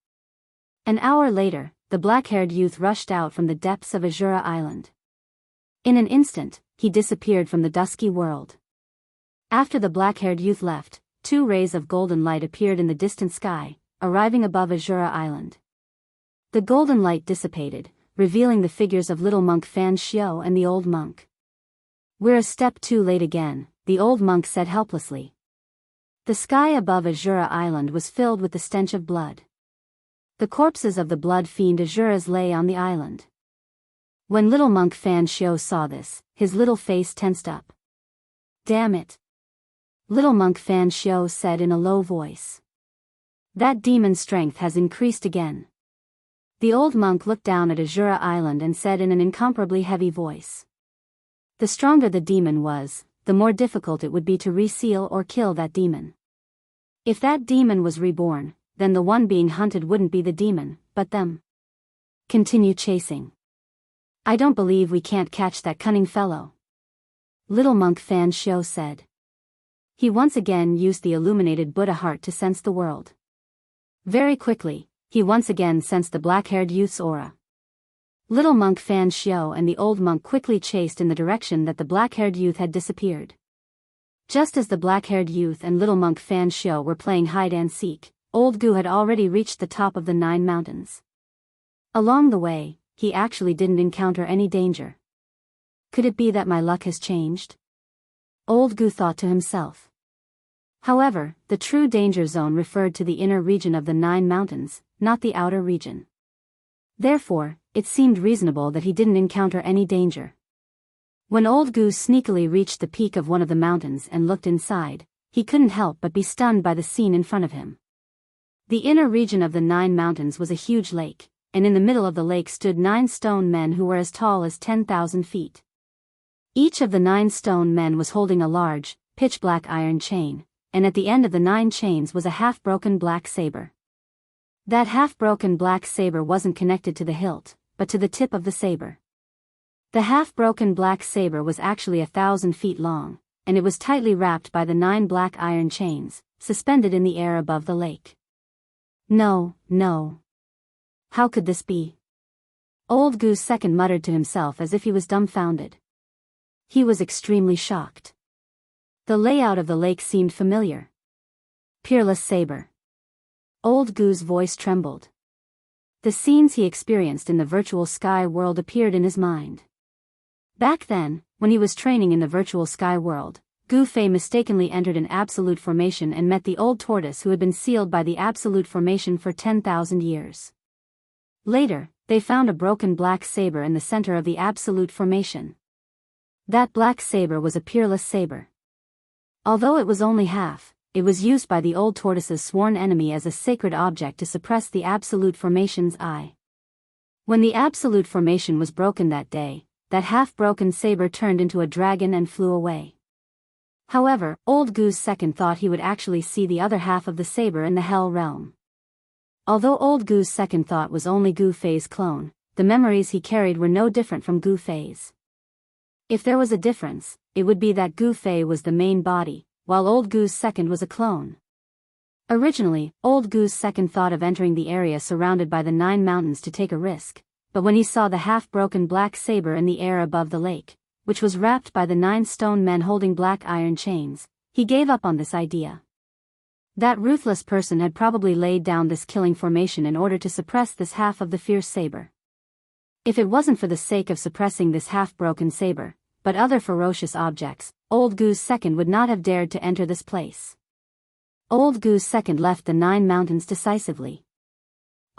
An hour later, the black-haired youth rushed out from the depths of Azura Island. In an instant, he disappeared from the dusky world. After the black-haired youth left, 2 rays of golden light appeared in the distant sky, arriving above Azura Island. The golden light dissipated, revealing the figures of little monk Fan Xiao and the old monk. "We're a step too late again," the old monk said helplessly. The sky above Azura Island was filled with the stench of blood. The corpses of the Blood Fiend Azuras lay on the island. When little monk Fan Xiao saw this, his little face tensed up. "Damn it!" Little monk Fan Xiao said in a low voice. "That demon's strength has increased again." The old monk looked down at Azura Island and said in an incomparably heavy voice. The stronger the demon was, the more difficult it would be to reseal or kill that demon. If that demon was reborn, then the one being hunted wouldn't be the demon, but them. Continue chasing. I don't believe we can't catch that cunning fellow. Little monk Fan Xiao said. He once again used the illuminated Buddha heart to sense the world. Very quickly, he once again sensed the black-haired youth's aura. Little monk Fan Xiao and the old monk quickly chased in the direction that the black-haired youth had disappeared. Just as the black-haired youth and little monk Fan Xiao were playing hide-and-seek, old Gu had already reached the top of the 9 mountains. Along the way, he actually didn't encounter any danger. Could it be that my luck has changed? Old Gu thought to himself. However, the true danger zone referred to the inner region of the 9 mountains, not the outer region. Therefore, it seemed reasonable that he didn't encounter any danger. When old Gu sneakily reached the peak of one of the mountains and looked inside, he couldn't help but be stunned by the scene in front of him. The inner region of the 9 mountains was a huge lake, and in the middle of the lake stood 9 stone men who were as tall as 10,000 feet. Each of the 9 stone men was holding a large, pitch-black iron chain, and at the end of the 9 chains was a half-broken black saber. That half-broken black saber wasn't connected to the hilt, but to the tip of the saber. The half-broken black saber was actually 1,000 feet long, and it was tightly wrapped by the 9 black iron chains, suspended in the air above the lake. No, no. How could this be? Old Goose Second muttered to himself as if he was dumbfounded. He was extremely shocked. The layout of the lake seemed familiar. Peerless saber. Old Goo's voice trembled. The scenes he experienced in the virtual sky world appeared in his mind. Back then, when he was training in the virtual sky world, Gu Fei mistakenly entered an absolute formation and met the old tortoise who had been sealed by the absolute formation for 10,000 years. Later, they found a broken black saber in the center of the absolute formation. That black saber was a peerless saber. Although it was only half, it was used by the old tortoise's sworn enemy as a sacred object to suppress the absolute formation's eye. When the absolute formation was broken that day, that half-broken saber turned into a dragon and flew away. However, Old Goose Second thought he would actually see the other half of the saber in the Hell Realm. Although Old Goose Second thought was only Gu Fei's clone, the memories he carried were no different from Gu Fei's. If there was a difference, it would be that Gu Fei was the main body, while Old Gu's second was a clone. Originally, Old Gu's second thought of entering the area surrounded by the 9 mountains to take a risk, but when he saw the half-broken black saber in the air above the lake, which was wrapped by the 9 stone men holding black iron chains, he gave up on this idea. That ruthless person had probably laid down this killing formation in order to suppress this half of the fierce saber. If it wasn't for the sake of suppressing this half-broken saber, but other ferocious objects, Old Gu's second would not have dared to enter this place. Old Gu's second left the 9 mountains decisively.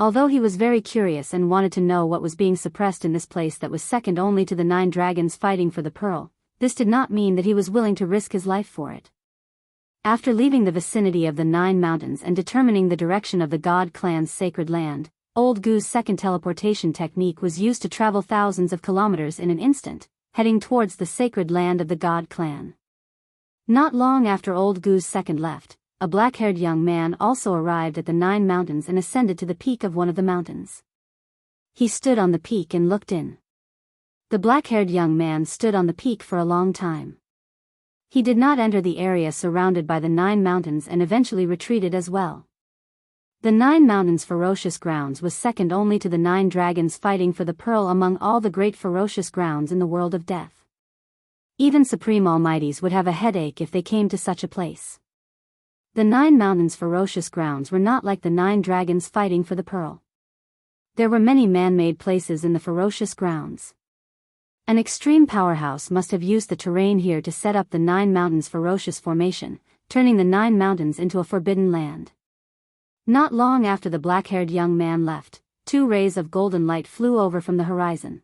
Although he was very curious and wanted to know what was being suppressed in this place that was second only to the 9 dragons fighting for the pearl, this did not mean that he was willing to risk his life for it. After leaving the vicinity of the 9 mountains and determining the direction of the God clan's sacred land, Old Gu's second teleportation technique was used to travel thousands of kilometers in an instant, heading towards the sacred land of the God clan. Not long after Old Gu's second left, a black-haired young man also arrived at the 9 mountains and ascended to the peak of one of the mountains. He stood on the peak and looked in. The black-haired young man stood on the peak for a long time. He did not enter the area surrounded by the 9 mountains and eventually retreated as well. The 9 mountains' ferocious grounds was second only to the 9 dragons fighting for the pearl among all the great ferocious grounds in the world of death. Even supreme almighties would have a headache if they came to such a place. The 9 mountains' ferocious grounds were not like the 9 dragons fighting for the pearl. There were many man-made places in the ferocious grounds. An extreme powerhouse must have used the terrain here to set up the 9 mountains' ferocious formation, turning the 9 mountains into a forbidden land. Not long after the black-haired young man left, 2 rays of golden light flew over from the horizon.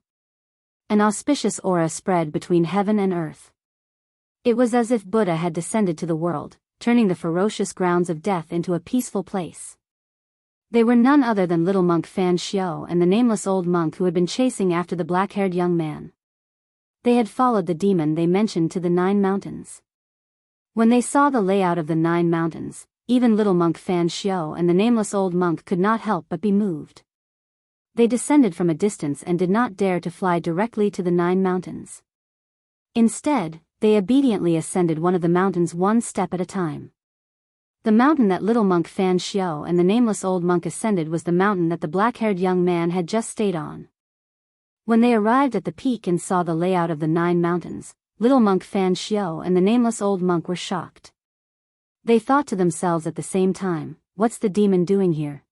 An auspicious aura spread between heaven and earth. It was as if Buddha had descended to the world, turning the ferocious grounds of death into a peaceful place. They were none other than little monk Fan Xiao and the nameless old monk who had been chasing after the black-haired young man. They had followed the demon they mentioned to the 9 mountains. When they saw the layout of the 9 mountains, even little monk Fan Xiao and the nameless old monk could not help but be moved. They descended from a distance and did not dare to fly directly to the 9 mountains. Instead, they obediently ascended one of the mountains one step at a time. The mountain that little monk Fan Xiao and the nameless old monk ascended was the mountain that the black-haired young man had just stayed on. When they arrived at the peak and saw the layout of the 9 mountains, little monk Fan Xiao and the nameless old monk were shocked. They thought to themselves at the same time, "What's the demon doing here?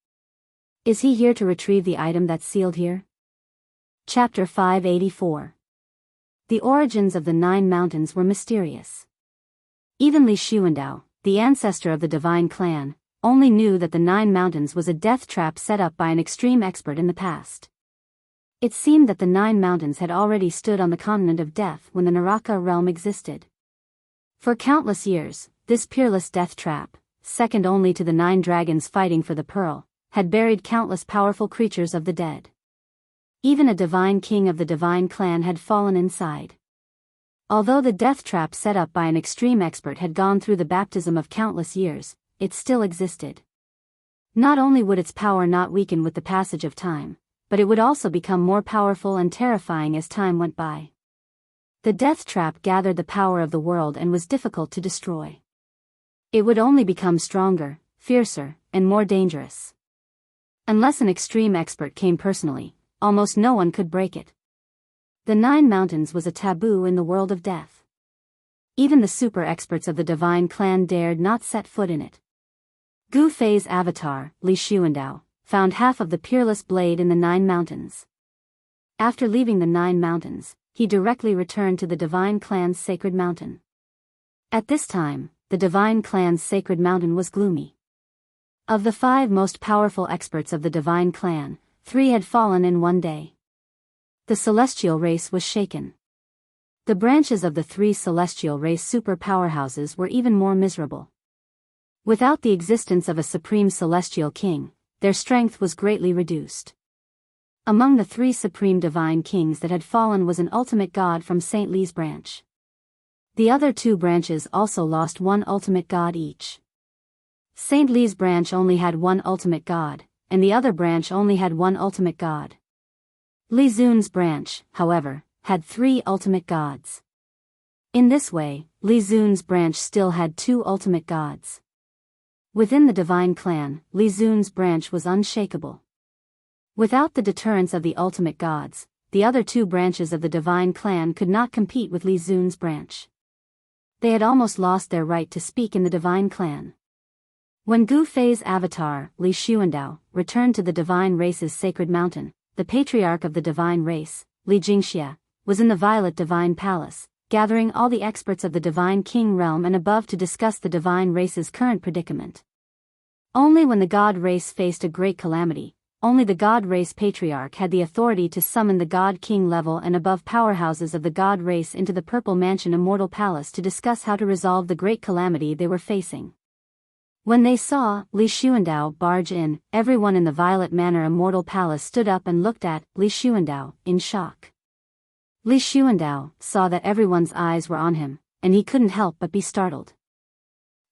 Is he here to retrieve the item that's sealed here?" Chapter 584. The origins of the 9 mountains were mysterious. Even Li Xuandao, the ancestor of the divine clan, only knew that the 9 mountains was a death trap set up by an extreme expert in the past. It seemed that the 9 mountains had already stood on the continent of death when the Naraka realm existed. For countless years, this peerless death trap, second only to the 9 dragons fighting for the pearl, had buried countless powerful creatures of the dead. Even a divine king of the divine clan had fallen inside. Although the death trap set up by an extreme expert had gone through the baptism of countless years, it still existed. Not only would its power not weaken with the passage of time, but it would also become more powerful and terrifying as time went by. The death trap gathered the power of the world and was difficult to destroy. It would only become stronger, fiercer, and more dangerous. Unless an extreme expert came personally, almost no one could break it. The 9 mountains was a taboo in the world of death. Even the super experts of the divine clan dared not set foot in it. Gu Fei's avatar, Li Xuandao, found half of the peerless blade in the 9 mountains. After leaving the 9 mountains, he directly returned to the divine clan's sacred mountain. At this time, the divine clan's sacred mountain was gloomy. Of the 5 most powerful experts of the divine clan, 3 had fallen in one day. The celestial race was shaken. The branches of the 3 celestial race super powerhouses were even more miserable. Without the existence of a supreme celestial king, their strength was greatly reduced. Among the 3 supreme divine kings that had fallen was an ultimate god from Saint Li's branch. The other 2 branches also lost 1 ultimate god each. Saint Li's branch only had 1 ultimate god, and the other branch only had 1 ultimate god. Li Zun's branch, however, had 3 ultimate gods. In this way, Li Zun's branch still had 2 ultimate gods. Within the divine clan, Li Zun's branch was unshakable. Without the deterrence of the ultimate gods, the other 2 branches of the divine clan could not compete with Li Zun's branch. They had almost lost their right to speak in the divine clan. When Gu Fei's avatar, Li Xuandao, returned to the divine race's sacred mountain, the patriarch of the divine race, Li Jingxia, was in the Violet Divine Palace, gathering all the experts of the divine king realm and above to discuss the divine race's current predicament. Only when the god race faced a great calamity, only the god race patriarch had the authority to summon the god king level and above powerhouses of the god race into the Purple Mansion Immortal Palace to discuss how to resolve the great calamity they were facing. When they saw Li Xuandao barge in, everyone in the Violet Manor Immortal Palace stood up and looked at Li Xuandao in shock. Li Xuandao saw that everyone's eyes were on him, and he couldn't help but be startled.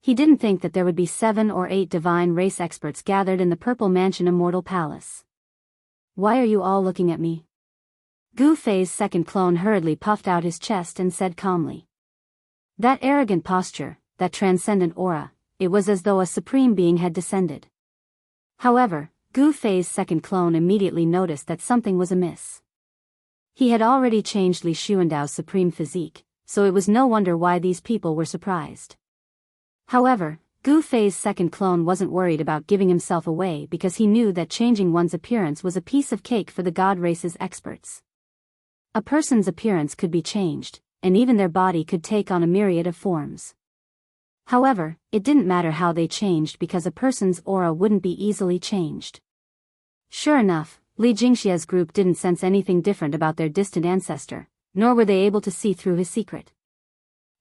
He didn't think that there would be 7 or 8 divine race experts gathered in the Purple Mansion Immortal Palace. "Why are you all looking at me?" Gu Fei's second clone hurriedly puffed out his chest and said calmly. That arrogant posture, that transcendent aura, it was as though a supreme being had descended. However, Gu Fei's second clone immediately noticed that something was amiss. He had already changed Li Xuandao's supreme physique, so it was no wonder why these people were surprised. However, Gu Fei's second clone wasn't worried about giving himself away because he knew that changing one's appearance was a piece of cake for the god race's experts. A person's appearance could be changed, and even their body could take on a myriad of forms. However, it didn't matter how they changed because a person's aura wouldn't be easily changed. Sure enough, Li Jingxia's group didn't sense anything different about their distant ancestor, nor were they able to see through his secret.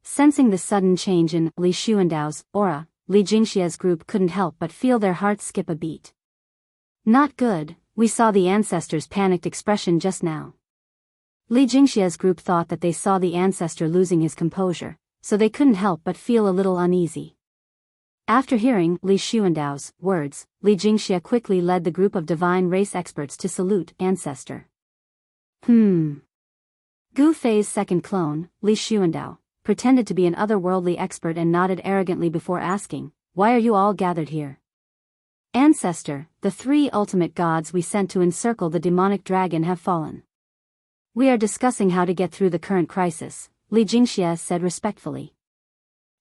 Sensing the sudden change in Li Xuandao's aura, Li Jingxia's group couldn't help but feel their hearts skip a beat. Not good, we saw the ancestor's panicked expression just now. Li Jingxia's group thought that they saw the ancestor losing his composure, so they couldn't help but feel a little uneasy. After hearing Li Xuandao's words, Li Jingxia quickly led the group of divine race experts to salute ancestor. Gu Fei's second clone, Li Xuandao, pretended to be an otherworldly expert and nodded arrogantly before asking, "Why are you all gathered here?" "Ancestor, the 3 ultimate gods we sent to encircle the demonic dragon have fallen. We are discussing how to get through the current crisis," Li Jingxia said respectfully.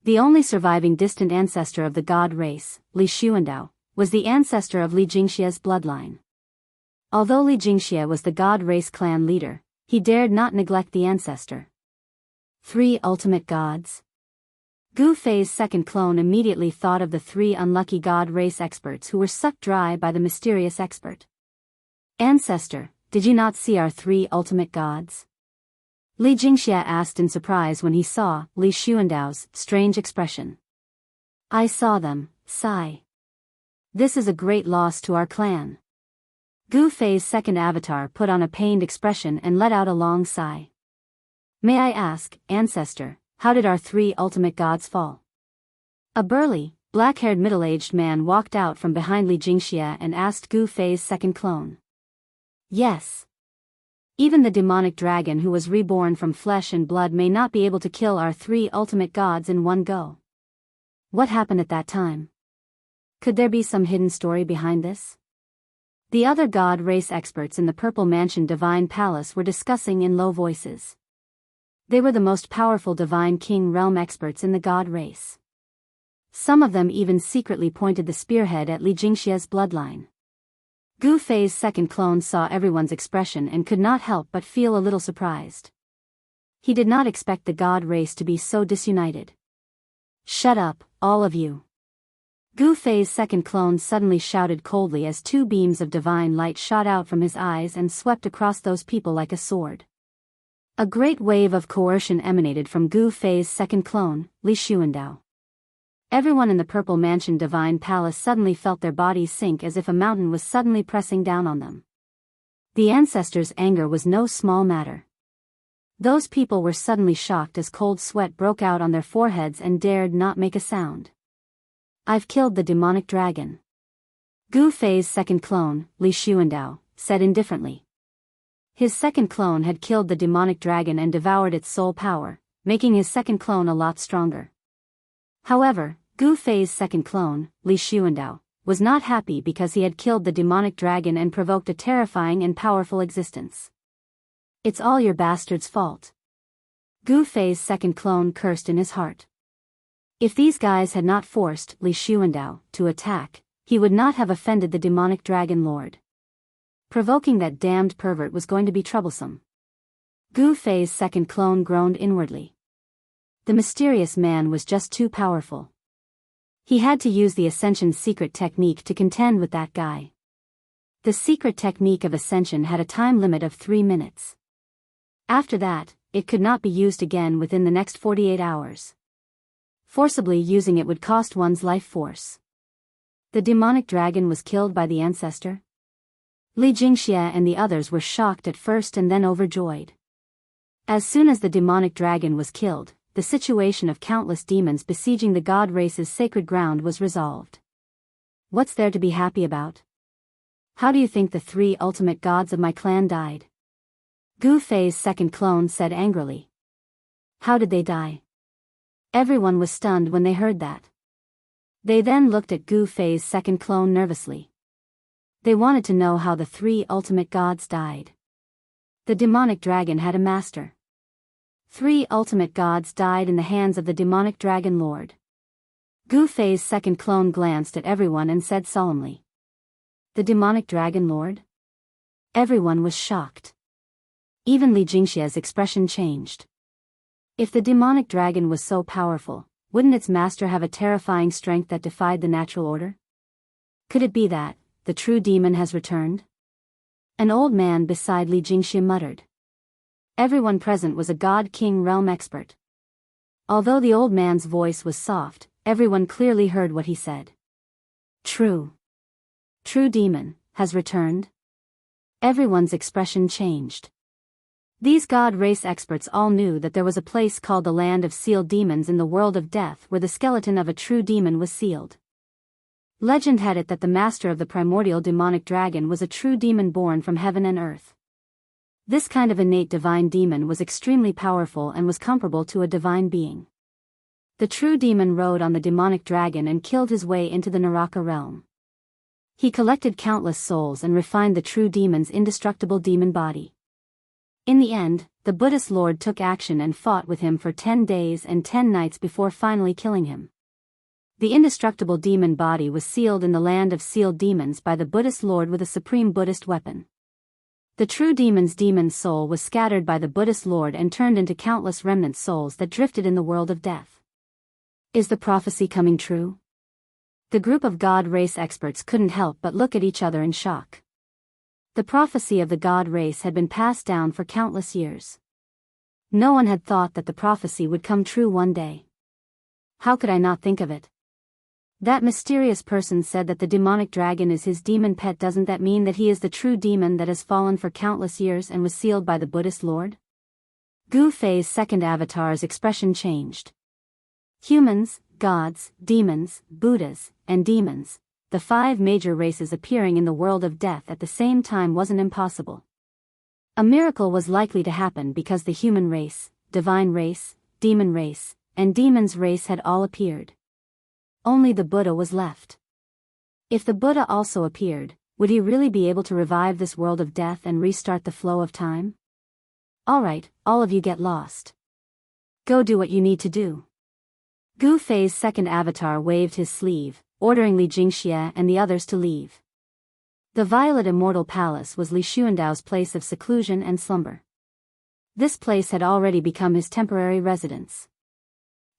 The only surviving distant ancestor of the god race, Li Xuandao, was the ancestor of Li Jingxia's bloodline. Although Li Jingxia was the god race clan leader, he dared not neglect the ancestor. 3 ultimate gods? Gu Fei's second clone immediately thought of the 3 unlucky god race experts who were sucked dry by the mysterious expert. "Ancestor, did you not see our 3 ultimate gods?" Li Jingxia asked in surprise when he saw Li Xuandao's strange expression. "I saw them, sigh. This is a great loss to our clan." Gu Fei's second avatar put on a pained expression and let out a long sigh. "May I ask, ancestor, how did our 3 ultimate gods fall?" A burly, black-haired middle-aged man walked out from behind Li Jingxia and asked Gu Fei's second clone. "Yes. Even the demonic dragon who was reborn from flesh and blood may not be able to kill our 3 ultimate gods in one go. What happened at that time? Could there be some hidden story behind this?" The other god race experts in the Purple Mansion Divine Palace were discussing in low voices. They were the most powerful divine king realm experts in the god race. Some of them even secretly pointed the spearhead at Li Jingxia's bloodline. Gu Fei's second clone saw everyone's expression and could not help but feel a little surprised. He did not expect the god race to be so disunited. "Shut up, all of you." Gu Fei's second clone suddenly shouted coldly as 2 beams of divine light shot out from his eyes and swept across those people like a sword. A great wave of coercion emanated from Gu Fei's second clone, Li Xuandao. Everyone in the Purple Mansion Divine Palace suddenly felt their bodies sink as if a mountain was suddenly pressing down on them. The ancestors' anger was no small matter. Those people were suddenly shocked as cold sweat broke out on their foreheads and dared not make a sound. "I've killed the demonic dragon," Gu Fei's second clone, Li Xuandao, said indifferently. His second clone had killed the demonic dragon and devoured its soul power, making his second clone a lot stronger. However, Gu Fei's second clone, Li Xuandao, was not happy because he had killed the demonic dragon and provoked a terrifying and powerful existence. "It's all your bastard's fault." Gu Fei's second clone cursed in his heart. If these guys had not forced Li Xuandao to attack, he would not have offended the demonic dragon lord. Provoking that damned pervert was going to be troublesome. Gu Fei's second clone groaned inwardly. The mysterious man was just too powerful. He had to use the Ascension's secret technique to contend with that guy. The secret technique of Ascension had a time limit of 3 minutes. After that, it could not be used again within the next 48 hours. Forcibly using it would cost one's life force. The demonic dragon was killed by the ancestor? Li Xianxia and the others were shocked at first and then overjoyed. As soon as the demonic dragon was killed, the situation of countless demons besieging the god race's sacred ground was resolved. What's there to be happy about? How do you think the 3 ultimate gods of my clan died? Gu Fei's second clone said angrily. How did they die? Everyone was stunned when they heard that. They then looked at Gu Fei's second clone nervously. They wanted to know how the 3 ultimate gods died. The demonic dragon had a master. 3 ultimate gods died in the hands of the demonic dragon lord. Gu Fei's second clone glanced at everyone and said solemnly. The demonic dragon lord? Everyone was shocked. Even Li Jingxia's expression changed. If the demonic dragon was so powerful, wouldn't its master have a terrifying strength that defied the natural order? Could it be that the true demon has returned? An old man beside Li Jingxia muttered. Everyone present was a god-king realm expert. Although the old man's voice was soft, everyone clearly heard what he said. True demon has returned? Everyone's expression changed. These god race experts all knew that there was a place called the Land of Sealed Demons in the world of death where the skeleton of a true demon was sealed. Legend had it that the master of the primordial demonic dragon was a true demon born from heaven and earth. This kind of innate divine demon was extremely powerful and was comparable to a divine being. The true demon rode on the demonic dragon and killed his way into the Naraka realm. He collected countless souls and refined the true demon's indestructible demon body. In the end, the Buddhist lord took action and fought with him for 10 days and 10 nights before finally killing him. The indestructible demon body was sealed in the Land of Sealed Demons by the Buddhist lord with a supreme Buddhist weapon. The true demon's demon soul was scattered by the Buddhist lord and turned into countless remnant souls that drifted in the world of death. Is the prophecy coming true? The group of god race experts couldn't help but look at each other in shock. The prophecy of the god race had been passed down for countless years. No one had thought that the prophecy would come true one day. How could I not think of it? That mysterious person said that the demonic dragon is his demon pet. Doesn't that mean that he is the true demon that has fallen for countless years and was sealed by the Buddhist lord? Gu Fei's second avatar's expression changed. Humans, gods, demons, Buddhas, and demons, the 5 major races appearing in the world of death at the same time wasn't impossible. A miracle was likely to happen because the human race, divine race, demon race, and demon's race had all appeared. Only the Buddha was left. If the Buddha also appeared, would he really be able to revive this world of death and restart the flow of time? Alright, all of you get lost. Go do what you need to do. Gu Fei's second avatar waved his sleeve, ordering Li Jingxia and the others to leave. The Violet Immortal Palace was Li Xuandao's place of seclusion and slumber. This place had already become his temporary residence.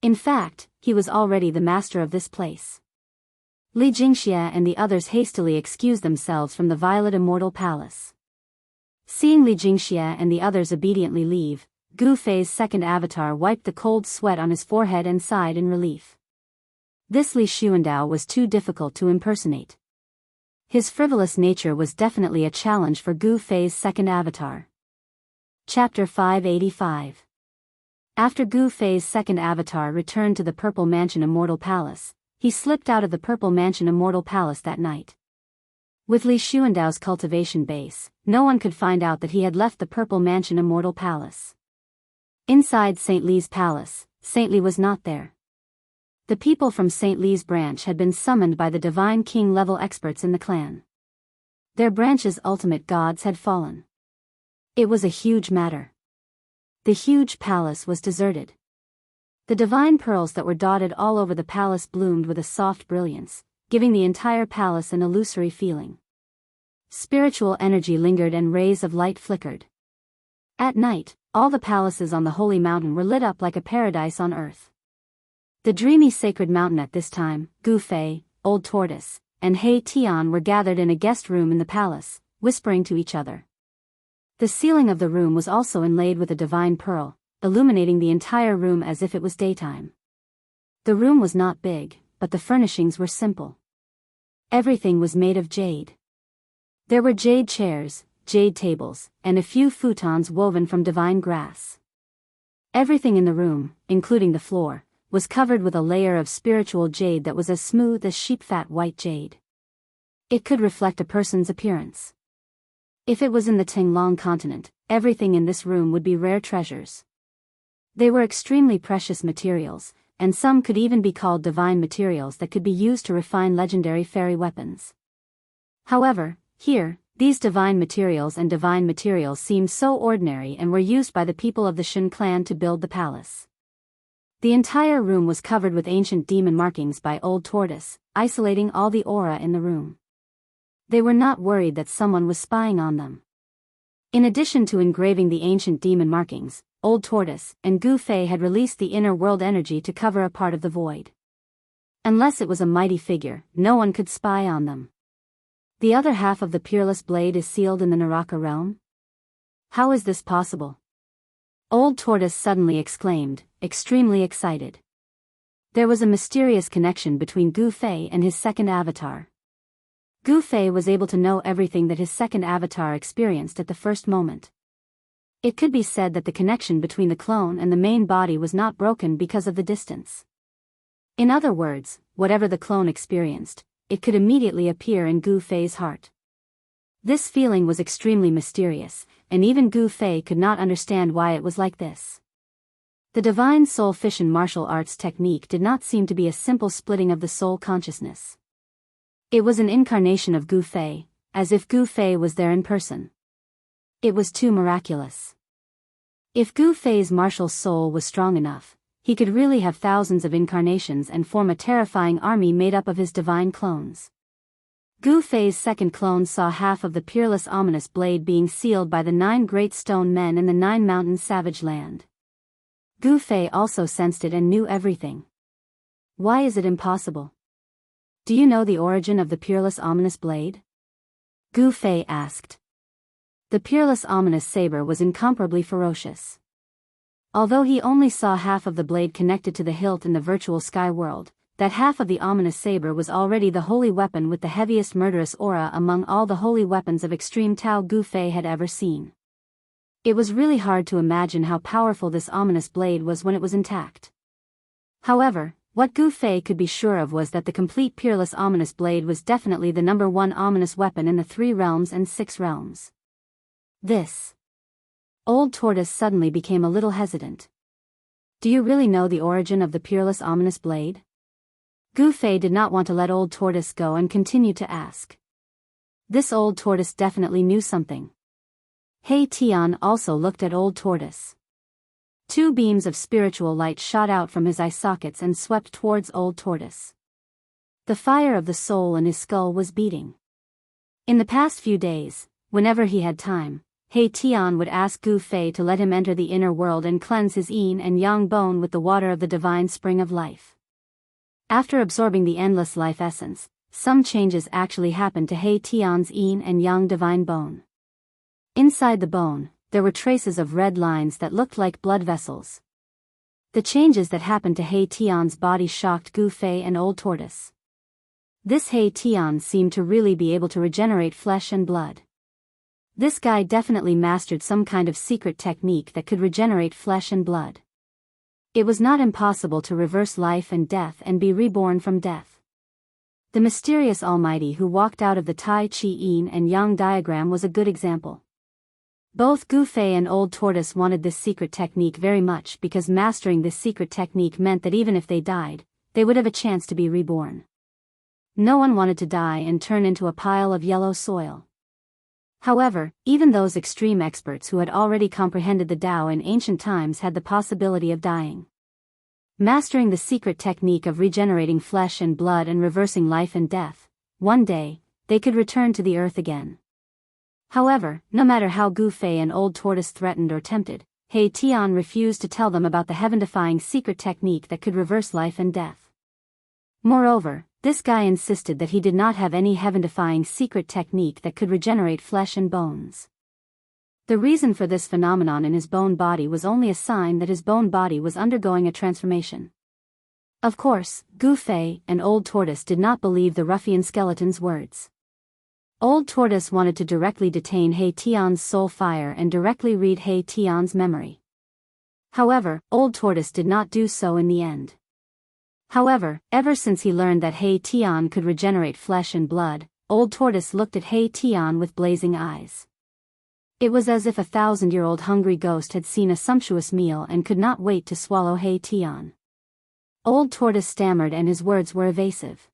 In fact, he was already the master of this place. Li Jingxia and the others hastily excused themselves from the Violet Immortal Palace. Seeing Li Jingxia and the others obediently leave, Gu Fei's second avatar wiped the cold sweat on his forehead and sighed in relief. This Li Xuandao was too difficult to impersonate. His frivolous nature was definitely a challenge for Gu Fei's second avatar. Chapter 585. After Gu Fei's second avatar returned to the Purple Mansion Immortal Palace, he slipped out of the Purple Mansion Immortal Palace that night. With Li Xuandao's cultivation base, no one could find out that he had left the Purple Mansion Immortal Palace. Inside St. Li's palace, St. Li was not there. The people from St. Li's branch had been summoned by the Divine King-level experts in the clan. Their branch's ultimate gods had fallen. It was a huge matter. The huge palace was deserted. The divine pearls that were dotted all over the palace bloomed with a soft brilliance, giving the entire palace an illusory feeling. Spiritual energy lingered and rays of light flickered. At night, all the palaces on the holy mountain were lit up like a paradise on earth. The dreamy sacred mountain at this time, Gu Fei, Old Tortoise, and He Tian were gathered in a guest room in the palace, whispering to each other. The ceiling of the room was also inlaid with a divine pearl, illuminating the entire room as if it was daytime. The room was not big, but the furnishings were simple. Everything was made of jade. There were jade chairs, jade tables, and a few futons woven from divine grass. Everything in the room, including the floor, was covered with a layer of spiritual jade that was as smooth as sheep-fat white jade. It could reflect a person's appearance. If it was in the Tinglong continent, everything in this room would be rare treasures. They were extremely precious materials, and some could even be called divine materials that could be used to refine legendary fairy weapons. However, here, these divine materials seemed so ordinary and were used by the people of the Shen clan to build the palace. The entire room was covered with ancient demon markings by Old Tortoise, isolating all the aura in the room. They were not worried that someone was spying on them. In addition to engraving the ancient demon markings, Old Tortoise and Gu Fei had released the inner world energy to cover a part of the void. Unless it was a mighty figure, no one could spy on them. The other half of the peerless blade is sealed in the Naraka realm? How is this possible? Old Tortoise suddenly exclaimed, extremely excited. There was a mysterious connection between Gu Fei and his second avatar. Gu Fei was able to know everything that his second avatar experienced at the first moment. It could be said that the connection between the clone and the main body was not broken because of the distance. In other words, whatever the clone experienced, it could immediately appear in Gu Fei's heart. This feeling was extremely mysterious, and even Gu Fei could not understand why it was like this. The divine soul fission martial arts technique did not seem to be a simple splitting of the soul consciousness. It was an incarnation of Gu Fei, as if Gu Fei was there in person. It was too miraculous. If Gu Fei's martial soul was strong enough, he could really have thousands of incarnations and form a terrifying army made up of his divine clones. Gu Fei's second clone saw half of the peerless ominous blade being sealed by the 9 great stone men in the 9 mountain savage land. Gu Fei also sensed it and knew everything. Why is it impossible? Do you know the origin of the peerless ominous blade? Gu Fei asked. The peerless ominous saber was incomparably ferocious. Although he only saw half of the blade connected to the hilt in the virtual sky world, that half of the ominous saber was already the holy weapon with the heaviest murderous aura among all the holy weapons of extreme Tao Gu Fei had ever seen. It was really hard to imagine how powerful this ominous blade was when it was intact. However, what Gu Fei could be sure of was that the complete peerless ominous blade was definitely the #1 ominous weapon in the 3 realms and 6 realms. This. Old Tortoise suddenly became a little hesitant. Do you really know the origin of the peerless ominous blade? Gu Fei did not want to let Old Tortoise go and continued to ask. This Old Tortoise definitely knew something. He Tian also looked at Old Tortoise. 2 beams of spiritual light shot out from his eye sockets and swept towards Old Tortoise. The fire of the soul in his skull was beating. In the past few days, whenever he had time, He Tian would ask Gu Fei to let him enter the inner world and cleanse his yin and yang bone with the water of the divine spring of life. After absorbing the endless life essence, some changes actually happened to He Tian's yin and yang divine bone. Inside the bone, there were traces of red lines that looked like blood vessels. The changes that happened to He Tian's body shocked Gu Fei and Old Tortoise. This He Tian seemed to really be able to regenerate flesh and blood. This guy definitely mastered some kind of secret technique that could regenerate flesh and blood. It was not impossible to reverse life and death and be reborn from death. The mysterious Almighty who walked out of the Tai Chi Yin and Yang diagram was a good example. Both Gu Fei and Old Tortoise wanted this secret technique very much because mastering this secret technique meant that even if they died, they would have a chance to be reborn. No one wanted to die and turn into a pile of yellow soil. However, even those extreme experts who had already comprehended the Tao in ancient times had the possibility of dying. Mastering the secret technique of regenerating flesh and blood and reversing life and death, one day, they could return to the earth again. However, no matter how Gu Fei and Old Tortoise threatened or tempted, He Tian refused to tell them about the heaven-defying secret technique that could reverse life and death. Moreover, this guy insisted that he did not have any heaven-defying secret technique that could regenerate flesh and bones. The reason for this phenomenon in his bone body was only a sign that his bone body was undergoing a transformation. Of course, Gu Fei and Old Tortoise did not believe the ruffian skeleton's words. Old Tortoise wanted to directly detain He Tian's soul fire and directly read He Tian's memory. However, Old Tortoise did not do so in the end. However, ever since he learned that He Tian could regenerate flesh and blood, Old Tortoise looked at He Tian with blazing eyes. It was as if a 1,000-year-old hungry ghost had seen a sumptuous meal and could not wait to swallow He Tian. Old Tortoise stammered and his words were evasive.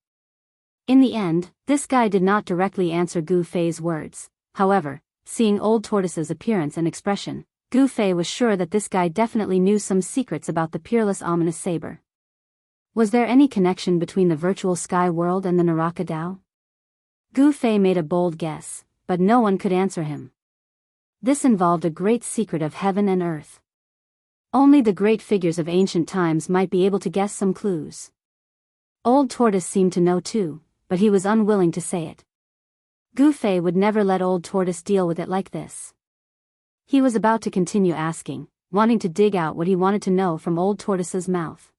In the end, this guy did not directly answer Gu Fei's words. However, seeing Old Tortoise's appearance and expression, Gu Fei was sure that this guy definitely knew some secrets about the peerless ominous saber. Was there any connection between the virtual sky world and the Naraka Tao? Gu Fei made a bold guess, but no one could answer him. This involved a great secret of heaven and earth. Only the great figures of ancient times might be able to guess some clues. Old Tortoise seemed to know too, but he was unwilling to say it. Gu Fei would never let Old Tortoise deal with it like this. He was about to continue asking, wanting to dig out what he wanted to know from Old Tortoise's mouth.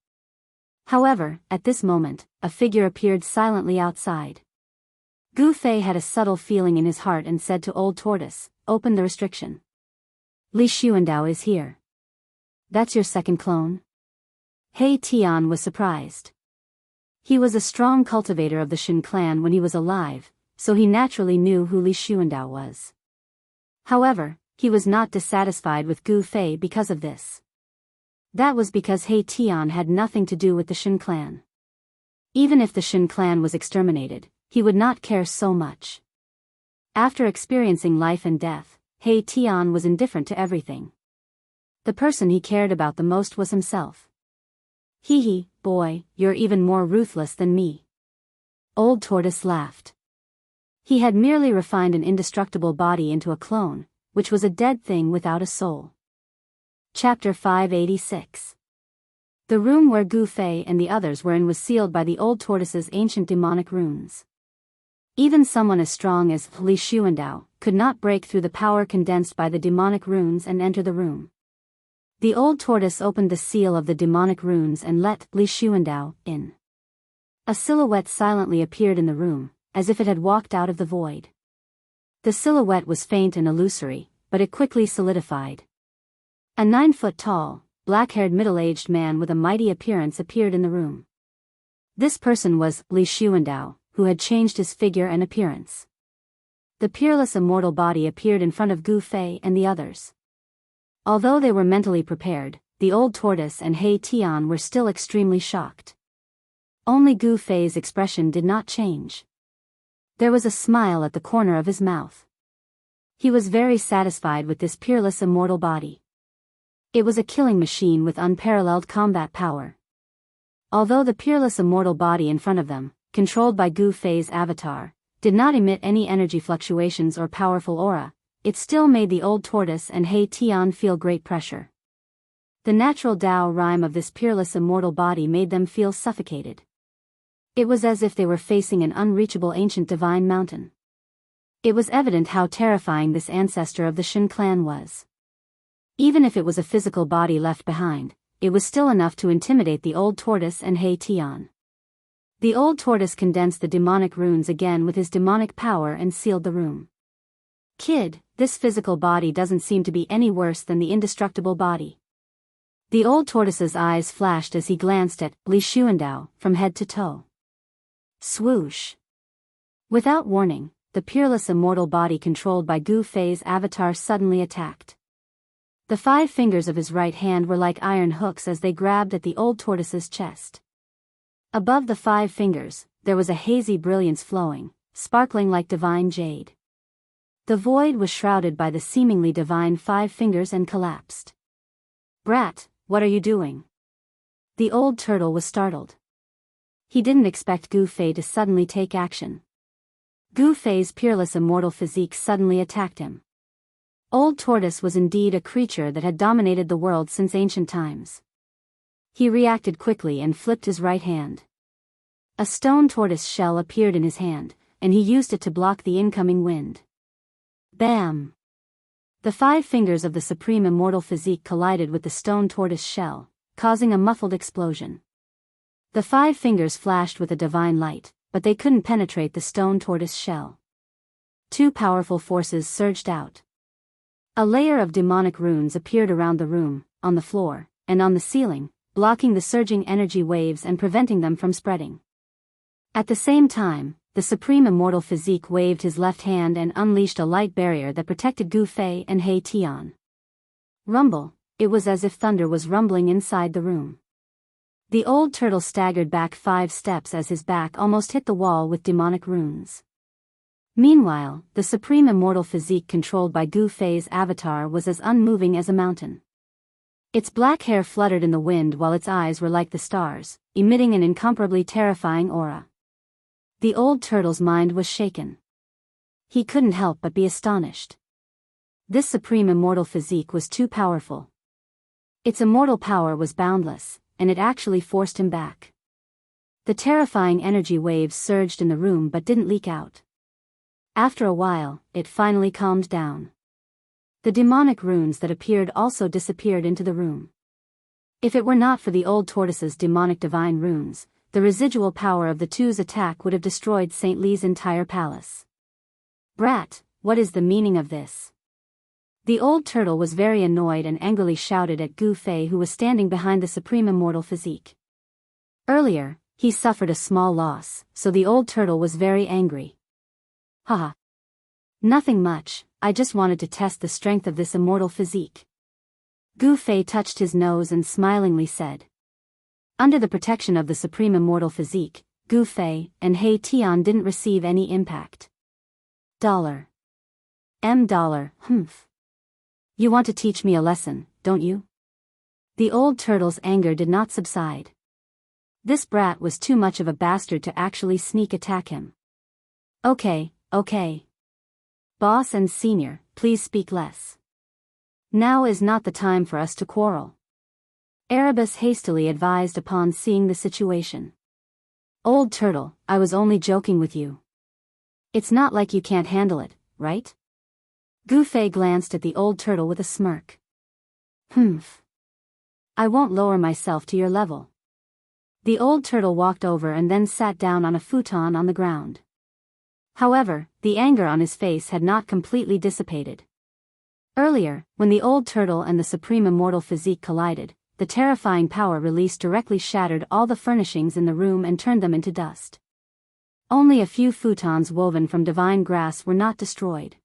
However, at this moment, a figure appeared silently outside. Gu Fei had a subtle feeling in his heart and said to Old Tortoise, "Open the restriction. Li Xuandao is here." "That's your second clone?" He Tian was surprised. He was a strong cultivator of the Shen clan when he was alive, so he naturally knew who Li Xuandao was. However, he was not dissatisfied with Gu Fei because of this. That was because He Tian had nothing to do with the Shen clan. Even if the Shen clan was exterminated, he would not care so much. After experiencing life and death, He Tian was indifferent to everything. The person he cared about the most was himself. "Hee, boy, you're even more ruthless than me." Old Tortoise laughed. He had merely refined an indestructible body into a clone, which was a dead thing without a soul. Chapter 586. The room where Gu Fei and the others were in was sealed by the Old Tortoise's ancient demonic runes. Even someone as strong as Li Xuandao could not break through the power condensed by the demonic runes and enter the room. The Old Tortoise opened the seal of the demonic runes and let Li Xuandao in. A silhouette silently appeared in the room, as if it had walked out of the void. The silhouette was faint and illusory, but it quickly solidified. A 9-foot-tall, black-haired middle-aged man with a mighty appearance appeared in the room. This person was Li Xuandao, who had changed his figure and appearance. The peerless immortal body appeared in front of Gu Fei and the others. Although they were mentally prepared, the Old Tortoise and He Tian were still extremely shocked. Only Gu Fei's expression did not change. There was a smile at the corner of his mouth. He was very satisfied with this peerless immortal body. It was a killing machine with unparalleled combat power. Although the peerless immortal body in front of them, controlled by Gu Fei's avatar, did not emit any energy fluctuations or powerful aura, it still made the Old Tortoise and He Tian feel great pressure. The natural Tao rhyme of this peerless immortal body made them feel suffocated. It was as if they were facing an unreachable ancient divine mountain. It was evident how terrifying this ancestor of the Shen clan was. Even if it was a physical body left behind, it was still enough to intimidate the Old Tortoise and He Tian. The Old Tortoise condensed the demonic runes again with his demonic power and sealed the room. "Kid, this physical body doesn't seem to be any worse than the indestructible body." The Old Tortoise's eyes flashed as he glanced at Li Xuandao from head to toe. Swoosh. Without warning, the peerless immortal body controlled by Gu Fei's avatar suddenly attacked. The 5 fingers of his right hand were like iron hooks as they grabbed at the old tortoise's chest. Above the 5 fingers, there was a hazy brilliance flowing, sparkling like divine jade. The void was shrouded by the seemingly divine 5 fingers and collapsed. Brat, what are you doing? The old turtle was startled. He didn't expect Gu Fei to suddenly take action. Gu Fei's peerless immortal physique suddenly attacked him. Old Tortoise was indeed a creature that had dominated the world since ancient times. He reacted quickly and flipped his right hand. A stone tortoise shell appeared in his hand, and he used it to block the incoming wind. Bam! The 5 fingers of the supreme immortal physique collided with the stone tortoise shell, causing a muffled explosion. The 5 fingers flashed with a divine light, but they couldn't penetrate the stone tortoise shell. 2 powerful forces surged out. A layer of demonic runes appeared around the room, on the floor, and on the ceiling, blocking the surging energy waves and preventing them from spreading. At the same time, the supreme immortal physique waved his left hand and unleashed a light barrier that protected Gu Fei and He Tian. Rumble, it was as if thunder was rumbling inside the room. The old turtle staggered back 5 steps as his back almost hit the wall with demonic runes. Meanwhile, the supreme immortal physique controlled by Gu Fei's avatar was as unmoving as a mountain. Its black hair fluttered in the wind while its eyes were like the stars, emitting an incomparably terrifying aura. The old turtle's mind was shaken. He couldn't help but be astonished. This supreme immortal physique was too powerful. Its immortal power was boundless, and it actually forced him back. The terrifying energy waves surged in the room but didn't leak out. After a while, it finally calmed down. The demonic runes that appeared also disappeared into the room. If it were not for the old tortoise's demonic divine runes, the residual power of the two's attack would have destroyed St. Li's entire palace. Brat, what is the meaning of this? The old turtle was very annoyed and angrily shouted at Gu Fei, who was standing behind the supreme immortal physique. Earlier, he suffered a small loss, so the old turtle was very angry. Haha. Nothing much, I just wanted to test the strength of this immortal physique. Gu Fei touched his nose and smilingly said. Under the protection of the supreme immortal physique, Gu Fei and He Tian didn't receive any impact. $. Humph. You want to teach me a lesson, don't you? The old turtle's anger did not subside. This brat was too much of a bastard to actually sneak attack him. Okay. Boss and senior, please speak less. Now is not the time for us to quarrel. Erebus hastily advised upon seeing the situation. Old turtle, I was only joking with you. It's not like you can't handle it, right? Gu Fei glanced at the old turtle with a smirk. Humph. I won't lower myself to your level. The old turtle walked over and then sat down on a futon on the ground. However, the anger on his face had not completely dissipated. Earlier, when the old turtle and the supreme immortal physique collided, the terrifying power released directly shattered all the furnishings in the room and turned them into dust. Only a few futons woven from divine grass were not destroyed.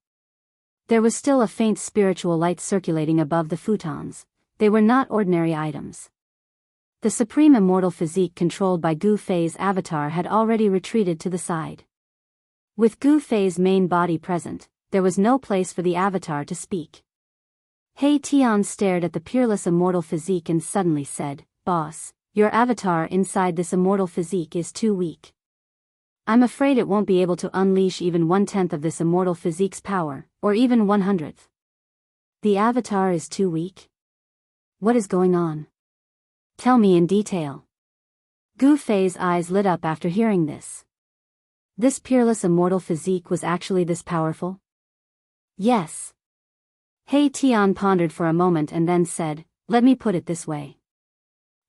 There was still a faint spiritual light circulating above the futons. They were not ordinary items. The supreme immortal physique controlled by Gu Fei's avatar had already retreated to the side. With Gu Fei's main body present, there was no place for the avatar to speak. He Tian stared at the peerless immortal physique and suddenly said, Boss, your avatar inside this immortal physique is too weak. I'm afraid it won't be able to unleash even 1/10 of this immortal physique's power, or even 1/100th. The avatar is too weak? What is going on? Tell me in detail. Gu Fei's eyes lit up after hearing this. This peerless immortal physique was actually this powerful? Yes. He Tian pondered for a moment and then said, let me put it this way.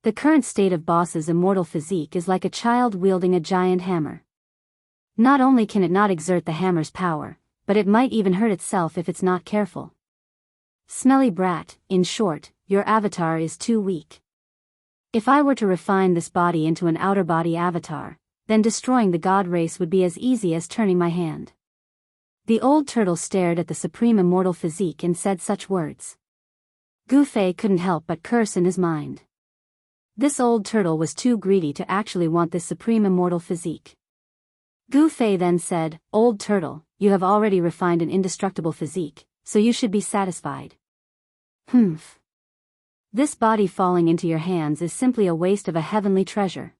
The current state of Boss's immortal physique is like a child wielding a giant hammer. Not only can it not exert the hammer's power, but it might even hurt itself if it's not careful. Smelly brat, in short, your avatar is too weak. If I were to refine this body into an outer body avatar, then destroying the god race would be as easy as turning my hand. The old turtle stared at the supreme immortal physique and said such words. Gu Fei couldn't help but curse in his mind. This old turtle was too greedy to actually want this supreme immortal physique. Gu Fei then said, "Old turtle, you have already refined an indestructible physique, so you should be satisfied." Humph. This body falling into your hands is simply a waste of a heavenly treasure.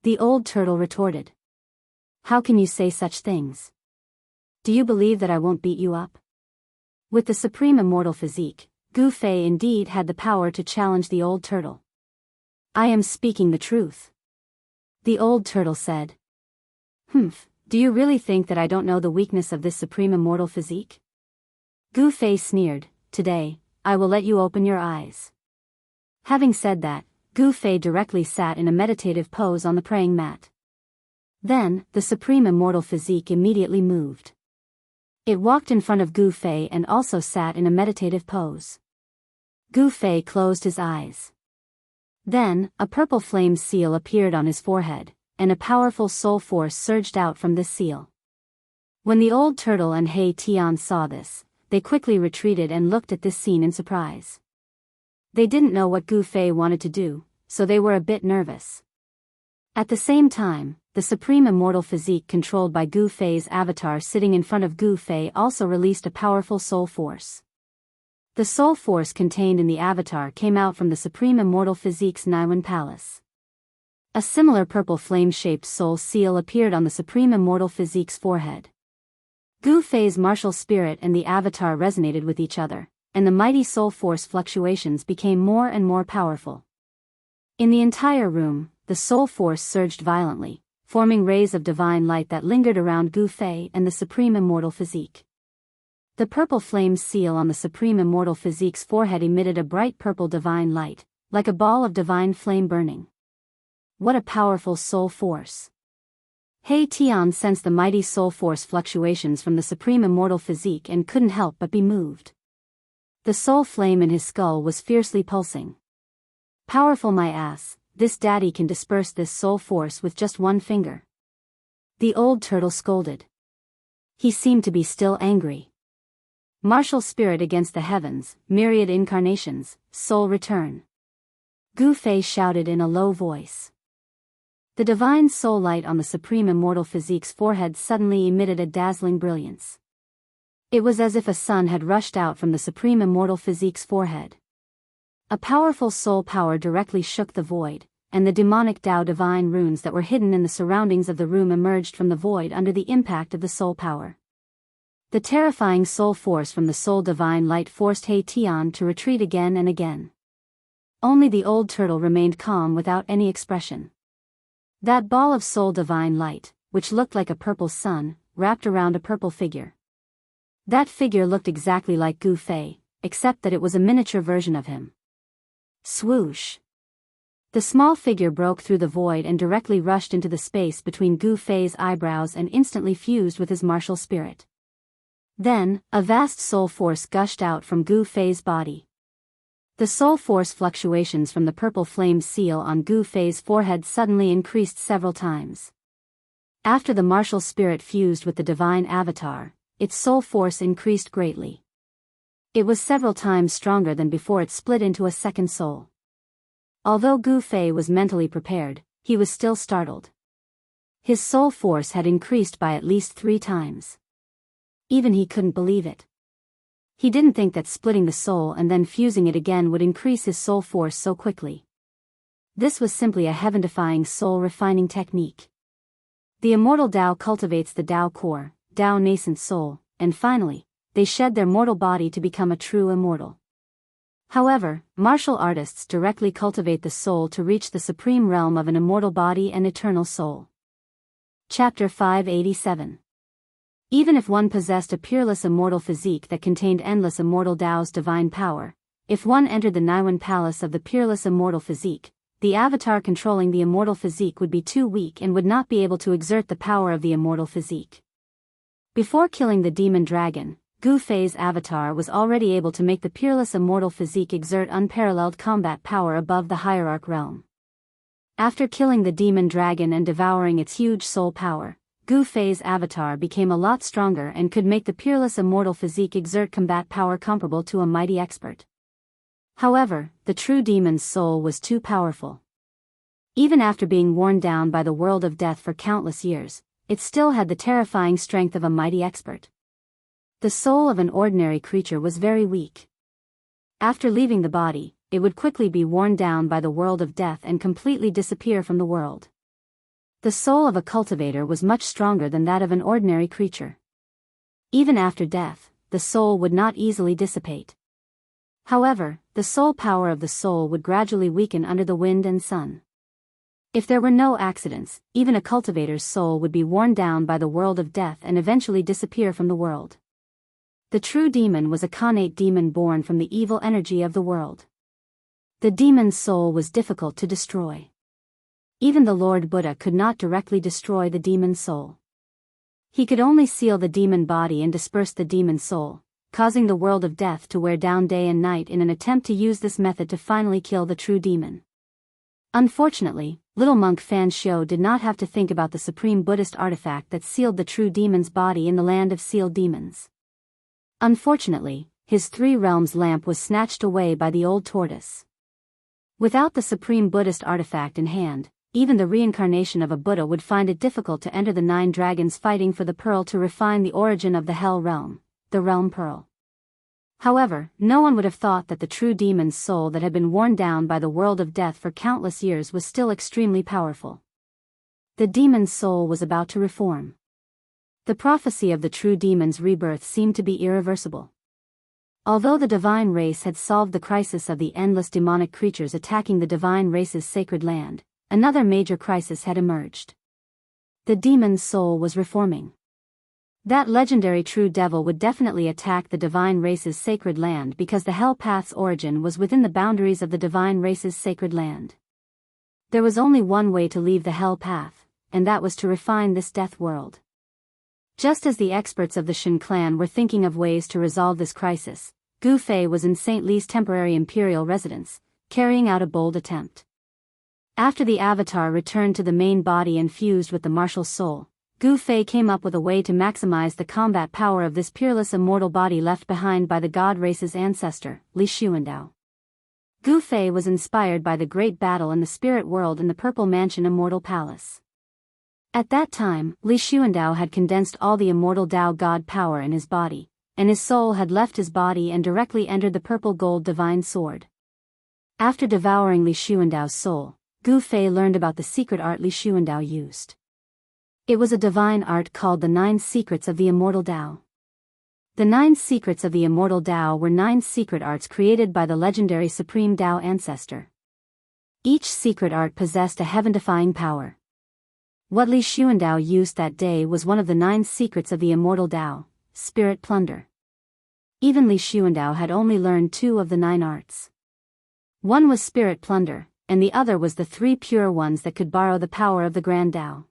The old turtle retorted. How can you say such things? Do you believe that I won't beat you up? With the supreme immortal physique, Gu Fei indeed had the power to challenge the old turtle. I am speaking the truth. The old turtle said. Humph, do you really think that I don't know the weakness of this supreme immortal physique? Gu Fei sneered, today, I will let you open your eyes. Having said that, Gu Fei directly sat in a meditative pose on the praying mat. Then, the supreme immortal physique immediately moved. It walked in front of Gu Fei and also sat in a meditative pose. Gu Fei closed his eyes. Then, a purple flame seal appeared on his forehead, and a powerful soul force surged out from this seal. When the old turtle and He Tian saw this, they quickly retreated and looked at this scene in surprise. They didn't know what Gu Fei wanted to do, so they were a bit nervous. At the same time, the supreme immortal physique controlled by Gu Fei's avatar sitting in front of Gu Fei also released a powerful soul force. The soul force contained in the avatar came out from the supreme immortal physique's Naiwen palace. A similar purple flame-shaped soul seal appeared on the supreme immortal physique's forehead. Gu Fei's martial spirit and the avatar resonated with each other, and the mighty soul force fluctuations became more and more powerful. In the entire room, the soul force surged violently, forming rays of divine light that lingered around Gu Fei and the supreme immortal physique. The purple flame seal on the supreme immortal physique's forehead emitted a bright purple divine light, like a ball of divine flame burning. What a powerful soul force! He Tian sensed the mighty soul force fluctuations from the supreme immortal physique and couldn't help but be moved. The soul flame in his skull was fiercely pulsing. Powerful my ass, this daddy can disperse this soul force with just one finger. The old turtle scolded. He seemed to be still angry. Martial spirit against the heavens, myriad incarnations, soul return. Gu Fei shouted in a low voice. The divine soul light on the supreme immortal physique's forehead suddenly emitted a dazzling brilliance. It was as if a sun had rushed out from the supreme immortal physique's forehead. A powerful soul power directly shook the void, and the demonic Tao divine runes that were hidden in the surroundings of the room emerged from the void under the impact of the soul power. The terrifying soul force from the soul divine light forced He Tian to retreat again and again. Only the old turtle remained calm without any expression. That ball of soul divine light, which looked like a purple sun, wrapped around a purple figure. That figure looked exactly like Gu Fei, except that it was a miniature version of him. Swoosh! The small figure broke through the void and directly rushed into the space between Gu Fei's eyebrows and instantly fused with his martial spirit. Then, a vast soul force gushed out from Gu Fei's body. The soul force fluctuations from the purple flame seal on Gu Fei's forehead suddenly increased several times. After the martial spirit fused with the divine avatar, its soul force increased greatly. It was several times stronger than before it split into a second soul. Although Gu Fei was mentally prepared, he was still startled. His soul force had increased by at least 3 times. Even he couldn't believe it. He didn't think that splitting the soul and then fusing it again would increase his soul force so quickly. This was simply a heaven-defying soul-refining technique. The immortal Tao cultivates the Tao core, Tao nascent soul, and finally, they shed their mortal body to become a true immortal. However, martial artists directly cultivate the soul to reach the supreme realm of an immortal body and eternal soul. Chapter 587. Even if one possessed a peerless immortal physique that contained endless immortal Tao's divine power, if one entered the Naiwen palace of the peerless immortal physique, the avatar controlling the immortal physique would be too weak and would not be able to exert the power of the immortal physique. Before killing the demon dragon, Gu Fei's avatar was already able to make the peerless immortal physique exert unparalleled combat power above the hierarch realm. After killing the demon dragon and devouring its huge soul power, Gu Fei's avatar became a lot stronger and could make the peerless immortal physique exert combat power comparable to a mighty expert. However, the true demon's soul was too powerful. Even after being worn down by the world of death for countless years, it still had the terrifying strength of a mighty expert. The soul of an ordinary creature was very weak. After leaving the body, it would quickly be worn down by the world of death and completely disappear from the world. The soul of a cultivator was much stronger than that of an ordinary creature. Even after death, the soul would not easily dissipate. However, the soul power of the soul would gradually weaken under the wind and sun. If there were no accidents, even a cultivator's soul would be worn down by the world of death and eventually disappear from the world. The true demon was a connate demon born from the evil energy of the world. The demon's soul was difficult to destroy. Even the Lord Buddha could not directly destroy the demon's soul. He could only seal the demon body and disperse the demon's soul, causing the world of death to wear down day and night in an attempt to use this method to finally kill the true demon. Unfortunately, little monk Fan Xiu did not have to think about the supreme Buddhist artifact that sealed the true demon's body in the land of sealed demons. Unfortunately, his three realms lamp was snatched away by the old tortoise. Without the supreme Buddhist artifact in hand, even the reincarnation of a Buddha would find it difficult to enter the 9 dragons fighting for the pearl to refine the origin of the hell realm, the realm pearl. However, no one would have thought that the true demon's soul that had been worn down by the world of death for countless years was still extremely powerful. The demon's soul was about to reform. The prophecy of the true demon's rebirth seemed to be irreversible. Although the divine race had solved the crisis of the endless demonic creatures attacking the divine race's sacred land, another major crisis had emerged. The demon's soul was reforming. That legendary true devil would definitely attack the divine race's sacred land because the hell path's origin was within the boundaries of the divine race's sacred land. There was only one way to leave the hell path, and that was to refine this death world. Just as the experts of the Shen clan were thinking of ways to resolve this crisis, Gu Fei was in St. Li's temporary imperial residence, carrying out a bold attempt. After the avatar returned to the main body and fused with the martial soul, Gu Fei came up with a way to maximize the combat power of this peerless immortal body left behind by the god race's ancestor, Li Xuandao. Gu Fei was inspired by the great battle in the spirit world in the Purple Mansion Immortal Palace. At that time, Li Xuandao had condensed all the immortal Dao god power in his body, and his soul had left his body and directly entered the purple gold divine sword. After devouring Li Xuandao's soul, Gu Fei learned about the secret art Li Xuandao used. It was a divine art called the 9 Secrets of the Immortal Dao. The 9 Secrets of the Immortal Dao were 9 secret arts created by the legendary Supreme Dao ancestor. Each secret art possessed a heaven-defying power. What Li Xuandao used that day was one of the 9 secrets of the Immortal Dao, Spirit Plunder. Even Li Xuandao had only learned 2 of the 9 arts. One was Spirit Plunder, and the other was the 3 pure ones that could borrow the power of the Grand Dao.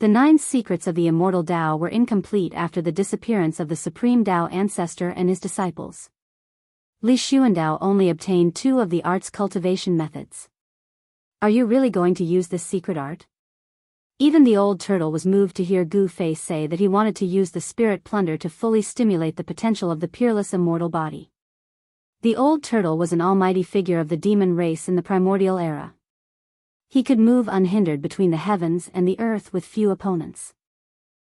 The 9 secrets of the Immortal Dao were incomplete after the disappearance of the Supreme Dao ancestor and his disciples. Li Xuandao only obtained 2 of the art's cultivation methods. Are you really going to use this secret art? Even the old turtle was moved to hear Gu Fei say that he wanted to use the Spirit Plunder to fully stimulate the potential of the peerless immortal body. The old turtle was an almighty figure of the demon race in the primordial era. He could move unhindered between the heavens and the earth with few opponents.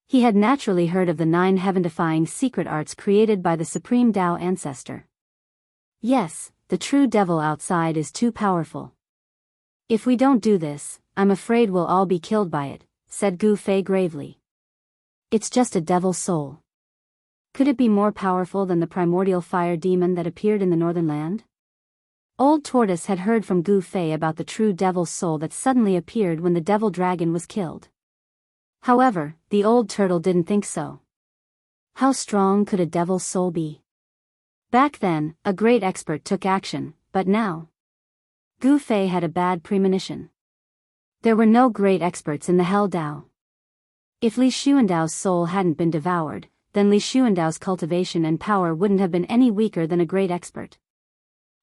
He had naturally heard of the 9 heaven-defying secret arts created by the Supreme Dao ancestor. Yes, the true devil outside is too powerful. If we don't do this, I'm afraid we'll all be killed by it, said Gu Fei gravely. It's just a devil's soul. Could it be more powerful than the primordial fire demon that appeared in the northern land? Old Tortoise had heard from Gu Fei about the true devil's soul that suddenly appeared when the devil dragon was killed. However, the old turtle didn't think so. How strong could a devil's soul be? Back then, a great expert took action, but now? Gu Fei had a bad premonition. There were no great experts in the Hell Dao. If Li Xuandao's soul hadn't been devoured, then Li Xuandao's cultivation and power wouldn't have been any weaker than a great expert.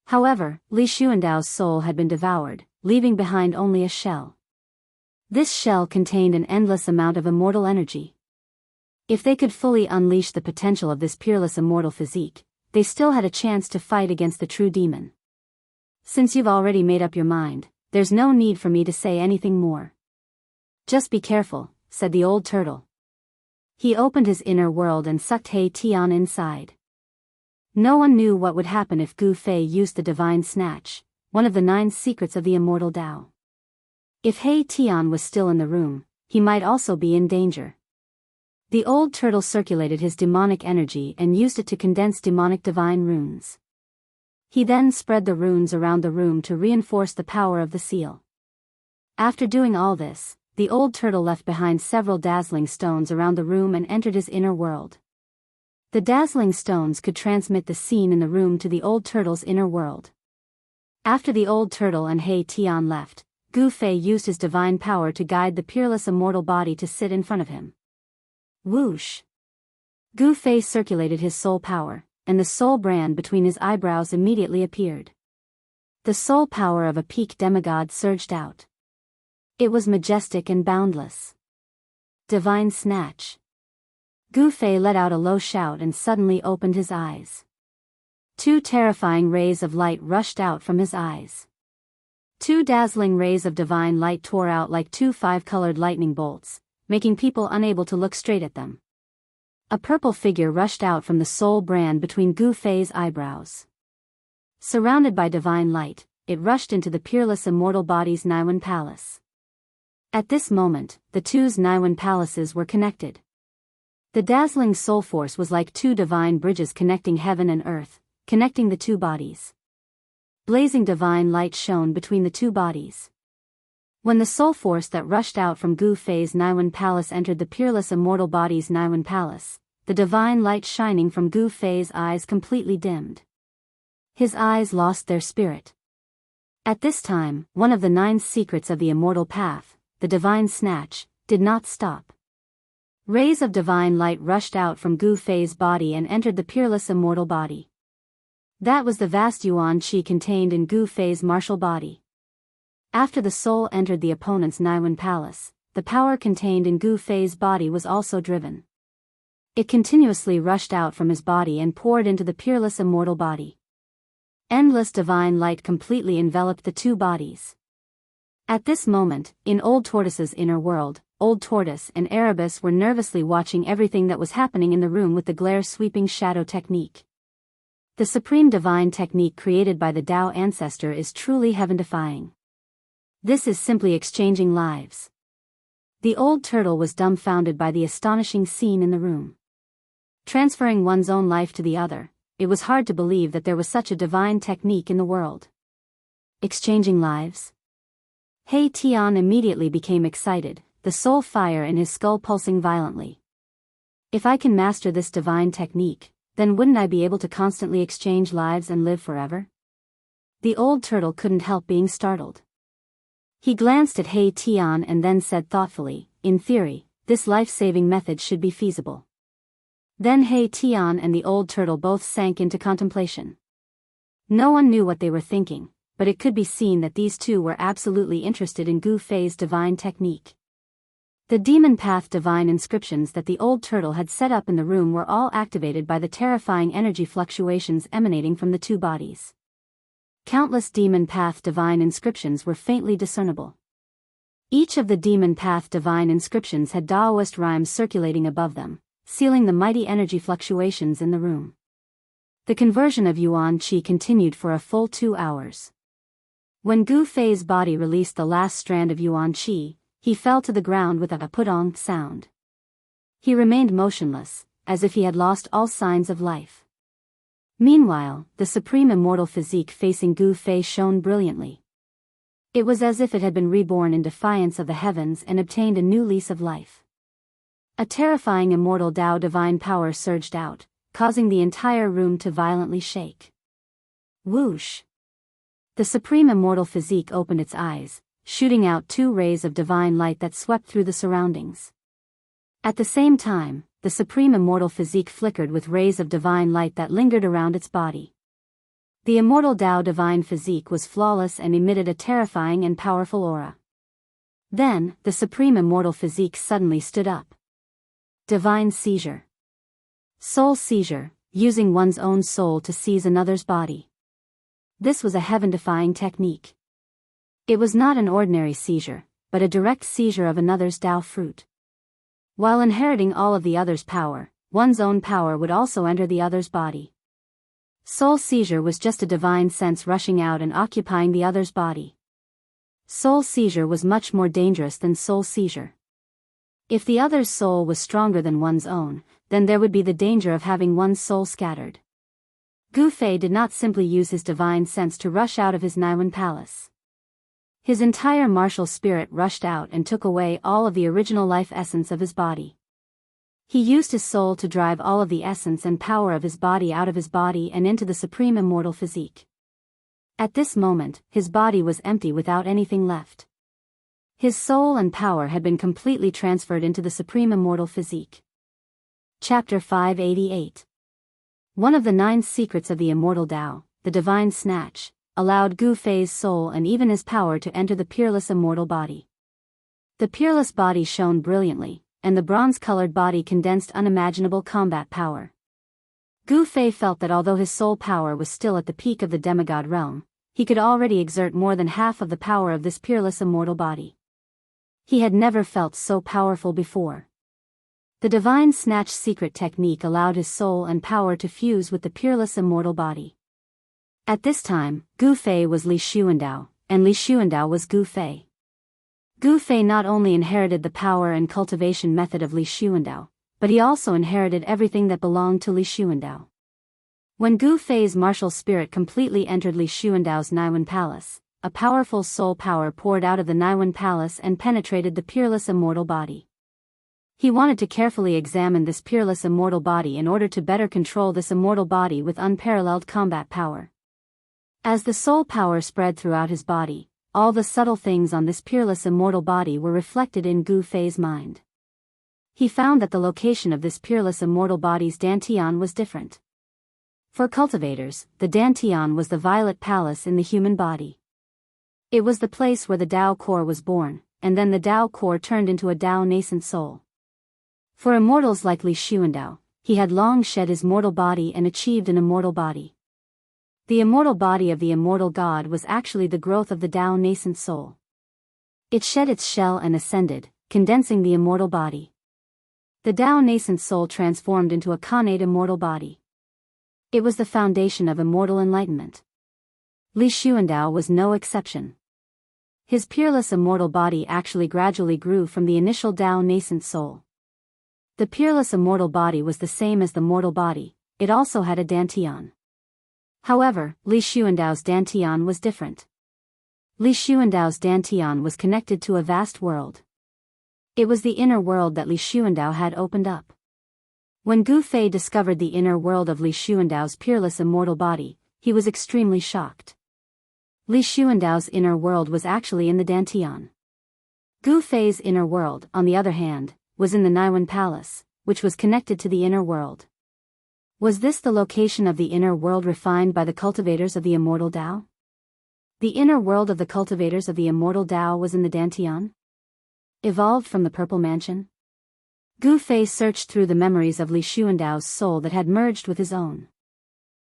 However, Li Xuandao's soul had been devoured, leaving behind only a shell. This shell contained an endless amount of immortal energy. If they could fully unleash the potential of this peerless immortal physique, they still had a chance to fight against the true demon. Since you've already made up your mind, there's no need for me to say anything more. Just be careful, said the old turtle. He opened his inner world and sucked He Tian inside. No one knew what would happen if Gu Fei used the divine snatch, one of the 9 secrets of the immortal Tao. If He Tian was still in the room, he might also be in danger. The old turtle circulated his demonic energy and used it to condense demonic divine runes. He then spread the runes around the room to reinforce the power of the seal. After doing all this, the old turtle left behind several dazzling stones around the room and entered his inner world. The dazzling stones could transmit the scene in the room to the old turtle's inner world. After the old turtle and He Tian left, Gu Fei used his divine power to guide the peerless immortal body to sit in front of him. Whoosh! Gu Fei circulated his soul power, and the soul brand between his eyebrows immediately appeared. The soul power of a peak demigod surged out. It was majestic and boundless. Divine snatch. Gu Fei let out a low shout and suddenly opened his eyes. 2 terrifying rays of light rushed out from his eyes. 2 dazzling rays of divine light tore out like 2 5-colored lightning bolts, making people unable to look straight at them. A purple figure rushed out from the soul brand between Gu Fei's eyebrows. Surrounded by divine light, it rushed into the peerless immortal body's Naiwen palace. At this moment, the 2's Naiwen palaces were connected. The dazzling soul force was like 2 divine bridges connecting heaven and earth, connecting the 2 bodies. Blazing divine light shone between the 2 bodies. When the soul force that rushed out from Gu Fei's Naiwen palace entered the peerless immortal body's Naiwen palace, the divine light shining from Gu Fei's eyes completely dimmed. His eyes lost their spirit. At this time, one of the 9 secrets of the immortal path, the divine snatch, did not stop. Rays of divine light rushed out from Gu Fei's body and entered the peerless immortal body. That was the vast yuan qi contained in Gu Fei's martial body. After the soul entered the opponent's Naiwen palace, the power contained in Gu Fei's body was also driven. It continuously rushed out from his body and poured into the peerless immortal body. Endless divine light completely enveloped the 2 bodies. At this moment, in Old Tortoise's inner world, Old Tortoise and Erebus were nervously watching everything that was happening in the room with the glare-sweeping shadow technique. The supreme divine technique created by the Tao ancestor is truly heaven-defying. This is simply exchanging lives. The old turtle was dumbfounded by the astonishing scene in the room. Transferring one's own life to the other, it was hard to believe that there was such a divine technique in the world. Exchanging lives? He Tian immediately became excited, the soul fire in his skull pulsing violently. If I can master this divine technique, then wouldn't I be able to constantly exchange lives and live forever? The old turtle couldn't help being startled. He glanced at He Tian and then said thoughtfully, in theory, this life-saving method should be feasible. Then He Tian and the old turtle both sank into contemplation. No one knew what they were thinking, but it could be seen that these 2 were absolutely interested in Gu Fei's divine technique. The demon path divine inscriptions that the old turtle had set up in the room were all activated by the terrifying energy fluctuations emanating from the 2 bodies. Countless demon path divine inscriptions were faintly discernible. Each of the demon path divine inscriptions had Daoist rhymes circulating above them, sealing the mighty energy fluctuations in the room. The conversion of yuan qi continued for a full 2 hours. When Gu Fei's body released the last strand of yuan qi, he fell to the ground with a put-on sound. He remained motionless, as if he had lost all signs of life. Meanwhile, the supreme immortal physique facing Gu Fei shone brilliantly. It was as if it had been reborn in defiance of the heavens and obtained a new lease of life. A terrifying immortal Tao divine power surged out, causing the entire room to violently shake. Whoosh! The supreme immortal physique opened its eyes, shooting out 2 rays of divine light that swept through the surroundings. At the same time, the supreme immortal physique flickered with rays of divine light that lingered around its body. The immortal Tao divine physique was flawless and emitted a terrifying and powerful aura. Then, the supreme immortal physique suddenly stood up. Divine seizure. Soul seizure, using one's own soul to seize another's body. This was a heaven-defying technique. It was not an ordinary seizure, but a direct seizure of another's Tao fruit. While inheriting all of the other's power, one's own power would also enter the other's body. Soul seizure was just a divine sense rushing out and occupying the other's body. Soul seizure was much more dangerous than soul seizure. If the other's soul was stronger than one's own, then there would be the danger of having one's soul scattered. Gu Fei did not simply use his divine sense to rush out of his Naiwen palace. His entire martial spirit rushed out and took away all of the original life essence of his body. He used his soul to drive all of the essence and power of his body out of his body and into the supreme immortal physique. At this moment, his body was empty without anything left. His soul and power had been completely transferred into the supreme immortal physique. Chapter 588. One of the 9 secrets of the immortal Tao, the divine snatch, allowed Gu Fei's soul and even his power to enter the peerless immortal body. The peerless body shone brilliantly, and the bronze-colored body condensed unimaginable combat power. Gu Fei felt that although his soul power was still at the peak of the demigod realm, he could already exert more than half of the power of this peerless immortal body. He had never felt so powerful before. The divine snatch secret technique allowed his soul and power to fuse with the peerless immortal body. At this time, Gu Fei was Li Xuandao, and Li Xuandao was Gu Fei. Gu Fei not only inherited the power and cultivation method of Li Xuandao, but he also inherited everything that belonged to Li Xuandao. When Gu Fei's martial spirit completely entered Li Xuandao's Naiwen palace, a powerful soul power poured out of the Naiwen palace and penetrated the peerless immortal body. He wanted to carefully examine this peerless immortal body in order to better control this immortal body with unparalleled combat power. As the soul power spread throughout his body, all the subtle things on this peerless immortal body were reflected in Gu Fei's mind. He found that the location of this peerless immortal body's dantian was different. For cultivators, the dantian was the violet palace in the human body. It was the place where the Tao core was born, and then the Tao core turned into a Tao nascent soul. For immortals like Li Xuandao, he had long shed his mortal body and achieved an immortal body. The immortal body of the immortal god was actually the growth of the Tao nascent soul. It shed its shell and ascended, condensing the immortal body. The Tao nascent soul transformed into a connate immortal body. It was the foundation of immortal enlightenment. Li Xuandao was no exception. His peerless immortal body actually gradually grew from the initial Tao nascent soul. The peerless immortal body was the same as the mortal body, it also had a dantian. However, Li Xuandao's dantian was different. Li Xuandao's dantian was connected to a vast world. It was the inner world that Li Xuandao had opened up. When Gu Fei discovered the inner world of Li Xuandao's peerless immortal body, he was extremely shocked. Li Xuandao's inner world was actually in the dantian. Gu Fei's inner world, on the other hand, was in the Naiwen palace, which was connected to the inner world. Was this the location of the inner world refined by the cultivators of the immortal Tao? The inner world of the cultivators of the immortal Tao was in the dantian? Evolved from the Purple Mansion? Gu Fei searched through the memories of Li Xuandao's soul that had merged with his own.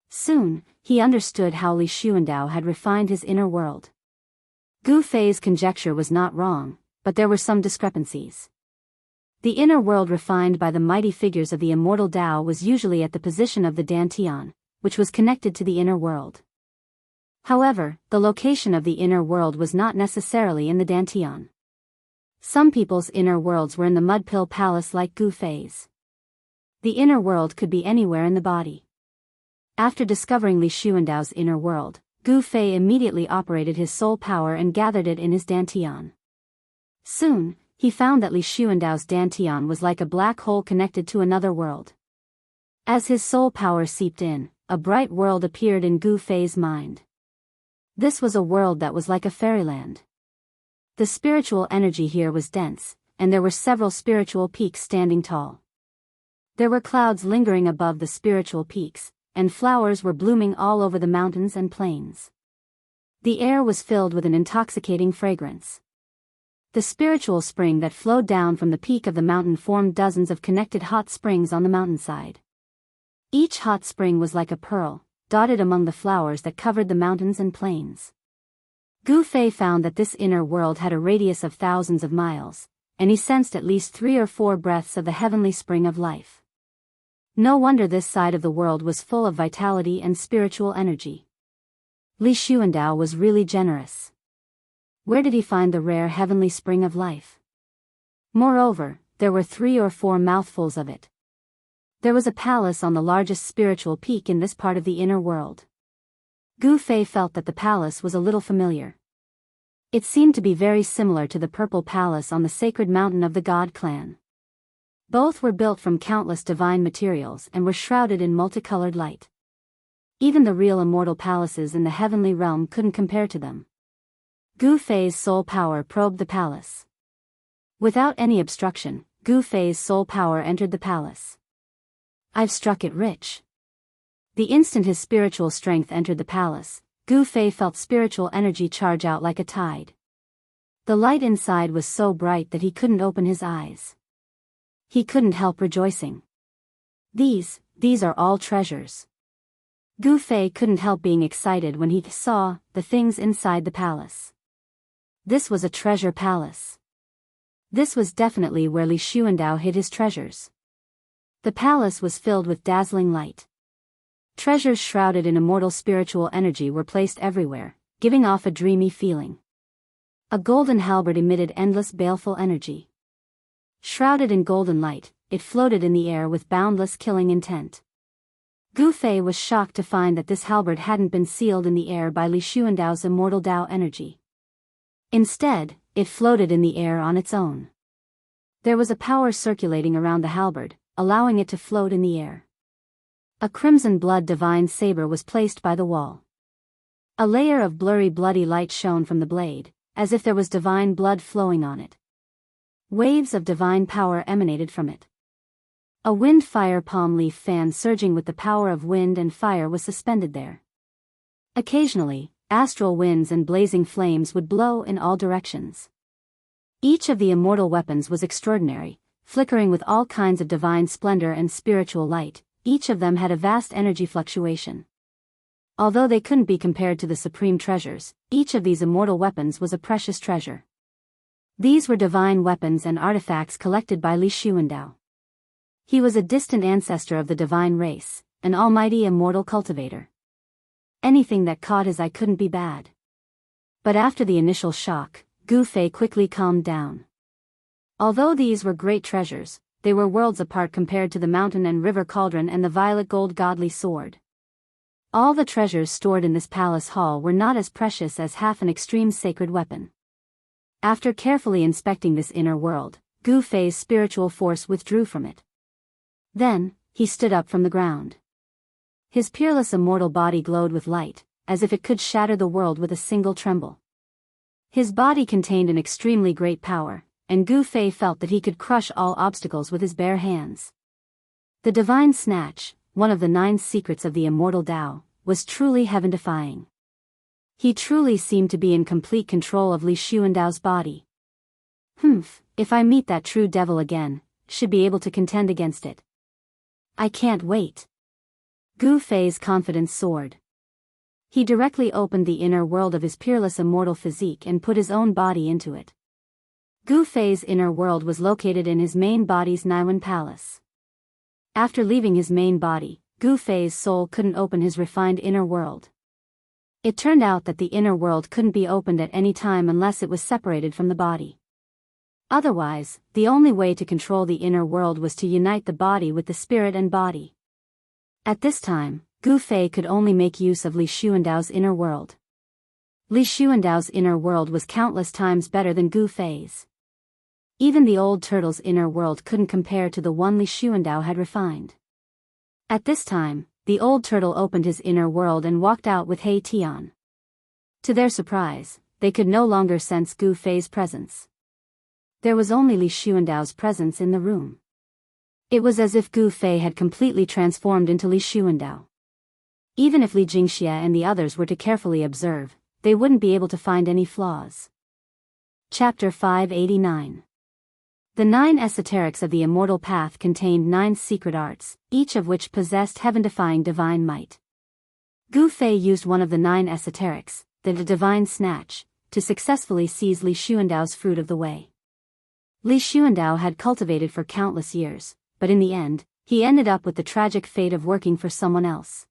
Soon, he understood how Li Xuandao had refined his inner world. Gu Fei's conjecture was not wrong, but there were some discrepancies. The inner world refined by the mighty figures of the immortal Tao was usually at the position of the dantian, which was connected to the inner world. However, the location of the inner world was not necessarily in the dantian. Some people's inner worlds were in the mud-pill palace like Gu Fei's. The inner world could be anywhere in the body. After discovering Li Xuandao's inner world, Gu Fei immediately operated his soul power and gathered it in his dantian. Soon, he found that Li Xuandao's dantian was like a black hole connected to another world. As his soul power seeped in, a bright world appeared in Gu Fei's mind. This was a world that was like a fairyland. The spiritual energy here was dense, and there were several spiritual peaks standing tall. There were clouds lingering above the spiritual peaks, and flowers were blooming all over the mountains and plains. The air was filled with an intoxicating fragrance. The spiritual spring that flowed down from the peak of the mountain formed dozens of connected hot springs on the mountainside. Each hot spring was like a pearl, dotted among the flowers that covered the mountains and plains. Gu Fei found that this inner world had a radius of thousands of miles, and he sensed at least 3 or 4 breaths of the heavenly spring of life. No wonder this side of the world was full of vitality and spiritual energy. Li Xuandao was really generous. Where did he find the rare heavenly spring of life? Moreover, there were 3 or 4 mouthfuls of it. There was a palace on the largest spiritual peak in this part of the inner world. Gu Fei felt that the palace was a little familiar. It seemed to be very similar to the Purple Palace on the sacred mountain of the God clan. Both were built from countless divine materials and were shrouded in multicolored light. Even the real immortal palaces in the heavenly realm couldn't compare to them. Gu Fei's soul power probed the palace. Without any obstruction, Gu Fei's soul power entered the palace. I've struck it rich. The instant his spiritual strength entered the palace, Gu Fei felt spiritual energy charge out like a tide. The light inside was so bright that he couldn't open his eyes. He couldn't help rejoicing. These are all treasures. Gu Fei couldn't help being excited when he saw the things inside the palace. This was a treasure palace. This was definitely where Li Xuandao hid his treasures. The palace was filled with dazzling light. Treasures shrouded in immortal spiritual energy were placed everywhere, giving off a dreamy feeling. A golden halberd emitted endless baleful energy. Shrouded in golden light, it floated in the air with boundless killing intent. Gu Fei was shocked to find that this halberd hadn't been sealed in the air by Li Xuandao's immortal Dao energy. Instead, it floated in the air on its own. There was a power circulating around the halberd, allowing it to float in the air. A crimson blood divine saber was placed by the wall. A layer of blurry bloody light shone from the blade, as if there was divine blood flowing on it. Waves of divine power emanated from it. A wind-fire palm leaf fan surging with the power of wind and fire was suspended there. Occasionally, astral winds and blazing flames would blow in all directions. Each of the immortal weapons was extraordinary, flickering with all kinds of divine splendor and spiritual light. Each of them had a vast energy fluctuation. Although they couldn't be compared to the supreme treasures, each of these immortal weapons was a precious treasure. These were divine weapons and artifacts collected by Li Xuandao. He was a distant ancestor of the divine race, an almighty immortal cultivator. Anything that caught his eye couldn't be bad. But after the initial shock, Gu Fei quickly calmed down. Although these were great treasures, they were worlds apart compared to the mountain and river cauldron and the violet gold godly sword. All the treasures stored in this palace hall were not as precious as half an extreme sacred weapon. After carefully inspecting this inner world, Gu Fei's spiritual force withdrew from it. Then, he stood up from the ground. His peerless immortal body glowed with light, as if it could shatter the world with a single tremble. His body contained an extremely great power, and Gu Fei felt that he could crush all obstacles with his bare hands. The divine snatch, one of the 9 secrets of the immortal Dao, was truly heaven-defying. He truly seemed to be in complete control of Li Xuandao's body. If I meet that true devil again, should be able to contend against it. I can't wait. Gu Fei's confidence soared. He directly opened the inner world of his peerless immortal physique and put his own body into it. Gu Fei's inner world was located in his main body's Naiwan Palace. After leaving his main body, Gu Fei's soul couldn't open his refined inner world. It turned out that the inner world couldn't be opened at any time unless it was separated from the body. Otherwise, the only way to control the inner world was to unite the body with the spirit and body. At this time, Gu Fei could only make use of Li Xuandao's inner world. Li Xuandao's inner world was countless times better than Gu Fei's. Even the old turtle's inner world couldn't compare to the one Li Xuandao had refined. At this time, the old turtle opened his inner world and walked out with He Tian. To their surprise, they could no longer sense Gu Fei's presence. There was only Li Xuandao's presence in the room. It was as if Gu Fei had completely transformed into Li Xuandao. Even if Li Jingxia and the others were to carefully observe, they wouldn't be able to find any flaws. Chapter 589. The 9 esoterics of the Immortal Path contained 9 secret arts, each of which possessed heaven-defying divine might. Gu Fei used one of the 9 esoterics, the Divine Snatch, to successfully seize Li Xuandao's fruit of the way. Li Xuandao had cultivated for countless years, but in the end, he ended up with the tragic fate of working for someone else.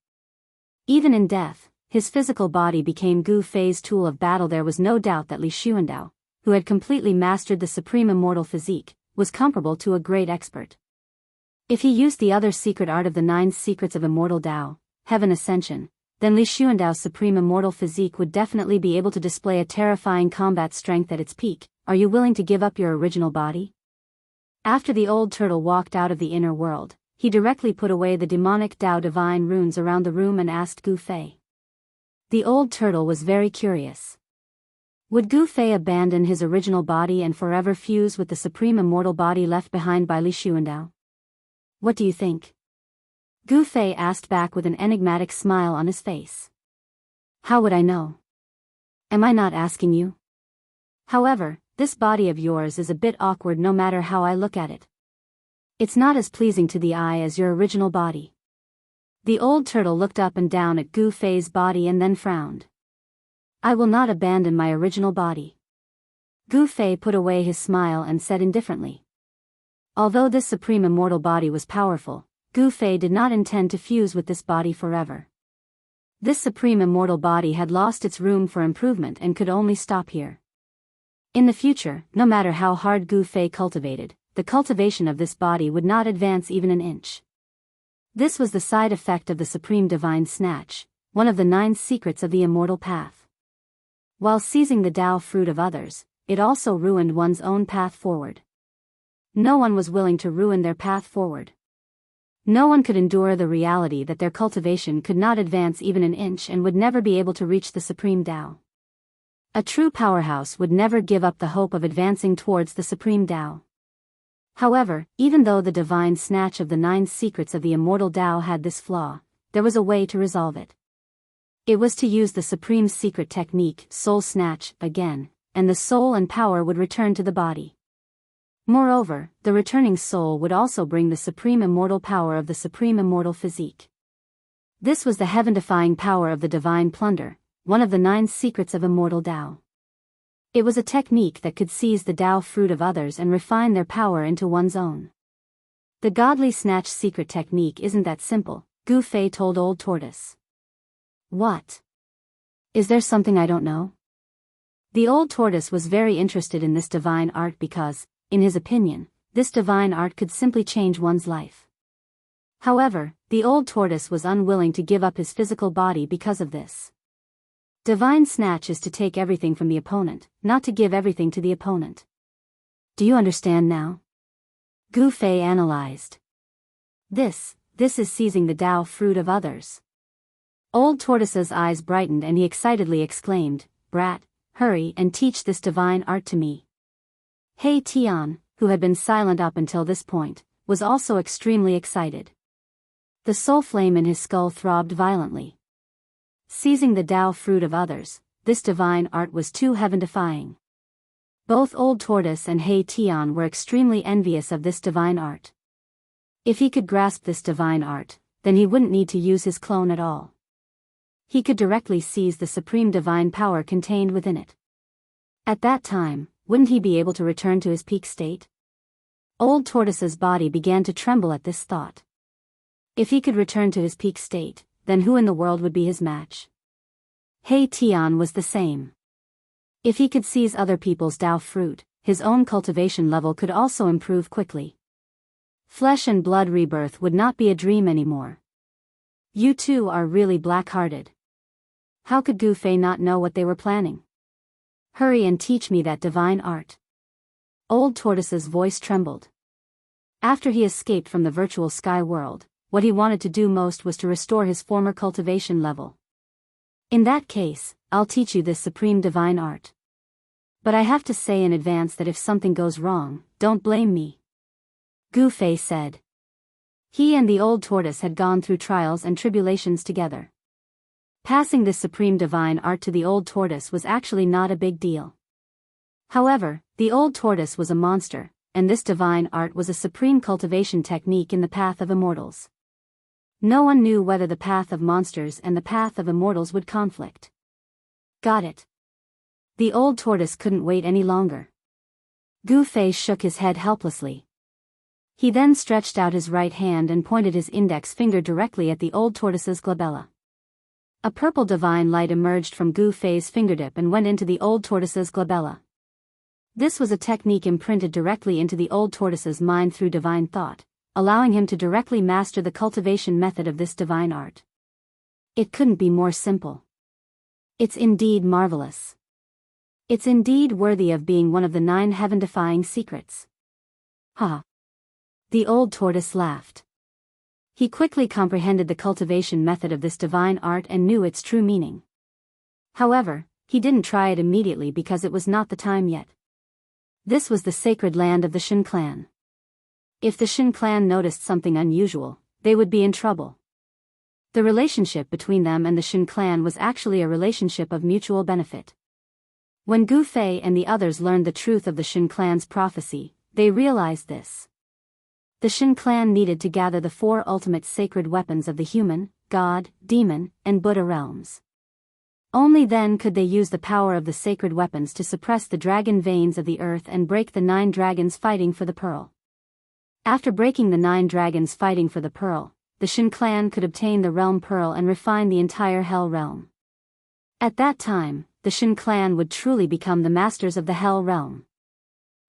Even in death, his physical body became Gu Fei's tool of battle. There was no doubt that Li Xuandao, who had completely mastered the supreme immortal physique, was comparable to a great expert. If he used the other secret art of the 9 secrets of immortal Tao, heaven ascension, then Li Xuandao's supreme immortal physique would definitely be able to display a terrifying combat strength at its peak. Are you willing to give up your original body? After the old turtle walked out of the inner world, he directly put away the demonic Tao divine runes around the room and asked Gu Fei. The old turtle was very curious. Would Gu Fei abandon his original body and forever fuse with the supreme immortal body left behind by Li Xuandao? What do you think? Gu Fei asked back with an enigmatic smile on his face. How would I know? Am I not asking you? However, this body of yours is a bit awkward no matter how I look at it. It's not as pleasing to the eye as your original body. The old turtle looked up and down at Gu Fei's body and then frowned. I will not abandon my original body. Gu Fei put away his smile and said indifferently. Although this supreme immortal body was powerful, Gu Fei did not intend to fuse with this body forever. This supreme immortal body had lost its room for improvement and could only stop here. In the future, no matter how hard Gu Fei cultivated, the cultivation of this body would not advance even an inch. This was the side effect of the supreme divine snatch, one of the 9 secrets of the immortal path. While seizing the Tao fruit of others, it also ruined one's own path forward. No one was willing to ruin their path forward. No one could endure the reality that their cultivation could not advance even an inch and would never be able to reach the supreme Tao. A true powerhouse would never give up the hope of advancing towards the supreme Tao. However, even though the divine snatch of the 9 secrets of the immortal Tao had this flaw, there was a way to resolve it. It was to use the supreme secret technique, soul snatch, again, and the soul and power would return to the body. Moreover, the returning soul would also bring the supreme immortal power of the supreme immortal physique. This was the heaven-defying power of the divine plunder, one of the 9 secrets of immortal Tao. It was a technique that could seize the Tao fruit of others and refine their power into one's own. The godly snatch secret technique isn't that simple, Gu Fei told Old Tortoise. What? Is there something I don't know? The Old Tortoise was very interested in this divine art because, in his opinion, this divine art could simply change one's life. However, the Old Tortoise was unwilling to give up his physical body because of this. Divine snatch is to take everything from the opponent, not to give everything to the opponent. Do you understand now? Gu Fei analyzed. This is seizing the Tao fruit of others. Old Tortoise's eyes brightened and he excitedly exclaimed, Brat, hurry and teach this divine art to me. He Tian, who had been silent up until this point, was also extremely excited. The soul flame in his skull throbbed violently. Seizing the Tao fruit of others, this divine art was too heaven-defying. Both Old Tortoise and He Tian were extremely envious of this divine art. If he could grasp this divine art, then he wouldn't need to use his clone at all. He could directly seize the supreme divine power contained within it. At that time, wouldn't he be able to return to his peak state? Old Tortoise's body began to tremble at this thought. If he could return to his peak state, then who in the world would be his match? He Tian was the same. If he could seize other people's Tao fruit, his own cultivation level could also improve quickly. Flesh and blood rebirth would not be a dream anymore. You two are really black-hearted. How could Gu Fei not know what they were planning? Hurry and teach me that divine art. Old Tortoise's voice trembled. After he escaped from the virtual sky world, what he wanted to do most was to restore his former cultivation level. In that case, I'll teach you this supreme divine art. But I have to say in advance that if something goes wrong, don't blame me. Gu Fei said. He and the Old Tortoise had gone through trials and tribulations together. Passing this supreme divine art to the old tortoise was actually not a big deal. However, the old tortoise was a monster, and this divine art was a supreme cultivation technique in the path of immortals. No one knew whether the path of monsters and the path of immortals would conflict. Got it. The old tortoise couldn't wait any longer. Gu Fei shook his head helplessly. He then stretched out his right hand and pointed his index finger directly at the old tortoise's glabella. A purple divine light emerged from Gu Fei's fingertip and went into the old tortoise's glabella. This was a technique imprinted directly into the old tortoise's mind through divine thought, allowing him to directly master the cultivation method of this divine art. It couldn't be more simple. It's indeed marvelous. It's indeed worthy of being one of the 9 heaven-defying secrets. Ha! The old tortoise laughed. He quickly comprehended the cultivation method of this divine art and knew its true meaning. However, he didn't try it immediately because it was not the time yet. This was the sacred land of the Shin clan. If the Shin clan noticed something unusual, they would be in trouble. The relationship between them and the Shin clan was actually a relationship of mutual benefit. When Gu Fei and the others learned the truth of the Shin clan's prophecy, they realized this. The Shin clan needed to gather the 4 ultimate sacred weapons of the human, god, demon, and Buddha realms. Only then could they use the power of the sacred weapons to suppress the dragon veins of the earth and break the 9 dragons fighting for the pearl. After breaking the 9 dragons fighting for the pearl, the Shin clan could obtain the realm pearl and refine the entire Hell realm. At that time, the Shin clan would truly become the masters of the Hell realm.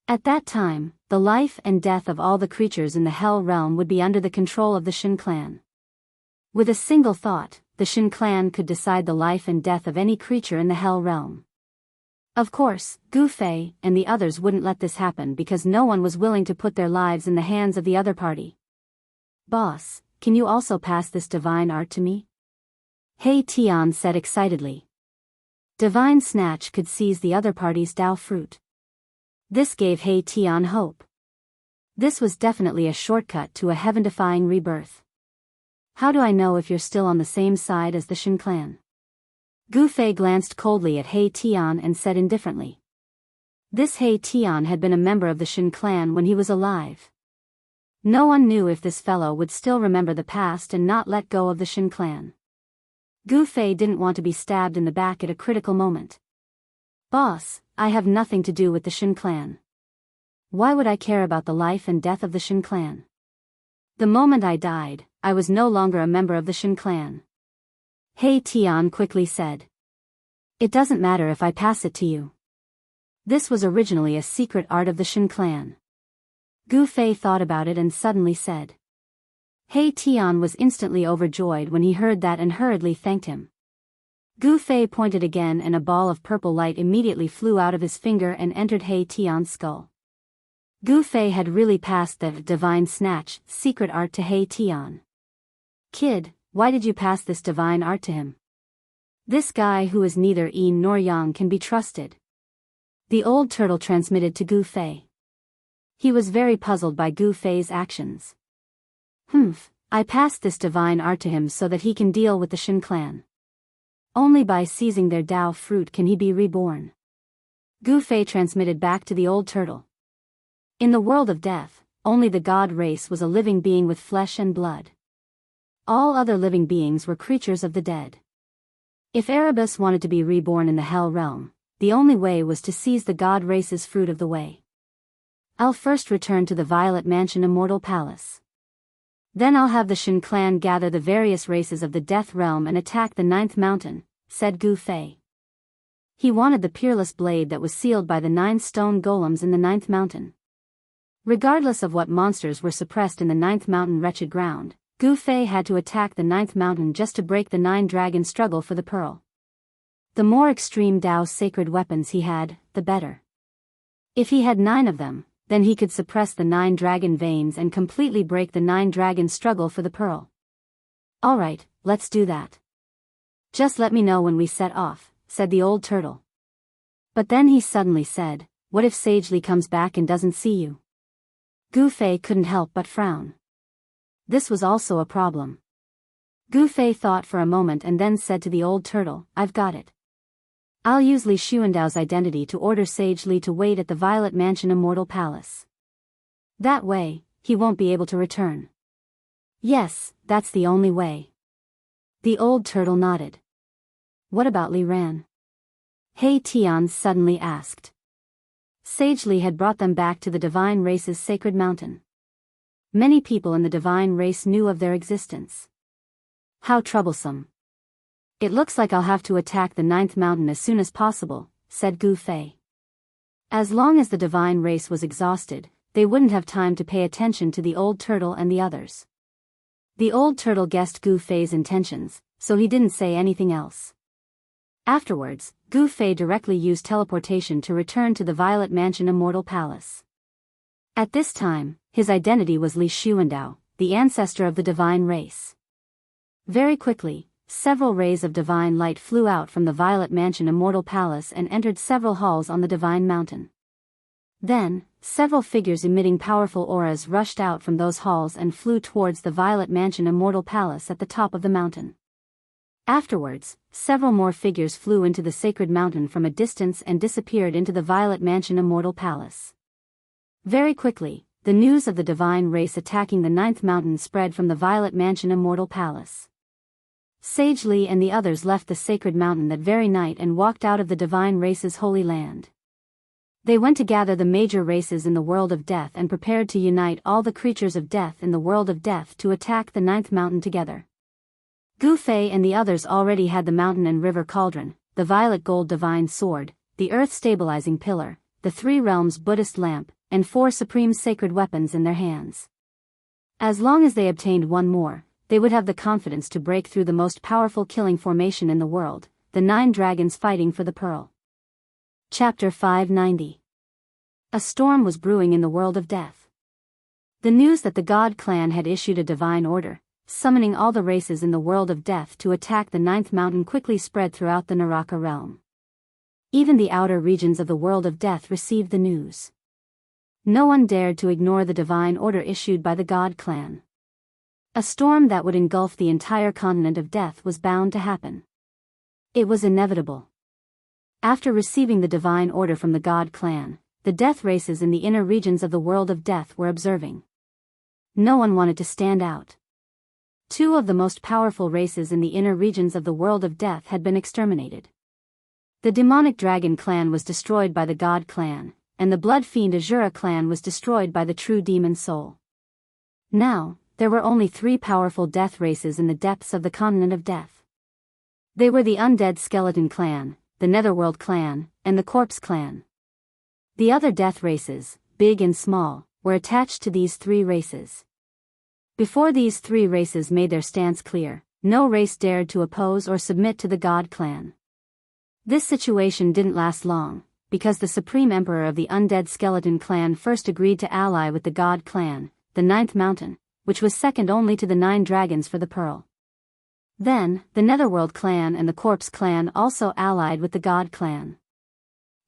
At that time, the life and death of all the creatures in the Hell realm would be under the control of the Shin clan. With a single thought, the Shin clan could decide the life and death of any creature in the Hell realm. Of course, Gu Fei and the others wouldn't let this happen because no one was willing to put their lives in the hands of the other party. Boss, can you also pass this divine art to me? He Tian said excitedly. Divine Snatch could seize the other party's Dao fruit. This gave He Tian hope. This was definitely a shortcut to a heaven-defying rebirth. How do I know if you're still on the same side as the Shin clan? Gu Fei glanced coldly at He Tian and said indifferently. This He Tian had been a member of the Shin clan when he was alive. No one knew if this fellow would still remember the past and not let go of the Shin clan. Gu Fei didn't want to be stabbed in the back at a critical moment. Boss, I have nothing to do with the Shin clan. Why would I care about the life and death of the Shin clan? The moment I died, I was no longer a member of the Shin clan. He Tian quickly said. It doesn't matter if I pass it to you. This was originally a secret art of the Shin clan. Gu Fei thought about it and suddenly said. He Tian was instantly overjoyed when he heard that and hurriedly thanked him. Gu Fei pointed again and a ball of purple light immediately flew out of his finger and entered He Tian's skull. Gu Fei had really passed the divine snatch secret art to He Tian. Kid, why did you pass this divine art to him? This guy who is neither yin nor yang can be trusted. The old turtle transmitted to Gu Fei. He was very puzzled by Gu Fei's actions. I passed this divine art to him so that he can deal with the Shin clan. Only by seizing their Dao fruit can he be reborn. Gu Fei transmitted back to the old turtle. In the world of death, only the god race was a living being with flesh and blood. All other living beings were creatures of the dead. If Erebus wanted to be reborn in the Hell realm, the only way was to seize the god race's fruit of the way. I'll first return to the Violet Mansion Immortal Palace. Then I'll have the Shin clan gather the various races of the Death Realm and attack the 9th mountain, said Gu Fei. He wanted the peerless blade that was sealed by the 9 stone golems in the 9th mountain. Regardless of what monsters were suppressed in the 9th mountain wretched ground, Gu Fei had to attack the 9th mountain just to break the 9 dragon struggle for the pearl. The more extreme Dao sacred weapons he had, the better. If he had 9 of them, then he could suppress the 9 dragon veins and completely break the 9 dragon struggle for the pearl. Alright, let's do that. Just let me know when we set off, said the old turtle. But then he suddenly said, what if Sagely comes back and doesn't see you? Gu Fei couldn't help but frown. This was also a problem. Gu Fei thought for a moment and then said to the old turtle, "I've got it. I'll use Li Xuandao's identity to order Sage Li to wait at the Violet Mansion Immortal Palace. That way, he won't be able to return." "Yes, that's the only way." The old turtle nodded. "What about Li Ran?" He Tian suddenly asked. Sage Li had brought them back to the divine race's sacred mountain. Many people in the divine race knew of their existence. "How troublesome. It looks like I'll have to attack the 9th mountain as soon as possible," said Gu Fei. As long as the divine race was exhausted, they wouldn't have time to pay attention to the old turtle and the others. The old turtle guessed Gu Fei's intentions, so he didn't say anything else. Afterwards, Gu Fei directly used teleportation to return to the Violet Mansion Immortal Palace. At this time, his identity was Li Xuandao, the ancestor of the divine race. Very quickly, several rays of divine light flew out from the Violet Mansion Immortal Palace and entered several halls on the divine mountain. Then, several figures emitting powerful auras rushed out from those halls and flew towards the Violet Mansion Immortal Palace at the top of the mountain. Afterwards, several more figures flew into the sacred mountain from a distance and disappeared into the Violet Mansion Immortal Palace. Very quickly, the news of the divine race attacking the 9th mountain spread from the Violet Mansion Immortal Palace. Sage Li and the others left the sacred mountain that very night and walked out of the divine race's holy land. They went to gather the major races in the world of death and prepared to unite all the creatures of death in the world of death to attack the 9th mountain together. Gu Fei and the others already had the mountain and river cauldron, the violet gold divine sword, the earth stabilizing pillar, the 3 realms Buddhist lamp, and 4 supreme sacred weapons in their hands. As long as they obtained one more, they would have the confidence to break through the most powerful killing formation in the world, the 9 dragons fighting for the pearl. Chapter 590. A storm was brewing in the world of death. The news that the God clan had issued a divine order, summoning all the races in the world of death to attack the 9th mountain, quickly spread throughout the Naraka realm. Even the outer regions of the world of death received the news. No one dared to ignore the divine order issued by the God clan. A storm that would engulf the entire continent of death was bound to happen. It was inevitable. After receiving the divine order from the God clan, the death races in the inner regions of the world of death were observing. No one wanted to stand out. 2 of the most powerful races in the inner regions of the world of death had been exterminated. The demonic dragon clan was destroyed by the God clan, and the blood fiend Azura clan was destroyed by the true demon soul. Now, there were only 3 powerful death races in the depths of the continent of death. They were the undead skeleton clan, the netherworld clan, and the corpse clan. The other death races, big and small, were attached to these 3 races. Before these 3 races made their stance clear, no race dared to oppose or submit to the God clan. This situation didn't last long, because the supreme emperor of the undead skeleton clan first agreed to ally with the God clan, the 9th mountain, which was second only to the 9 dragons for the pearl. Then, the netherworld clan and the corpse clan also allied with the God clan.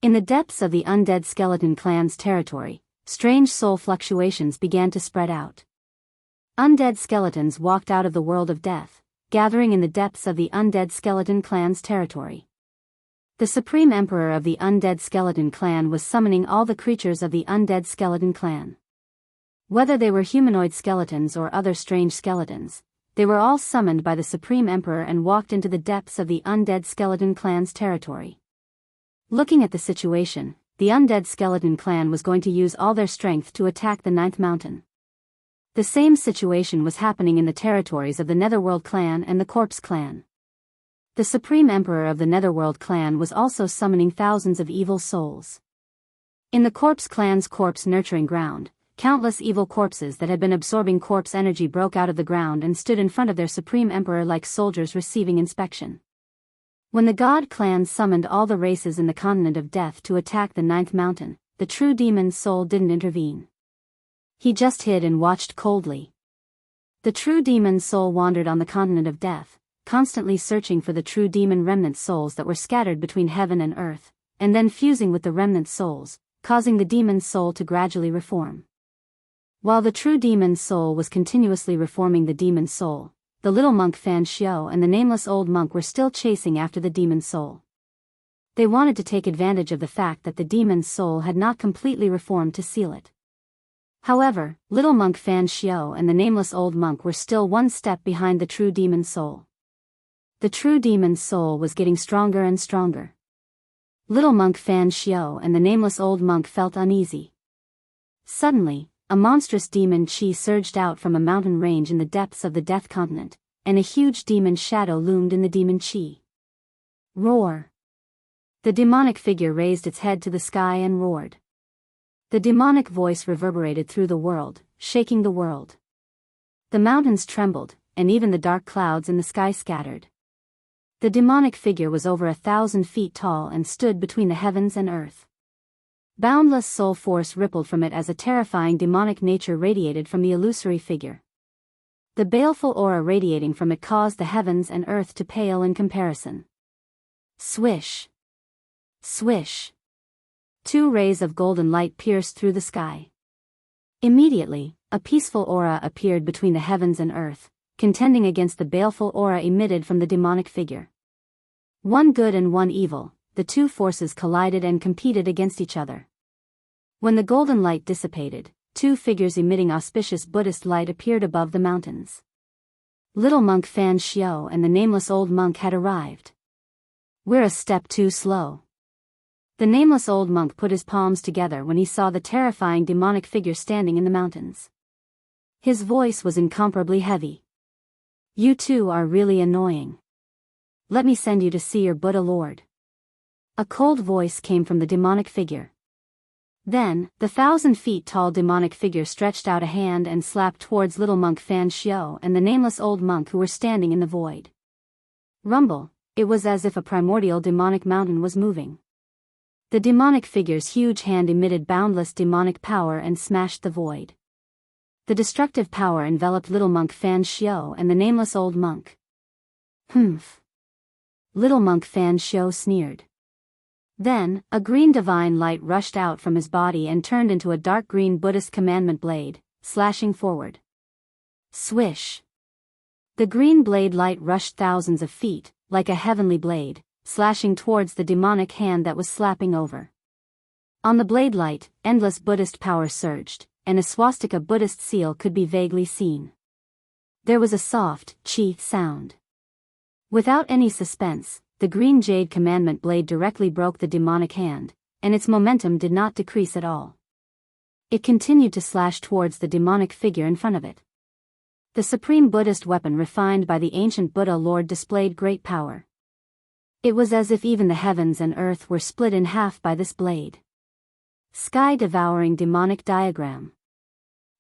In the depths of the undead skeleton clan's territory, strange soul fluctuations began to spread out. Undead skeletons walked out of the world of death, gathering in the depths of the undead skeleton clan's territory. The supreme emperor of the undead skeleton clan was summoning all the creatures of the undead skeleton clan. Whether they were humanoid skeletons or other strange skeletons, they were all summoned by the supreme emperor and walked into the depths of the undead skeleton clan's territory. Looking at the situation, the undead skeleton clan was going to use all their strength to attack the 9th mountain. The same situation was happening in the territories of the Netherworld clan and the Corpse clan. The supreme emperor of the Netherworld clan was also summoning thousands of evil souls. In the Corpse clan's corpse nurturing ground, countless evil corpses that had been absorbing corpse energy broke out of the ground and stood in front of their supreme emperor like soldiers receiving inspection. When the God clan summoned all the races in the continent of death to attack the 9th mountain, the true demon soul didn't intervene. He just hid and watched coldly. The true demon soul wandered on the continent of death, constantly searching for the true demon remnant souls that were scattered between heaven and earth, and then fusing with the remnant souls, causing the demon soul to gradually reform. While the true demon soul was continuously reforming the demon soul, the little monk Fan Xiao and the nameless old monk were still chasing after the demon's soul. They wanted to take advantage of the fact that the demon's soul had not completely reformed to seal it. However, little monk Fan Xiao and the nameless old monk were still one step behind the true demon's soul. The true demon's soul was getting stronger and stronger. Little monk Fan Xiao and the nameless old monk felt uneasy. Suddenly, a monstrous demon chi surged out from a mountain range in the depths of the Death Continent, and a huge demon shadow loomed in the demon chi. Roar! The demonic figure raised its head to the sky and roared. The demonic voice reverberated through the world, shaking the world. The mountains trembled, and even the dark clouds in the sky scattered. The demonic figure was over 1,000 feet tall and stood between the heavens and earth. Boundless soul force rippled from it as a terrifying demonic nature radiated from the illusory figure. The baleful aura radiating from it caused the heavens and earth to pale in comparison. Swish! Swish! 2 rays of golden light pierced through the sky. Immediately, a peaceful aura appeared between the heavens and earth, contending against the baleful aura emitted from the demonic figure. One good and one evil, the two forces collided and competed against each other. When the golden light dissipated, 2 figures emitting auspicious Buddhist light appeared above the mountains. Little monk Fan Xiao and the nameless old monk had arrived. "We're a step too slow." The nameless old monk put his palms together when he saw the terrifying demonic figure standing in the mountains. His voice was incomparably heavy. "You two are really annoying. Let me send you to see your Buddha Lord." A cold voice came from the demonic figure. Then, the 1,000 feet tall demonic figure stretched out a hand and slapped towards little monk Fan Xiao and the nameless old monk who were standing in the void. Rumble! It was as if a primordial demonic mountain was moving. The demonic figure's huge hand emitted boundless demonic power and smashed the void. The destructive power enveloped little monk Fan Xiao and the nameless old monk. "Humph!" Little monk Fan Xiao sneered. Then, a green divine light rushed out from his body and turned into a dark green Buddhist commandment blade, slashing forward. Swish! The green blade light rushed thousands of feet, like a heavenly blade, slashing towards the demonic hand that was slapping over. On the blade light, endless Buddhist power surged, and a swastika Buddhist seal could be vaguely seen. There was a soft, chi sound. Without any suspense, the green jade commandment blade directly broke the demonic hand, and its momentum did not decrease at all. It continued to slash towards the demonic figure in front of it. The supreme Buddhist weapon refined by the ancient Buddha Lord displayed great power. It was as if even the heavens and earth were split in half by this blade. Sky-devouring demonic diagram.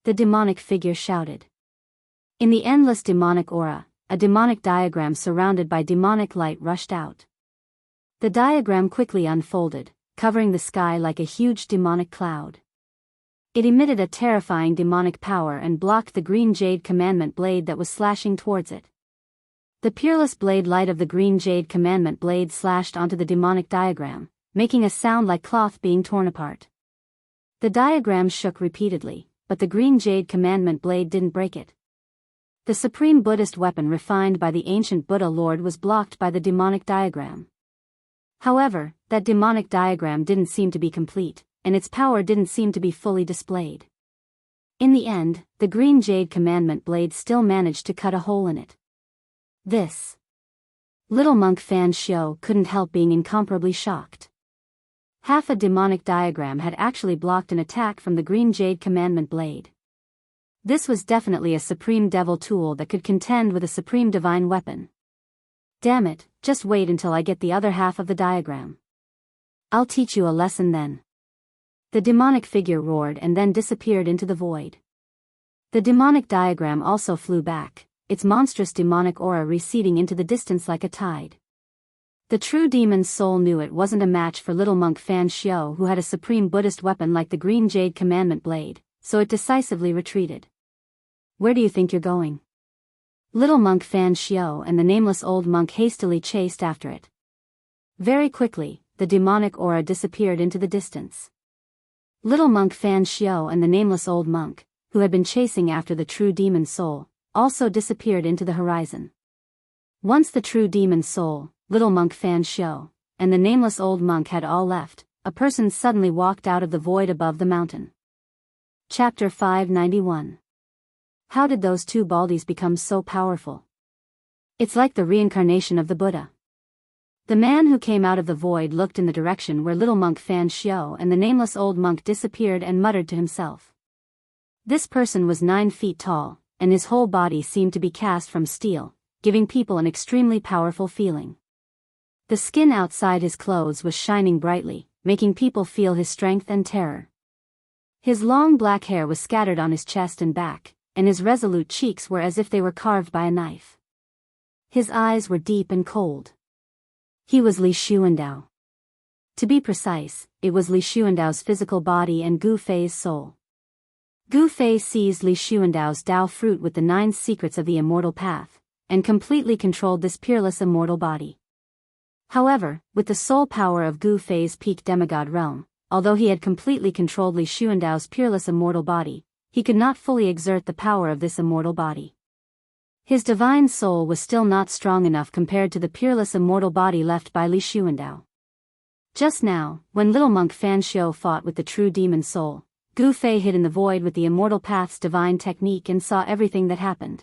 The demonic figure shouted. In the endless demonic aura, a demonic diagram surrounded by demonic light rushed out. The diagram quickly unfolded, covering the sky like a huge demonic cloud. It emitted a terrifying demonic power and blocked the green jade commandment blade that was slashing towards it. The peerless blade light of the green jade commandment blade slashed onto the demonic diagram, making a sound like cloth being torn apart. The diagram shook repeatedly, but the green jade commandment blade didn't break it. The supreme Buddhist weapon refined by the ancient Buddha Lord was blocked by the demonic diagram. However, that demonic diagram didn't seem to be complete, and its power didn't seem to be fully displayed. In the end, the green jade commandment blade still managed to cut a hole in it. This. Little monk Fan Xiao couldn't help being incomparably shocked. Half a demonic diagram had actually blocked an attack from the green jade commandment blade. This was definitely a supreme devil tool that could contend with a supreme divine weapon. Damn it, just wait until I get the other half of the diagram. I'll teach you a lesson then. The demonic figure roared and then disappeared into the void. The demonic diagram also flew back, its monstrous demonic aura receding into the distance like a tide. The true demon's soul knew it wasn't a match for little monk Fan Xiao, who had a supreme Buddhist weapon like the green jade commandment blade, so it decisively retreated. Where do you think you're going? Little monk Fan Xiao and the nameless old monk hastily chased after it. Very quickly, the demonic aura disappeared into the distance. Little monk Fan Xiao and the nameless old monk, who had been chasing after the true demon's soul, also disappeared into the horizon. Once the true demon soul, little monk Fan Xiu, and the nameless old monk had all left, a person suddenly walked out of the void above the mountain. Chapter 591. How did those two baldies become so powerful? It's like the reincarnation of the Buddha. The man who came out of the void looked in the direction where little monk Fan Xiu and the nameless old monk disappeared and muttered to himself. This person was 9 feet tall, and his whole body seemed to be cast from steel, giving people an extremely powerful feeling. The skin outside his clothes was shining brightly, making people feel his strength and terror. His long black hair was scattered on his chest and back, and his resolute cheeks were as if they were carved by a knife. His eyes were deep and cold. He was Li Xuandao. To be precise, it was Li Xuandao's physical body and Gu Fei's soul. Gu Fei seized Li Xuandao's Dao fruit with the 9 secrets of the immortal path, and completely controlled this peerless immortal body. However, with the soul power of Gu Fei's peak demigod realm, although he had completely controlled Li Xuandao's peerless immortal body, he could not fully exert the power of this immortal body. His divine soul was still not strong enough compared to the peerless immortal body left by Li Xuandao. Just now, when little monk Fan Xiu fought with the true demon soul, Gu Fei hid in the void with the immortal path's divine technique and saw everything that happened.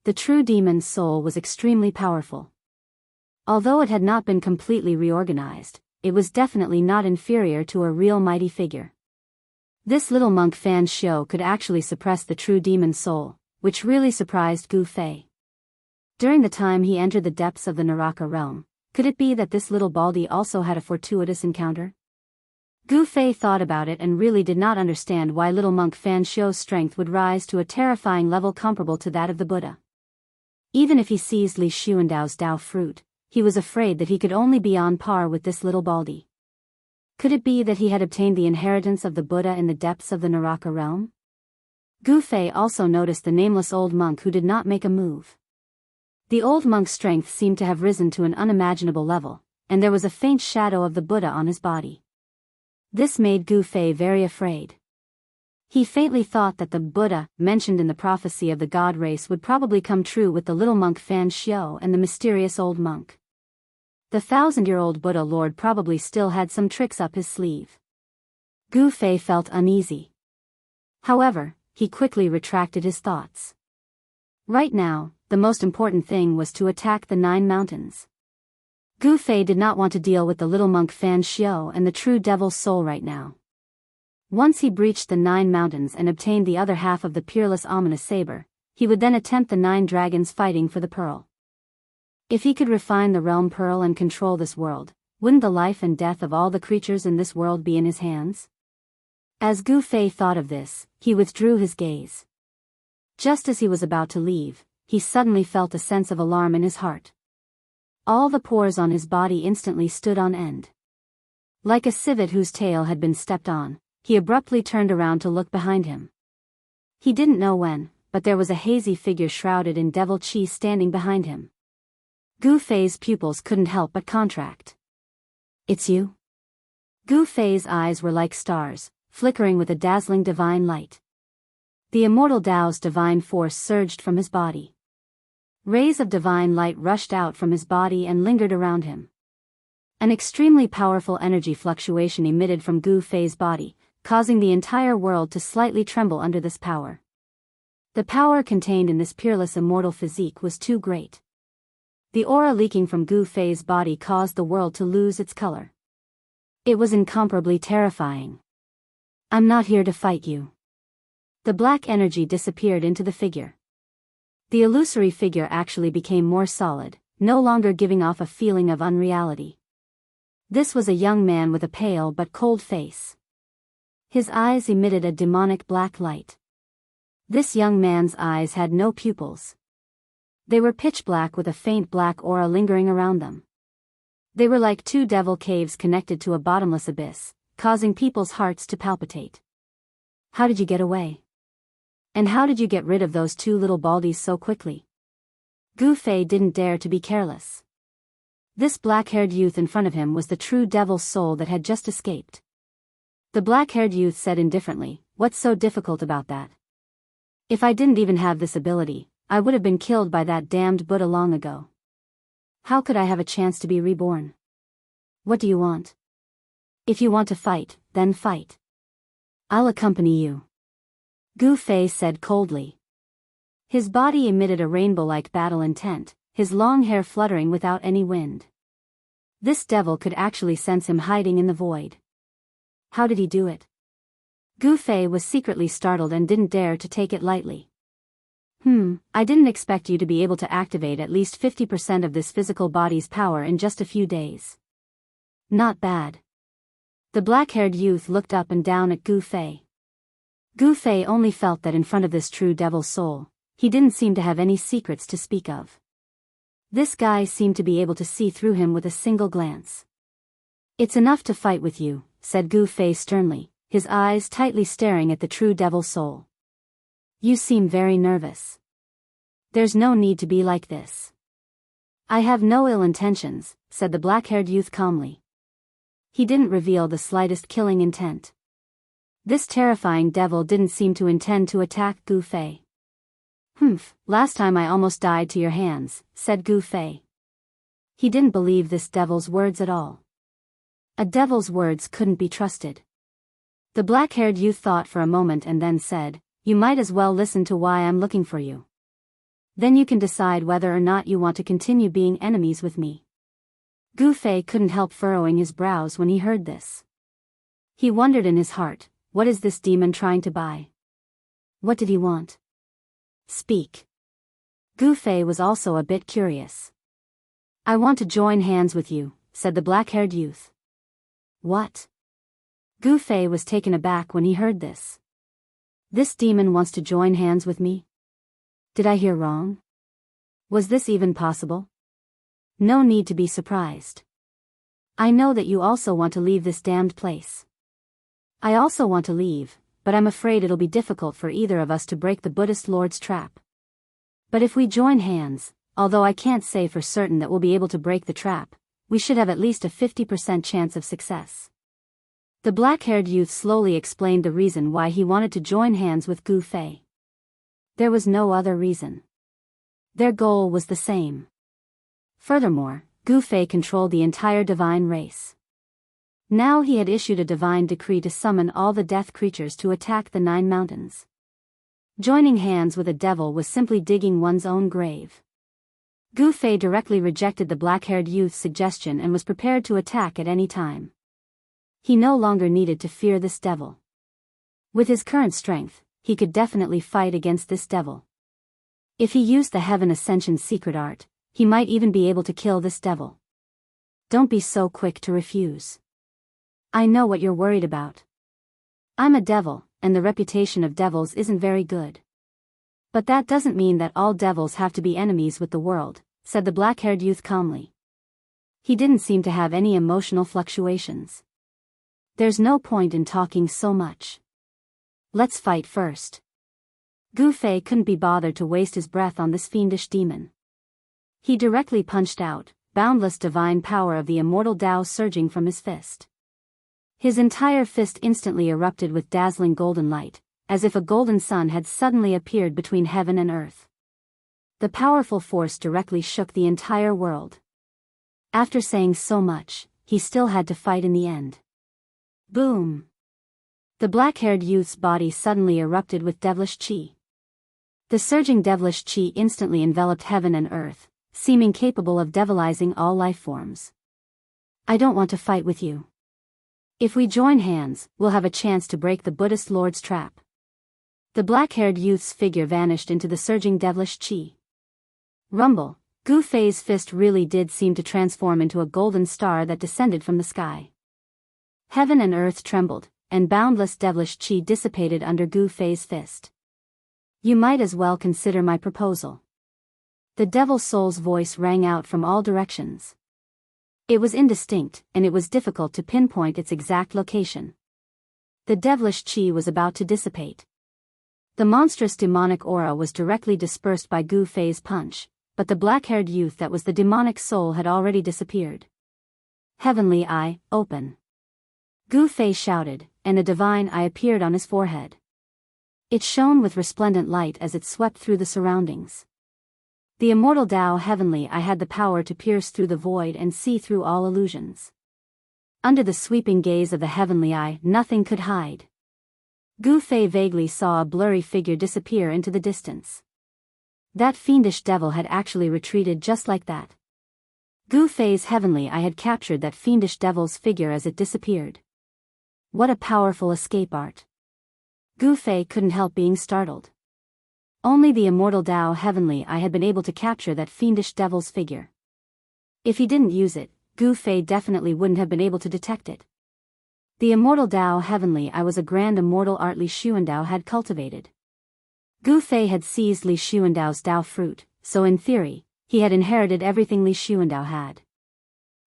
The true demon's soul was extremely powerful. Although it had not been completely reorganized, it was definitely not inferior to a real mighty figure. This little monk Fan Xiu could actually suppress the true demon's soul, which really surprised Gu Fei. During the time he entered the depths of the Naraka realm, could it be that this little baldy also had a fortuitous encounter? Gu Fei thought about it and really did not understand why little monk Fan Xiu's strength would rise to a terrifying level comparable to that of the Buddha. Even if he seized Li Xuandao's Dao fruit, he was afraid that he could only be on par with this little baldy. Could it be that he had obtained the inheritance of the Buddha in the depths of the Naraka realm? Gu Fei also noticed the nameless old monk who did not make a move. The old monk's strength seemed to have risen to an unimaginable level, and there was a faint shadow of the Buddha on his body. This made Gu Fei very afraid. He faintly thought that the Buddha, mentioned in the prophecy of the god race, would probably come true with the little monk Fan Xiu and the mysterious old monk. The 1,000-year-old Buddha Lord probably still had some tricks up his sleeve. Gu Fei felt uneasy. However, he quickly retracted his thoughts. Right now, the most important thing was to attack the 9 mountains. Gu Fei did not want to deal with the little monk Fan Xiu and the true devil's soul right now. Once he breached the 9 mountains and obtained the other half of the peerless ominous saber, he would then attempt the 9 dragons fighting for the pearl. If he could refine the realm pearl and control this world, wouldn't the life and death of all the creatures in this world be in his hands? As Gu Fei thought of this, he withdrew his gaze. Just as he was about to leave, he suddenly felt a sense of alarm in his heart. All the pores on his body instantly stood on end. Like a civet whose tail had been stepped on, he abruptly turned around to look behind him. He didn't know when, but there was a hazy figure shrouded in devil chi standing behind him. Gu Fei's pupils couldn't help but contract. "It's you?" Gu Fei's eyes were like stars, flickering with a dazzling divine light. The immortal Dao's divine force surged from his body. Rays of divine light rushed out from his body and lingered around him. An extremely powerful energy fluctuation emitted from Gu Fei's body, causing the entire world to slightly tremble under this power. The power contained in this peerless immortal physique was too great. The aura leaking from Gu Fei's body caused the world to lose its color. It was incomparably terrifying. "I'm not here to fight you." The black energy disappeared into the figure. The illusory figure actually became more solid, no longer giving off a feeling of unreality. This was a young man with a pale but cold face. His eyes emitted a demonic black light. This young man's eyes had no pupils. They were pitch black with a faint black aura lingering around them. They were like 2 devil caves connected to a bottomless abyss, causing people's hearts to palpitate. "How did you get away? And how did you get rid of those 2 little baldies so quickly?" Gu Fei didn't dare to be careless. This black-haired youth in front of him was the true devil's soul that had just escaped. The black-haired youth said indifferently, "What's so difficult about that? If I didn't even have this ability, I would have been killed by that damned Buddha long ago. How could I have a chance to be reborn? What do you want? If you want to fight, then fight. I'll accompany you. Gu Fei said coldly. His body emitted a rainbow-like battle intent, his long hair fluttering without any wind. This devil could actually sense him hiding in the void. How did he do it? Gu Fei was secretly startled and didn't dare to take it lightly. I didn't expect you to be able to activate at least 50% of this physical body's power in just a few days. Not bad. The black-haired youth looked up and down at Gu Fei. Gu Fei only felt that in front of this true devil's soul, he didn't seem to have any secrets to speak of. This guy seemed to be able to see through him with a single glance. It's enough to fight with you, said Gu Fei sternly, his eyes tightly staring at the true devil's soul. You seem very nervous. There's no need to be like this. I have no ill intentions, said the black-haired youth calmly. He didn't reveal the slightest killing intent. This terrifying devil didn't seem to intend to attack Gu Fei. Last time I almost died to your hands, said Gu Fei. He didn't believe this devil's words at all. A devil's words couldn't be trusted. The black-haired youth thought for a moment and then said, you might as well listen to why I'm looking for you. Then you can decide whether or not you want to continue being enemies with me. Gu Fei couldn't help furrowing his brows when he heard this. He wondered in his heart, what is this demon trying to buy? What did he want? Speak. Gu Fei was also a bit curious. I want to join hands with you, said the black-haired youth. What? Gu Fei was taken aback when he heard this. This demon wants to join hands with me? Did I hear wrong? Was this even possible? No need to be surprised. I know that you also want to leave this damned place. I also want to leave, but I'm afraid it'll be difficult for either of us to break the Buddhist Lord's trap. But if we join hands, although I can't say for certain that we'll be able to break the trap, we should have at least a 50% chance of success. The black-haired youth slowly explained the reason why he wanted to join hands with Gu Fei. There was no other reason. Their goal was the same. Furthermore, Gu Fei controlled the entire divine race. Now he had issued a divine decree to summon all the death creatures to attack the 9 mountains. Joining hands with a devil was simply digging one's own grave. Gu Fei directly rejected the black-haired youth's suggestion and was prepared to attack at any time. He no longer needed to fear this devil. With his current strength, he could definitely fight against this devil. If he used the Heaven Ascension secret art, he might even be able to kill this devil. Don't be so quick to refuse. I know what you're worried about. I'm a devil, and the reputation of devils isn't very good. But that doesn't mean that all devils have to be enemies with the world, said the black-haired youth calmly. He didn't seem to have any emotional fluctuations. There's no point in talking so much. Let's fight first. Gu Fei couldn't be bothered to waste his breath on this fiendish demon. He directly punched out, boundless divine power of the immortal Tao surging from his fist. His entire fist instantly erupted with dazzling golden light, as if a golden sun had suddenly appeared between heaven and earth. The powerful force directly shook the entire world. After saying so much, he still had to fight in the end. Boom! The black-haired youth's body suddenly erupted with devilish qi. The surging devilish qi instantly enveloped heaven and earth, seeming capable of devilizing all life forms. I don't want to fight with you. If we join hands, we'll have a chance to break the Buddhist Lord's trap. The black-haired youth's figure vanished into the surging devilish qi. Rumble! Gu Fei's fist really did seem to transform into a golden star that descended from the sky. Heaven and earth trembled, and boundless devilish qi dissipated under Gu Fei's fist. You might as well consider my proposal. The devil soul's voice rang out from all directions. It was indistinct, and it was difficult to pinpoint its exact location. The devilish qi was about to dissipate. The monstrous demonic aura was directly dispersed by Gu Fei's punch, but the black-haired youth that was the demonic soul had already disappeared. Heavenly eye, open! Gu Fei shouted, and a divine eye appeared on his forehead. It shone with resplendent light as it swept through the surroundings. The immortal Tao Heavenly I had the power to pierce through the void and see through all illusions. Under the sweeping gaze of the Heavenly Eye, nothing could hide. Gu Fei vaguely saw a blurry figure disappear into the distance. That fiendish devil had actually retreated just like that. Gu Fei's Heavenly Eye had captured that fiendish devil's figure as it disappeared. What a powerful escape art. Gu Fei couldn't help being startled. Only the immortal Tao Heavenly Eye had been able to capture that fiendish devil's figure. If he didn't use it, Gu Fei definitely wouldn't have been able to detect it. The immortal Tao Heavenly Eye was a grand immortal art Li Xuandao had cultivated. Gu Fei had seized Li Xuandao's Tao fruit, so in theory, he had inherited everything Li Xuandao had.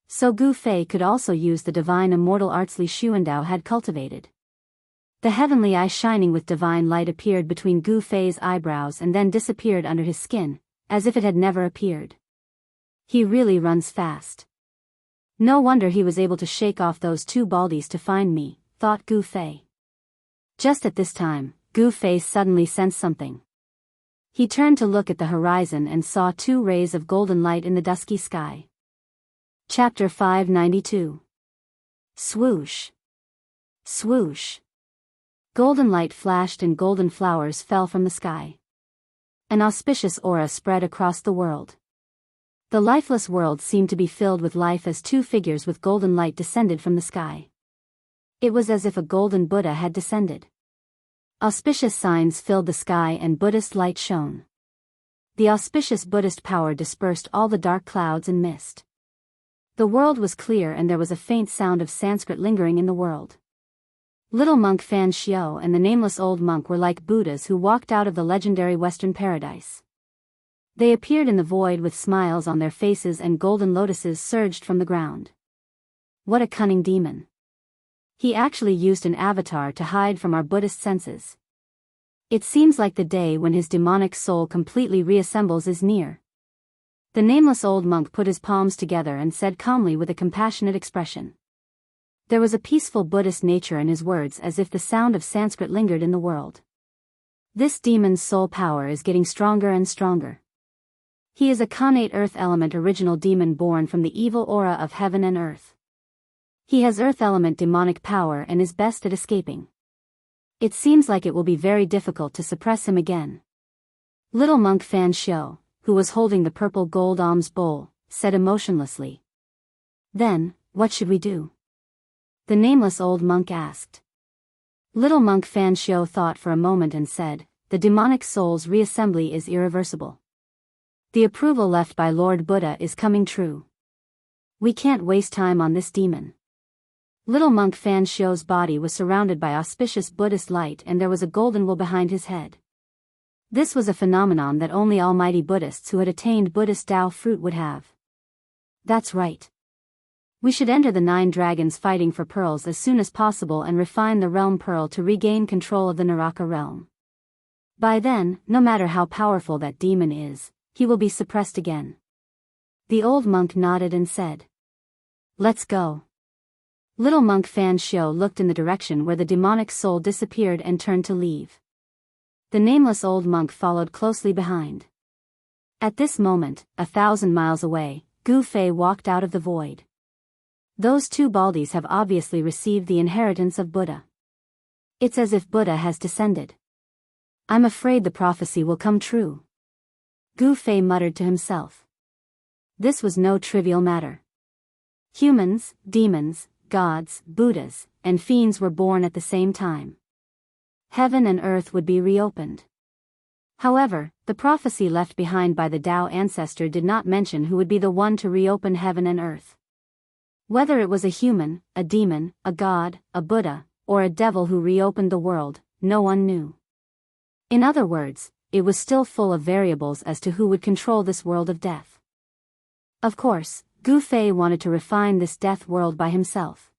So Gu Fei could also use the divine immortal arts Li Xuandao had cultivated. The Heavenly Eye shining with divine light appeared between Gu Fei's eyebrows and then disappeared under his skin, as if it had never appeared. He really runs fast. No wonder he was able to shake off those two baldies to find me, thought Gu Fei. Just at this time, Gu Fei suddenly sensed something. He turned to look at the horizon and saw two rays of golden light in the dusky sky. Chapter 592. Swoosh. Swoosh. Golden light flashed and golden flowers fell from the sky. An auspicious aura spread across the world. The lifeless world seemed to be filled with life as two figures with golden light descended from the sky. It was as if a golden Buddha had descended. Auspicious signs filled the sky and Buddhist light shone. The auspicious Buddhist power dispersed all the dark clouds and mist. The world was clear and there was a faint sound of Sanskrit lingering in the world. Little monk Fan Xiao and the nameless old monk were like Buddhas who walked out of the legendary Western paradise. They appeared in the void with smiles on their faces and golden lotuses surged from the ground. What a cunning demon. He actually used an avatar to hide from our Buddhist senses. It seems like the day when his demonic soul completely reassembles is near. The nameless old monk put his palms together and said calmly with a compassionate expression. There was a peaceful Buddhist nature in his words as if the sound of Sanskrit lingered in the world. This demon's soul power is getting stronger and stronger. He is a connate earth element original demon born from the evil aura of heaven and earth. He has earth element demonic power and is best at escaping. It seems like it will be very difficult to suppress him again. Little monk Fan Xiao, who was holding the purple gold alms bowl, said emotionlessly. Then, what should we do? The nameless old monk asked. Little monk Fan Xiao thought for a moment and said, the demonic soul's reassembly is irreversible. The approval left by Lord Buddha is coming true. We can't waste time on this demon. Little monk Fan Xiao's body was surrounded by auspicious Buddhist light and there was a golden wool behind his head. This was a phenomenon that only almighty Buddhists who had attained Buddhist Tao fruit would have. That's right. We should enter the 9 dragons fighting for pearls as soon as possible and refine the realm pearl to regain control of the Naraka realm. By then, no matter how powerful that demon is, he will be suppressed again. The old monk nodded and said. Let's go. Little monk Fan Xiao looked in the direction where the demonic soul disappeared and turned to leave. The nameless old monk followed closely behind. At this moment, 1,000 miles away, Gu Fei walked out of the void. Those two baldies have obviously received the inheritance of Buddha. It's as if Buddha has descended. I'm afraid the prophecy will come true. Gu Fei muttered to himself. This was no trivial matter. Humans, demons, gods, Buddhas, and fiends were born at the same time. Heaven and earth would be reopened. However, the prophecy left behind by the Tao ancestor did not mention who would be the one to reopen heaven and earth. Whether it was a human, a demon, a god, a Buddha, or a devil who reopened the world, no one knew. In other words, it was still full of variables as to who would control this world of death. Of course, Gu Fei wanted to refine this death world by himself.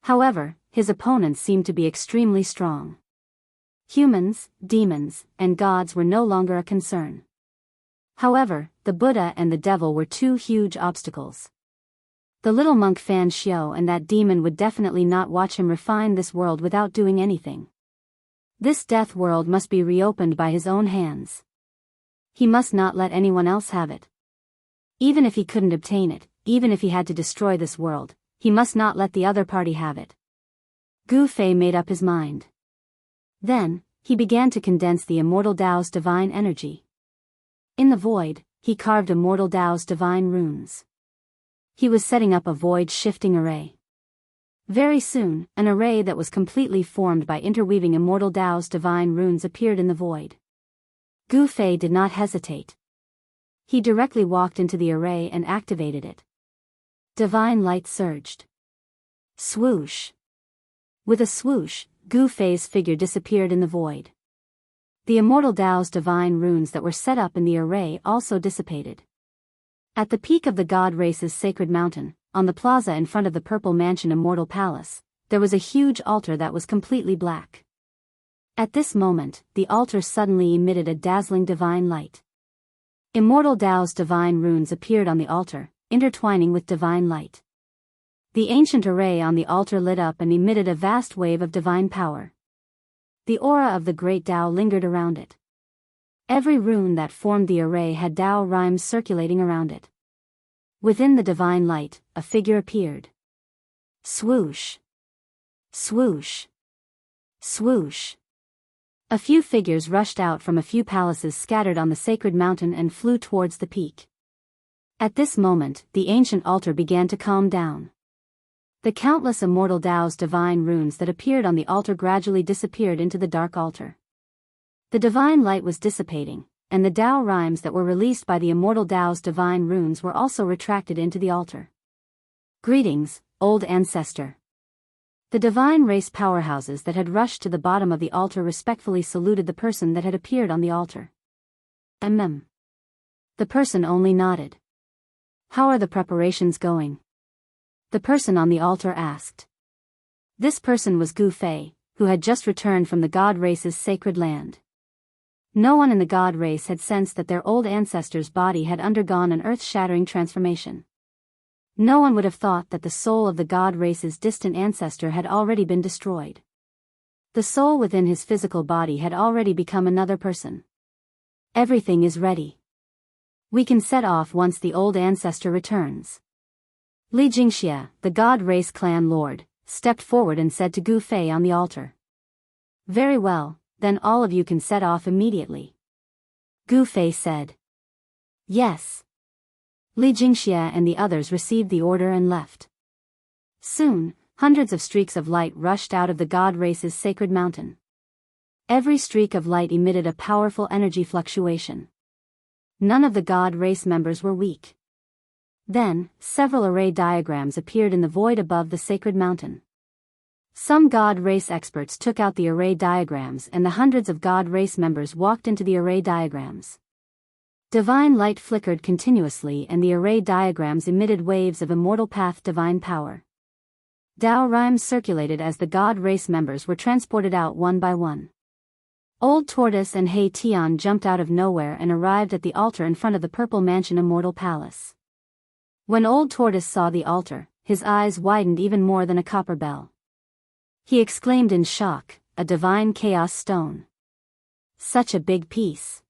However, his opponents seemed to be extremely strong. Humans, demons, and gods were no longer a concern. However, the Buddha and the devil were two huge obstacles. The little monk Fan Xiao and that demon would definitely not watch him refine this world without doing anything. This death world must be reopened by his own hands. He must not let anyone else have it. Even if he couldn't obtain it, even if he had to destroy this world, he must not let the other party have it. Gu Fei made up his mind. Then, he began to condense the immortal Dao's divine energy. In the void, he carved immortal Dao's divine runes. He was setting up a void-shifting array. Very soon, an array that was completely formed by interweaving immortal Dao's divine runes appeared in the void. Gu Fei did not hesitate. He directly walked into the array and activated it. Divine light surged. Swoosh. With a swoosh, Gu Fei's figure disappeared in the void. The immortal Dao's divine runes that were set up in the array also dissipated. At the peak of the god race's sacred mountain, on the plaza in front of the Purple Mansion Immortal Palace, there was a huge altar that was completely black. At this moment, the altar suddenly emitted a dazzling divine light. Immortal Dao's divine runes appeared on the altar, intertwining with divine light. The ancient array on the altar lit up and emitted a vast wave of divine power. The aura of the great Dao lingered around it. Every rune that formed the array had Dao rhymes circulating around it. Within the divine light, a figure appeared. Swoosh. Swoosh. Swoosh. A few figures rushed out from a few palaces scattered on the sacred mountain and flew towards the peak. At this moment, the ancient altar began to calm down. The countless immortal Dao's divine runes that appeared on the altar gradually disappeared into the dark altar. The divine light was dissipating, and the Dao rhymes that were released by the immortal Dao's divine runes were also retracted into the altar. Greetings, old ancestor. The divine race powerhouses that had rushed to the bottom of the altar respectfully saluted the person that had appeared on the altar. The person only nodded. How are the preparations going? The person on the altar asked. This person was Gu Fei, who had just returned from the god race's sacred land. No one in the god race had sensed that their old ancestor's body had undergone an earth-shattering transformation. No one would have thought that the soul of the god race's distant ancestor had already been destroyed. The soul within his physical body had already become another person. Everything is ready. We can set off once the old ancestor returns. Li Jingxia, the god race clan lord, stepped forward and said to Gu Fei on the altar. Very well, then all of you can set off immediately. Gu Fei said. Yes. Li Jingxia and the others received the order and left. Soon, hundreds of streaks of light rushed out of the god race's sacred mountain. Every streak of light emitted a powerful energy fluctuation. None of the god race members were weak. Then, several array diagrams appeared in the void above the sacred mountain. Some god race experts took out the array diagrams and the hundreds of god race members walked into the array diagrams. Divine light flickered continuously and the array diagrams emitted waves of immortal path divine power. Dao rhymes circulated as the god race members were transported out one by one. Old Tortoise and Hei Tian jumped out of nowhere and arrived at the altar in front of the Purple Mansion Immortal Palace. When Old Tortoise saw the altar, his eyes widened even more than a copper bell. He exclaimed in shock, a divine chaos stone. Such a big piece.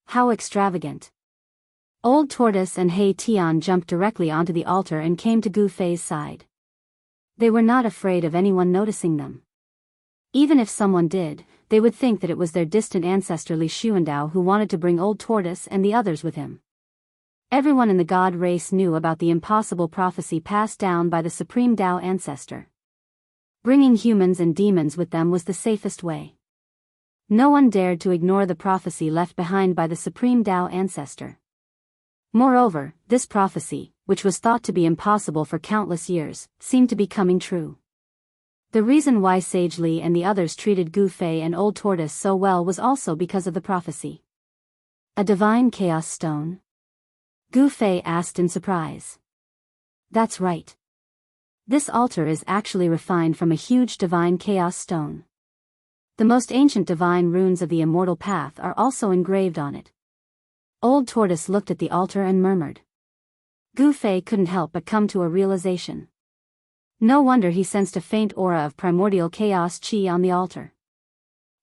How extravagant. Old Tortoise and Hei Tian jumped directly onto the altar and came to Gu Fei's side. They were not afraid of anyone noticing them. Even if someone did, they would think that it was their distant ancestor Li Xuandao who wanted to bring Old Tortoise and the others with him. Everyone in the god race knew about the impossible prophecy passed down by the Supreme Dao ancestor. Bringing humans and demons with them was the safest way. No one dared to ignore the prophecy left behind by the Supreme Dao ancestor. Moreover, this prophecy, which was thought to be impossible for countless years, seemed to be coming true. The reason why Sage Li and the others treated Gu Fei and Old Tortoise so well was also because of the prophecy. A divine chaos stone? Gu Fei asked in surprise. That's right. This altar is actually refined from a huge divine chaos stone. The most ancient divine runes of the immortal path are also engraved on it. Old Tortoise looked at the altar and murmured. Gu Fei couldn't help but come to a realization. No wonder he sensed a faint aura of primordial chaos chi on the altar.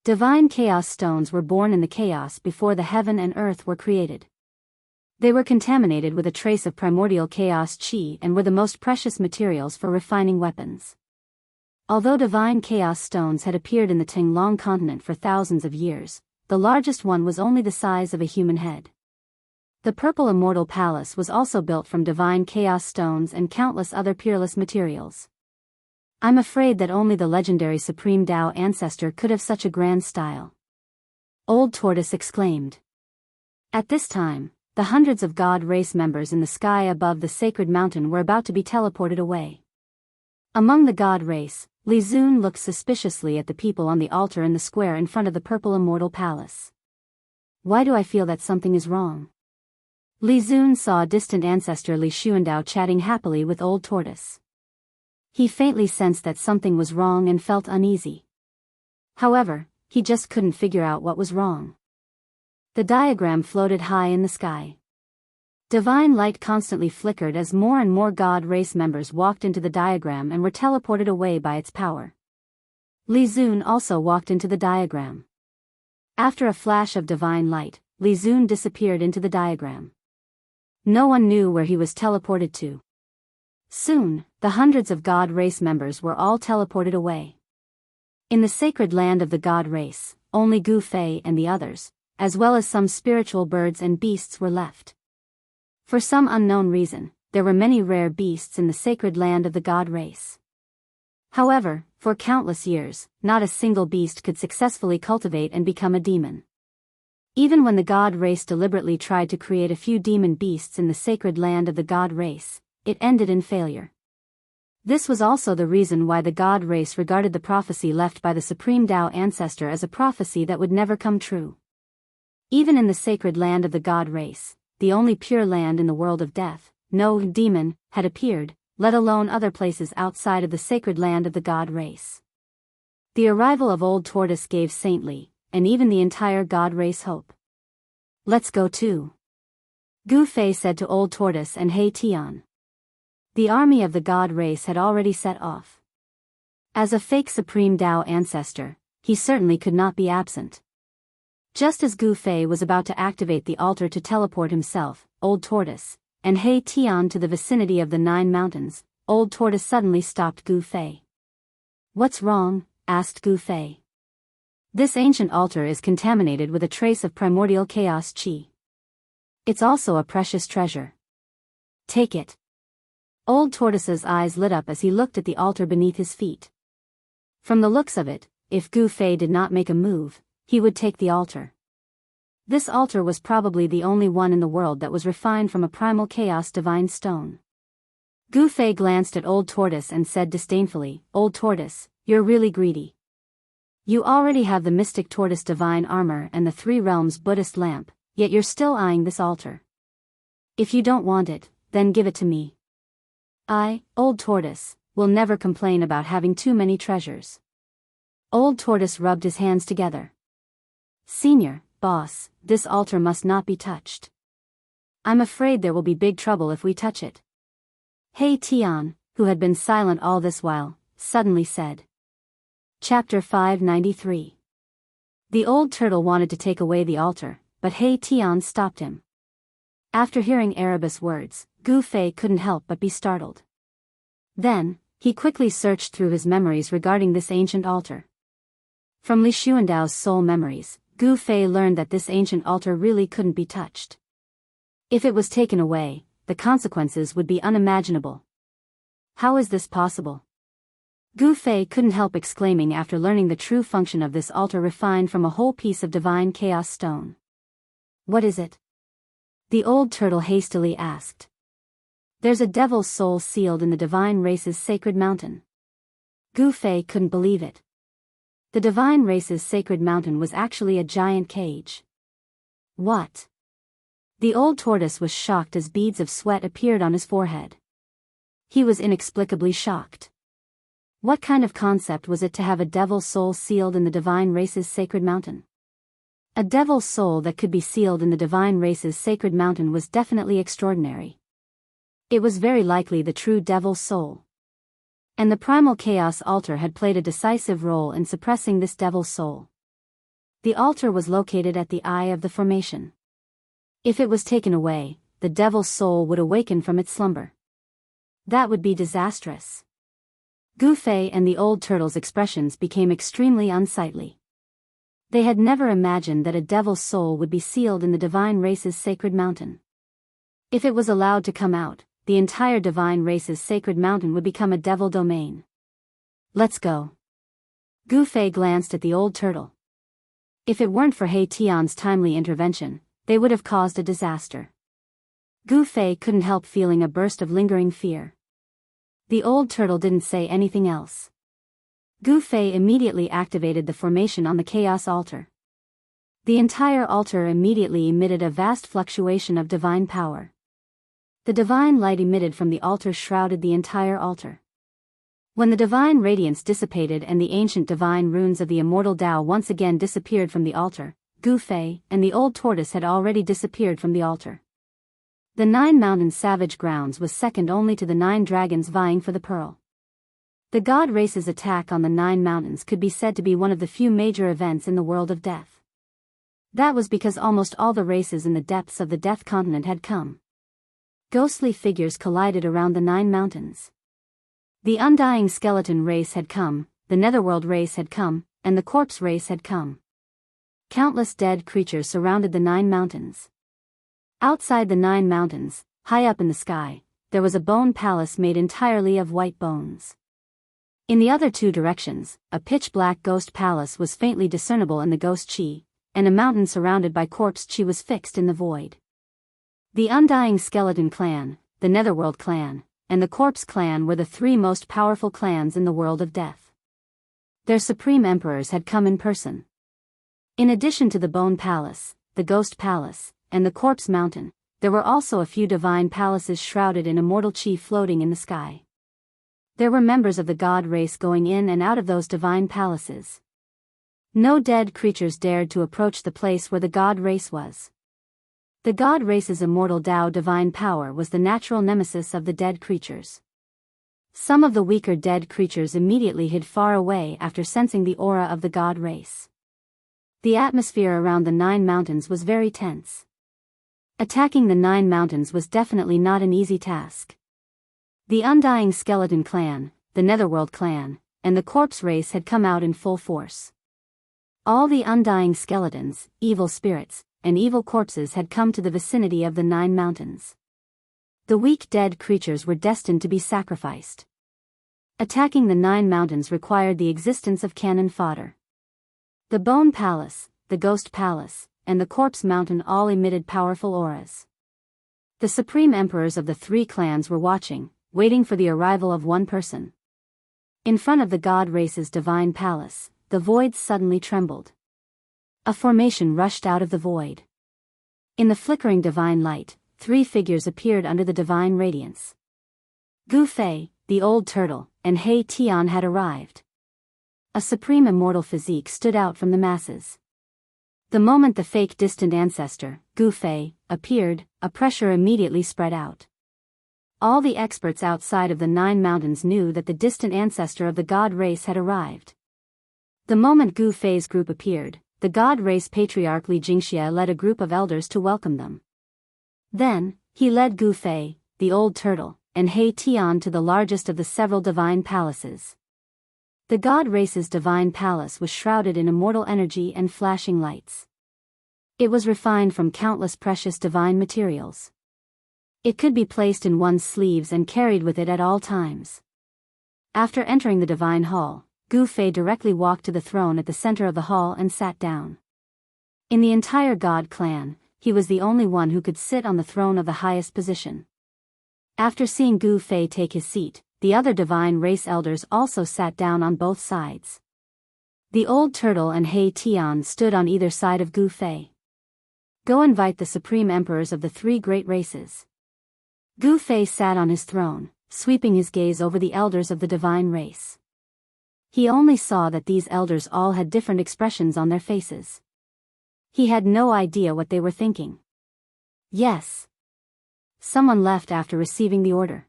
Divine chaos stones were born in the chaos before the heaven and earth were created. They were contaminated with a trace of primordial chaos chi and were the most precious materials for refining weapons. Although divine chaos stones had appeared in the Tinglong continent for thousands of years, the largest one was only the size of a human head. The Purple Immortal Palace was also built from divine chaos stones and countless other peerless materials. I'm afraid that only the legendary Supreme Dao ancestor could have such a grand style. Old Tortoise exclaimed. At this time, the hundreds of God race members in the sky above the sacred mountain were about to be teleported away. Among the God race, Li Zun looked suspiciously at the people on the altar in the square in front of the Purple Immortal Palace. Why do I feel that something is wrong? Li Zun saw a distant ancestor Li Xuandao chatting happily with Old Tortoise. He faintly sensed that something was wrong and felt uneasy. However, he just couldn't figure out what was wrong. The diagram floated high in the sky. Divine light constantly flickered as more and more God race members walked into the diagram and were teleported away by its power. Li Zun also walked into the diagram. After a flash of divine light, Li Zun disappeared into the diagram. No one knew where he was teleported to. Soon, the hundreds of God race members were all teleported away. In the sacred land of the God race, only Gu Fei and the others, as well as some spiritual birds and beasts, were left. For some unknown reason, there were many rare beasts in the sacred land of the God race. However, for countless years, not a single beast could successfully cultivate and become a demon. Even when the God race deliberately tried to create a few demon beasts in the sacred land of the God race, it ended in failure. This was also the reason why the God race regarded the prophecy left by the Supreme Dao ancestor as a prophecy that would never come true. Even in the sacred land of the God race, the only pure land in the world of death, no demon had appeared, let alone other places outside of the sacred land of the God race. The arrival of Old Tortoise gave Saintly, and even the entire God race hope. Let's go too. Gu Fei said to Old Tortoise and He Tian. The army of the God race had already set off. As a fake Supreme Dao ancestor, he certainly could not be absent. Just as Gu Fei was about to activate the altar to teleport himself, Old Tortoise, and He Tian to the vicinity of the 9 mountains, Old Tortoise suddenly stopped Gu Fei. What's wrong? Asked Gu Fei. This ancient altar is contaminated with a trace of primordial chaos chi. It's also a precious treasure. Take it. Old Tortoise's eyes lit up as he looked at the altar beneath his feet. From the looks of it, if Gu Fei did not make a move, he would take the altar. This altar was probably the only one in the world that was refined from a primal chaos divine stone. Gu Fei glanced at Old Tortoise and said disdainfully, Old Tortoise, you're really greedy. You already have the Mystic Tortoise divine armor and the 3 realms Buddhist lamp, yet you're still eyeing this altar. If you don't want it, then give it to me. I, Old Tortoise, will never complain about having too many treasures. Old Tortoise rubbed his hands together. Senior, boss, this altar must not be touched. I'm afraid there will be big trouble if we touch it. He Tian, who had been silent all this while, suddenly said. Chapter 593. The old turtle wanted to take away the altar, but He Tian stopped him. After hearing Erebus' words, Gu Fei couldn't help but be startled. Then, he quickly searched through his memories regarding this ancient altar. From Li Xuandao's soul memories, Gu Fei learned that this ancient altar really couldn't be touched. If it was taken away, the consequences would be unimaginable. How is this possible? Gu Fei couldn't help exclaiming after learning the true function of this altar refined from a whole piece of divine chaos stone. What is it? The old turtle hastily asked. There's a devil's soul sealed in the divine race's sacred mountain. Gu Fei couldn't believe it. The divine race's sacred mountain was actually a giant cage. What? The old tortoise was shocked as beads of sweat appeared on his forehead. He was inexplicably shocked. What kind of concept was it to have a devil's soul sealed in the divine race's sacred mountain? A devil's soul that could be sealed in the divine race's sacred mountain was definitely extraordinary. It was very likely the true devil's soul. And the primal chaos altar had played a decisive role in suppressing this devil's soul. The altar was located at the eye of the formation. If it was taken away, the devil's soul would awaken from its slumber. That would be disastrous. Gu Fei and the old turtle's expressions became extremely unsightly. They had never imagined that a devil's soul would be sealed in the divine race's sacred mountain. If it was allowed to come out, the entire divine race's sacred mountain would become a devil domain. Let's go. Gu Fei glanced at the old turtle. If it weren't for He Tian's timely intervention, they would have caused a disaster. Gu Fei couldn't help feeling a burst of lingering fear. The old turtle didn't say anything else. Gu Fei immediately activated the formation on the chaos altar. The entire altar immediately emitted a vast fluctuation of divine power. The divine light emitted from the altar shrouded the entire altar. When the divine radiance dissipated and the ancient divine runes of the immortal Tao once again disappeared from the altar, Gu Fei and the old tortoise had already disappeared from the altar. The 9 Mountains Savage Grounds was second only to the 9 dragons vying for the pearl. The god race's attack on the 9 mountains could be said to be one of the few major events in the world of death. That was because almost all the races in the depths of the Death Continent had come. Ghostly figures collided around the 9 mountains. The undying skeleton race had come, the netherworld race had come, and the corpse race had come. Countless dead creatures surrounded the 9 mountains. Outside the 9 mountains, high up in the sky, there was a bone palace made entirely of white bones. In the other 2 directions, a pitch-black ghost palace was faintly discernible in the ghost chi, and a mountain surrounded by corpse chi was fixed in the void. The Undying Skeleton Clan, the Netherworld Clan, and the Corpse Clan were the 3 most powerful clans in the world of death. Their supreme emperors had come in person. In addition to the Bone Palace, the Ghost Palace, and the Corpse Mountain, there were also a few divine palaces shrouded in immortal chi floating in the sky. There were members of the god race going in and out of those divine palaces. No dead creatures dared to approach the place where the god race was. The god race's immortal Tao divine power was the natural nemesis of the dead creatures. Some of the weaker dead creatures immediately hid far away after sensing the aura of the god race. The atmosphere around the 9 mountains was very tense. Attacking the 9 mountains was definitely not an easy task. The Undying Skeleton Clan, the Netherworld Clan, and the Corpse race had come out in full force. All the undying skeletons, evil spirits, and evil corpses had come to the vicinity of the 9 mountains. The weak dead creatures were destined to be sacrificed. Attacking the 9 mountains required the existence of cannon fodder. The Bone Palace, the Ghost Palace, and the Corpse Mountain all emitted powerful auras. The supreme emperors of the 3 clans were watching, waiting for the arrival of one person. In front of the god race's divine palace, the void suddenly trembled. A formation rushed out of the void. In the flickering divine light, 3 figures appeared under the divine radiance. Gu Fei, the old turtle, and He Tian had arrived. A supreme immortal physique stood out from the masses. The moment the fake distant ancestor, Gu Fei, appeared, a pressure immediately spread out. All the experts outside of the 9 mountains knew that the distant ancestor of the god race had arrived. The moment Gu Fei's group appeared, the god race patriarch Li Jingxia led a group of elders to welcome them. Then, he led Gu Fei, the old turtle, and He Tian to the largest of the several divine palaces. The god race's divine palace was shrouded in immortal energy and flashing lights. It was refined from countless precious divine materials. It could be placed in one's sleeves and carried with it at all times. After entering the divine hall, Gu Fei directly walked to the throne at the center of the hall and sat down. In the entire god clan, he was the only one who could sit on the throne of the highest position. After seeing Gu Fei take his seat, the other divine race elders also sat down on both sides. The old turtle and He Tian stood on either side of Gu Fei. Go invite the supreme emperors of the 3 great races. Gu Fei sat on his throne, sweeping his gaze over the elders of the divine race. He only saw that these elders all had different expressions on their faces. He had no idea what they were thinking. Yes. Someone left after receiving the order.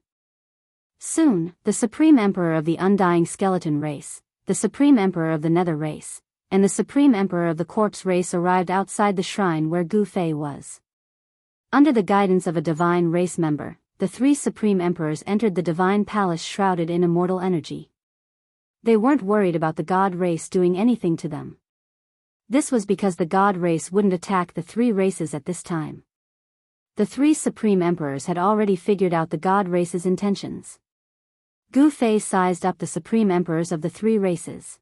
Soon, the Supreme Emperor of the Undying Skeleton race, the Supreme Emperor of the Nether race, and the Supreme Emperor of the corpse race arrived outside the shrine where Gu Fei was. Under the guidance of a divine race member, the three Supreme Emperors entered the divine palace shrouded in immortal energy. They weren't worried about the god race doing anything to them. This was because the god race wouldn't attack the three races at this time. The three Supreme Emperors had already figured out the god race's intentions. Gu Fei sized up the Supreme Emperors of the three races.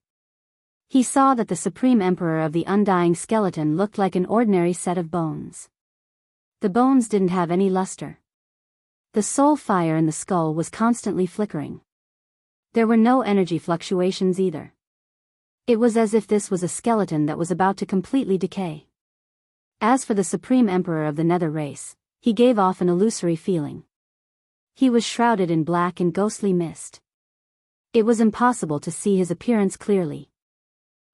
He saw that the Supreme Emperor of the undying skeleton looked like an ordinary set of bones. The bones didn't have any luster. The soul fire in the skull was constantly flickering. There were no energy fluctuations either. It was as if this was a skeleton that was about to completely decay. As for the Supreme Emperor of the Nether race, he gave off an illusory feeling. He was shrouded in black and ghostly mist. It was impossible to see his appearance clearly.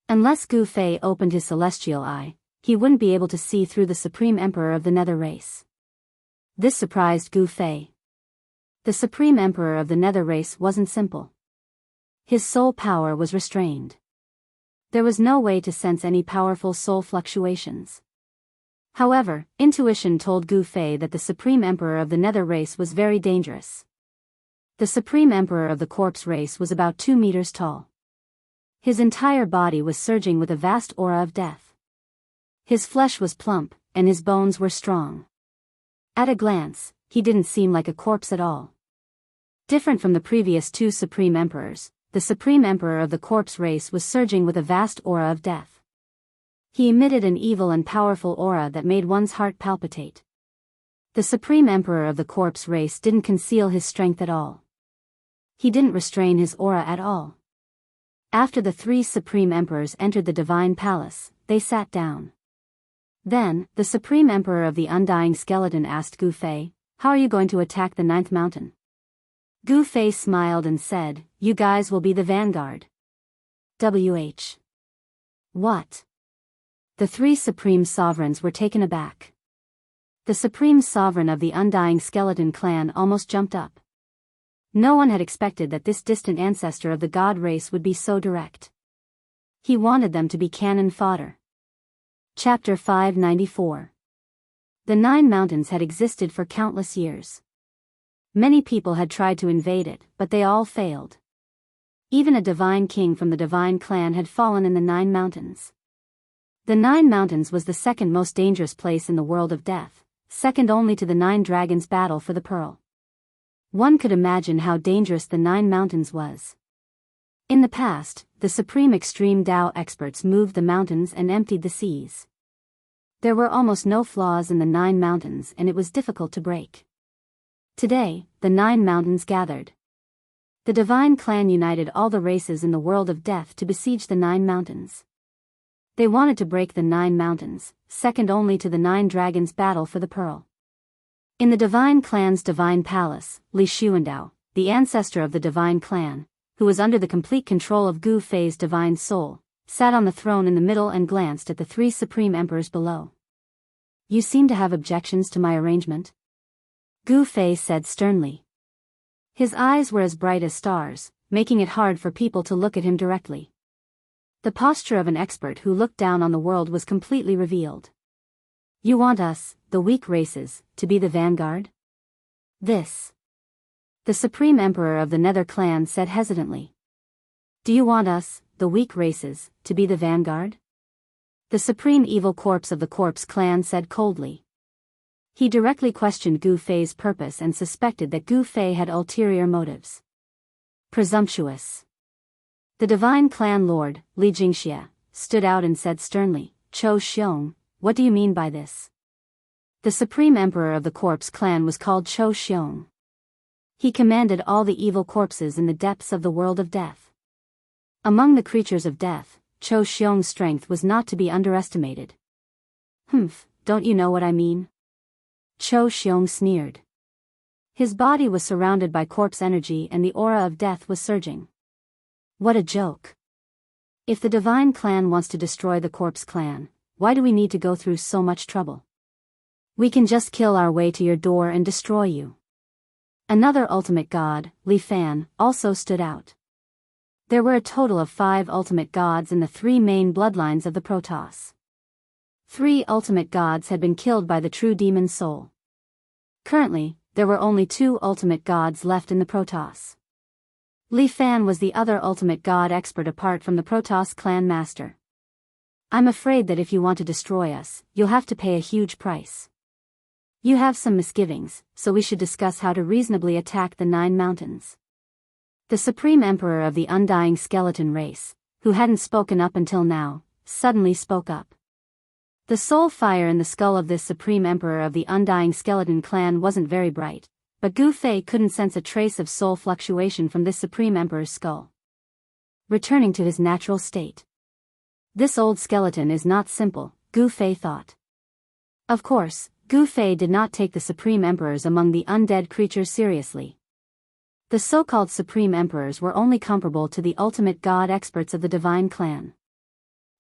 Unless Gu Fei opened his celestial eye, he wouldn't be able to see through the Supreme Emperor of the Nether race. This surprised Gu Fei. The Supreme Emperor of the Nether race wasn't simple. His soul power was restrained. There was no way to sense any powerful soul fluctuations. However, intuition told Gu Fei that the Supreme Emperor of the Nether race was very dangerous. The Supreme Emperor of the corpse race was about 2 meters tall. His entire body was surging with a vast aura of death. His flesh was plump, and his bones were strong. At a glance, he didn't seem like a corpse at all. Different from the previous two Supreme Emperors, the Supreme Emperor of the corpse race was surging with a vast aura of death. He emitted an evil and powerful aura that made one's heart palpitate. The Supreme Emperor of the corpse race didn't conceal his strength at all. He didn't restrain his aura at all. After the three Supreme Emperors entered the divine palace, they sat down. Then, the Supreme Emperor of the undying skeleton asked Gu Fei, "How are you going to attack the 9th mountain?" Gu Fei smiled and said, "You guys will be the vanguard." WH. What? The three Supreme Sovereigns were taken aback. The Supreme Sovereign of the undying skeleton clan almost jumped up. No one had expected that this distant ancestor of the god race would be so direct. He wanted them to be cannon fodder. Chapter 594. The 9 mountains had existed for countless years. Many people had tried to invade it, but they all failed. Even a divine king from the divine clan had fallen in the 9 mountains. The 9 mountains was the second most dangerous place in the world of death, second only to the 9 dragons' battle for the pearl. One could imagine how dangerous the 9 mountains was. In the past, the supreme extreme Dao experts moved the mountains and emptied the seas. There were almost no flaws in the 9 mountains and it was difficult to break. Today, the 9 mountains gathered. The divine clan united all the races in the world of death to besiege the 9 mountains. They wanted to break the 9 mountains, second only to the 9 dragons' battle for the pearl. In the divine clan's divine palace, Li Xuandao, the ancestor of the divine clan, who was under the complete control of Gu Fei's divine soul, sat on the throne in the middle and glanced at the 3 supreme emperors below. "You seem to have objections to my arrangement?" Gu Fei said sternly. His eyes were as bright as stars, making it hard for people to look at him directly. The posture of an expert who looked down on the world was completely revealed. "You want us, the weak races, to be the vanguard?" This. The Supreme Emperor of the Nether clan said hesitantly. "Do you want us, the weak races, to be the vanguard?" The Supreme Evil Corpse of the Corpse clan said coldly. He directly questioned Gu Fei's purpose and suspected that Gu Fei had ulterior motives. Presumptuous. The divine clan lord, Li Xianxia, stood out and said sternly, "Chou Xiong, what do you mean by this?" The Supreme Emperor of the Corpse clan was called Chou Xiong. He commanded all the evil corpses in the depths of the world of death. Among the creatures of death, Chou Xiong's strength was not to be underestimated. "Humph, don't you know what I mean?" Chou Xiong sneered. His body was surrounded by corpse energy and the aura of death was surging. What a joke. If the divine clan wants to destroy the corpse clan, why do we need to go through so much trouble? We can just kill our way to your door and destroy you. Another ultimate god, Li Fan, also stood out. There were a total of 5 ultimate gods in the 3 main bloodlines of the Protoss. 3 ultimate gods had been killed by the true demon soul. Currently, there were only 2 ultimate gods left in the Protoss. Li Fan was the other ultimate god expert apart from the Protoss clan master. I'm afraid that if you want to destroy us, you'll have to pay a huge price. You have some misgivings, so we should discuss how to reasonably attack the 9 mountains. The Supreme Emperor of the Undying Skeleton race, who hadn't spoken up until now, suddenly spoke up. The soul fire in the skull of this Supreme Emperor of the Undying Skeleton clan wasn't very bright, but Gu Fei couldn't sense a trace of soul fluctuation from this Supreme Emperor's skull. Returning to his natural state. This old skeleton is not simple, Gu Fei thought. Of course, Gu Fei did not take the Supreme Emperors among the undead creatures seriously. The so-called Supreme Emperors were only comparable to the ultimate god experts of the Divine Clan.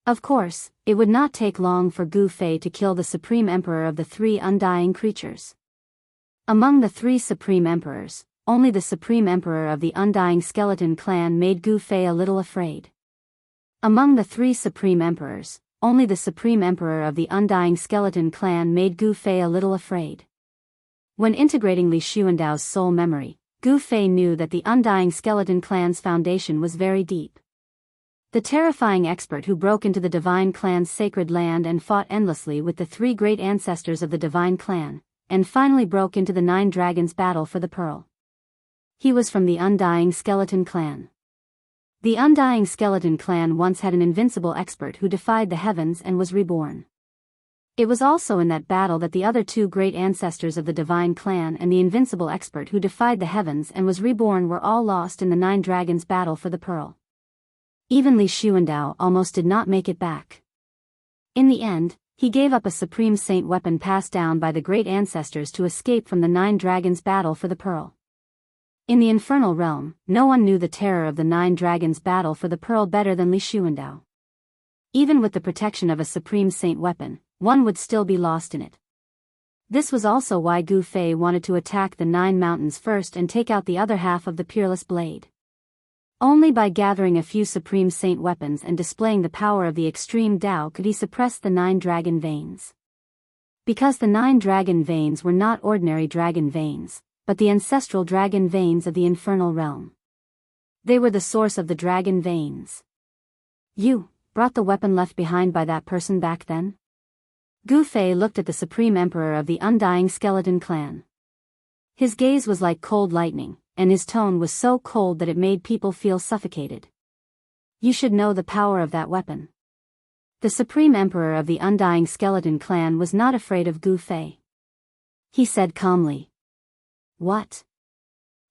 Of course, it would not take long for Gu Fei to kill the Supreme Emperor of the 3 undying creatures. Among the 3 Supreme Emperors, only the Supreme Emperor of the Undying Skeleton clan made Gu Fei a little afraid. Among the 3 Supreme Emperors, only the Supreme Emperor of the Undying Skeleton clan made Gu Fei a little afraid. When integrating Li Xuandao's soul memory, Gu Fei knew that the Undying Skeleton clan's foundation was very deep. The terrifying expert who broke into the Divine Clan's sacred land and fought endlessly with the 3 great ancestors of the Divine Clan, and finally broke into the 9 dragons' battle for the pearl. He was from the Undying Skeleton clan. The Undying Skeleton clan once had an invincible expert who defied the heavens and was reborn. It was also in that battle that the other 2 great ancestors of the Divine Clan and the invincible expert who defied the heavens and was reborn were all lost in the 9 dragons' battle for the pearl. Even Li Xuandao almost did not make it back. In the end, he gave up a Supreme Saint weapon passed down by the great ancestors to escape from the 9 dragons' battle for the pearl. In the infernal realm, no one knew the terror of the 9 dragons' battle for the pearl better than Li Xuandao. Even with the protection of a Supreme Saint weapon, one would still be lost in it. This was also why Gu Fei wanted to attack the 9 mountains first and take out the other half of the Peerless Blade. Only by gathering a few Supreme Saint weapons and displaying the power of the extreme Tao could he suppress the 9 dragon veins. Because the 9 dragon veins were not ordinary dragon veins, but the ancestral dragon veins of the infernal realm. They were the source of the dragon veins. You brought the weapon left behind by that person back then? Gu Fei looked at the Supreme Emperor of the Undying Skeleton clan. His gaze was like cold lightning, and his tone was so cold that it made people feel suffocated. You should know the power of that weapon. The Supreme Emperor of the Undying Skeleton clan was not afraid of Gu Fei. He said calmly. What?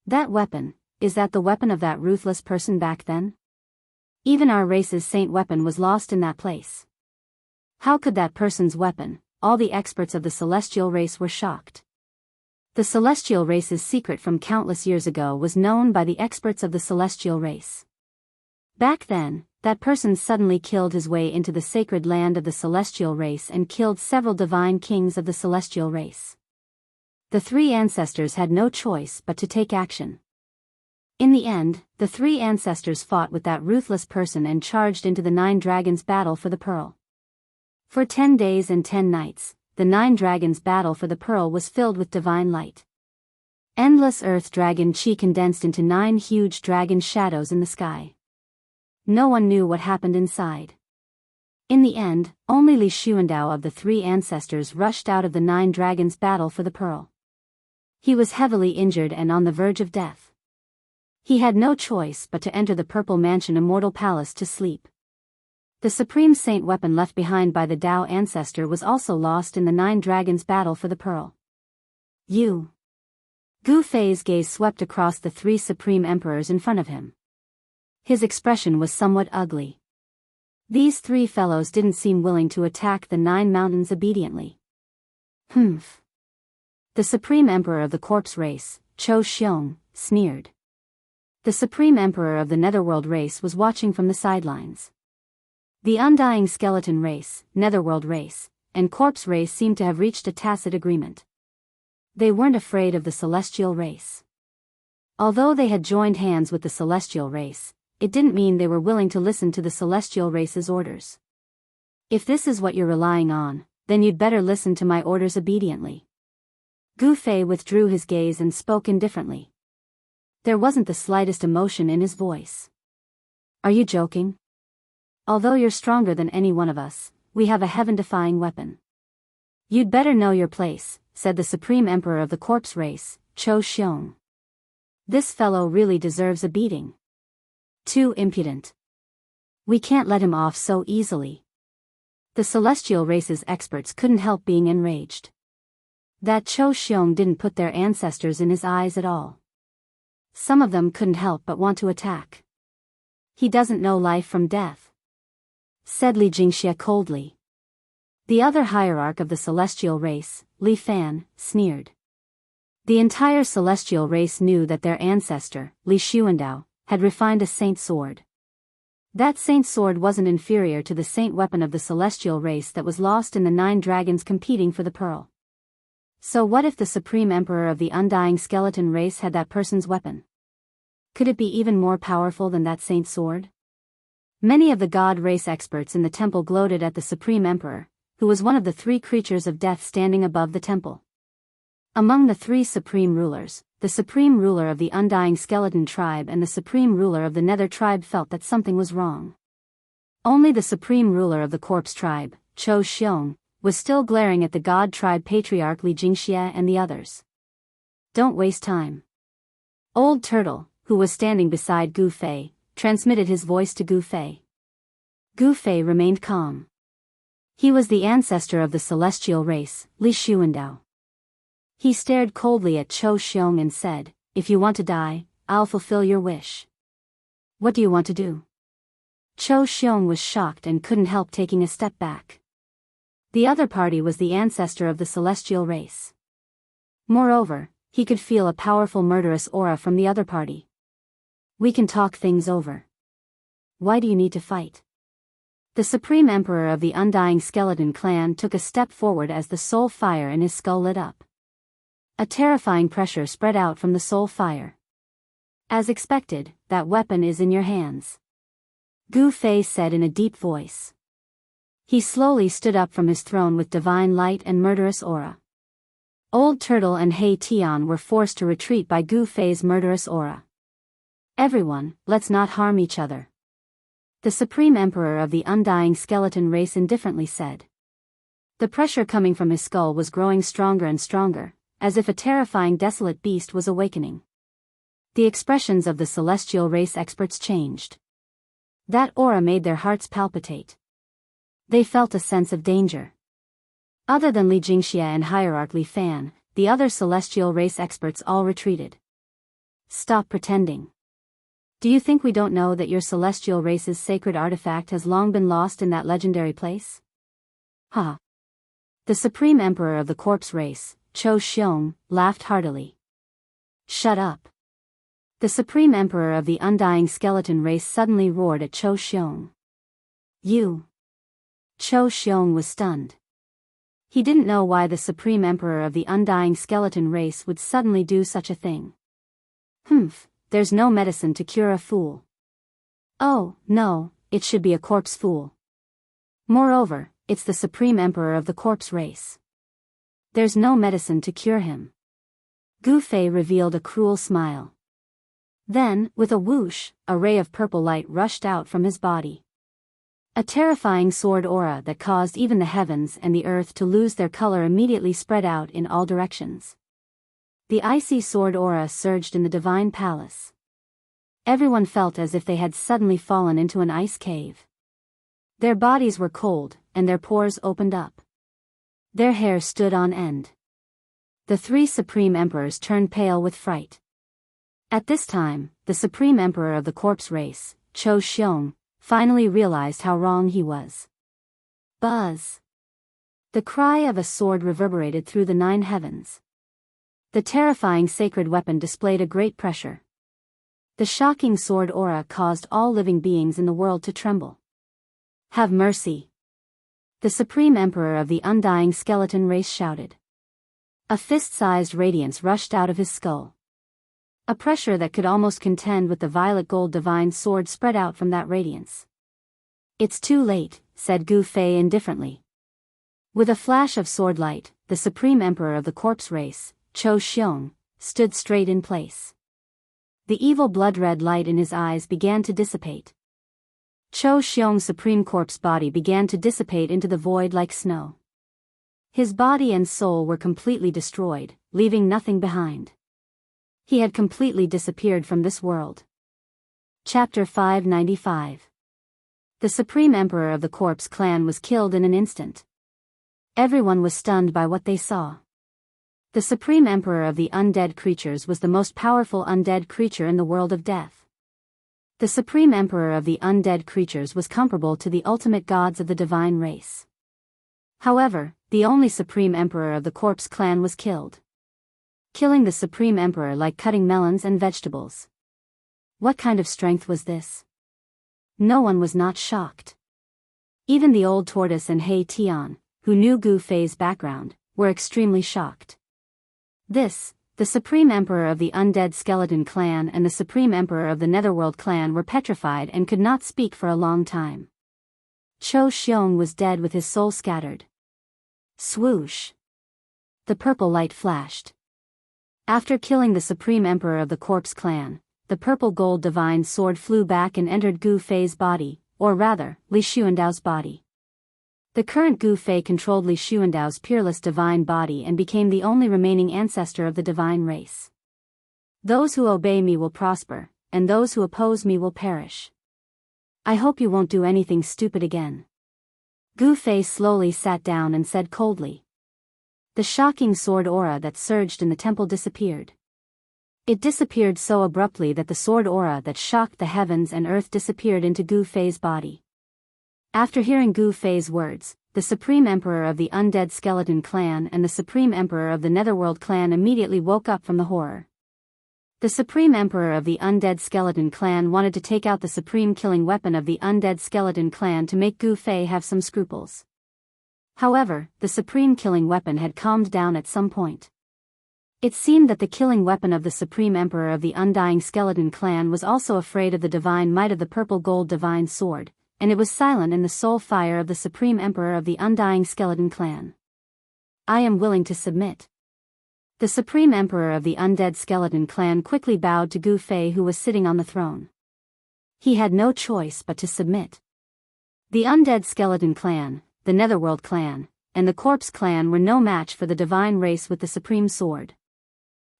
That weapon, is that the weapon of that ruthless person back then? Even our race's saint weapon was lost in that place. How could that person's weapon? All the experts of the celestial race were shocked. The celestial race's secret from countless years ago was known by the experts of the celestial race. Back then, that person suddenly killed his way into the sacred land of the celestial race and killed several divine kings of the celestial race. The 3 ancestors had no choice but to take action. In the end, the 3 ancestors fought with that ruthless person and charged into the 9 dragons' battle for the pearl. For 10 days and 10 nights, the 9 dragons' battle for the pearl was filled with divine light. Endless earth dragon chi condensed into 9 huge dragon shadows in the sky. No one knew what happened inside. In the end, only Li Xuandao of the 3 ancestors rushed out of the 9 dragons' battle for the pearl. He was heavily injured and on the verge of death. He had no choice but to enter the Purple Mansion Immortal Palace to sleep. The Supreme Saint weapon left behind by the Tao ancestor was also lost in the 9 dragons' battle for the pearl. You. Gu Fei's gaze swept across the 3 Supreme Emperors in front of him. His expression was somewhat ugly. These 3 fellows didn't seem willing to attack the 9 mountains obediently. Humph. The Supreme Emperor of the Corpse Race, Cho Xiong, sneered. The Supreme Emperor of the Netherworld Race was watching from the sidelines. The Undying Skeleton Race, Netherworld Race, and Corpse Race seemed to have reached a tacit agreement. They weren't afraid of the Celestial Race. Although they had joined hands with the Celestial Race, it didn't mean they were willing to listen to the celestial race's orders. If this is what you're relying on, then you'd better listen to my orders obediently. Gu Fei withdrew his gaze and spoke indifferently. There wasn't the slightest emotion in his voice. Are you joking? Although you're stronger than any one of us, we have a heaven-defying weapon. You'd better know your place, said the Supreme Emperor of the Corpse Race, Cho Xiong. This fellow really deserves a beating. Too impudent. We can't let him off so easily. The celestial race's experts couldn't help being enraged. That Cho Xiong didn't put their ancestors in his eyes at all. Some of them couldn't help but want to attack. He doesn't know life from death, said Li Jingxia coldly. The other hierarch of the celestial race, Li Fan, sneered. The entire celestial race knew that their ancestor, Li Xuandao, had refined a saint sword. That saint sword wasn't inferior to the saint weapon of the celestial race that was lost in the 9 dragons competing for the pearl. So what if the Supreme Emperor of the Undying Skeleton race had that person's weapon? Could it be even more powerful than that saint sword? Many of the god race experts in the temple gloated at the Supreme Emperor, who was one of the 3 creatures of death standing above the temple. Among the 3 supreme rulers, the supreme ruler of the Undying Skeleton tribe and the supreme ruler of the Nether tribe felt that something was wrong. Only the supreme ruler of the Corpse tribe, Cho Xiong, was still glaring at the god tribe patriarch Li Jingxia and the others. Don't waste time. Old Turtle, who was standing beside Gu Fei, transmitted his voice to Gu Fei. Gu Fei remained calm. He was the ancestor of the celestial race, Li Xuandao. He stared coldly at Cho Xiong and said, "If you want to die, I'll fulfill your wish. What do you want to do?" Cho Xiong was shocked and couldn't help taking a step back. The other party was the ancestor of the celestial race. Moreover, he could feel a powerful murderous aura from the other party. We can talk things over. Why do you need to fight? The Supreme Emperor of the Undying Skeleton clan took a step forward as the soul fire in his skull lit up. A terrifying pressure spread out from the soul fire. As expected, that weapon is in your hands, Gu Fei said in a deep voice. He slowly stood up from his throne with divine light and murderous aura. Old Turtle and Hei Tian were forced to retreat by Gu Fei's murderous aura. Everyone, let's not harm each other, the Supreme Emperor of the Undying Skeleton race indifferently said. The pressure coming from his skull was growing stronger and stronger, as if a terrifying desolate beast was awakening. The expressions of the celestial race experts changed. That aura made their hearts palpitate. They felt a sense of danger. Other than Li Jingxia and Hierarch Li Fan, the other celestial race experts all retreated. Stop pretending. Do you think we don't know that your celestial race's sacred artifact has long been lost in that legendary place? Ha! The Supreme Emperor of the Corpse Race, Cho Xiong, laughed heartily. Shut up. The Supreme Emperor of the Undying Skeleton race suddenly roared at Cho Xiong. You! Cho Xiong was stunned. He didn't know why the Supreme Emperor of the Undying Skeleton race would suddenly do such a thing. Humph, there's no medicine to cure a fool. Oh, no, it should be a corpse fool. Moreover, it's the Supreme Emperor of the Corpse race. There's no medicine to cure him. Gu Fei revealed a cruel smile. Then, with a whoosh, a ray of purple light rushed out from his body. A terrifying sword aura that caused even the heavens and the earth to lose their color immediately spread out in all directions. The icy sword aura surged in the divine palace. Everyone felt as if they had suddenly fallen into an ice cave. Their bodies were cold, and their pores opened up. Their hair stood on end. The 3 Supreme Emperors turned pale with fright. At this time, the Supreme Emperor of the Corpse Race, Cho Xiong, finally realized how wrong he was. Buzz! The cry of a sword reverberated through the 9 heavens. The terrifying sacred weapon displayed a great pressure. The shocking sword aura caused all living beings in the world to tremble. Have mercy! The Supreme Emperor of the Undying Skeleton race shouted. A fist-sized radiance rushed out of his skull. A pressure that could almost contend with the violet gold divine sword spread out from that radiance. "It's too late," said Gu Fei indifferently. With a flash of sword light, the Supreme Emperor of the corpse race, Qiu Xiong, stood straight in place. The evil blood-red light in his eyes began to dissipate. Qiu Xiong's supreme corpse body began to dissipate into the void like snow. His body and soul were completely destroyed, leaving nothing behind. He had completely disappeared from this world. Chapter 595. The Supreme Emperor of the Corpse Clan was killed in an instant. Everyone was stunned by what they saw. The Supreme Emperor of the undead creatures was the most powerful undead creature in the world of death. The Supreme Emperor of the undead creatures was comparable to the ultimate gods of the divine race. However, the only Supreme Emperor of the Corpse Clan was killed. Killing the Supreme Emperor like cutting melons and vegetables. What kind of strength was this? No one was not shocked. Even the old tortoise and He Tian, who knew Gu Fei's background, were extremely shocked. The Supreme Emperor of the Undead Skeleton Clan and the Supreme Emperor of the Netherworld Clan were petrified and could not speak for a long time. Qiu Xiong was dead with his soul scattered. Swoosh! The purple light flashed. After killing the Supreme Emperor of the Corpse Clan, the purple gold divine sword flew back and entered Gu Fei's body, or rather, Li Xuandao's body. The current Gu Fei controlled Li Xuandao's peerless divine body and became the only remaining ancestor of the divine race. "Those who obey me will prosper, and those who oppose me will perish. I hope you won't do anything stupid again." Gu Fei slowly sat down and said coldly. The shocking sword aura that surged in the temple disappeared. It disappeared so abruptly that the sword aura that shocked the heavens and earth disappeared into Gu Fei's body. After hearing Gu Fei's words, the Supreme Emperor of the Undead Skeleton Clan and the Supreme Emperor of the Netherworld Clan immediately woke up from the horror. The Supreme Emperor of the Undead Skeleton Clan wanted to take out the supreme killing weapon of the Undead Skeleton Clan to make Gu Fei have some scruples. However, the supreme killing weapon had calmed down at some point. It seemed that the killing weapon of the Supreme Emperor of the Undying Skeleton Clan was also afraid of the divine might of the purple gold divine sword, and it was silent in the soul fire of the Supreme Emperor of the Undying Skeleton Clan. "I am willing to submit." The Supreme Emperor of the Undead Skeleton Clan quickly bowed to Gu Fei, who was sitting on the throne. He had no choice but to submit. The Undead Skeleton Clan, the Netherworld Clan, and the Corpse Clan were no match for the divine race with the Supreme Sword.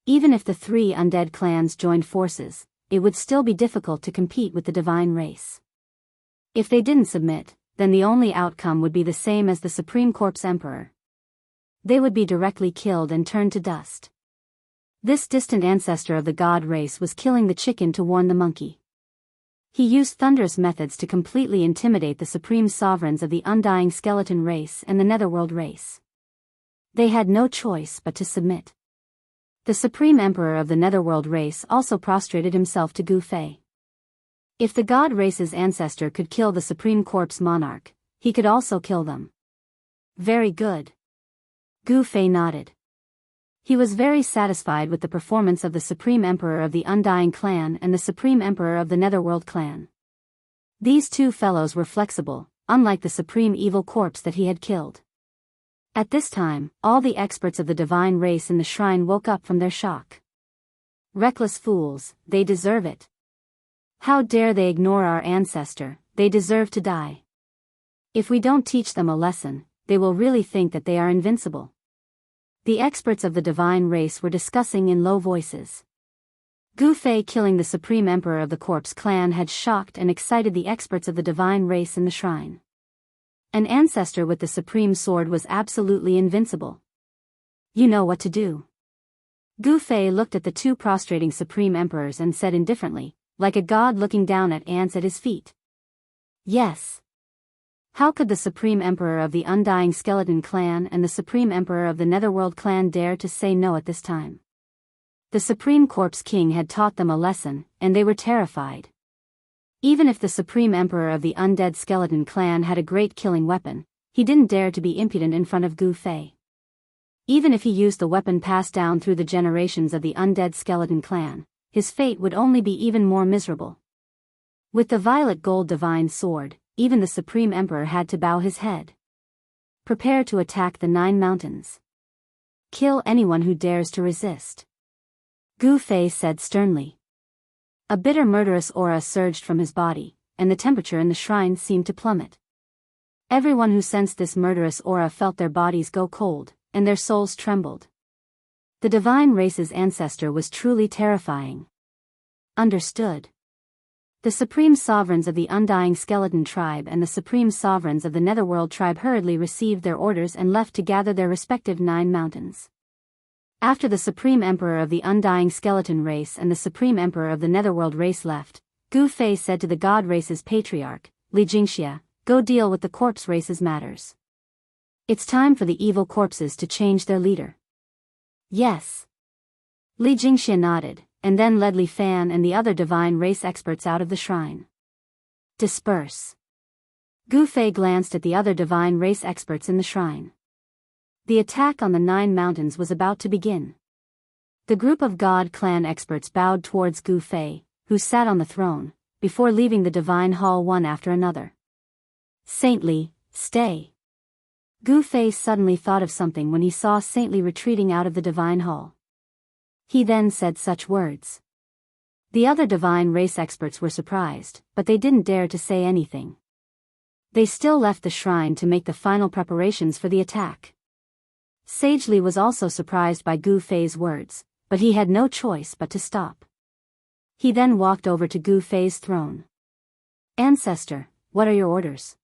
Even if the three undead clans joined forces, it would still be difficult to compete with the divine race. If they didn't submit, then the only outcome would be the same as the Supreme Corpse Emperor. They would be directly killed and turned to dust. This distant ancestor of the god race was killing the chicken to warn the monkey. He used thunderous methods to completely intimidate the supreme sovereigns of the Undying Skeleton race and the Netherworld race. They had no choice but to submit. The Supreme Emperor of the Netherworld race also prostrated himself to Gu Fei. If the god race's ancestor could kill the Supreme Corpse Monarch, he could also kill them. Very good. Gu Fei nodded. He was very satisfied with the performance of the Supreme Emperor of the Undying Clan and the Supreme Emperor of the Netherworld Clan. These two fellows were flexible, unlike the Supreme Evil Corpse that he had killed. At this time, all the experts of the divine race in the shrine woke up from their shock. Reckless fools, they deserve it. How dare they ignore our ancestor, they deserve to die. If we don't teach them a lesson, they will really think that they are invincible. The experts of the divine race were discussing in low voices. Gu Fei killing the Supreme Emperor of the Corpse Clan had shocked and excited the experts of the divine race in the shrine. An ancestor with the supreme sword was absolutely invincible. You know what to do. Gu Fei looked at the two prostrating Supreme Emperors and said indifferently, like a god looking down at ants at his feet. Yes. How could the Supreme Emperor of the Undying Skeleton Clan and the Supreme Emperor of the Netherworld Clan dare to say no at this time? The Supreme Corpse King had taught them a lesson, and they were terrified. Even if the Supreme Emperor of the Undead Skeleton Clan had a great killing weapon, he didn't dare to be impudent in front of Gu Fei. Even if he used the weapon passed down through the generations of the Undead Skeleton Clan, his fate would only be even more miserable. With the violet gold divine sword, even the Supreme Emperor had to bow his head. Prepare to attack the 9 mountains. Kill anyone who dares to resist. Gu Fei said sternly. A bitter murderous aura surged from his body, and the temperature in the shrine seemed to plummet. Everyone who sensed this murderous aura felt their bodies go cold, and their souls trembled. The divine race's ancestor was truly terrifying. Understood. The supreme sovereigns of the Undying Skeleton tribe and the supreme sovereigns of the Netherworld tribe hurriedly received their orders and left to gather their respective 9 mountains. After the supreme emperor of the Undying Skeleton race and the supreme emperor of the Netherworld race left, Gu Fei said to the god race's patriarch, Li Jingxia, "Go deal with the corpse race's matters. It's time for the evil corpses to change their leader." Yes. Li Jingxia nodded, and then led Li Fan and the other divine race experts out of the shrine. Disperse. Gu Fei glanced at the other divine race experts in the shrine. The attack on the 9 mountains was about to begin. The group of God clan experts bowed towards Gu Fei, who sat on the throne, before leaving the divine hall one after another. Saintly, stay. Gu Fei suddenly thought of something when he saw Saintly retreating out of the divine hall. He then said such words. The other divine race experts were surprised, but they didn't dare to say anything. They still left the shrine to make the final preparations for the attack. Sage Li was also surprised by Gu Fei's words, but he had no choice but to stop. He then walked over to Gu Fei's throne. Ancestor, what are your orders?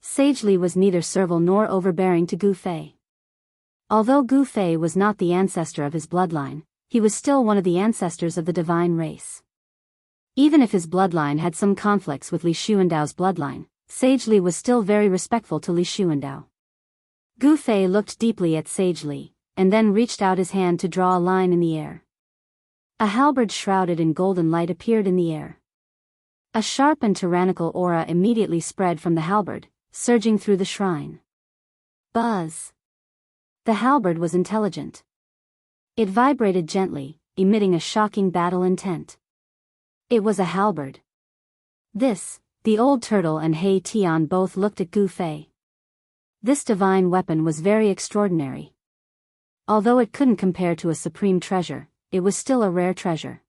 Sage Li was neither servile nor overbearing to Gu Fei. Although Gu Fei was not the ancestor of his bloodline, he was still one of the ancestors of the divine race. Even if his bloodline had some conflicts with Li Xuandao's bloodline, Sage Li was still very respectful to Li Xuandao. Gu Fei looked deeply at Sage Li, and then reached out his hand to draw a line in the air. A halberd shrouded in golden light appeared in the air. A sharp and tyrannical aura immediately spread from the halberd, surging through the shrine. Buzz. The halberd was intelligent. It vibrated gently, emitting a shocking battle intent. It was a halberd. The old turtle and He Tian both looked at Gu Fei. This divine weapon was very extraordinary. Although it couldn't compare to a supreme treasure, it was still a rare treasure.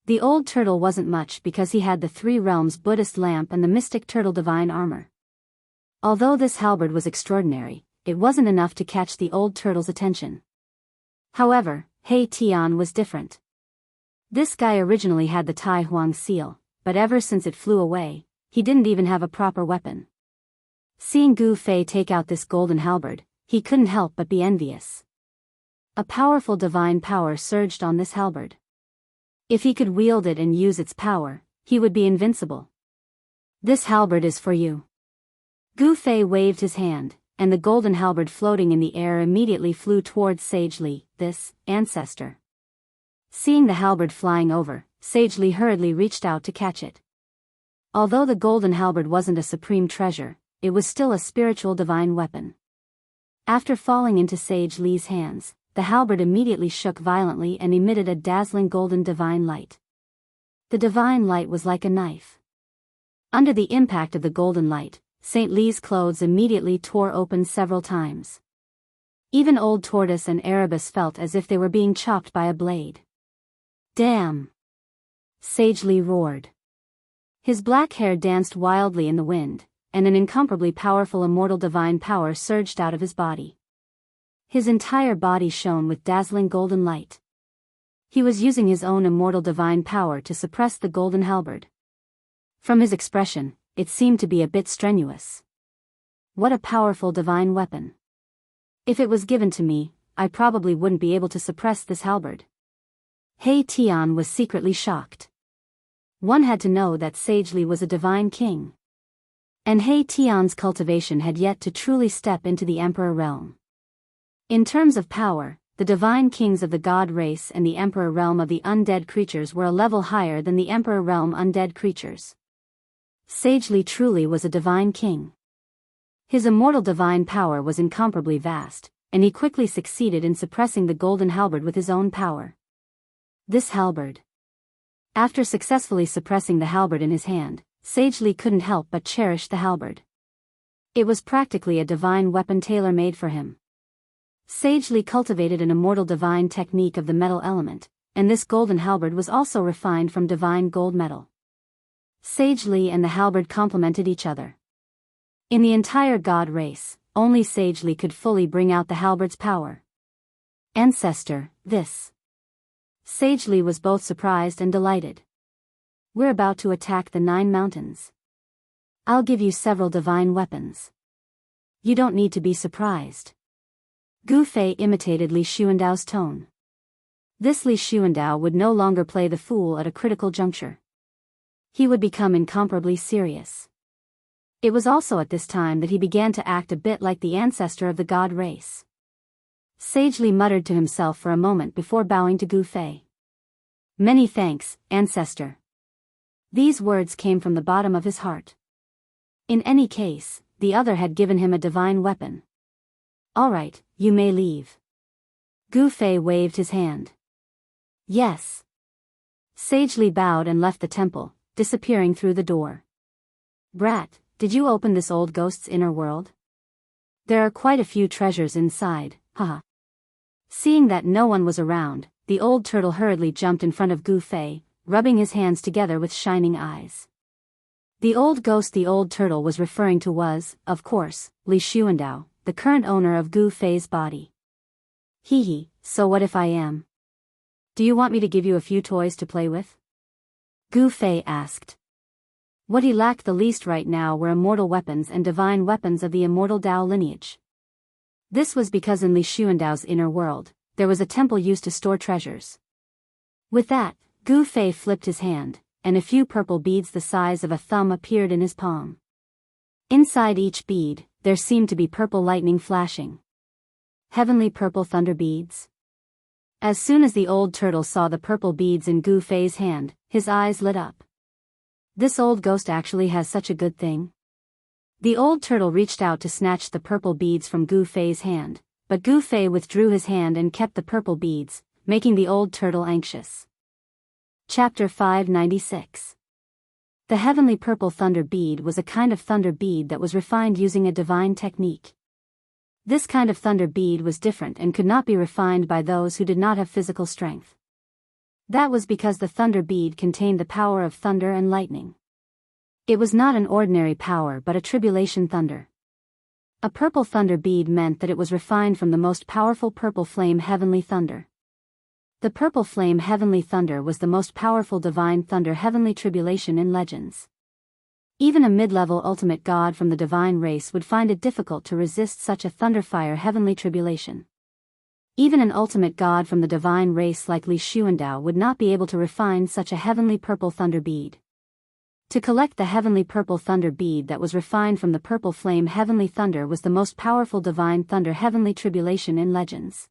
The old turtle wasn't much because he had the 3 realms Buddhist lamp and the mystic turtle divine armor. Although this halberd was extraordinary, it wasn't enough to catch the old turtle's attention. However, He Tian was different. This guy originally had the Tai Huang seal, but ever since it flew away, he didn't even have a proper weapon. Seeing Gu Fei take out this golden halberd, he couldn't help but be envious. A powerful divine power surged on this halberd. If he could wield it and use its power, he would be invincible. This halberd is for you. Gu Fei waved his hand, and the golden halberd floating in the air immediately flew towards Sage Li, this ancestor. Seeing the halberd flying over, Sage Li hurriedly reached out to catch it. Although the golden halberd wasn't a supreme treasure, it was still a spiritual divine weapon. After falling into Sage Li's hands, the halberd immediately shook violently and emitted a dazzling golden divine light. The divine light was like a knife. Under the impact of the golden light, Saint Li's clothes immediately tore open several times. Even old Tortoise and Erebus felt as if they were being chopped by a blade. Damn! Sage Li roared. His black hair danced wildly in the wind, and an incomparably powerful immortal divine power surged out of his body. His entire body shone with dazzling golden light. He was using his own immortal divine power to suppress the golden halberd. From his expression, it seemed to be a bit strenuous. What a powerful divine weapon. If it was given to me, I probably wouldn't be able to suppress this halberd. He Tian was secretly shocked. One had to know that Sage Li was a divine king. And He Tian's cultivation had yet to truly step into the emperor realm. In terms of power, the divine kings of the god race and the emperor realm of the undead creatures were a level higher than the emperor realm undead creatures. Sage Li truly was a divine king. His immortal divine power was incomparably vast, and he quickly succeeded in suppressing the golden halberd with his own power. This halberd. After successfully suppressing the halberd in his hand, Sage Li couldn't help but cherish the halberd. It was practically a divine weapon tailor-made for him. Sage Li cultivated an immortal divine technique of the metal element, and this golden halberd was also refined from divine gold metal. Sage Li and the halberd complemented each other. In the entire god race, only Sage Li could fully bring out the halberd's power. Ancestor, this. Sage Li was both surprised and delighted. We're about to attack the 9 mountains. I'll give you several divine weapons. You don't need to be surprised. Gu Fei imitated Li Xuandao's tone. This Li Xuandao would no longer play the fool at a critical juncture. He would become incomparably serious. It was also at this time that he began to act a bit like the ancestor of the god race. Sage Li muttered to himself for a moment before bowing to Gu Fei. Many thanks, ancestor. These words came from the bottom of his heart. In any case, the other had given him a divine weapon. All right, you may leave. Gu Fei waved his hand. Yes. Sage Li bowed and left the temple, disappearing through the door. Brat, did you open this old ghost's inner world? There are quite a few treasures inside, haha. Seeing that no one was around, the old turtle hurriedly jumped in front of Gu Fei, rubbing his hands together with shining eyes. The old ghost the old turtle was referring to was, of course, Li Xuandao, the current owner of Gu Fei's body. Hee hee, so what if I am? Do you want me to give you a few toys to play with? Gu Fei asked. What he lacked the least right now were immortal weapons and divine weapons of the immortal Dao lineage. This was because in Li Xuandao's inner world, there was a temple used to store treasures. With that, Gu Fei flipped his hand, and a few purple beads the size of a thumb appeared in his palm. Inside each bead, there seemed to be purple lightning flashing. Heavenly purple thunder beads. As soon as the old turtle saw the purple beads in Gu Fei's hand, his eyes lit up. This old ghost actually has such a good thing. The old turtle reached out to snatch the purple beads from Gu Fei's hand, but Gu Fei withdrew his hand and kept the purple beads, making the old turtle anxious. Chapter 596. The heavenly purple thunder bead was a kind of thunder bead that was refined using a divine technique. This kind of thunder bead was different and could not be refined by those who did not have physical strength. That was because the thunder bead contained the power of thunder and lightning. It was not an ordinary power but a tribulation thunder. A purple thunder bead meant that it was refined from the most powerful purple flame heavenly thunder. The purple flame heavenly thunder was the most powerful divine thunder heavenly tribulation in legends. Even a mid-level ultimate god from the divine race would find it difficult to resist such a thunderfire heavenly tribulation. Even an ultimate god from the divine race like Li Xuandao would not be able to refine such a heavenly purple thunder bead. To collect the heavenly purple thunder bead that was refined from the purple flame heavenly thunder was the most powerful divine thunder heavenly tribulation in legends.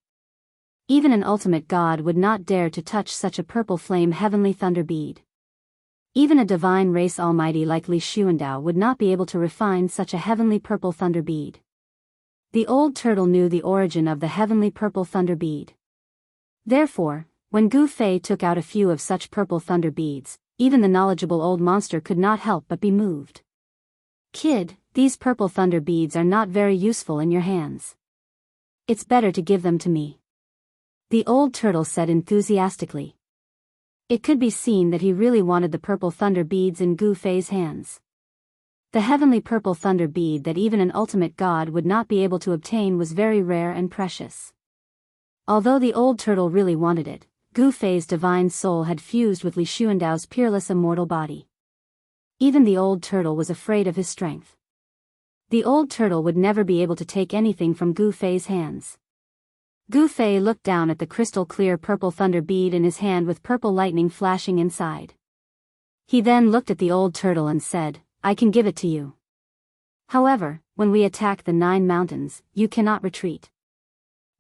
Even an ultimate god would not dare to touch such a purple flame heavenly thunder bead. Even a divine race almighty like Li Xuandao would not be able to refine such a heavenly purple thunder bead. The old turtle knew the origin of the heavenly purple thunder bead. Therefore, when Gu Fei took out a few of such purple thunder beads, even the knowledgeable old monster could not help but be moved. Kid, these purple thunder beads are not very useful in your hands. It's better to give them to me. The old turtle said enthusiastically. It could be seen that he really wanted the purple thunder beads in Gu Fei's hands. The heavenly purple thunder bead that even an ultimate god would not be able to obtain was very rare and precious. Although the old turtle really wanted it, Gu Fei's divine soul had fused with Li Xuandao's peerless immortal body. Even the old turtle was afraid of his strength. The old turtle would never be able to take anything from Gu Fei's hands. Gu Fei looked down at the crystal-clear purple thunder bead in his hand with purple lightning flashing inside. He then looked at the old turtle and said, I can give it to you. However, when we attack the 9 mountains, you cannot retreat.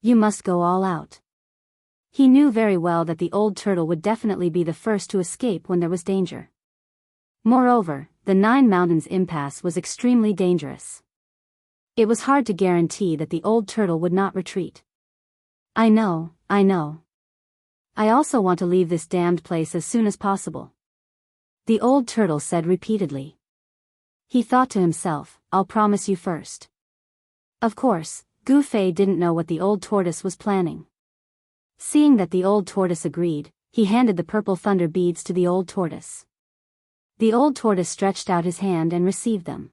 You must go all out. He knew very well that the old turtle would definitely be the first to escape when there was danger. Moreover, the 9 mountains impasse was extremely dangerous. It was hard to guarantee that the old turtle would not retreat. I know. I also want to leave this damned place as soon as possible, The old turtle said repeatedly. He thought to himself, I'll promise you first. Of course, Gu Fei didn't know what the old tortoise was planning. Seeing that the old tortoise agreed, he handed the purple thunder beads to the old tortoise. The old tortoise stretched out his hand and received them.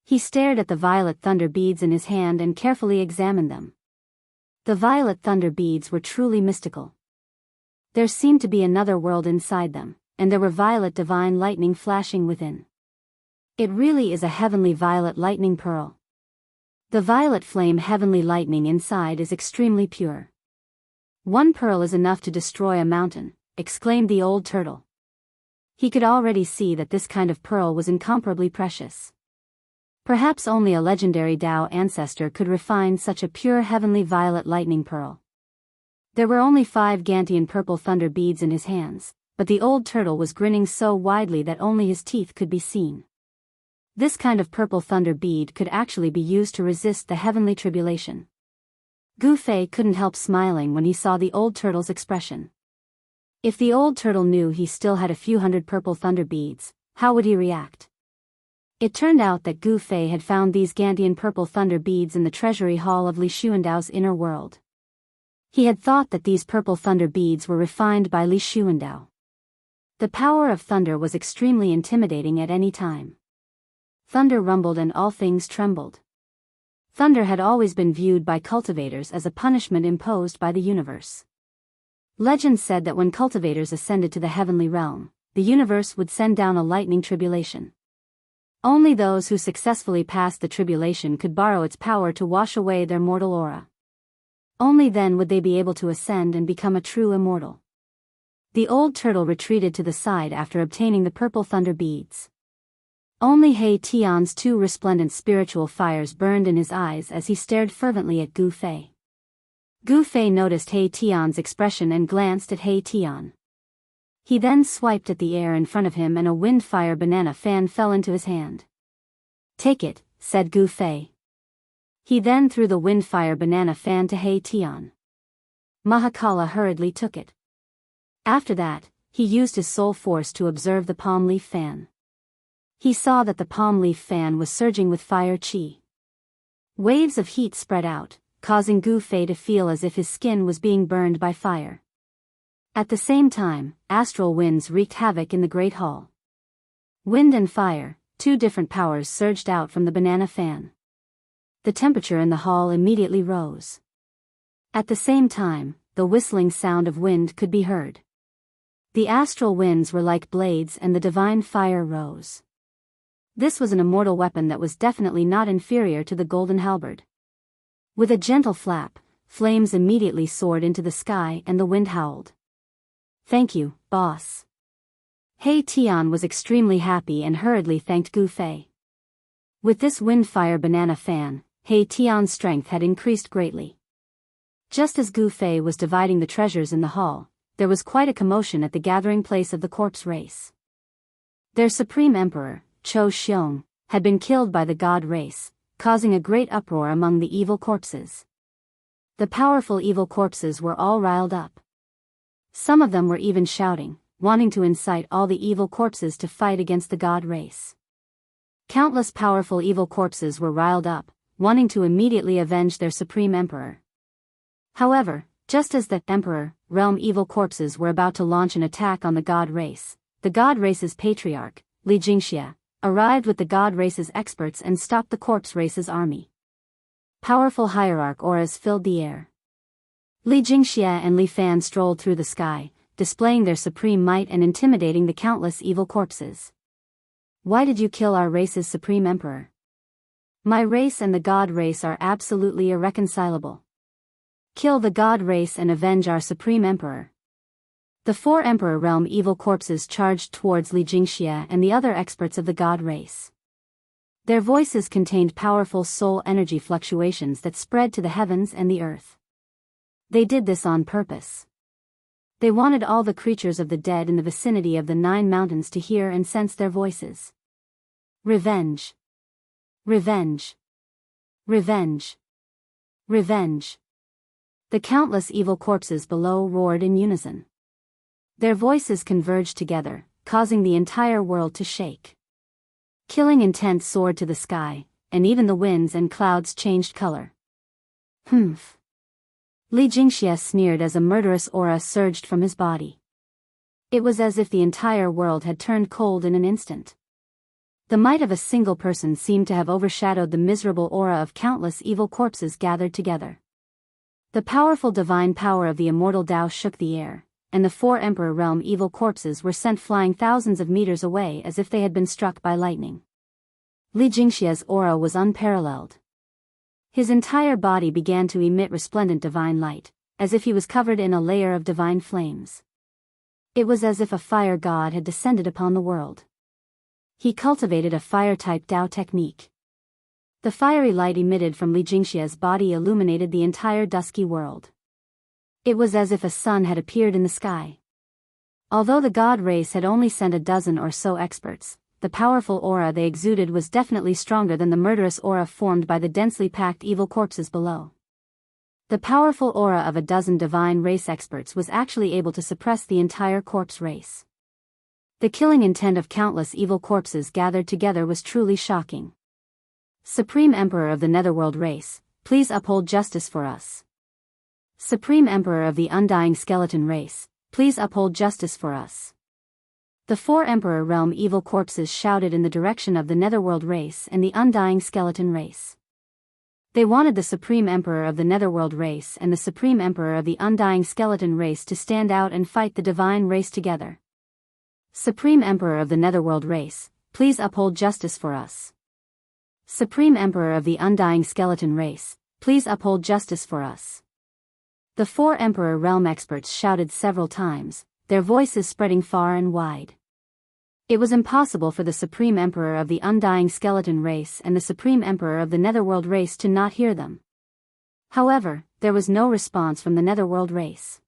He stared at the violet thunder beads in his hand and carefully examined them. The violet thunder beads were truly mystical. There seemed to be another world inside them, and there were violet divine lightning flashing within. It really is a heavenly violet lightning pearl. The violet flame heavenly lightning inside is extremely pure. One pearl is enough to destroy a mountain, exclaimed the old turtle. He could already see that this kind of pearl was incomparably precious. Perhaps only a legendary Dao ancestor could refine such a pure heavenly violet lightning pearl. There were only 5 Gantian purple thunder beads in his hands, but the old turtle was grinning so widely that only his teeth could be seen. This kind of purple thunder bead could actually be used to resist the heavenly tribulation. Gu Fei couldn't help smiling when he saw the old turtle's expression. If the old turtle knew he still had a few hundred purple thunder beads, how would he react? It turned out that Gu Fei had found these Gantian purple thunder beads in the treasury hall of Li Xuandao's inner world. He had thought that these purple thunder beads were refined by Li Xuandao. The power of thunder was extremely intimidating at any time. Thunder rumbled and all things trembled. Thunder had always been viewed by cultivators as a punishment imposed by the universe. Legend said that when cultivators ascended to the heavenly realm, the universe would send down a lightning tribulation. Only those who successfully passed the tribulation could borrow its power to wash away their mortal aura. Only then would they be able to ascend and become a true immortal. The old turtle retreated to the side after obtaining the purple thunder beads. Only He Tian's 2 resplendent spiritual fires burned in his eyes as he stared fervently at Gu Fei. Gu Fei noticed He Tian's expression and glanced at He Tian. He then swiped at the air in front of him and a wind-fire banana fan fell into his hand. Take it, said Gu Fei. He then threw the wind-fire banana fan to He Tian. Mahakala hurriedly took it. After that, he used his soul force to observe the palm leaf fan. He saw that the palm leaf fan was surging with fire qi. Waves of heat spread out, causing Gu Fei to feel as if his skin was being burned by fire. At the same time, astral winds wreaked havoc in the Great Hall. Wind and fire, 2 different powers surged out from the banana fan. The temperature in the hall immediately rose. At the same time, the whistling sound of wind could be heard. The astral winds were like blades and the divine fire rose. This was an immortal weapon that was definitely not inferior to the golden halberd. With a gentle flap, flames immediately soared into the sky and the wind howled. Thank you, boss. He Tian was extremely happy and hurriedly thanked Gu Fei. With this wind-fire banana fan, He Tian's strength had increased greatly. Just as Gu Fei was dividing the treasures in the hall, there was quite a commotion at the gathering place of the corpse race. Their supreme emperor, Chou Xiong, had been killed by the god race, causing a great uproar among the evil corpses. The powerful evil corpses were all riled up. Some of them were even shouting, wanting to incite all the evil corpses to fight against the god race. Countless powerful evil corpses were riled up, wanting to immediately avenge their supreme emperor. However, just as the emperor, realm evil corpses were about to launch an attack on the god race, the god race's patriarch, Li Xianxia, arrived with the god race's experts and stopped the corpse race's army. Powerful hierarch auras filled the air. Li Xianxia and Li Fan strolled through the sky, displaying their supreme might and intimidating the countless evil corpses. Why did you kill our race's supreme emperor? My race and the god race are absolutely irreconcilable. Kill the god race and avenge our supreme emperor. The 4 emperor realm evil corpses charged towards Li Xianxia and the other experts of the god race. Their voices contained powerful soul energy fluctuations that spread to the heavens and the earth. They did this on purpose. They wanted all the creatures of the dead in the vicinity of the 9 mountains to hear and sense their voices. Revenge. Revenge. Revenge. Revenge. The countless evil corpses below roared in unison. Their voices converged together, causing the entire world to shake. Killing intent soared to the sky, and even the winds and clouds changed color. Humph. Li Jingxia sneered as a murderous aura surged from his body. It was as if the entire world had turned cold in an instant. The might of a single person seemed to have overshadowed the miserable aura of countless evil corpses gathered together. The powerful divine power of the immortal Dao shook the air, and the 4 Emperor Realm evil corpses were sent flying thousands of meters away as if they had been struck by lightning. Li Jingxia's aura was unparalleled. His entire body began to emit resplendent divine light, as if he was covered in a layer of divine flames. It was as if a fire god had descended upon the world. He cultivated a fire-type Dao technique. The fiery light emitted from Li Jingxia's body illuminated the entire dusky world. It was as if a sun had appeared in the sky. Although the god race had only sent a dozen or so experts, the powerful aura they exuded was definitely stronger than the murderous aura formed by the densely packed evil corpses below. The powerful aura of a dozen divine race experts was actually able to suppress the entire corpse race. The killing intent of countless evil corpses gathered together was truly shocking. Supreme Emperor of the Netherworld race, please uphold justice for us. Supreme Emperor of the Undying Skeleton race, please uphold justice for us. The 4 Emperor Realm evil corpses shouted in the direction of the Netherworld race and the Undying Skeleton race. They wanted the Supreme Emperor of the Netherworld race and the Supreme Emperor of the Undying Skeleton race to stand out and fight the divine race together. Supreme Emperor of the Netherworld race, please uphold justice for us. Supreme Emperor of the Undying Skeleton race, please uphold justice for us. The 4 Emperor Realm experts shouted several times, their voices spreading far and wide. It was impossible for the Supreme Emperor of the Undying Skeleton race and the Supreme Emperor of the Netherworld race to not hear them. However, there was no response from the Netherworld race.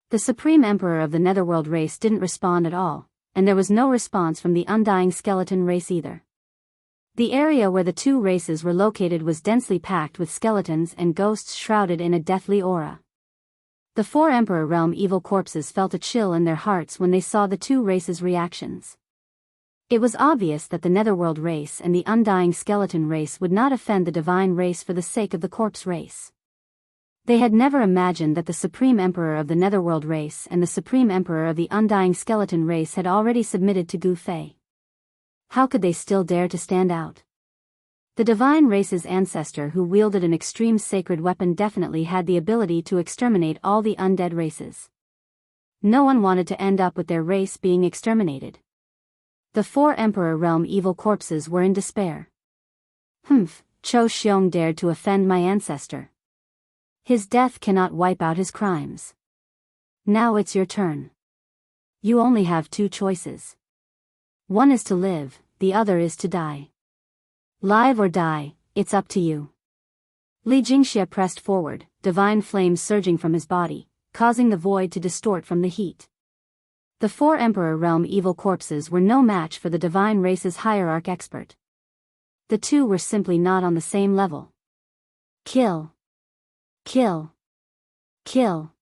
The Supreme Emperor of the Netherworld race didn't respond at all, and there was no response from the Undying Skeleton race either. The area where the two races were located was densely packed with skeletons and ghosts shrouded in a deathly aura. The 4 Emperor Realm evil corpses felt a chill in their hearts when they saw the two races' reactions. It was obvious that the Netherworld race and the Undying Skeleton race would not offend the divine race for the sake of the corpse race. They had never imagined that the Supreme Emperor of the Netherworld race and the Supreme Emperor of the Undying Skeleton race had already submitted to Gu Fei. How could they still dare to stand out? The divine race's ancestor who wielded an extreme sacred weapon definitely had the ability to exterminate all the undead races. No one wanted to end up with their race being exterminated. The 4 Emperor Realm evil corpses were in despair. Humph, Cho Xiong dared to offend my ancestor. His death cannot wipe out his crimes. Now it's your turn. You only have 2 choices. One is to live, the other is to die. Live or die, it's up to you. Li Jingxia pressed forward, divine flames surging from his body, causing the void to distort from the heat. The 4 Emperor Realm evil corpses were no match for the divine race's hierarch expert. The two were simply not on the same level. Kill. Kill. Kill.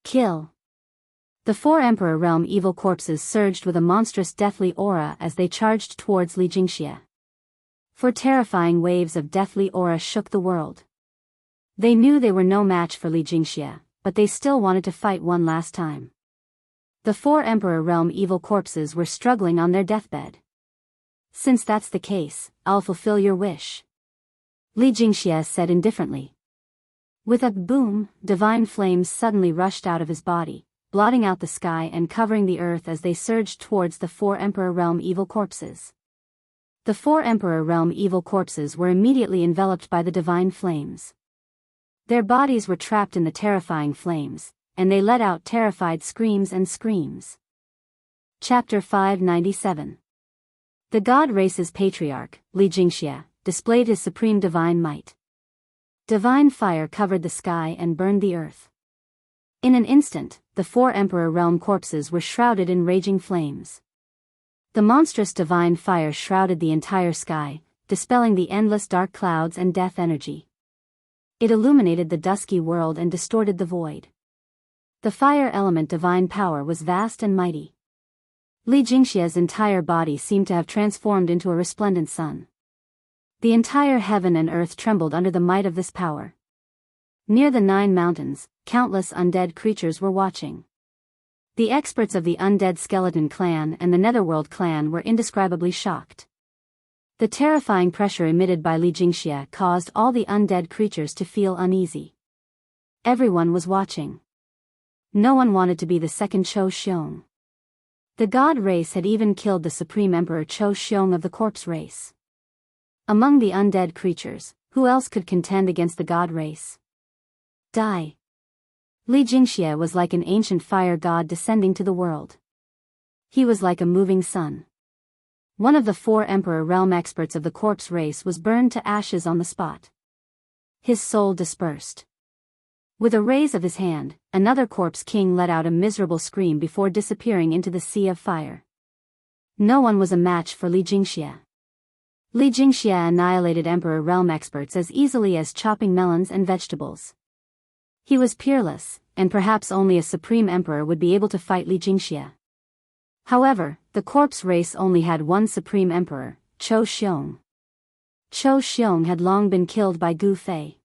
Kill. The 4 Emperor Realm evil corpses surged with a monstrous deathly aura as they charged towards Li Jingxia. 4 terrifying waves of deathly aura shook the world. They knew they were no match for Li Jingxia, but they still wanted to fight one last time. The 4 Emperor Realm evil corpses were struggling on their deathbed. Since that's the case, I'll fulfill your wish. Li Jingxia said indifferently. With a boom, divine flames suddenly rushed out of his body, blotting out the sky and covering the earth as they surged towards the 4 Emperor Realm evil corpses. The 4 Emperor Realm evil corpses were immediately enveloped by the divine flames. Their bodies were trapped in the terrifying flames, and they let out terrified screams and screams. Chapter 597. The God race's patriarch, Li Jingxia, displayed his supreme divine might. Divine fire covered the sky and burned the earth. In an instant, the 4 Emperor Realm corpses were shrouded in raging flames. The monstrous divine fire shrouded the entire sky, dispelling the endless dark clouds and death energy. It illuminated the dusky world and distorted the void. The fire element divine power was vast and mighty. Li Jingxia's entire body seemed to have transformed into a resplendent sun. The entire heaven and earth trembled under the might of this power. Near the 9 mountains, countless undead creatures were watching. The experts of the undead skeleton clan and the Netherworld clan were indescribably shocked. The terrifying pressure emitted by Li Jingxia caused all the undead creatures to feel uneasy. Everyone was watching. No one wanted to be the second Qiu Xiong. The god race had even killed the supreme emperor Qiu Xiong of the corpse race. Among the undead creatures, who else could contend against the god race? Die. Li Jingxia was like an ancient fire god descending to the world. He was like a moving sun. One of the 4 emperor realm experts of the corpse race was burned to ashes on the spot. His soul dispersed. With a raise of his hand, another corpse king let out a miserable scream before disappearing into the sea of fire. No one was a match for Li Jingxia. Li Jingxia annihilated emperor realm experts as easily as chopping melons and vegetables. He was peerless, and perhaps only a supreme emperor would be able to fight Li Jingxia. However, the corpse race only had one supreme emperor, Qiu Xiong. Qiu Xiong had long been killed by Gu Fei.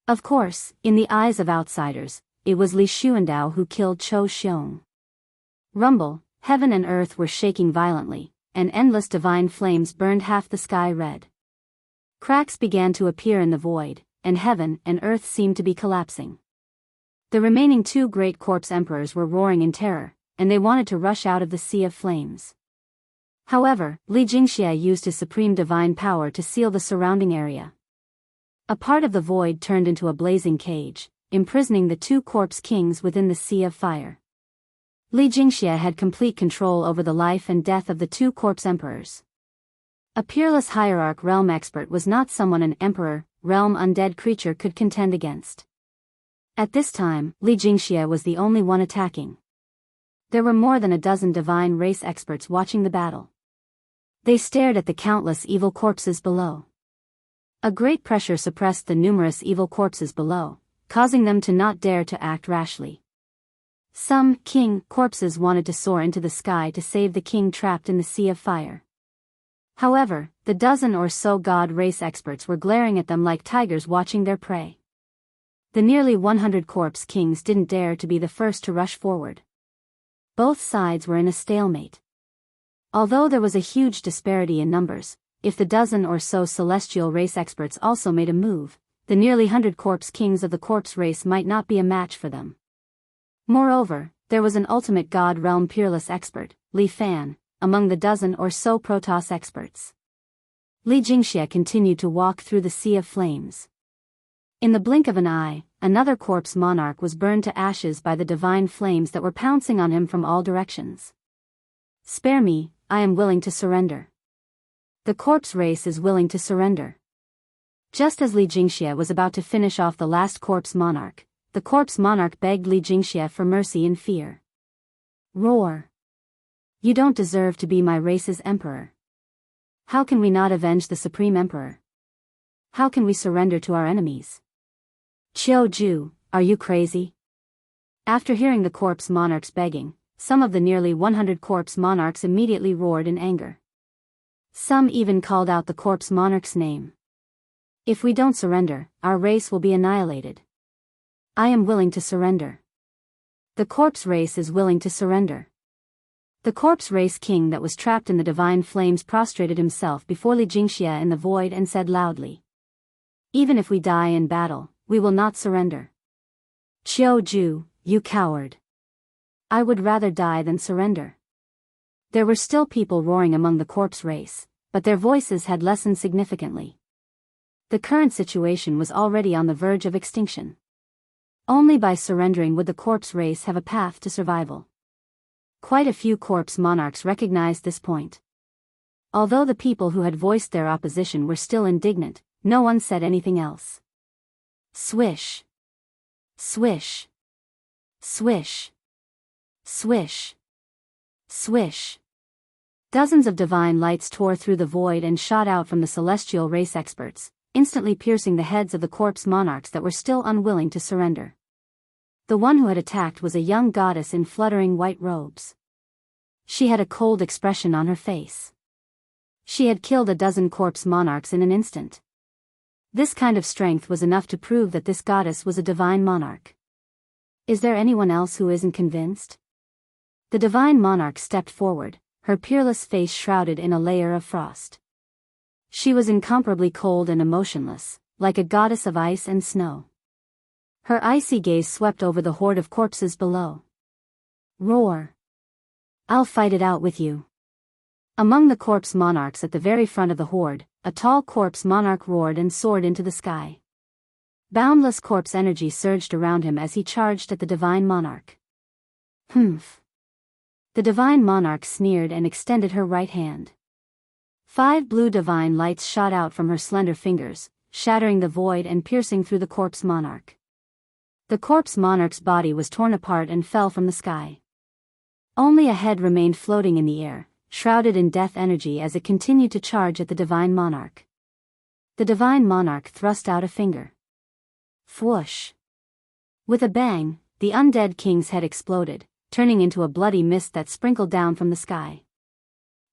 Of course, in the eyes of outsiders, it was Li Xuandao who killed Qiu Xiong. Rumble, heaven and earth were shaking violently, and endless divine flames burned half the sky red. Cracks began to appear in the void, and heaven and earth seemed to be collapsing. The remaining 2 great corpse emperors were roaring in terror, and they wanted to rush out of the sea of flames. However, Li Jingxia used his supreme divine power to seal the surrounding area. A part of the void turned into a blazing cage, imprisoning the 2 corpse kings within the sea of fire. Li Jingxia had complete control over the life and death of the 2 corpse emperors. A peerless hierarch realm expert was not someone an emperor, realm undead creature could contend against. At this time, Li Jingxia was the only one attacking. There were more than a dozen divine race experts watching the battle. They stared at the countless evil corpses below. A great pressure suppressed the numerous evil corpses below, causing them to not dare to act rashly. Some king corpses wanted to soar into the sky to save the king trapped in the sea of fire. However, the dozen or so god race experts were glaring at them like tigers watching their prey. The nearly 100 corpse kings didn't dare to be the first to rush forward. Both sides were in a stalemate. Although there was a huge disparity in numbers, if the dozen or so celestial race experts also made a move, the nearly 100 corpse kings of the corpse race might not be a match for them. Moreover, there was an ultimate god realm peerless expert, Li Fan, among the dozen or so Protoss experts. Li Jingxia continued to walk through the sea of flames. In the blink of an eye, another corpse monarch was burned to ashes by the divine flames that were pouncing on him from all directions. Spare me, I am willing to surrender. The corpse race is willing to surrender. Just as Li Jingxia was about to finish off the last corpse monarch, the corpse monarch begged Li Jingxia for mercy in fear. Roar! You don't deserve to be my race's emperor. How can we not avenge the supreme emperor? How can we surrender to our enemies? Qiu Ju, are you crazy? After hearing the corpse monarch's begging, some of the nearly 100 corpse monarchs immediately roared in anger. Some even called out the corpse monarch's name. If we don't surrender, our race will be annihilated. I am willing to surrender. The corpse race is willing to surrender. The corpse race king that was trapped in the divine flames prostrated himself before Li Jingxia in the void and said loudly. Even if we die in battle, we will not surrender. Qiu Ju, you coward. I would rather die than surrender. There were still people roaring among the corpse race, but their voices had lessened significantly. The current situation was already on the verge of extinction. Only by surrendering would the corpse race have a path to survival. Quite a few corpse monarchs recognized this point. Although the people who had voiced their opposition were still indignant, no one said anything else. Swish. Swish. Swish. Swish. Swish. Dozens of divine lights tore through the void and shot out from the celestial race experts, instantly piercing the heads of the corpse monarchs that were still unwilling to surrender. The one who had attacked was a young goddess in fluttering white robes. She had a cold expression on her face. She had killed a dozen corpse monarchs in an instant. This kind of strength was enough to prove that this goddess was a divine monarch. Is there anyone else who isn't convinced? The divine monarch stepped forward, her peerless face shrouded in a layer of frost. She was incomparably cold and emotionless, like a goddess of ice and snow. Her icy gaze swept over the horde of corpses below. Roar! I'll fight it out with you. Among the corpse monarchs at the very front of the horde, a tall corpse monarch roared and soared into the sky. Boundless corpse energy surged around him as he charged at the divine monarch. Humph! The divine monarch sneered and extended her right hand. 5 blue divine lights shot out from her slender fingers, shattering the void and piercing through the corpse monarch. The corpse monarch's body was torn apart and fell from the sky. Only a head remained floating in the air, shrouded in death energy as it continued to charge at the divine monarch. The divine monarch thrust out a finger. Whoosh! With a bang, the undead king's head exploded, turning into a bloody mist that sprinkled down from the sky.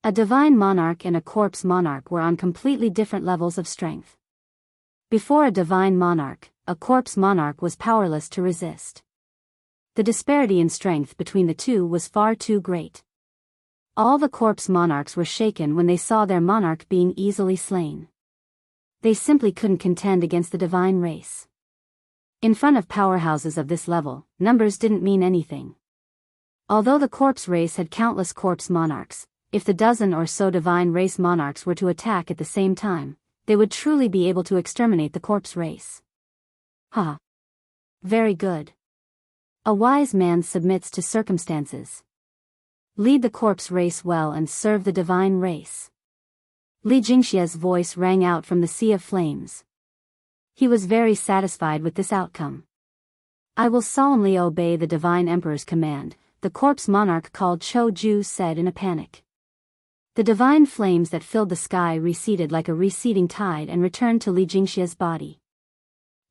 A divine monarch and a corpse monarch were on completely different levels of strength. Before a divine monarch, a corpse monarch was powerless to resist. The disparity in strength between the two was far too great. All the corpse monarchs were shaken when they saw their monarch being easily slain. They simply couldn't contend against the divine race. In front of powerhouses of this level, numbers didn't mean anything. Although the corpse race had countless corpse monarchs, if the dozen or so divine race monarchs were to attack at the same time, they would truly be able to exterminate the corpse race. Ha! Very good. A wise man submits to circumstances. Lead the corpse race well and serve the divine race. Li Jingxia's voice rang out from the sea of flames. He was very satisfied with this outcome. I will solemnly obey the divine emperor's command, the corpse monarch called Chou Ju said in a panic. The divine flames that filled the sky receded like a receding tide and returned to Li Jingxia's body.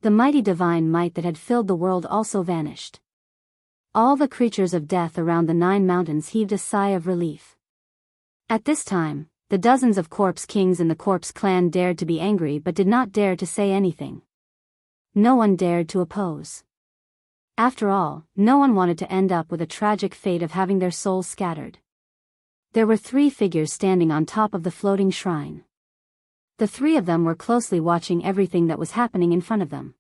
The mighty divine might that had filled the world also vanished. All the creatures of death around the 9 mountains heaved a sigh of relief. At this time, the dozens of corpse kings in the corpse clan dared to be angry but did not dare to say anything. No one dared to oppose. After all, no one wanted to end up with a tragic fate of having their souls scattered. There were 3 figures standing on top of the floating shrine. The 3 of them were closely watching everything that was happening in front of them.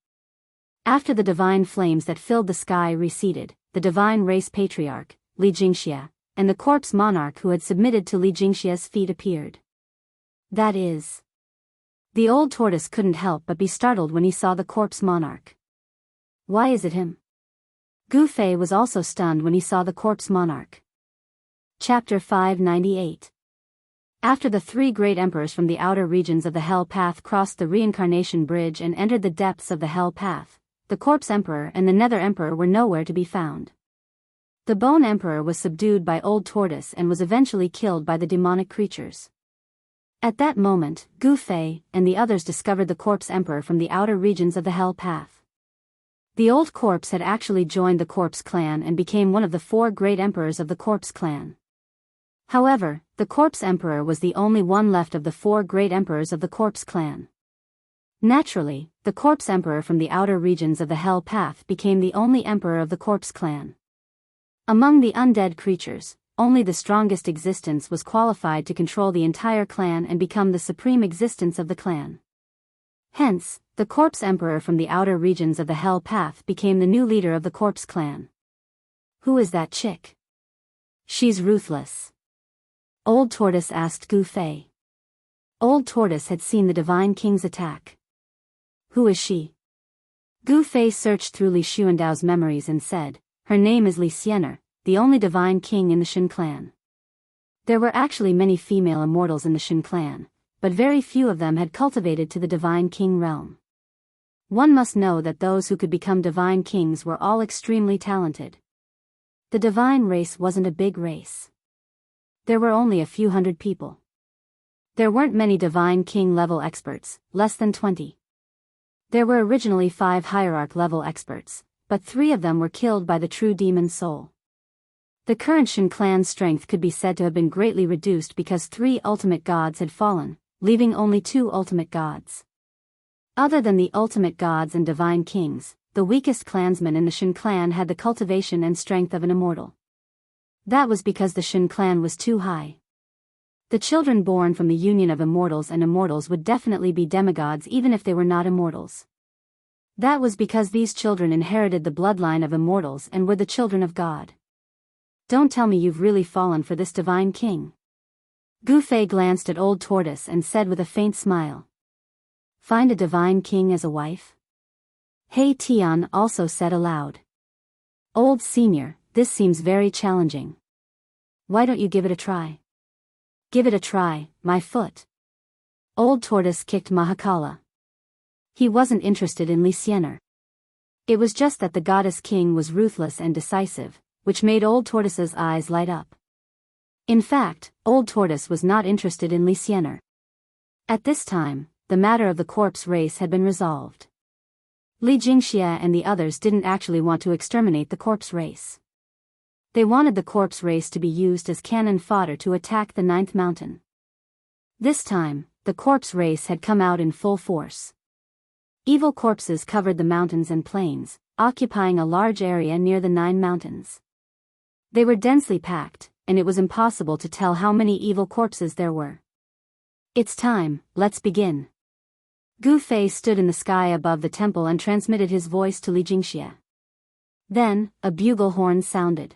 After the divine flames that filled the sky receded, the divine race patriarch, Li Jingxia, and the corpse monarch who had submitted to Li Jingxia's feet appeared. That is. The old tortoise couldn't help but be startled when he saw the corpse monarch. Why is it him? Gu Fei was also stunned when he saw the corpse monarch. Chapter 598. After the 3 great emperors from the outer regions of the Hell Path crossed the reincarnation bridge and entered the depths of the Hell Path, the corpse emperor and the nether emperor were nowhere to be found. The bone emperor was subdued by old tortoise and was eventually killed by the demonic creatures. At that moment, Gu Fei and the others discovered the corpse emperor from the outer regions of the Hell Path. The old corpse had actually joined the corpse clan and became one of the 4 great emperors of the corpse clan. However, the corpse emperor was the only one left of the 4 great emperors of the corpse clan. Naturally, the corpse emperor from the outer regions of the Hell Path became the only emperor of the corpse clan. Among the undead creatures, only the strongest existence was qualified to control the entire clan and become the supreme existence of the clan. Hence, the corpse emperor from the outer regions of the Hell Path became the new leader of the corpse clan. Who is that chick? She's ruthless. Old Tortoise asked Gu Fei. Old Tortoise had seen the Divine King's attack. Who is she? Gu Fei searched through Li Xuandao's memories and said, her name is Li Xiener, the only Divine King in the Shen clan. There were actually many female immortals in the Shen clan, but very few of them had cultivated to the Divine King realm. One must know that those who could become Divine Kings were all extremely talented. The Divine race wasn't a big race. There were only a few hundred people. There weren't many Divine King level experts, less than 20. There were originally 5 Hierarch level experts, but 3 of them were killed by the true demon soul. The current Shin clan's strength could be said to have been greatly reduced because 3 ultimate gods had fallen, leaving only 2 ultimate gods. Other than the ultimate gods and divine kings, the weakest clansman in the Shin clan had the cultivation and strength of an immortal. That was because the Shin clan was too high. The children born from the union of immortals and immortals would definitely be demigods even if they were not immortals. That was because these children inherited the bloodline of immortals and were the children of God. Don't tell me you've really fallen for this divine king. Gu Fei glanced at Old Tortoise and said with a faint smile. Find a divine king as a wife? He Tian also said aloud. Old Senior, this seems very challenging. Why don't you give it a try? Give it a try, my foot. Old Tortoise kicked Mahakala. He wasn't interested in Li Xianer. It was just that the goddess king was ruthless and decisive, which made Old Tortoise's eyes light up. In fact, Old Tortoise was not interested in Li Xianer. At this time, the matter of the corpse race had been resolved. Li Jingxia and the others didn't actually want to exterminate the corpse race. They wanted the corpse race to be used as cannon fodder to attack the 9th mountain. This time, the corpse race had come out in full force. Evil corpses covered the mountains and plains, occupying a large area near the 9 mountains. They were densely packed, and it was impossible to tell how many evil corpses there were. It's time, let's begin. Gu Fei stood in the sky above the temple and transmitted his voice to Li Jingxia. Then, a bugle horn sounded.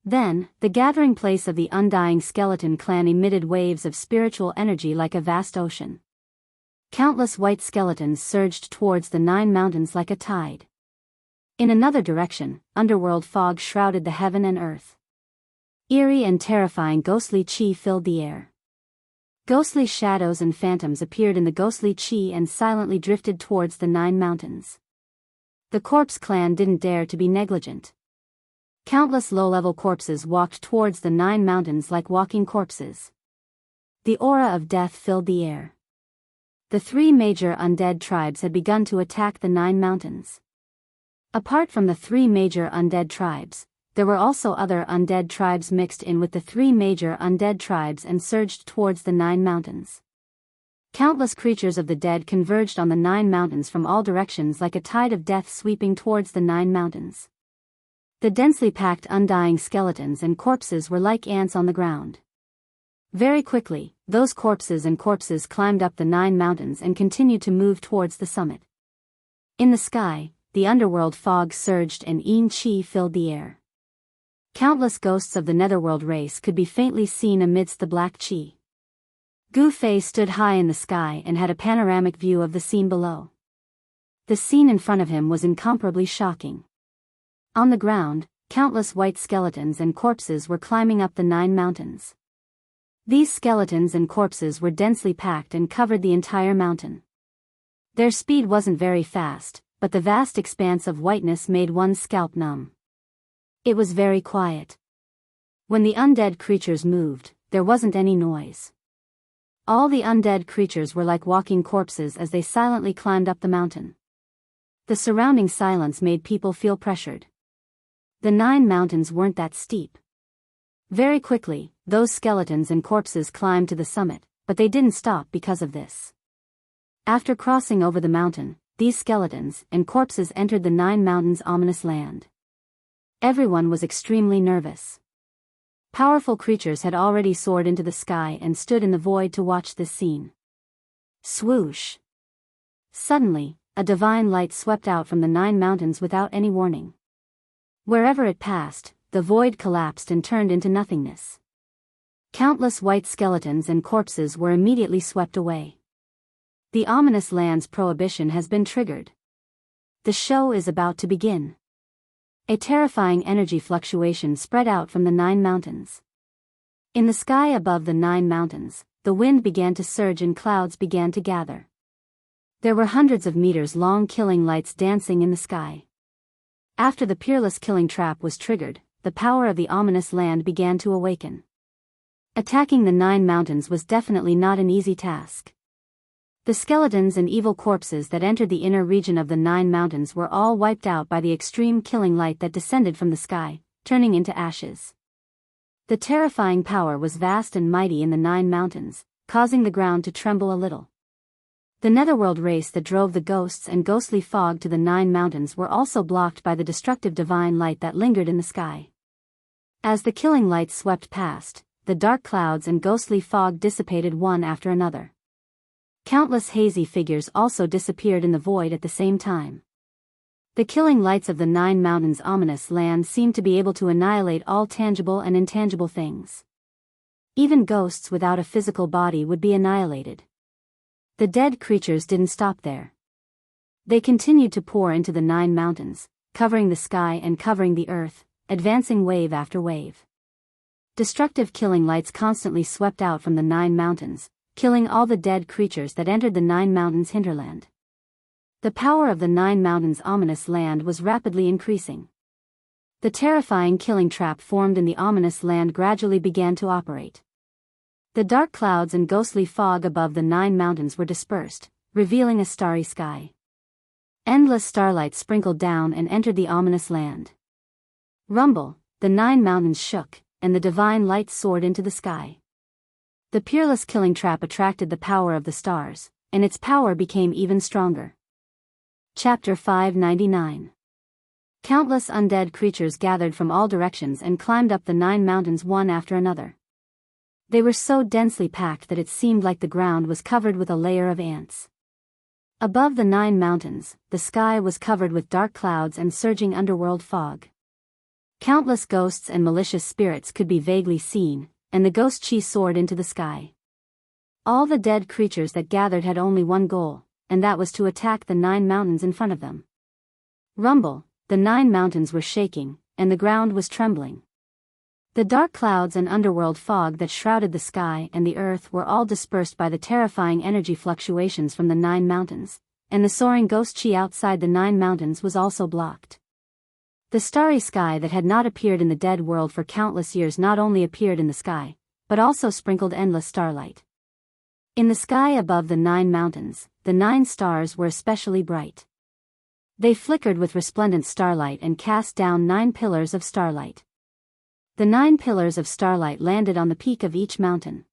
Then, the gathering place of the undying skeleton clan emitted waves of spiritual energy like a vast ocean. Countless white skeletons surged towards the 9 mountains like a tide. In another direction, underworld fog shrouded the heaven and earth. Eerie and terrifying ghostly qi filled the air. Ghostly shadows and phantoms appeared in the ghostly qi and silently drifted towards the 9 mountains. The corpse clan didn't dare to be negligent. Countless low-level corpses walked towards the 9 mountains like walking corpses. The aura of death filled the air. The 3 major undead tribes had begun to attack the 9 mountains. Apart from the 3 major undead tribes, there were also other undead tribes mixed in with the 3 major undead tribes and surged towards the 9 mountains. Countless creatures of the dead converged on the 9 mountains from all directions like a tide of death sweeping towards the 9 mountains. The densely packed undying skeletons and corpses were like ants on the ground. Very quickly, those corpses climbed up the 9 mountains and continued to move towards the summit. In the sky, the underworld fog surged and Yin Qi filled the air. Countless ghosts of the netherworld race could be faintly seen amidst the black qi. Gu Fei stood high in the sky and had a panoramic view of the scene below. The scene in front of him was incomparably shocking. On the ground, countless white skeletons and corpses were climbing up the 9 mountains. These skeletons and corpses were densely packed and covered the entire mountain. Their speed wasn't very fast, but the vast expanse of whiteness made one's scalp numb. It was very quiet. When the undead creatures moved, there wasn't any noise. All the undead creatures were like walking corpses as they silently climbed up the mountain. The surrounding silence made people feel pressured. The 9 mountains weren't that steep. Very quickly, those skeletons and corpses climbed to the summit, but they didn't stop because of this. After crossing over the mountain, these skeletons and corpses entered the 9 mountains' ominous land. Everyone was extremely nervous. Powerful creatures had already soared into the sky and stood in the void to watch this scene. Swoosh! Suddenly, a divine light swept out from the 9 mountains without any warning. Wherever it passed, the void collapsed and turned into nothingness. Countless white skeletons and corpses were immediately swept away. The ominous land's prohibition has been triggered. The show is about to begin. A terrifying energy fluctuation spread out from the 9 mountains. In the sky above the 9 mountains, the wind began to surge and clouds began to gather. There were hundreds of meters long killing lights dancing in the sky. After the peerless killing trap was triggered, the power of the ominous land began to awaken. Attacking the 9 mountains was definitely not an easy task. The skeletons and evil corpses that entered the inner region of the 9 mountains were all wiped out by the extreme killing light that descended from the sky, turning into ashes. The terrifying power was vast and mighty in the 9 mountains, causing the ground to tremble a little. The netherworld race that drove the ghosts and ghostly fog to the 9 mountains were also blocked by the destructive divine light that lingered in the sky. As the killing lights swept past, the dark clouds and ghostly fog dissipated one after another. Countless hazy figures also disappeared in the void at the same time. The killing lights of the 9 mountains' ominous land seemed to be able to annihilate all tangible and intangible things. Even ghosts without a physical body would be annihilated. The dead creatures didn't stop there. They continued to pour into the 9 mountains, covering the sky and covering the earth, advancing wave after wave. Destructive killing lights constantly swept out from the 9 mountains, killing all the dead creatures that entered the 9 mountains' hinterland. The power of the 9 mountains' ominous land was rapidly increasing. The terrifying killing trap formed in the ominous land gradually began to operate. The dark clouds and ghostly fog above the 9 mountains were dispersed, revealing a starry sky. Endless starlight sprinkled down and entered the ominous land. Rumble, the 9 mountains shook, and the divine light soared into the sky. The peerless killing trap attracted the power of the stars, and its power became even stronger. Chapter 599. Countless undead creatures gathered from all directions and climbed up the 9 mountains one after another. They were so densely packed that it seemed like the ground was covered with a layer of ants. Above the 9 mountains, the sky was covered with dark clouds and surging underworld fog. Countless ghosts and malicious spirits could be vaguely seen, and the ghost chi soared into the sky. All the dead creatures that gathered had only one goal, and that was to attack the 9 mountains in front of them. Rumble, the 9 mountains were shaking, and the ground was trembling. The dark clouds and underworld fog that shrouded the sky and the earth were all dispersed by the terrifying energy fluctuations from the 9 mountains, and the soaring ghost chi outside the 9 mountains was also blocked. The starry sky that had not appeared in the dead world for countless years not only appeared in the sky, but also sprinkled endless starlight. In the sky above the 9 mountains, the 9 stars were especially bright. They flickered with resplendent starlight and cast down 9 pillars of starlight. The 9 pillars of starlight landed on the peak of each mountain.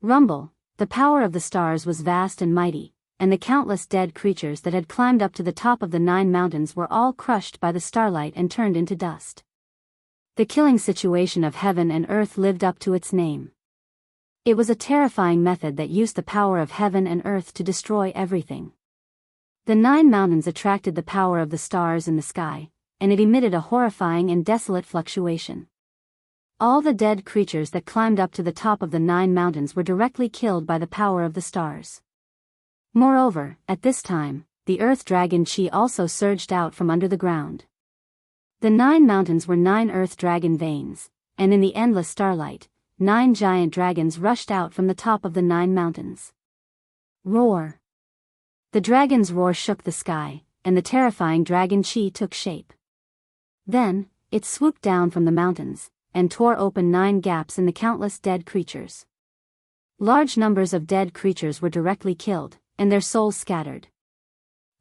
Rumble, the power of the stars was vast and mighty, and the countless dead creatures that had climbed up to the top of the 9 mountains were all crushed by the starlight and turned into dust. The killing situation of heaven and earth lived up to its name. It was a terrifying method that used the power of heaven and earth to destroy everything. The 9 mountains attracted the power of the stars in the sky, and it emitted a horrifying and desolate fluctuation. All the dead creatures that climbed up to the top of the 9 mountains were directly killed by the power of the stars. Moreover, at this time, the earth dragon chi also surged out from under the ground. The 9 mountains were 9 earth dragon veins, and in the endless starlight, 9 giant dragons rushed out from the top of the 9 mountains. Roar! The dragon's roar shook the sky, and the terrifying dragon chi took shape. Then, it swooped down from the mountains, and tore open 9 gaps in the countless dead creatures. Large numbers of dead creatures were directly killed, and their souls scattered.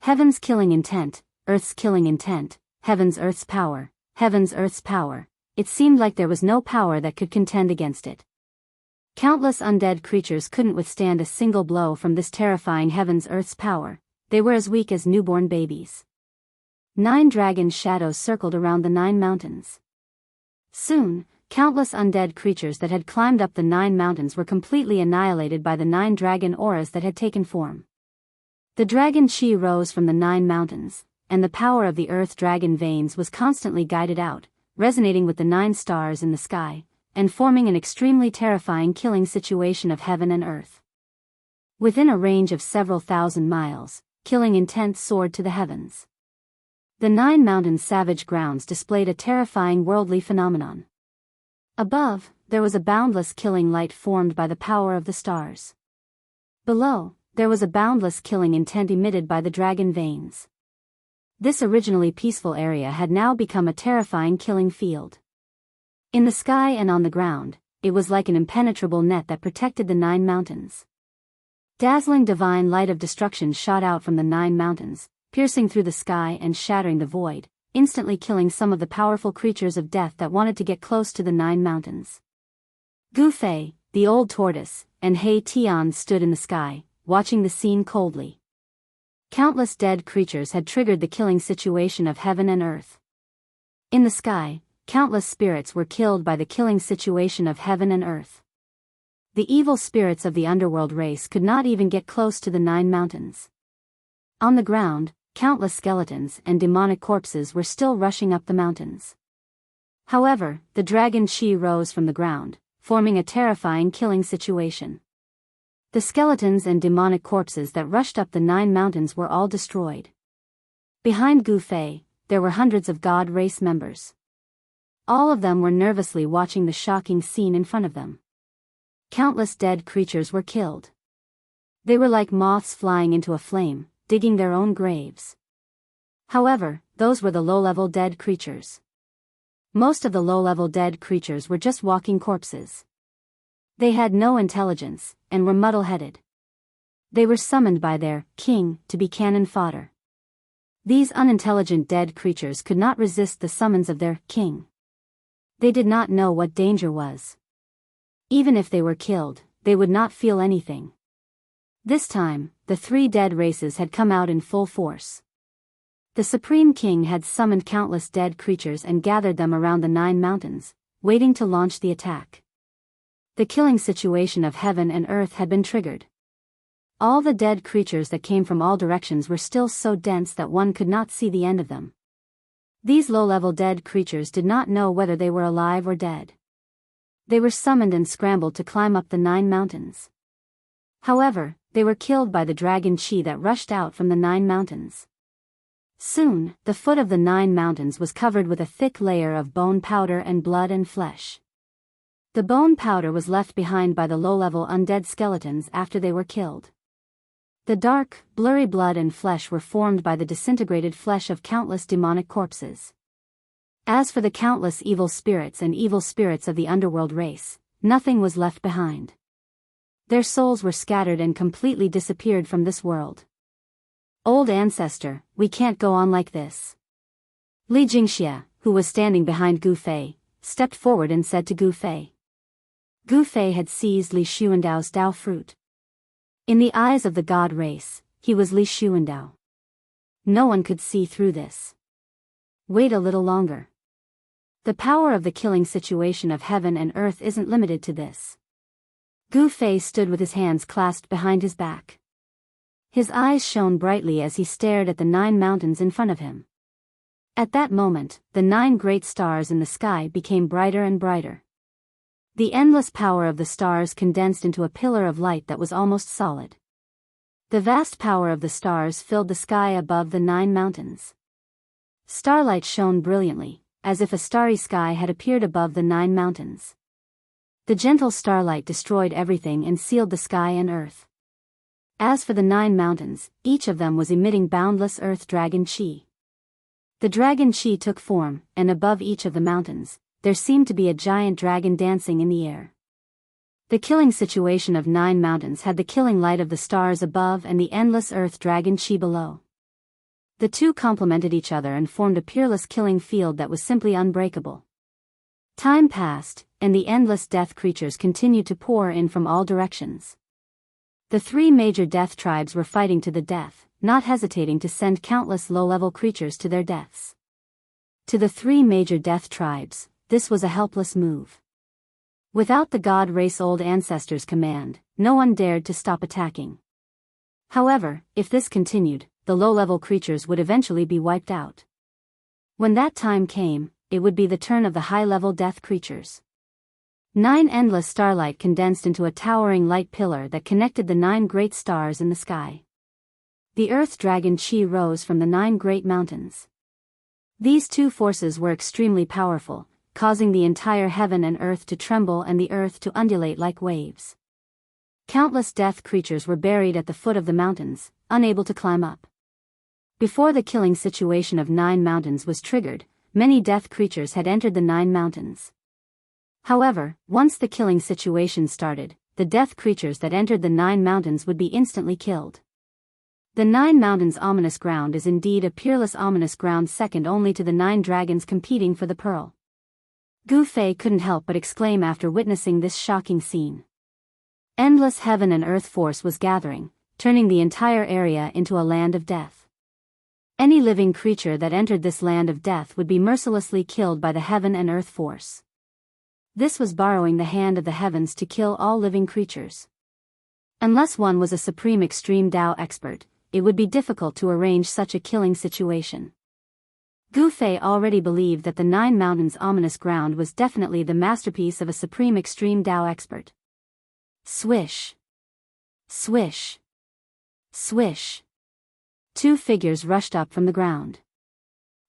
Heaven's killing intent, earth's killing intent, heaven's earth's power, heaven's earth's power. It seemed like there was no power that could contend against it. Countless undead creatures couldn't withstand a single blow from this terrifying heaven's earth's power. They were as weak as newborn babies. 9 dragon shadows circled around the 9 mountains. Soon, countless undead creatures that had climbed up the 9 mountains were completely annihilated by the 9 dragon auras that had taken form. The dragon chi rose from the 9 mountains, and the power of the earth dragon veins was constantly guided out, resonating with the 9 stars in the sky, and forming an extremely terrifying killing situation of heaven and earth. Within a range of several thousand miles, killing intent soared to the heavens. The 9 mountains' savage grounds displayed a terrifying worldly phenomenon. Above, there was a boundless killing light formed by the power of the stars. Below, there was a boundless killing intent emitted by the dragon veins. This originally peaceful area had now become a terrifying killing field. In the sky and on the ground, it was like an impenetrable net that protected the 9 mountains. Dazzling divine light of destruction shot out from the 9 mountains, piercing through the sky and shattering the void, instantly killing some of the powerful creatures of death that wanted to get close to the 9 mountains. Gu Fei, the old tortoise, and He Tian stood in the sky, watching the scene coldly. Countless dead creatures had triggered the killing situation of heaven and earth. In the sky, countless spirits were killed by the killing situation of heaven and earth. The evil spirits of the underworld race could not even get close to the 9 mountains. On the ground, countless skeletons and demonic corpses were still rushing up the mountains. However, the dragon Qi rose from the ground, forming a terrifying killing situation. The skeletons and demonic corpses that rushed up the 9 mountains were all destroyed. Behind Gu Fei, there were hundreds of God race members. All of them were nervously watching the shocking scene in front of them. Countless dead creatures were killed. They were like moths flying into a flame, digging their own graves. However, those were the low-level dead creatures. Most of the low-level dead creatures were just walking corpses. They had no intelligence, and were muddle-headed. They were summoned by their king to be cannon fodder. These unintelligent dead creatures could not resist the summons of their king. They did not know what danger was. Even if they were killed, they would not feel anything. This time, the 3 dead races had come out in full force. The Supreme King had summoned countless dead creatures and gathered them around the 9 mountains, waiting to launch the attack. The killing situation of heaven and earth had been triggered. All the dead creatures that came from all directions were still so dense that one could not see the end of them. These low-level dead creatures did not know whether they were alive or dead. They were summoned and scrambled to climb up the 9 mountains. However, they were killed by the dragon Qi that rushed out from the 9 mountains. Soon, the foot of the 9 mountains was covered with a thick layer of bone powder and blood and flesh. The bone powder was left behind by the low-level undead skeletons after they were killed. The dark, blurry blood and flesh were formed by the disintegrated flesh of countless demonic corpses. As for the countless evil spirits and evil spirits of the underworld race, nothing was left behind. Their souls were scattered and completely disappeared from this world. Old ancestor, we can't go on like this. Li Jingxia, who was standing behind Gu Fei, stepped forward and said to Gu Fei. Gu Fei had seized Li Xuandao's Dao fruit. In the eyes of the god race, he was Li Xuandao. No one could see through this. Wait a little longer. The power of the killing situation of heaven and earth isn't limited to this. Gu Fei stood with his hands clasped behind his back. His eyes shone brightly as he stared at the 9 mountains in front of him. At that moment, the 9 great stars in the sky became brighter and brighter. The endless power of the stars condensed into a pillar of light that was almost solid. The vast power of the stars filled the sky above the 9 mountains. Starlight shone brilliantly, as if a starry sky had appeared above the 9 mountains. The gentle starlight destroyed everything and sealed the sky and earth. As for the 9 mountains, each of them was emitting boundless earth dragon Qi. The dragon Qi took form, and above each of the mountains, there seemed to be a giant dragon dancing in the air. The killing situation of 9 mountains had the killing light of the stars above and the endless earth dragon Qi below. The two complemented each other and formed a peerless killing field that was simply unbreakable. Time passed, and the endless death creatures continued to pour in from all directions. The 3 major death tribes were fighting to the death, not hesitating to send countless low-level creatures to their deaths. To the 3 major death tribes, this was a helpless move. Without the god race old ancestors' command, no one dared to stop attacking. However, if this continued, the low-level creatures would eventually be wiped out. When that time came, it would be the turn of the high-level death creatures. 9 endless starlight condensed into a towering light pillar that connected the 9 great stars in the sky. The earth dragon Qi rose from the 9 great mountains. These 2 forces were extremely powerful, causing the entire heaven and earth to tremble and the earth to undulate like waves. Countless death creatures were buried at the foot of the mountains, unable to climb up. Before the killing situation of 9 mountains was triggered, many death creatures had entered the 9 mountains. However, once the killing situation started, the death creatures that entered the 9 mountains would be instantly killed. The 9 mountains ominous ground is indeed a peerless ominous ground second only to the 9 dragons competing for the pearl. Gu Fei couldn't help but exclaim after witnessing this shocking scene. Endless heaven and earth force was gathering, turning the entire area into a land of death. Any living creature that entered this land of death would be mercilessly killed by the heaven and earth force. This was borrowing the hand of the heavens to kill all living creatures. Unless one was a supreme extreme Dao expert, it would be difficult to arrange such a killing situation. Gu Fei already believed that the 9 mountains ominous ground was definitely the masterpiece of a supreme extreme Dao expert. Swish. Swish. Swish. 2 figures rushed up from the ground.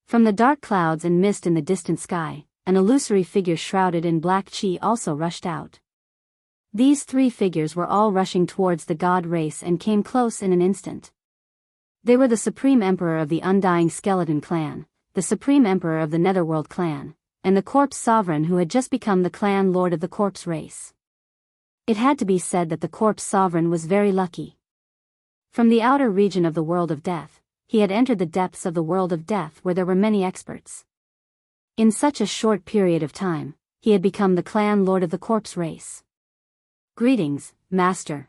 From the dark clouds and mist in the distant sky, an illusory figure shrouded in black chi also rushed out. These 3 figures were all rushing towards the god race and came close in an instant. They were the Supreme Emperor of the Undying Skeleton Clan, the Supreme Emperor of the Netherworld Clan, and the Corpse Sovereign who had just become the clan lord of the Corpse race. It had to be said that the Corpse Sovereign was very lucky. From the outer region of the world of death, he had entered the depths of the world of death where there were many experts. In such a short period of time, he had become the clan lord of the corpse race. Greetings, Master.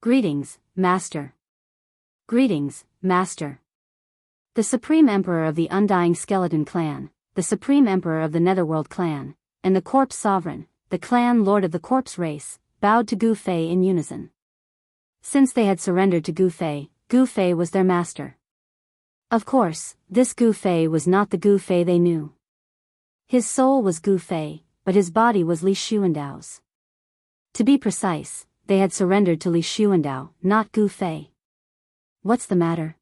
Greetings, Master. Greetings, Master. The Supreme Emperor of the Undying Skeleton Clan, the Supreme Emperor of the Netherworld Clan, and the Corpse Sovereign, the clan lord of the corpse race, bowed to Gu Fei in unison. Since they had surrendered to Gu Fei was their master. Of course, this Gu Fei was not the Gu Fei they knew. His soul was Gu Fei, but his body was Li Xuandao's. To be precise, they had surrendered to Li Xuandao, not Gu Fei. What's the matter?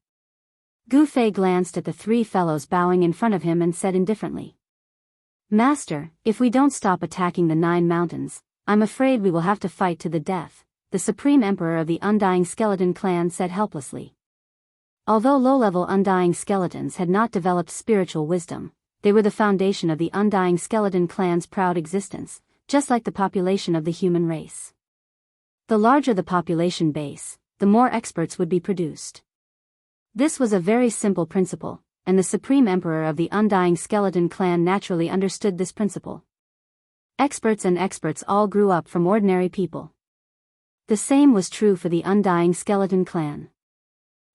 Gu Fei glanced at the 3 fellows bowing in front of him and said indifferently. Master, if we don't stop attacking the 9 mountains, I'm afraid we will have to fight to the death, the Supreme Emperor of the Undying Skeleton Clan said helplessly. Although low-level Undying Skeletons had not developed spiritual wisdom, they were the foundation of the Undying Skeleton Clan's proud existence, just like the population of the human race. The larger the population base, the more experts would be produced. This was a very simple principle, and the Supreme Emperor of the Undying Skeleton Clan naturally understood this principle. Experts and experts all grew up from ordinary people. The same was true for the Undying Skeleton Clan.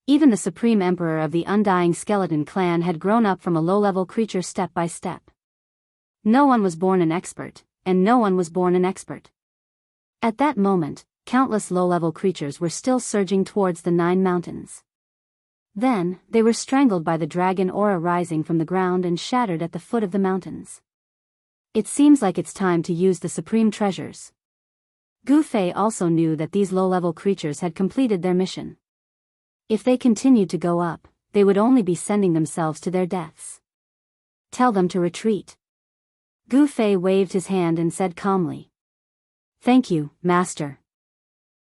Even the Supreme Emperor of the Undying Skeleton Clan had grown up from a low-level creature step by step. No one was born an expert, and no one was born an expert. At that moment, countless low-level creatures were still surging towards the 9 mountains. Then, they were strangled by the dragon aura rising from the ground and shattered at the foot of the mountains. It seems like it's time to use the supreme treasures. Gu Fei also knew that these low-level creatures had completed their mission. If they continued to go up, they would only be sending themselves to their deaths. Tell them to retreat. Gu Fei waved his hand and said calmly. Thank you, Master.